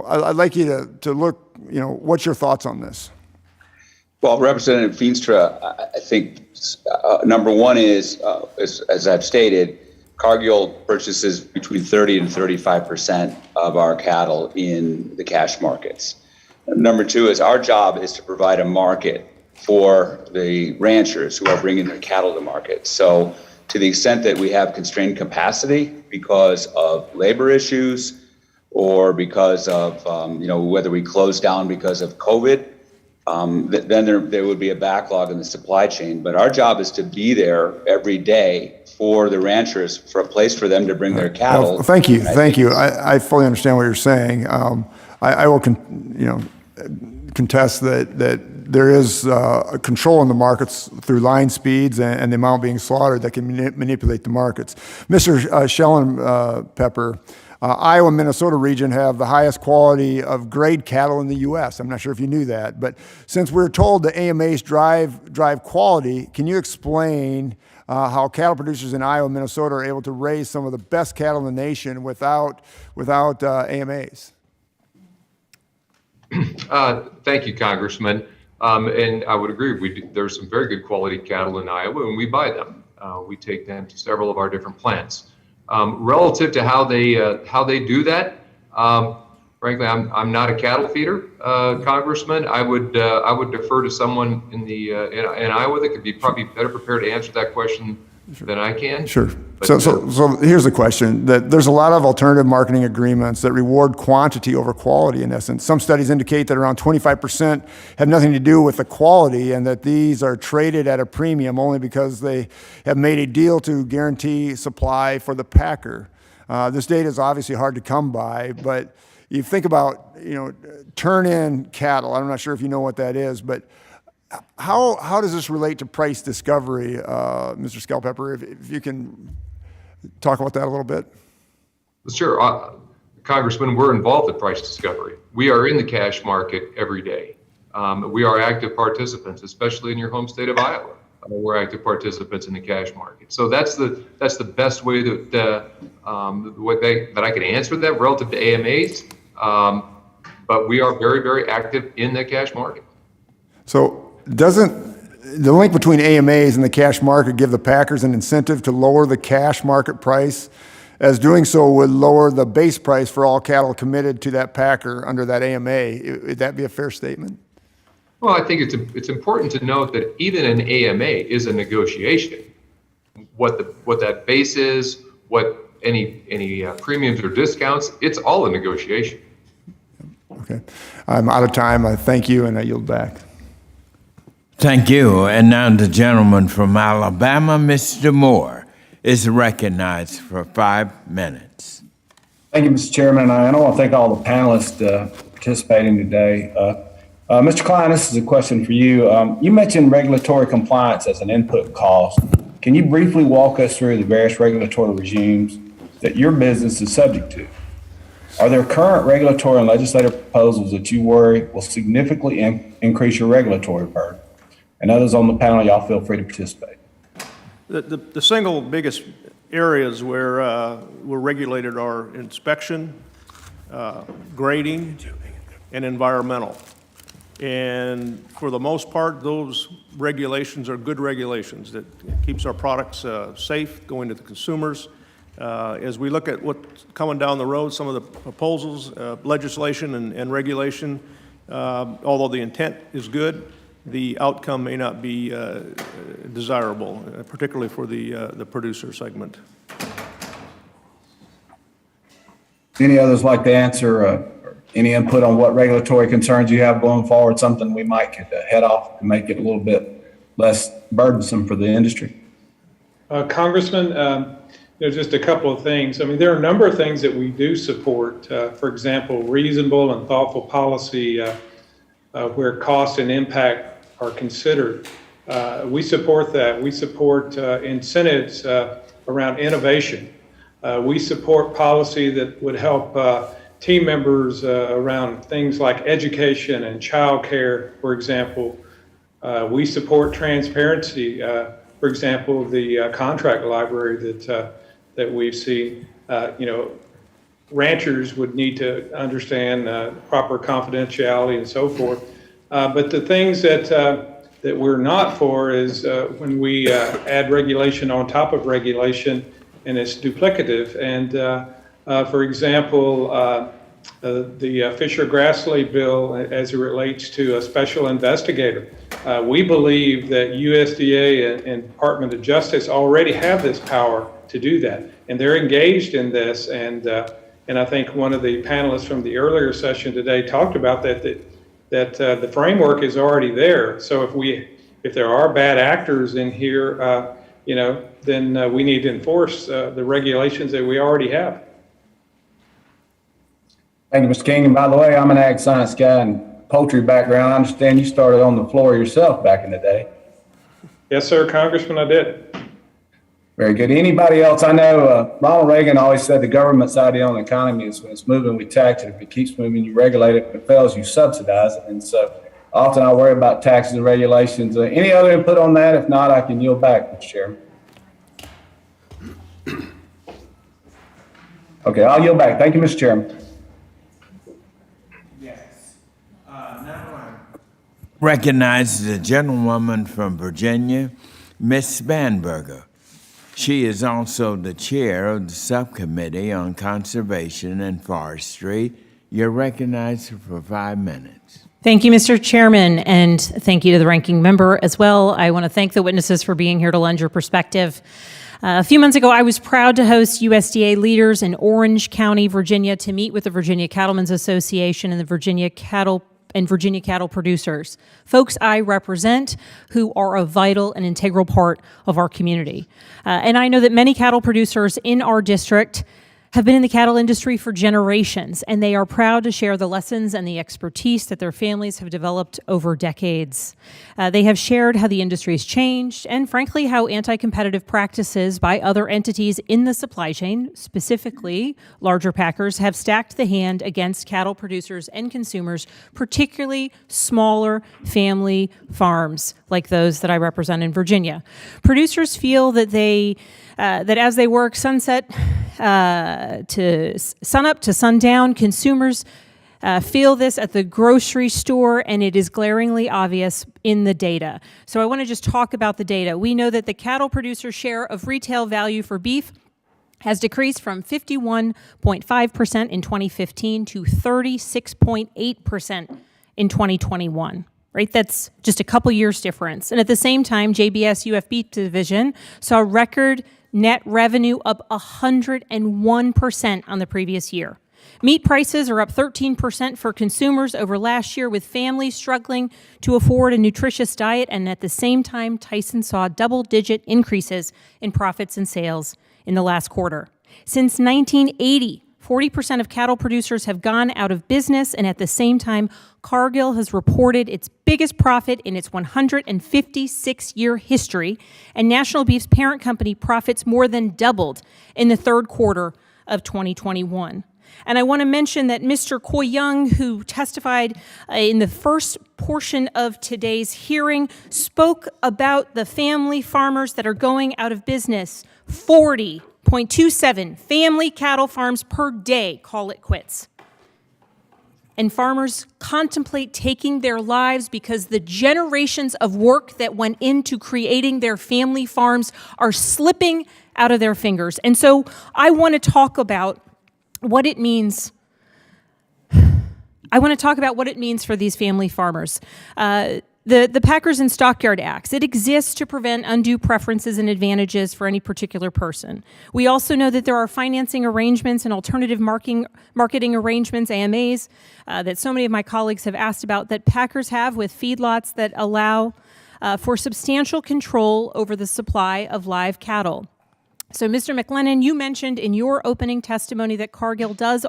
I'd like you to look, what's your thoughts on this? Well, Representative Feenstra, I think number one is, as I've stated, Cargill purchases between 30 and 35% of our cattle in the cash markets. Number two is our job is to provide a market for the ranchers who are bringing their cattle to market. So to the extent that we have constrained capacity because of labor issues or because of, whether we close down because of COVID, then there would be a backlog in the supply chain. But our job is to be there every day for the ranchers, for a place for them to bring their cattle. Well, thank you. I fully understand what you're saying. I will contest that there is control in the markets through line speeds and the amount being slaughtered that can manipulate the markets. Mr. Schellenpepper, Iowa and Minnesota region have the highest quality of grade cattle in the U.S. I'm not sure if you knew that, but since we're told the AMAs drive quality, can you explain how cattle producers in Iowa and Minnesota are able to raise some of the best cattle in the nation without AMAs? Thank you, Congressman. And I would agree. There's some very good quality cattle in Iowa, and we buy them. We take them to several of our different plants. Relative to how they do that, frankly, I'm not a cattle feeder, Congressman. I would defer to someone in Iowa that could be probably better prepared to answer that question than I can. Sure. So here's the question, that there's a lot of alternative marketing agreements that reward quantity over quality in essence. Some studies indicate that around 25% have nothing to do with the quality and that these are traded at a premium only because they have made a deal to guarantee supply for the packer. This data is obviously hard to come by, but you think about, turn-in cattle. I'm not sure if you know what that is, but how does this relate to price discovery, Mr. Schellenpepper? If you can talk about that a little bit. Sure. Congressman, we're involved in price discovery. We are in the cash market every day. We are active participants, especially in your home state of Iowa. We're active participants in the cash market. So that's the best way that I can answer that relative to AMAs. But we are very, very active in the cash market. So doesn't the link between AMAs and the cash market give the packers an incentive to lower the cash market price, as doing so would lower the base price for all cattle committed to that packer under that AMA? Would that be a fair statement? Well, I think it's important to note that even an AMA is a negotiation. What that base is, what any premiums or discounts, it's all a negotiation. Okay. I'm out of time. I thank you, and I yield back. Thank you. And now the gentleman from Alabama, Mr. Moore, is recognized for 5 minutes. Thank you, Mr. Chairman. And I want to thank all the panelists participating today. Mr. Klein, this is a question for you. You mentioned regulatory compliance as an input cost. Can you briefly walk us through the various regulatory regimes that your business is subject to? Are there current regulatory and legislative proposals that you worry will significantly increase your regulatory burden? And others on the panel, y'all feel free to participate. The single biggest areas where we're regulated are inspection, grading, and environmental. And for the most part, those regulations are good regulations that keeps our products safe going to the consumers. As we look at what's coming down the road, some of the proposals, legislation and regulation, although the intent is good, the outcome may not be desirable, particularly for the producer segment. Any others like to answer? Any input on what regulatory concerns you have going forward? Something we might could head off to make it a little bit less burdensome for the industry. Congressman, just a couple of things. I mean, there are a number of things that we do support. For example, reasonable and thoughtful policy where cost and impact are considered. We support that. We support incentives around innovation. We support policy that would help team members around things like education and child care, for example. We support transparency for example, the contract library that we've seen. Ranchers would need to understand proper confidentiality and so forth. But the things that we're not for is when we add regulation on top of regulation and it's duplicative. And for example, the Fisher-Grassley bill as it relates to a special investigator. We believe that USDA and Department of Justice already have this power to do that. And they're engaged in this. And I think one of the panelists from the earlier session today talked about that the framework is already there. So if there are bad actors in here, then we need to enforce the regulations that we already have. Thank you, Mr. King. And by the way, I'm an ag science guy and poultry background. I understand you started on the floor yourself back in the day. Yes, sir, Congressman, I did. Very good. Anybody else? I know Ronald Reagan always said the government's idea on the economy is when it's moving, we tax it. If it keeps moving, you regulate it. If it fails, you subsidize it. And so often I worry about taxes and regulations. Any other input on that? If not, I can yield back, Mr. Chairman. Okay, I'll yield back. Thank you, Mr. Chairman. Recognize the gentlewoman from Virginia, Ms. Spanberger. She is also the chair of the Subcommittee on Conservation and Forestry. You're recognized for 5 minutes. Thank you, Mr. Chairman, and thank you to the ranking member as well. I want to thank the witnesses for being here to lend your perspective. A few months ago, I was proud to host USDA leaders in Orange County, Virginia, to meet with the Virginia Cattlemen's Association and the Virginia cattle producers, folks I represent who are a vital and integral part of our community. And I know that many cattle producers in our district have been in the cattle industry for generations, and they are proud to share the lessons and the expertise that their families have developed over decades. They have shared how the industry has changed and, frankly, how anti-competitive practices by other entities in the supply chain, specifically larger packers, have stacked the hand against cattle producers and consumers, particularly smaller family farms like those that I represent in Virginia. Producers feel that that as they work sunset to sunup to sundown, consumers feel this at the grocery store, and it is glaringly obvious in the data. So I want to just talk about the data. We know that the cattle producer share of retail value for beef has decreased from 51.5% in 2015 to 36.8% in 2021. Right? That's just a couple years difference. And at the same time, JBS UF Beef Division saw record net revenue up 101% on the previous year. Meat prices are up 13% for consumers over last year, with families struggling to afford a nutritious diet. And at the same time, Tyson saw double-digit increases in profits and sales in the last quarter. Since 1980, 40% of cattle producers have gone out of business, and at the same time, Cargill has reported its biggest profit in its 156-year history, and National Beef's parent company profits more than doubled in the third quarter of 2021. And I want to mention that Mr. Coy Young, who testified in the first portion of today's hearing, spoke about the family farmers that are going out of business. 40.27 family cattle farms per day call it quits. And farmers contemplate taking their lives because the generations of work that went into creating their family farms are slipping out of their fingers. And so I want to talk about what it means. I want to talk about what it means for these family farmers. The Packers and Stockyard Acts, it exists to prevent undue preferences and advantages for any particular person. We also know that there are financing arrangements and alternative marketing arrangements, AMAs, that so many of my colleagues have asked about, that Packers have with feedlots that allow for substantial control over the supply of live cattle. So, Mr. McLennan, you mentioned in your opening testimony that Cargill does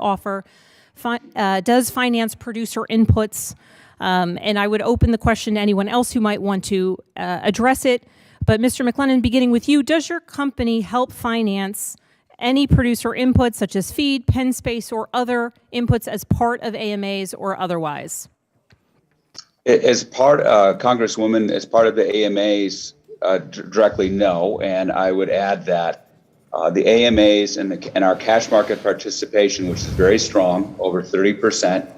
finance producer inputs. And I would open the question to anyone else who might want to address it. But Mr. McLennan, beginning with you, does your company help finance any producer inputs such as feed, pen space, or other inputs as part of AMAs or otherwise? As part, Congresswoman, as part of the AMAs, directly, no. And I would add that the AMAs and our cash market participation, which is very strong, over 30%,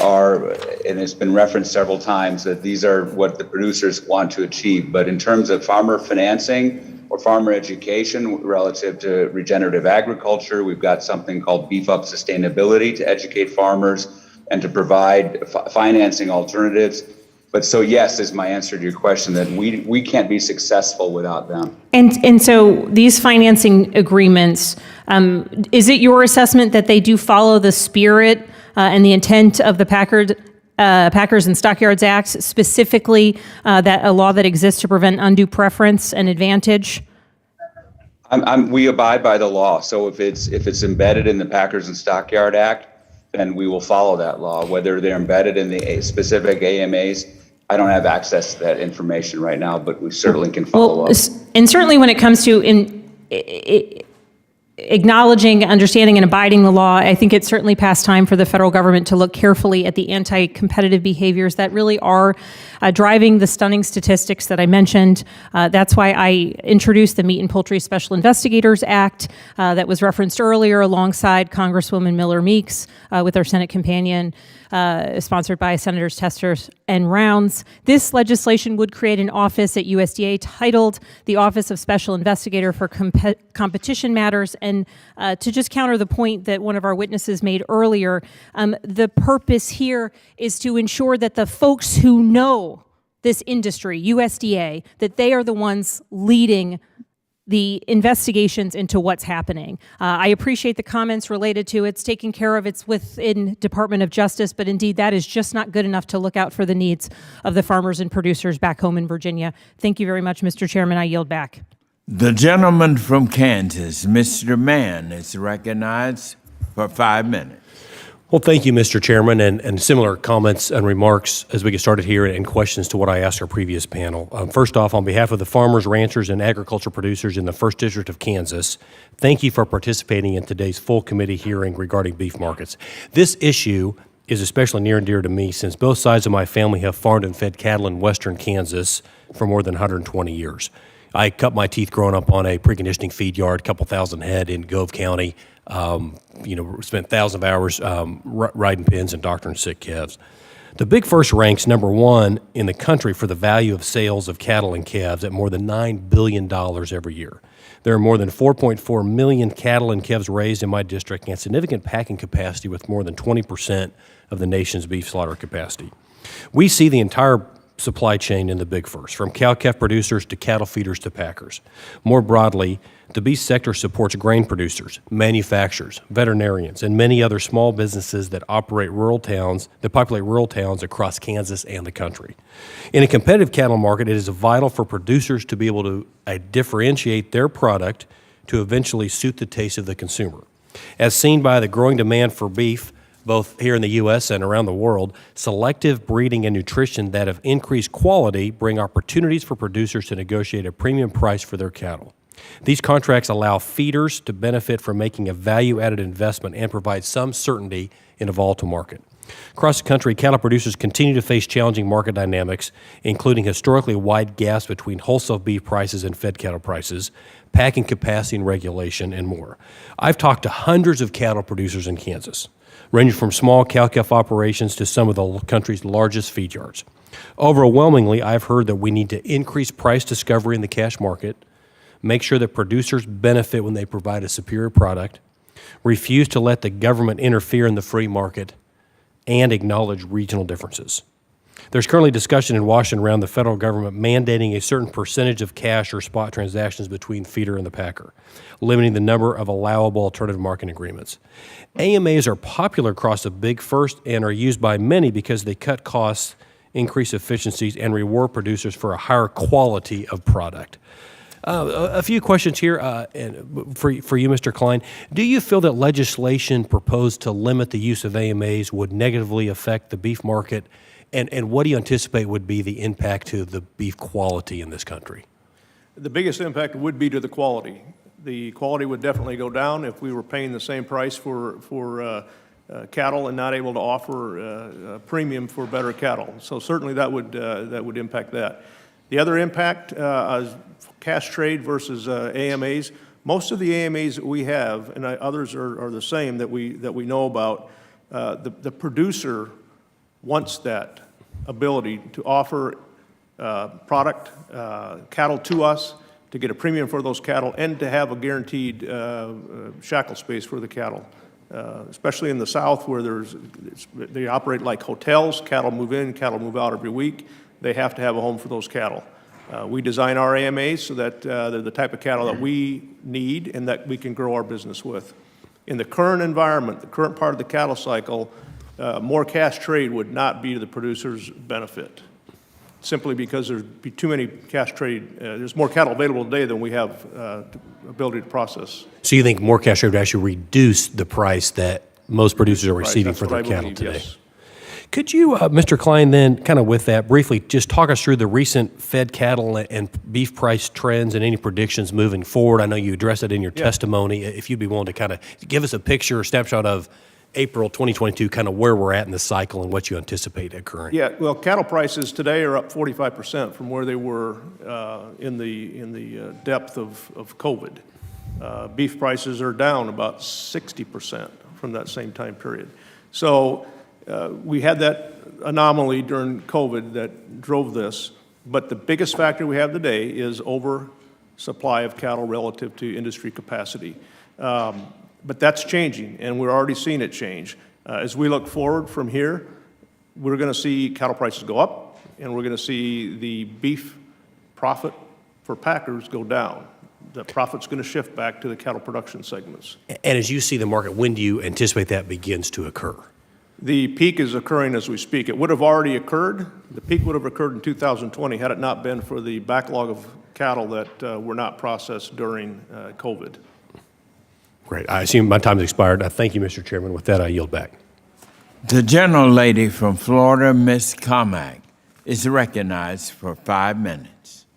are, and it's been referenced several times, that these are what the producers want to achieve. But in terms of farmer financing or farmer education relative to regenerative agriculture, we've got something called Beef Up Sustainability to educate farmers and to provide financing alternatives. But so yes is my answer to your question, that we can't be successful without them. And so these financing agreements, is it your assessment that they do follow the spirit and the intent of the Packers and Stockyards Act, specifically that a law that exists to prevent undue preference and advantage? We abide by the law. So if it's embedded in the Packers and Stockyard Act, then we will follow that law. Whether they're embedded in the specific AMAs, I don't have access to that information right now, but we certainly can follow up. And certainly when it comes to acknowledging, understanding, and abiding the law, I think it's certainly past time for the federal government to look carefully at the anti-competitive behaviors that really are driving the stunning statistics that I mentioned. That's why I introduced the Meat and Poultry Special Investigators Act that was referenced earlier alongside Congresswoman Miller Meeks with our Senate companion, sponsored by Senators Tester and Rounds. This legislation would create an office at USDA titled the Office of Special Investigator for Competition Matters. And to just counter the point that one of our witnesses made earlier, the purpose here is to ensure that the folks who know this industry, USDA, that they are the ones leading the investigations into what's happening. I appreciate the comments related to it's taken care of, it's within Department of Justice, but indeed that is just not good enough to look out for the needs of the farmers and producers back home in Virginia. Thank you very much, Mr. Chairman. I yield back. The gentleman from Kansas, Mr. Mann, is recognized for 5 minutes. Well, thank you, Mr. Chairman, and similar comments and remarks as we get started here and questions to what I asked our previous panel. First off, on behalf of the farmers, ranchers, and agriculture producers in the 1st District of Kansas, thank you for participating in today's full committee hearing regarding beef markets. This issue is especially near and dear to me since both sides of my family have farmed and fed cattle in western Kansas for more than 120 years. I cut my teeth growing up on a preconditioning feed yard, a couple thousand head in Gove County. Spent thousands of hours riding pins and doctoring sick calves. The Big First ranks #1 in the country for the value of sales of cattle and calves at more than $9 billion every year. There are more than 4.4 million cattle and calves raised in my district and significant packing capacity with more than 20% of the nation's beef slaughter capacity. We see the entire supply chain in the Big First, from cow-calf producers to cattle feeders to packers. More broadly, the beef sector supports grain producers, manufacturers, veterinarians, and many other small businesses that populate rural towns across Kansas and the country. In a competitive cattle market, it is vital for producers to be able to differentiate their product to eventually suit the taste of the consumer. As seen by the growing demand for beef, both here in the U.S. and around the world, selective breeding and nutrition that have increased quality bring opportunities for producers to negotiate a premium price for their cattle. These contracts allow feeders to benefit from making a value-added investment and provide some certainty in a volatile market. Across the country, cattle producers continue to face challenging market dynamics, including historically wide gaps between wholesale beef prices and fed cattle prices, packing capacity and regulation, and more. I've talked to hundreds of cattle producers in Kansas, ranging from small cow-calf operations to some of the country's largest feed yards. Overwhelmingly, I've heard that we need to increase price discovery in the cash market, make sure that producers benefit when they provide a superior product, refuse to let the government interfere in the free market, and acknowledge regional differences. There's currently discussion in Washington around the federal government mandating a certain percentage of cash or spot transactions between feeder and the packer, limiting the number of allowable alternative marketing agreements. AMAs are popular across the Big First and are used by many because they cut costs, increase efficiencies, and reward producers for a higher quality of product. A few questions here for you, Mr. Klein. Do you feel that legislation proposed to limit the use of AMAs would negatively affect the beef market? And what do you anticipate would be the impact to the beef quality in this country? The biggest impact would be to the quality. The quality would definitely go down if we were paying the same price for cattle and not able to offer a premium for better cattle. So certainly that would impact that. The other impact is cash trade versus AMAs. Most of the AMAs that we have, and others are the same that we know about, the producer wants that ability to offer product, cattle to us, to get a premium for those cattle, and to have a guaranteed shackle space for the cattle. Especially in the South where they operate like hotels, cattle move in, cattle move out every week. They have to have a home for those cattle. We design our AMAs so that they're the type of cattle that we need and that we can grow our business with. In the current environment, the current part of the cattle cycle, more cash trade would not be to the producer's benefit, simply because there'd be too many cash trade. There's more cattle available today than we have ability to process. So you think more cash trade would actually reduce the price that most producers are receiving for their cattle today? Yes. Could you, Mr. Klein, then kind of with that briefly, just talk us through the recent fed cattle and beef price trends and any predictions moving forward? I know you addressed it in your testimony. If you'd be willing to kind of give us a picture or snapshot of April 2022, kind of where we're at in the cycle and what you anticipate occurring. Yeah, well, cattle prices today are up 45% from where they were in the depth of COVID. Beef prices are down about 60% from that same time period. So we had that anomaly during COVID that drove this, but the biggest factor we have today is oversupply of cattle relative to industry capacity. But that's changing, and we're already seeing it change. As we look forward from here, we're going to see cattle prices go up, and we're going to see the beef profit for packers go down. The profit's going to shift back to the cattle production segments. And as you see the market, when do you anticipate that begins to occur? The peak is occurring as we speak. It would have already occurred. The peak would have occurred in 2020 had it not been for the backlog of cattle that were not processed during COVID. Great. I assume my time's expired. Thank you, Mr. Chairman. With that, I yield back. The gentlelady from Florida, Ms. Carmack, is recognized for 5 minutes.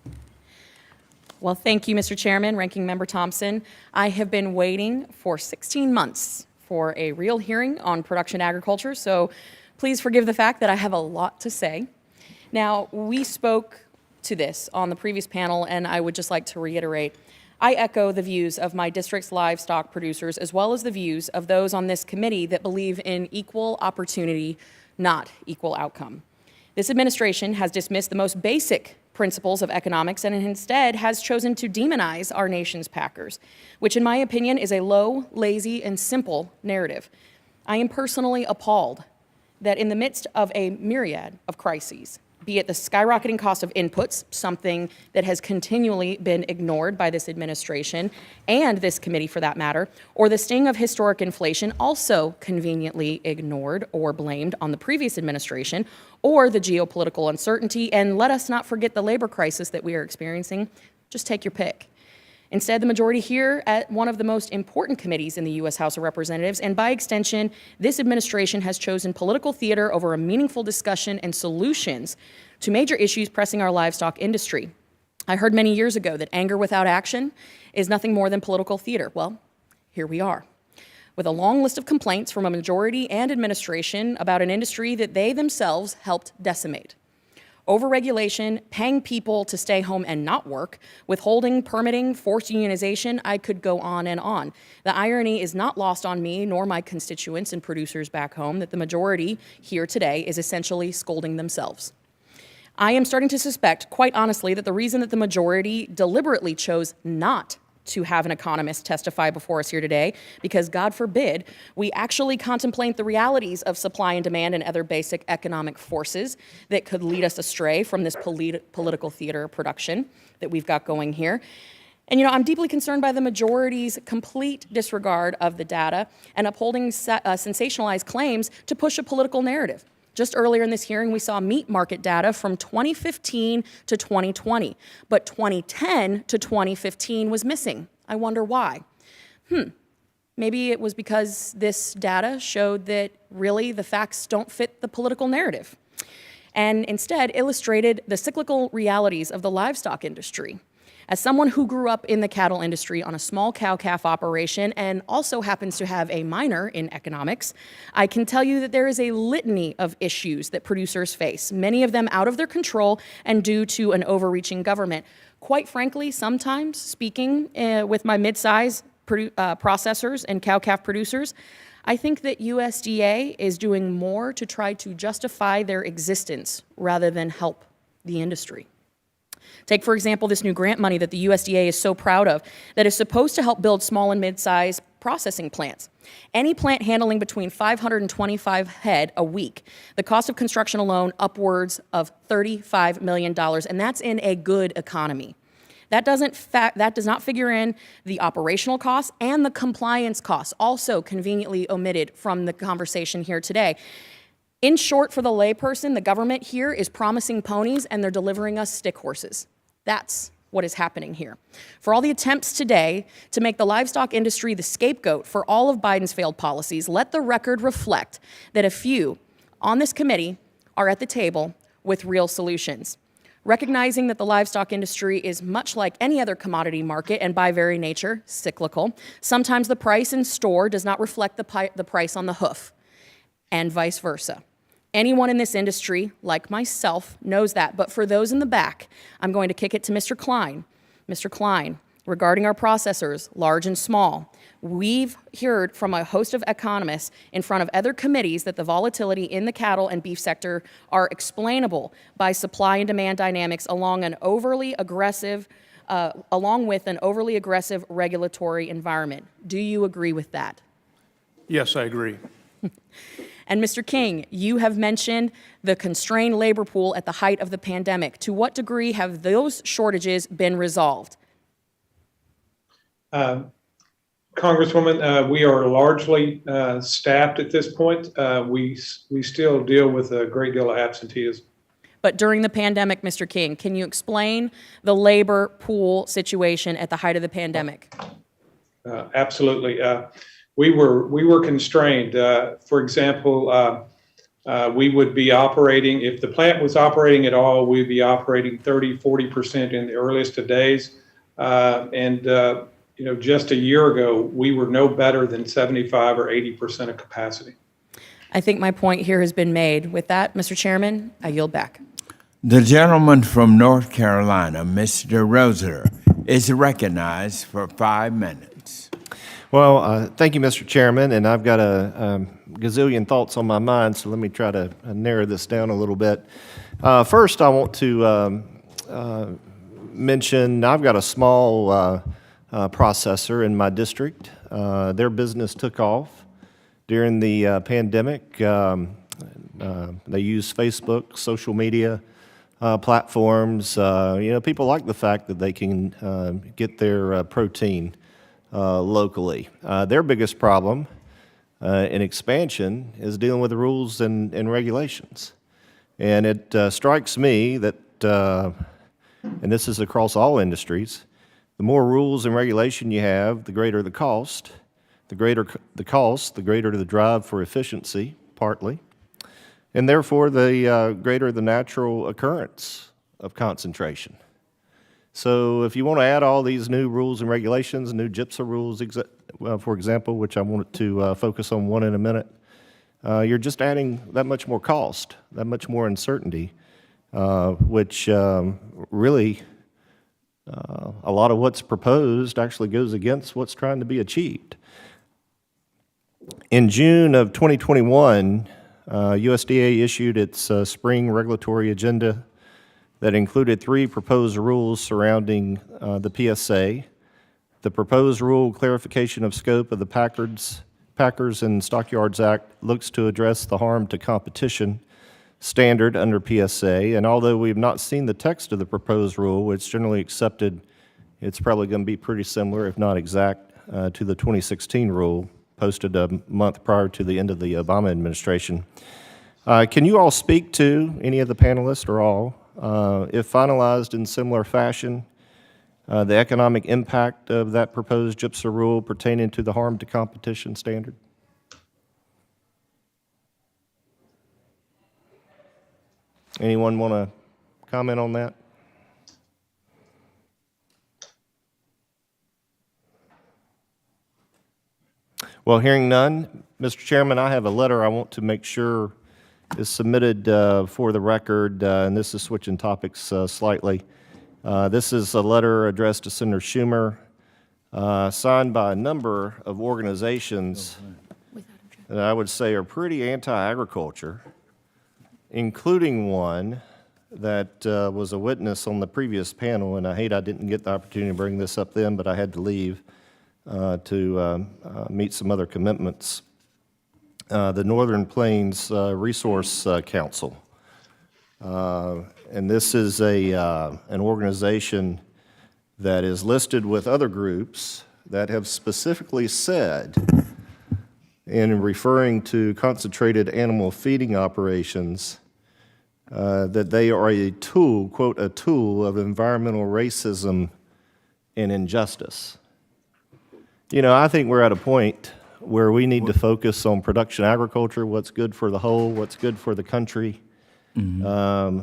Well, thank you, Mr. Chairman, Ranking Member Thompson. I have been waiting for 16 months for a real hearing on production agriculture, so please forgive the fact that I have a lot to say. Now, we spoke to this on the previous panel, and I would just like to reiterate, I echo the views of my district's livestock producers as well as the views of those on this committee that believe in equal opportunity, not equal outcome. This administration has dismissed the most basic principles of economics and instead has chosen to demonize our nation's packers, which in my opinion is a low, lazy, and simple narrative. I am personally appalled that in the midst of a myriad of crises, be it the skyrocketing cost of inputs, something that has continually been ignored by this administration and this committee for that matter, or the sting of historic inflation, also conveniently ignored or blamed on the previous administration, or the geopolitical uncertainty, and let us not forget the labor crisis that we are experiencing. Just take your pick. Instead, the majority here at one of the most important committees in the U.S. House of Representatives, and by extension, this administration has chosen political theater over a meaningful discussion and solutions to major issues pressing our livestock industry. I heard many years ago that anger without action is nothing more than political theater. Well, here we are, with a long list of complaints from a majority and administration about an industry that they themselves helped decimate. Overregulation, paying people to stay home and not work, withholding, permitting, forced unionization, I could go on and on. The irony is not lost on me nor my constituents and producers back home that the majority here today is essentially scolding themselves. I am starting to suspect, quite honestly, that the reason that the majority deliberately chose not to have an economist testify before us here today, because God forbid we actually contemplate the realities of supply and demand and other basic economic forces that could lead us astray from this political theater production that we've got going here. And I'm deeply concerned by the majority's complete disregard of the data and upholding sensationalized claims to push a political narrative. Just earlier in this hearing, we saw meat market data from 2015 to 2020, but 2010 to 2015 was missing. I wonder why. Maybe it was because this data showed that really the facts don't fit the political narrative, and instead illustrated the cyclical realities of the livestock industry. As someone who grew up in the cattle industry on a small cow-calf operation and also happens to have a minor in economics, I can tell you that there is a litany of issues that producers face, many of them out of their control and due to an overreaching government. Quite frankly, sometimes, speaking with my mid-size processors and cow-calf producers, I think that USDA is doing more to try to justify their existence rather than help the industry. Take, for example, this new grant money that the USDA is so proud of that is supposed to help build small and mid-sized processing plants. Any plant handling between 525 head a week, the cost of construction alone upwards of $35 million, and that's in a good economy. That does not figure in the operational costs and the compliance costs, also conveniently omitted from the conversation here today. In short, for the layperson, the government here is promising ponies and they're delivering us stick horses. That's what is happening here. For all the attempts today to make the livestock industry the scapegoat for all of Biden's failed policies, let the record reflect that a few on this committee are at the table with real solutions. Recognizing that the livestock industry is much like any other commodity market and by very nature cyclical, sometimes the price in store does not reflect the price on the hoof, and vice versa. Anyone in this industry, like myself, knows that. But for those in the back, I'm going to kick it to Mr. Klein. Mr. Klein, regarding our processors, large and small, we've heard from a host of economists in front of other committees that the volatility in the cattle and beef sector are explainable by supply and demand dynamics along with an overly aggressive regulatory environment. Do you agree with that? Yes, I agree. And Mr. King, you have mentioned the constrained labor pool at the height of the pandemic. To what degree have those shortages been resolved? Congresswoman, we are largely staffed at this point. We still deal with a great deal of absenteeism. But during the pandemic, Mr. King, can you explain the labor pool situation at the height of the pandemic? Absolutely. We were constrained. For example, we would be operating, if the plant was operating at all, we'd be operating 30-40% in the earliest of days. Just a year ago, we were no better than 75 or 80% of capacity. I think my point here has been made. With that, Mr. Chairman, I yield back. The gentleman from North Carolina, Mr. Roser, is recognized for 5 minutes. Well, thank you, Mr. Chairman, and I've got a gazillion thoughts on my mind, so let me try to narrow this down a little bit. First, I want to mention I've got a small processor in my district. Their business took off during the pandemic. They use Facebook, social media platforms. People like the fact that they can get their protein locally. Their biggest problem in expansion is dealing with the rules and regulations. And it strikes me that, and this is across all industries, the more rules and regulation you have, the greater the cost. The greater the cost, the greater the drive for efficiency, partly. And therefore, the greater the natural occurrence of concentration. So if you want to add all these new rules and regulations, new GIPSA rules, for example, which I wanted to focus on one in a minute, you're just adding that much more cost, that much more uncertainty, which really, a lot of what's proposed actually goes against what's trying to be achieved. In June of 2021, USDA issued its spring regulatory agenda that included 3 proposed rules surrounding the PSA. The proposed rule clarification of scope of the Packers and Stockyards Act looks to address the harm to competition standard under PSA, and although we've not seen the text of the proposed rule, it's generally accepted it's probably going to be pretty similar, if not exact, to the 2016 rule posted a month prior to the end of the Obama administration. Can you all speak to, any of the panelists or all, if finalized in similar fashion, the economic impact of that proposed GIPSA rule pertaining to the harm to competition standard? Anyone want to comment on that? Well, hearing none, Mr. Chairman, I have a letter I want to make sure is submitted for the record, and this is switching topics slightly. This is a letter addressed to Senator Schumer, signed by a number of organizations that I would say are pretty anti-agriculture, including one that was a witness on the previous panel, and I hate I didn't get the opportunity to bring this up then, but I had to leave to meet some other commitments. The Northern Plains Resource Council. And this is an organization that is listed with other groups that have specifically said, in referring to concentrated animal feeding operations, that they are a tool, quote, a tool of environmental racism and injustice. You know, I think we're at a point where we need to focus on production agriculture, what's good for the whole, what's good for the country. Mm-hmm.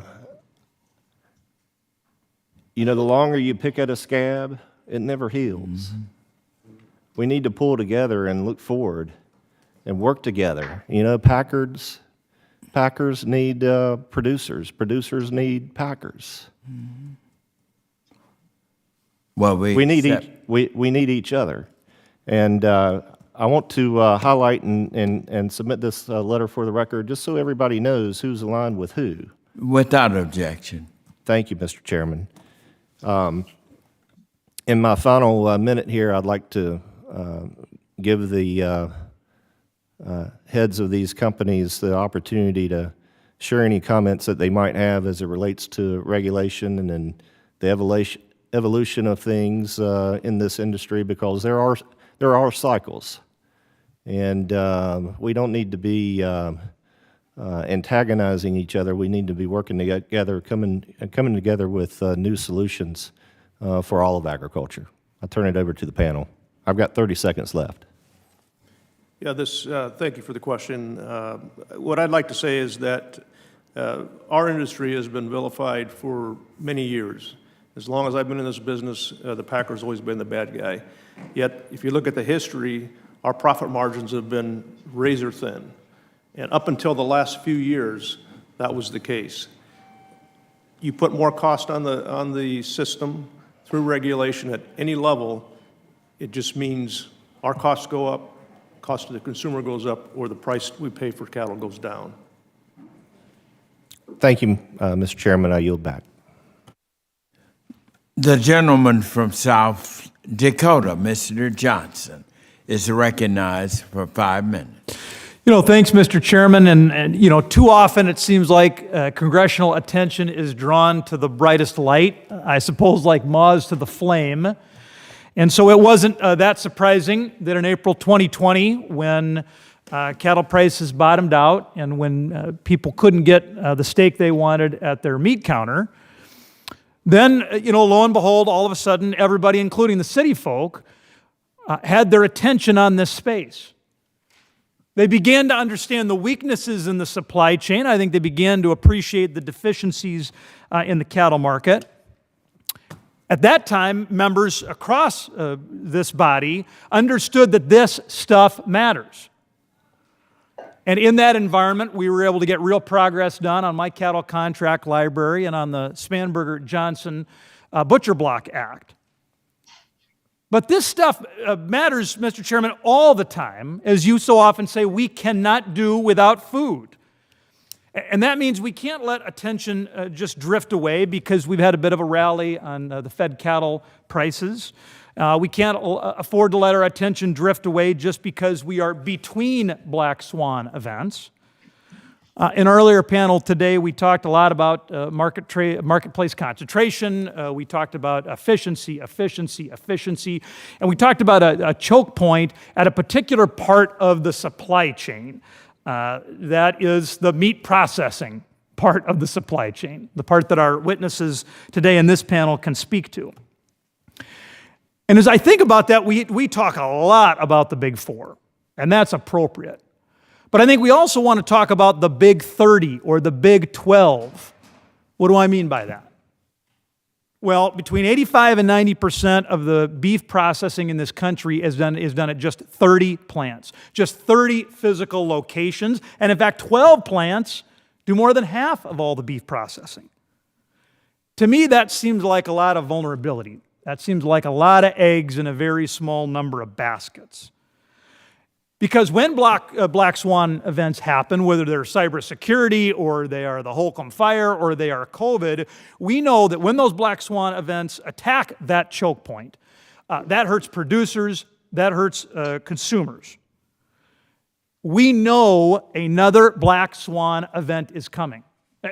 You know, the longer you pick at a scab, it never heals. Mm-hmm. We need to pull together and look forward and work together. You know, packers need producers. Producers need packers. Mm-hmm. Well, we need each other. And I want to highlight and submit this letter for the record, just so everybody knows who's aligned with who. Without objection. Thank you, Mr. Chairman. In my final minute here, I'd like to give the heads of these companies the opportunity to share any comments that they might have as it relates to regulation and then the evolution of things in this industry, because there are cycles, and we don't need to be antagonizing each other. We need to be working together, coming together with new solutions for all of agriculture. I'll turn it over to the panel. I've got 30 seconds left. Yeah, thank you for the question. What I'd like to say is that our industry has been vilified for many years. As long as I've been in this business, the packer's always been the bad guy. Yet, if you look at the history, our profit margins have been razor thin. And up until the last few years, that was the case. You put more cost on the system through regulation at any level, it just means our costs go up, cost to the consumer goes up, or the price we pay for cattle goes down. Thank you, Mr. Chairman. I yield back. The gentleman from South Dakota, Mr. Johnson, is recognized for 5 minutes. You know, thanks, Mr. Chairman. And you know, too often it seems like congressional attention is drawn to the brightest light, I suppose like moths to the flame. And so it wasn't that surprising that in April 2020, when cattle prices bottomed out and when people couldn't get the steak they wanted at their meat counter, then, you know, lo and behold, all of a sudden, everybody, including the city folk, had their attention on this space. They began to understand the weaknesses in the supply chain. I think they began to appreciate the deficiencies in the cattle market. At that time, members across this body understood that this stuff matters. And in that environment, we were able to get real progress done on my cattle contract library and on the Spanberger-Johnson Butcher Block Act. But this stuff matters, Mr. Chairman, all the time. As you so often say, we cannot do without food. And that means we can't let attention just drift away because we've had a bit of a rally on the fed cattle prices. We can't afford to let our attention drift away just because we are between black swan events. In our earlier panel today, we talked a lot about marketplace concentration. We talked about efficiency, and we talked about a choke point at a particular part of the supply chain. That is the meat processing part of the supply chain, the part that our witnesses today in this panel can speak to. And as I think about that, we talk a lot about the Big Four, and that's appropriate. But I think we also want to talk about the Big 30 or the Big 12. What do I mean by that? Well, between 85 and 90% of the beef processing in this country is done at just 30 plants, just 30 physical locations. And in fact, 12 plants do more than half of all the beef processing. To me, that seems like a lot of vulnerability. That seems like a lot of eggs in a very small number of baskets. Because when black swan events happen, whether they're cybersecurity or they are the Holcomb fire or they are COVID, we know that when those black swan events attack that choke point, that hurts producers, that hurts consumers. We know another black swan event is coming.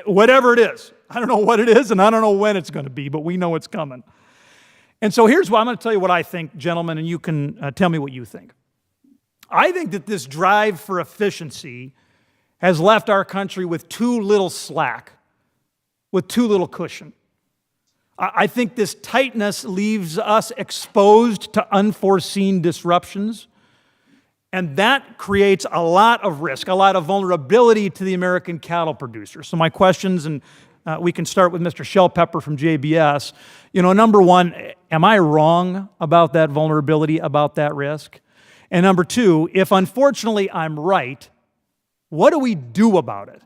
Whatever it is. I don't know what it is and I don't know when it's going to be, but we know it's coming. And so here's what I'm going to tell you what I think, gentlemen, and you can tell me what you think. I think that this drive for efficiency has left our country with too little slack, with too little cushion. I think this tightness leaves us exposed to unforeseen disruptions, and that creates a lot of risk, a lot of vulnerability to the American cattle producers. So my questions, and we can start with Mr. Shellpepper from JBS. Number one, am I wrong about that vulnerability, about that risk? And number two, if unfortunately I'm right, what do we do about it?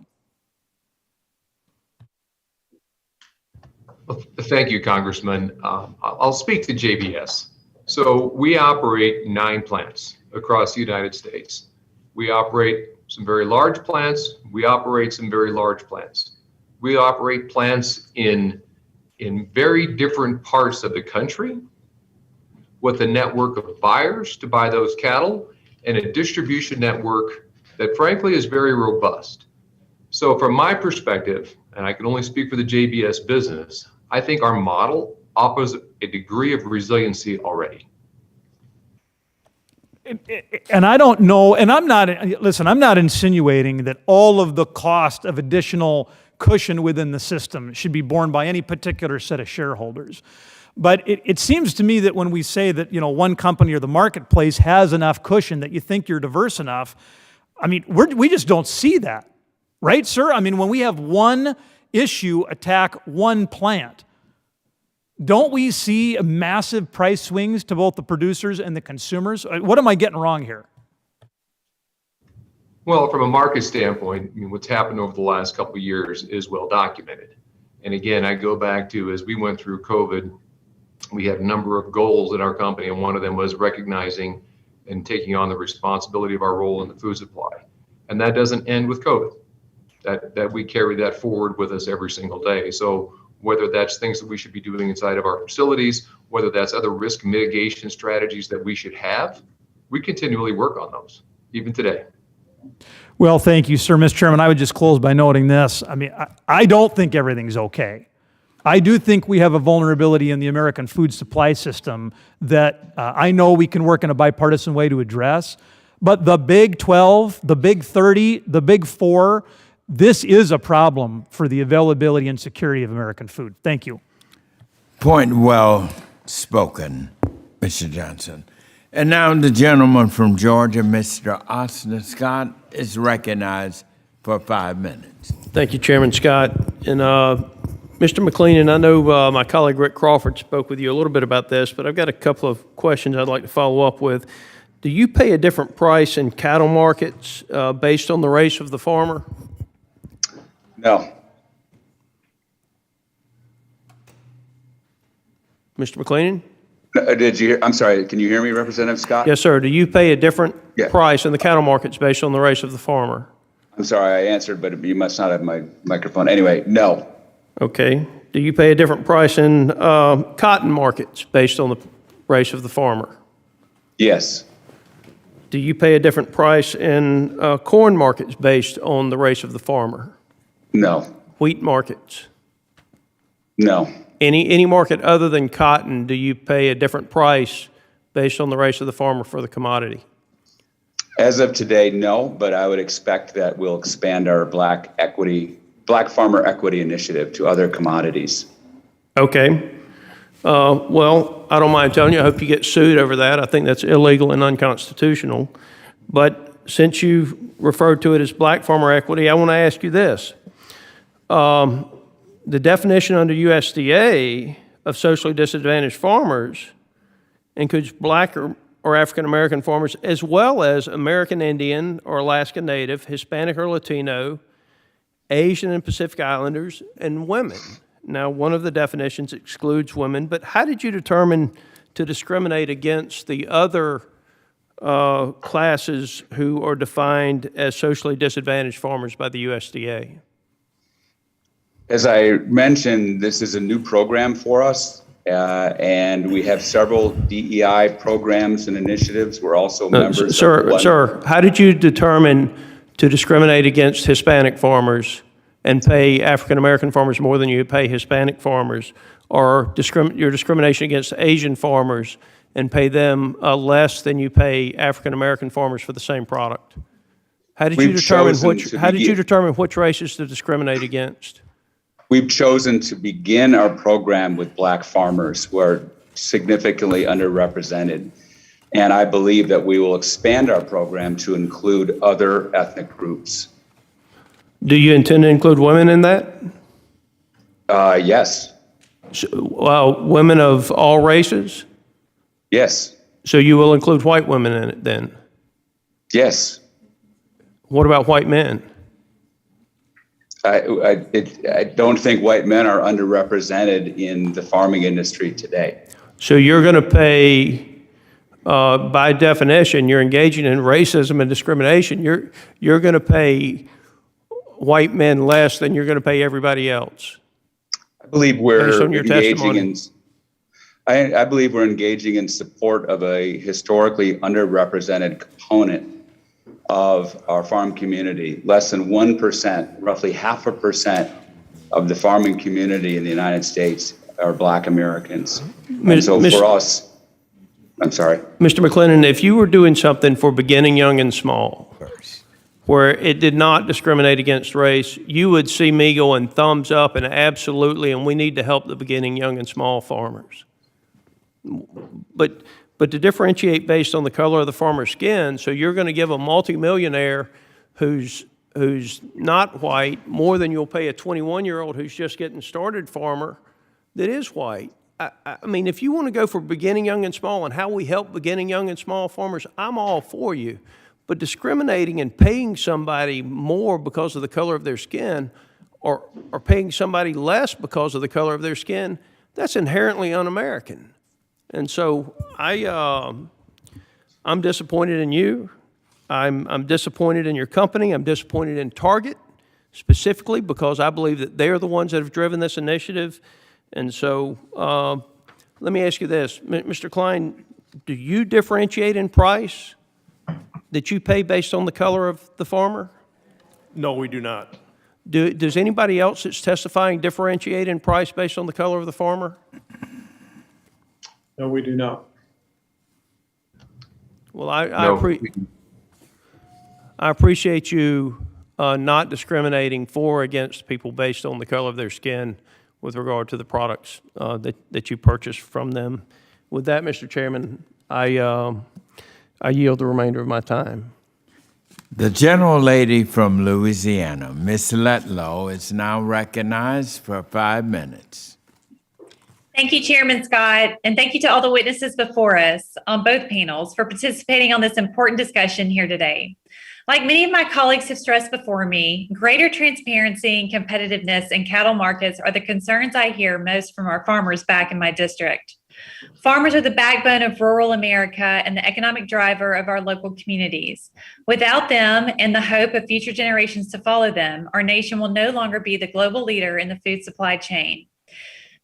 Well, thank you, Congressman. I'll speak to JBS. So we operate 9 plants across the United States. We operate some very large plants. We operate some very large plants. We operate plants in very different parts of the country, with a network of buyers to buy those cattle and a distribution network that frankly is very robust. So from my perspective, and I can only speak for the JBS business, I think our model offers a degree of resiliency already. And I don't know, and I'm not insinuating that all of the cost of additional cushion within the system should be borne by any particular set of shareholders. But it seems to me that when we say that, one company or the marketplace has enough cushion, that you think you're diverse enough, we just don't see that. Right, sir? When we have one issue attack one plant, don't we see massive price swings to both the producers and the consumers? What am I getting wrong here? Well, from a market standpoint, what's happened over the last couple of years is well documented. And again, I go back to, as we went through COVID, we had a number of goals in our company, and one of them was recognizing and taking on the responsibility of our role in the food supply. And that doesn't end with COVID. That we carry that forward with us every single day. So whether that's things that we should be doing inside of our facilities, whether that's other risk mitigation strategies that we should have, we continually work on those, even today. Well, thank you, sir. Mr. Chairman, I would just close by noting this. I don't think everything's okay. I do think we have a vulnerability in the American food supply system that I know we can work in a bipartisan way to address. But the Big 12, the Big 30, the Big 4, this is a problem for the availability and security of American food. Thank you. Point well spoken, Mr. Johnson. And now the gentleman from Georgia, Mr. Austin Scott, is recognized for 5 minutes. Thank you, Chairman Scott. And Mr. McLennan, I know my colleague Rick Crawford spoke with you a little bit about this, but I've got a couple of questions I'd like to follow up with. Do you pay a different price in cattle markets based on the race of the farmer? No. Mr. McLennan? Did you hear? I'm sorry, can you hear me, Representative Scott? Yes, sir. Do you pay a different price in the cattle markets based on the race of the farmer? I'm sorry, I answered, but you must not have my microphone. Anyway, no. Okay. Do you pay a different price in cotton markets based on the race of the farmer? Yes. Do you pay a different price in corn markets based on the race of the farmer? No. Wheat markets? No. Any market other than cotton, do you pay a different price based on the race of the farmer for the commodity? As of today, no, but I would expect that we'll expand our black farmer equity initiative to other commodities. Okay. Well, I don't mind telling you, I hope you get sued over that. I think that's illegal and unconstitutional. But since you referred to it as black farmer equity, I want to ask you this. The definition under USDA of socially disadvantaged farmers includes black or African American farmers, as well as American Indian or Alaska Native, Hispanic or Latino, Asian and Pacific Islanders, and women. Now, one of the definitions excludes women, but how did you determine to discriminate against the other classes who are defined as socially disadvantaged farmers by the USDA? As I mentioned, this is a new program for us, and we have several DEI programs and initiatives. We're also members Sir, how did you determine to discriminate against Hispanic farmers and pay African American farmers more than you pay Hispanic farmers, or your discrimination against Asian farmers and pay them less than you pay African American farmers for the same product? How did you determine which races to discriminate against? We've chosen to begin our program with black farmers who are significantly underrepresented. And I believe that we will expand our program to include other ethnic groups. Do you intend to include women in that? Yes. Women of all races? Yes. So you will include white women in it then? Yes. What about white men? I don't think white men are underrepresented in the farming industry today. So you're going to pay, by definition, you're engaging in racism and discrimination. You're going to pay white men less than you're going to pay everybody else. I believe we're engaging in. I believe we're engaging in support of a historically underrepresented component of our farm community. Less than 1%, roughly 0.5% of the farming community in the United States are Black Americans. And so for us, I'm sorry. Mr. McClendon, if you were doing something for beginning young and small, where it did not discriminate against race, you would see me going thumbs up and absolutely, and we need to help the beginning young and small farmers. But to differentiate based on the color of the farmer's skin, so you're going to give a multimillionaire who's not white more than you'll pay a 21-year-old who's just getting started farmer that is white. I mean, if you want to go for beginning young and small and how we help beginning young and small farmers, I'm all for you. But discriminating and paying somebody more because of the color of their skin or paying somebody less because of the color of their skin, that's inherently un-American. And so I'm disappointed in you. I'm disappointed in your company. I'm disappointed in Target specifically because I believe that they're the ones that have driven this initiative. And so let me ask you this, Mr. Klein, do you differentiate in price that you pay based on the color of the farmer? No, we do not. Does anybody else that's testifying differentiate in price based on the color of the farmer? No, we do not. Well, I appreciate you not discriminating for or against people based on the color of their skin with regard to the products that you purchase from them. With that, Mr. Chairman, I yield the remainder of my time. The gentlelady from Louisiana, Ms. Letlow, is now recognized for 5 minutes. Thank you, Chairman Scott, and thank you to all the witnesses before us on both panels for participating on this important discussion here today. Like many of my colleagues have stressed before me, greater transparency and competitiveness in cattle markets are the concerns I hear most from our farmers back in my district. Farmers are the backbone of rural America and the economic driver of our local communities. Without them and the hope of future generations to follow them, our nation will no longer be the global leader in the food supply chain.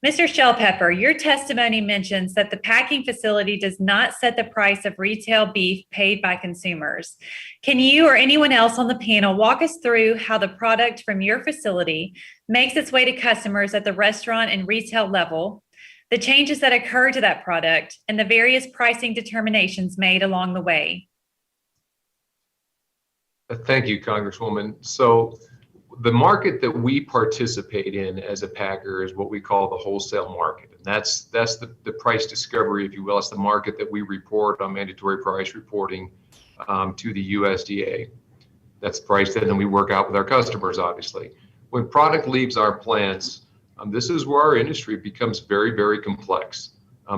Mr. Shellpepper, your testimony mentions that the packing facility does not set the price of retail beef paid by consumers. Can you or anyone else on the panel walk us through how the product from your facility makes its way to customers at the restaurant and retail level, the changes that occur to that product, and the various pricing determinations made along the way? Thank you, Congresswoman. So the market that we participate in as a packer is what we call the wholesale market. And that's the price discovery, if you will. It's the market that we report on mandatory price reporting to the USDA. That's the price that then we work out with our customers, obviously. When product leaves our plants, This is where our industry becomes very, very complex.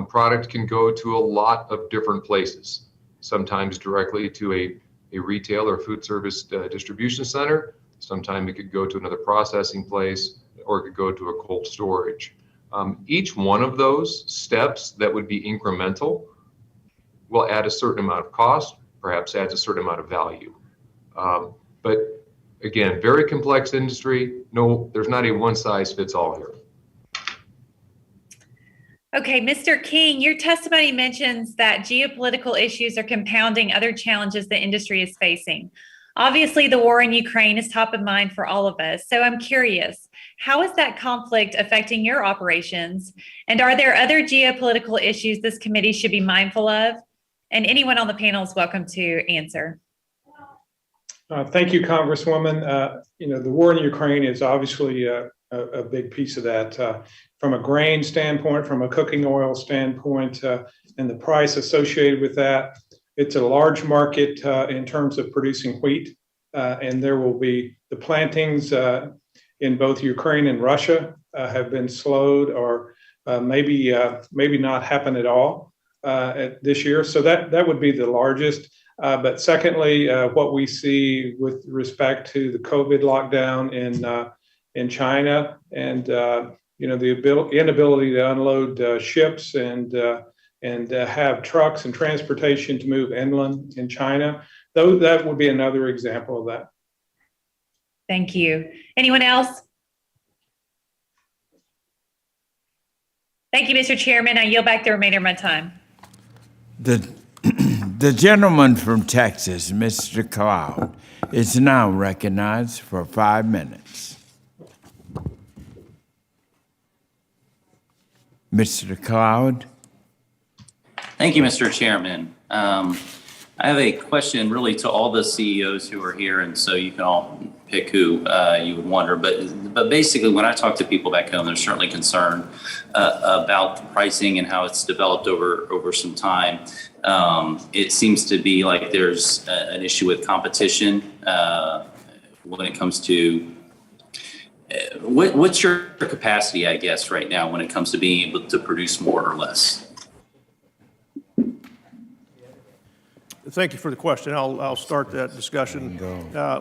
Product can go to a lot of different places, sometimes directly to a retail or food service distribution center. Sometimes it could go to another processing place, or it could go to a cold storage. Each one of those steps that would be incremental will add a certain amount of cost, perhaps adds a certain amount of value. But again, very complex industry. No, there's not a one size fits all here. Okay, Mr. King, your testimony mentions that geopolitical issues are compounding other challenges the industry is facing. Obviously, the war in Ukraine is top of mind for all of us. So I'm curious, how is that conflict affecting your operations? And are there other geopolitical issues this committee should be mindful of? And anyone on the panel is welcome to answer. Thank you, Congresswoman. The war in Ukraine is obviously a big piece of that. From a grain standpoint, from a cooking oil standpoint, and the price associated with that, it's a large market in terms of producing wheat, and there will be the plantings in both Ukraine and Russia have been slowed, or maybe not happen at all this year. So that would be the largest. But secondly, what we see with respect to the COVID lockdown in China, and the inability to unload ships and have trucks and transportation to move inland in China, though that would be another example of that. Thank you. Anyone else? Thank you, Mr. Chairman. I yield back the remainder of my time. The gentleman from Texas, Mr. Cloud, is now recognized for 5 minutes. Mr. Cloud. Thank you, Mr. Chairman. I have a question really to all the CEOs who are here, and so you can all pick who you would wonder. But basically, when I talk to people back home, they're certainly concerned about the pricing and how it's developed over some time. It seems to be like there's an issue with competition when it comes to what's your capacity, I guess, right now when it comes to being able to produce more or less? Thank you for the question. I'll start that discussion.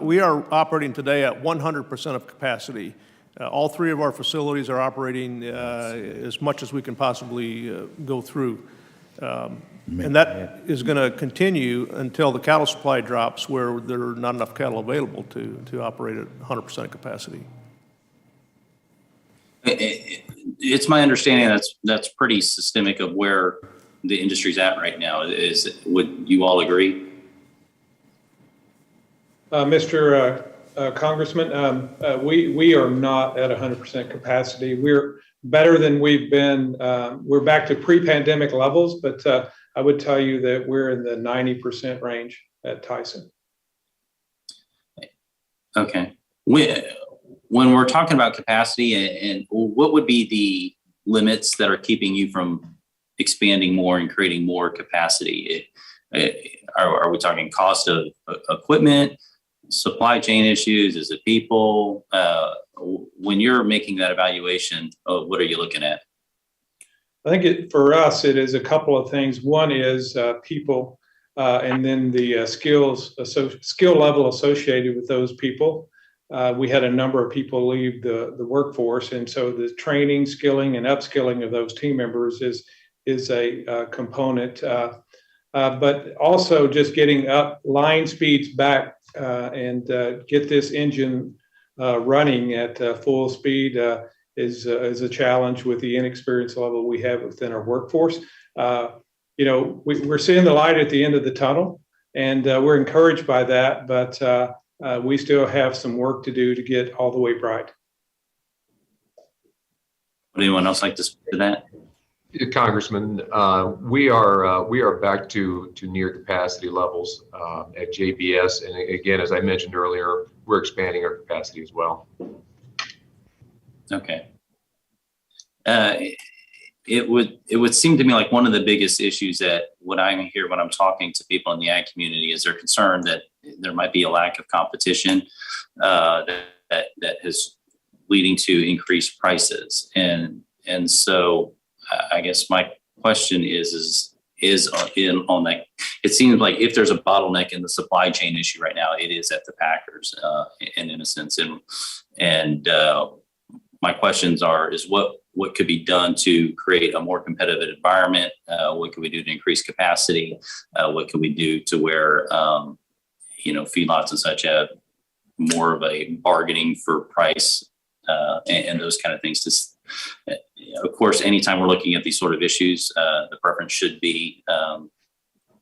We are operating today at 100% of capacity. All three of our facilities are operating as much as we can possibly go through. And that is going to continue until the cattle supply drops, where there are not enough cattle available to operate at 100% capacity. It's my understanding that's pretty systemic of where the industry's at right now. Would you all agree? Mr. Congressman, we are not at 100% capacity. We're better than we've been. We're back to pre-pandemic levels, but I would tell you that we're in the 90% range at Tyson. Okay. When we're talking about capacity, and what would be the limits that are keeping you from expanding more and creating more capacity? Are we talking cost of equipment, supply chain issues? Is it people? When you're making that evaluation, what are you looking at? I think for us, it is a couple of things. One is people, and then the skill level associated with those people. We had a number of people leave the workforce, and so the training, skilling, and upskilling of those team members is a component. But also just getting up line speeds back and get this engine running at full speed is a challenge with the inexperience level we have within our workforce. We're seeing the light at the end of the tunnel, and we're encouraged by that, but we still have some work to do to get all the way bright. Would anyone else like to speak to that? Congressman, we are back to near capacity levels at JBS, and again, as I mentioned earlier, we're expanding our capacity as well. Okay. It would seem to me like one of the biggest issues that what I hear when I'm talking to people in the ag community is they're concerned that there might be a lack of competition that has leading to increased prices. And so I guess my question is on that. It seems like if there's a bottleneck in the supply chain issue right now, it is at the packers, in a sense. And my questions is what could be done to create a more competitive environment? What can we do to increase capacity? What can we do to where feedlots and such have more of a bargaining for price and those kind of things? Of course, anytime we're looking at these sort of issues, the preference should be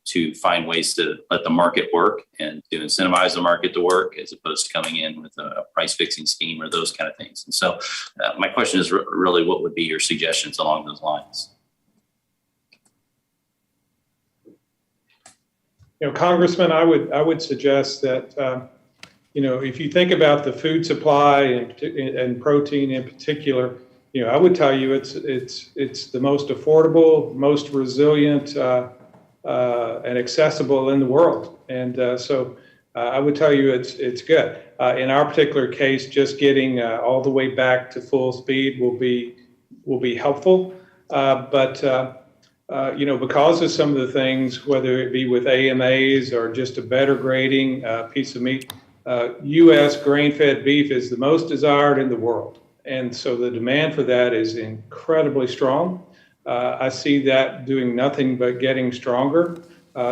to find ways to let the market work and to incentivize the market to work, as opposed to coming in with a price fixing scheme or those kind of things. And so my question is really, what would be your suggestions along those lines? Congressman, I would suggest that, if you think about the food supply and protein in particular, I would tell you it's the most affordable, most resilient, and accessible in the world. And so I would tell you it's good. In our particular case, just getting all the way back to full speed will be helpful. But because of some of the things, whether it be with AMAs or just a better grading piece of meat, U.S. grain-fed beef is the most desired in the world. And so the demand for that is incredibly strong. I see that doing nothing but getting stronger.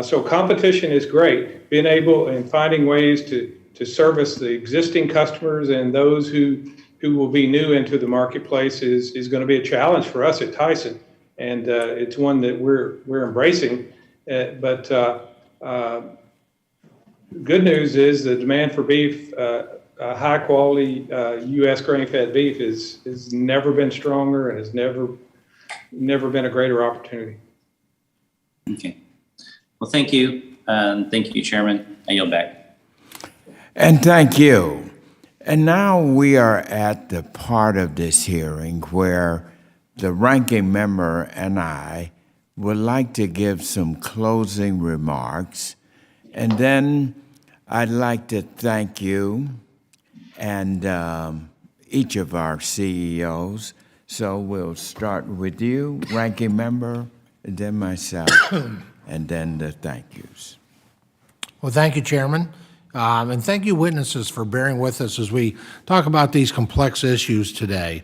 So competition is great. Being able and finding ways to service the existing customers and those who will be new into the marketplace is going to be a challenge for us at Tyson. And it's one that we're embracing. But good news is the demand for beef, high quality U.S. grain-fed beef has never been stronger and has never been a greater opportunity. Okay. Well, thank you. Thank you, Chairman. I yield back. And thank you. And now we are at the part of this hearing where the ranking member and I would like to give some closing remarks. And then I'd like to thank you and each of our CEOs. So we'll start with you, ranking member, and then myself, and then the thank yous. Well, thank you, Chairman. And thank you, witnesses, for bearing with us as we talk about these complex issues today.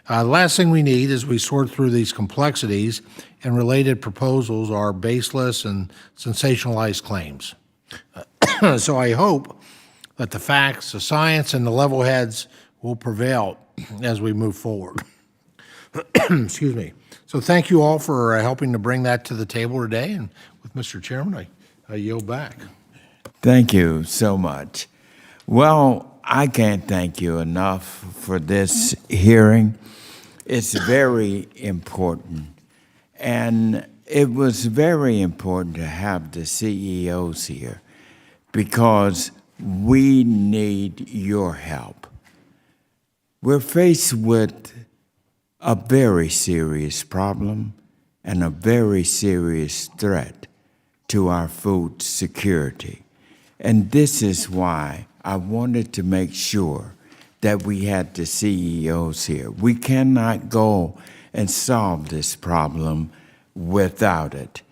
The last thing we need as we sort through these complexities and related proposals are baseless and sensationalized claims. So I hope that the facts, the science, and the level heads will prevail as we move forward. Excuse me. So thank you all for helping to bring that to the table today. And with Mr. Chairman, I yield back. Thank you so much. Well, I can't thank you enough for this hearing. It's very important. And it was very important to have the CEOs here because we need your help. We're faced with a very serious problem and a very serious threat to our food security. And this is why I wanted to make sure that we had the CEOs here. We cannot go and solve this problem without it.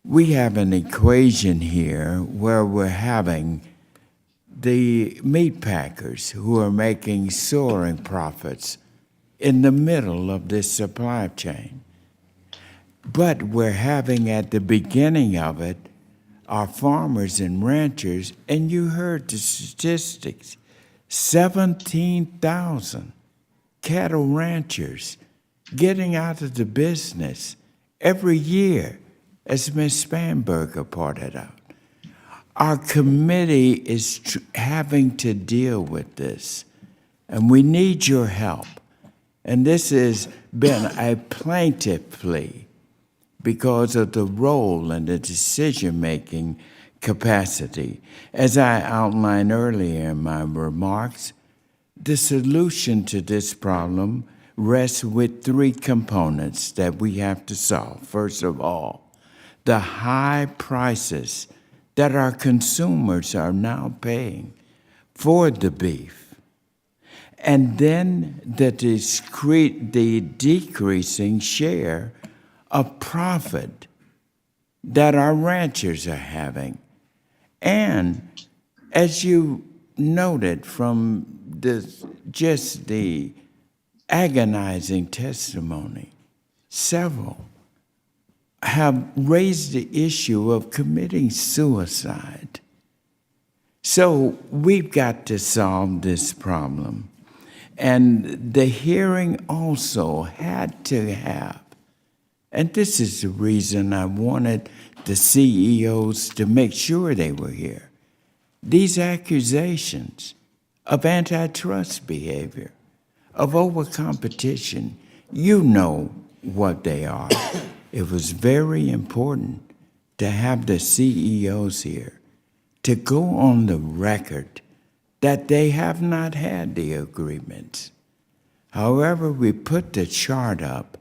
We have an equation here where we're having the meat packers who are making soaring profits in the middle of this supply chain. But we're having at the beginning of it our farmers and ranchers, and you heard the statistics, 17,000 cattle ranchers getting out of the business every year, as Ms. Spanberger pointed out. Our committee is having to deal with this, and we need your help. And this has been a plaintiff plea because of the role and the decision-making capacity. As I outlined earlier in my remarks, the solution to this problem rests with three components that we have to solve. First of all, the high prices that our consumers are now paying for the beef. and then the decreasing share of profit that our ranchers are having. And as you noted from just the agonizing testimony, several have raised the issue of committing suicide. So we've got to solve this problem. And the hearing also had to have, and this is the reason I wanted the CEOs to make sure they were here, these accusations of antitrust behavior, of overcompetition, you know what they are. It was very important to have the CEOs here to go on the record that they have not had the agreements. However, we put the chart up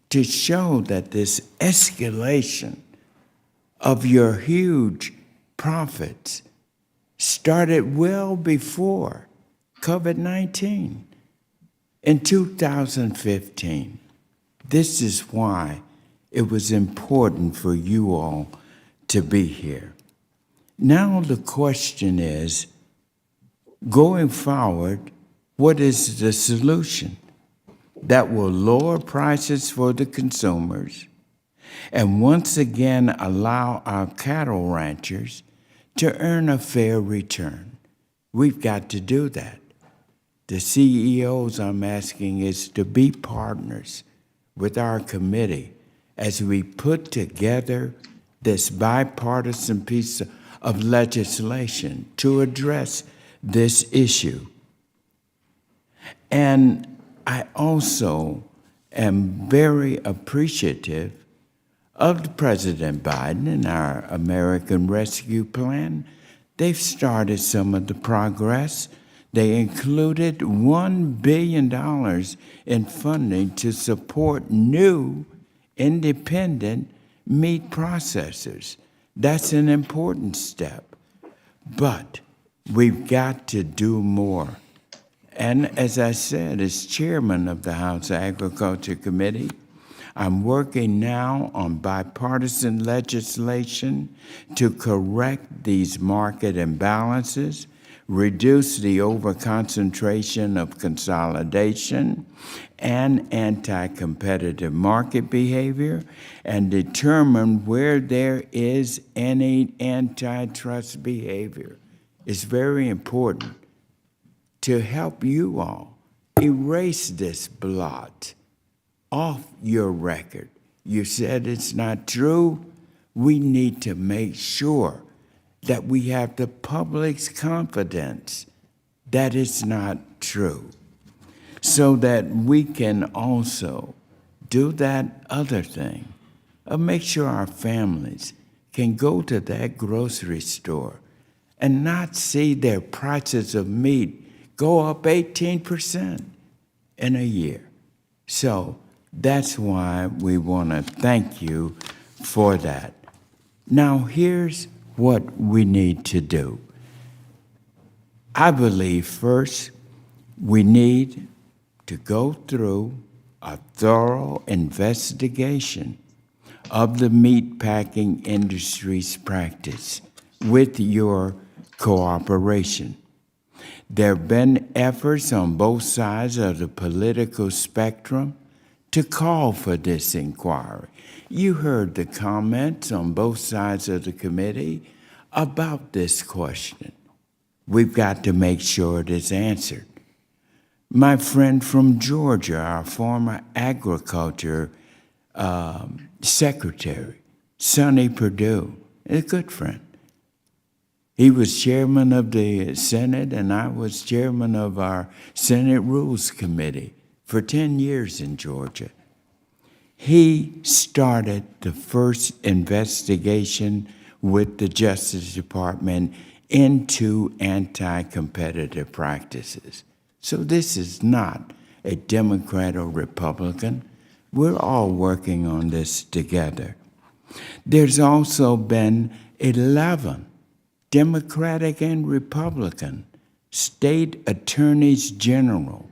to show that this escalation of your huge profits started well before COVID-19 in 2015. This is why it was important for you all to be here. Now the question is, going forward, what is the solution that will lower prices for the consumers and once again allow our cattle ranchers to earn a fair return? We've got to do that. The CEOs I'm asking is to be partners with our committee as we put together this bipartisan piece of legislation to address this issue. And I also am very appreciative of President Biden and our American Rescue Plan. They've started some of the progress. They included $1 billion in funding to support new independent meat processors. That's an important step. But we've got to do more. And as I said, as chairman of the House Agriculture Committee, I'm working now on bipartisan legislation to correct these market imbalances, reduce the overconcentration of consolidation and anti-competitive market behavior, and determine where there is any antitrust behavior. It's very important to help you all erase this blot off your record. You said it's not true. We need to make sure that we have the public's confidence that it's not true, so that we can also do that other thing of make sure our families can go to that grocery store and not see their prices of meat go up 18% in a year. So that's why we want to thank you for that. Now, here's what we need to do. I believe first we need to go through a thorough investigation of the meatpacking industry's practice with your cooperation. There have been efforts on both sides of the political spectrum to call for this inquiry. You heard the comments on both sides of the committee about this question. We've got to make sure it is answered. My friend from Georgia, our former agriculture secretary, Sonny Perdue, a good friend. He was chairman of the Senate, and I was chairman of our Senate Rules Committee for 10 years in Georgia. He started the first investigation with the Justice Department into anti-competitive practices. So this is not a Democrat or Republican. We're all working on this together. There's also been 11 Democratic and Republican state attorneys general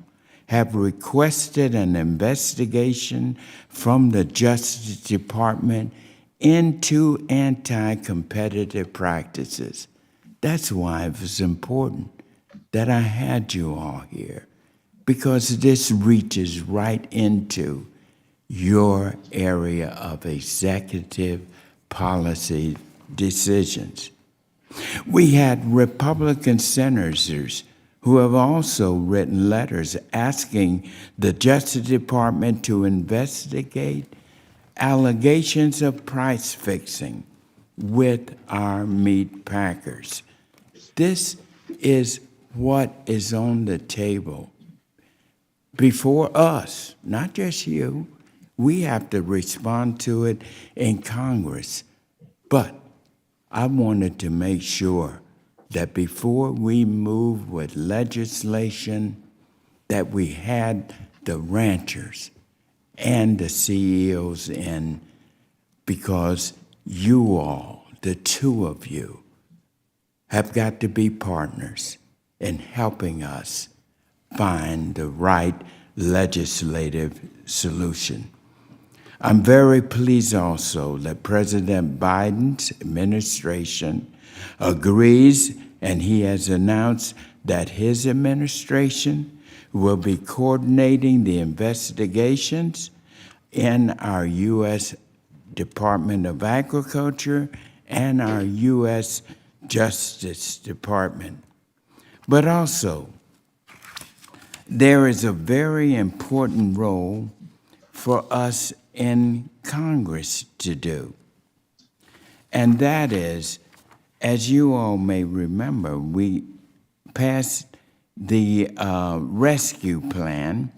have requested an investigation from the Justice Department into anti-competitive practices. That's why it was important that I had you all here, because this reaches right into your area of executive policy decisions. We had Republican senators who have also written letters asking the Justice Department to investigate allegations of price fixing with our meat packers. This is what is on the table before us, not just you. We have to respond to it in Congress. But I wanted to make sure that before we move with legislation, that we had the ranchers and the CEOs in, because you all, the two of you, have got to be partners in helping us find the right legislative solution. I'm very pleased also that President Biden's administration agrees, and he has announced that his administration will be coordinating the investigations in our U.S. Department of Agriculture and our U.S. Justice Department. But also, there is a very important role for us in Congress to do. And that is, as you all may remember, we passed the rescue plan,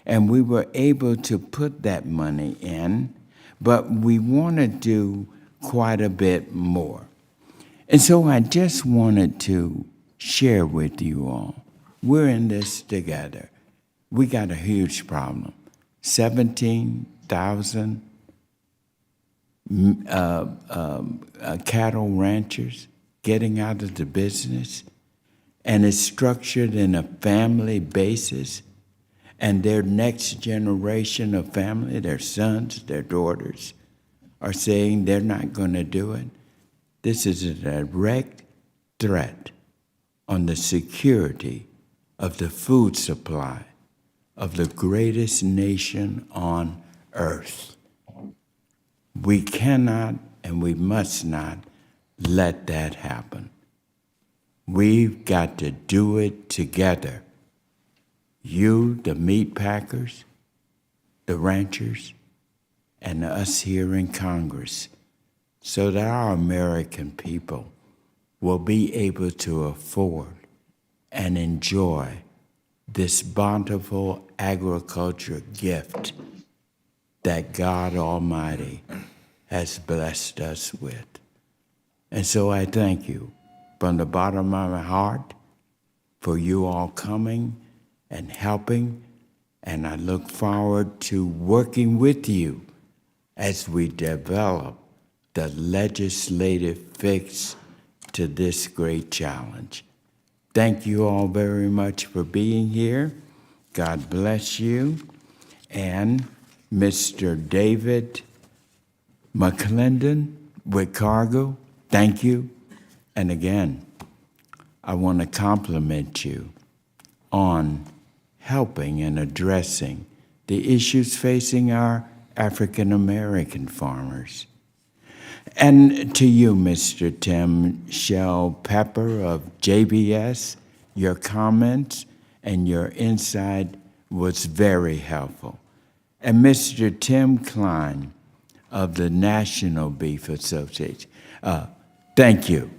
and we were able to put that money in, but we want to do quite a bit more. And so I just wanted to share with you all, we're in this together. We got a huge problem. 17,000 cattle ranchers getting out of the business, and it's structured in a family basis, and their next generation of family, their sons, their daughters, are saying they're not going to do it. This is a direct threat on the security of the food supply of the greatest nation on earth. We cannot and we must not let that happen. We've got to do it together. You, the meat packers, the ranchers, and us here in Congress, so that our American people will be able to afford and enjoy this bountiful agriculture gift that God Almighty has blessed us with. And so I thank you from the bottom of my heart for you all coming and helping, and I look forward to working with you as we develop the legislative fix to this great challenge. Thank you all very much for being here. God bless you. And Mr. David McClendon with Cargo, thank you. And again, I want to compliment you on helping and addressing the issues facing our African American farmers. And to you, Mr. Tim Shell Pepper of JBS, your comments and your insight was very helpful. And Mr. Tim Klein of the National Beef Association, thank you.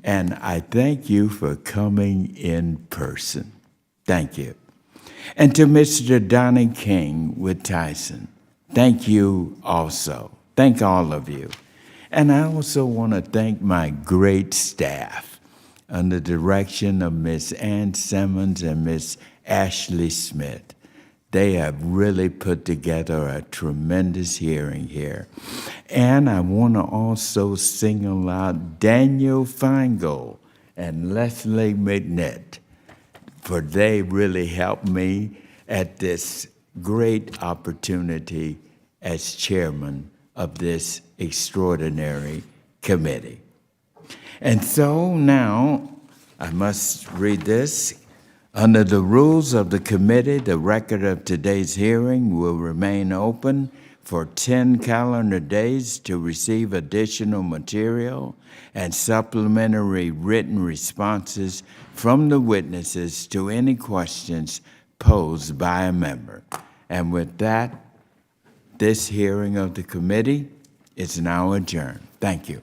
And I thank you for coming in person. Thank you. And to Mr. Donnie King with Tyson, thank you also. Thank all of you. And I also want to thank my great staff under the direction of Miss Ann Simmons and Miss Ashley Smith. They have really put together a tremendous hearing here. And I want to also single out Daniel Feingold and Leslie McNett for they really helped me at this great opportunity as chairman of this extraordinary committee. And so now I must read this. Under the rules of the committee, the record of today's hearing will remain open for 10 calendar days to receive additional material and supplementary written responses from the witnesses to any questions posed by a member. And with that, this hearing of the committee is now adjourned. Thank you.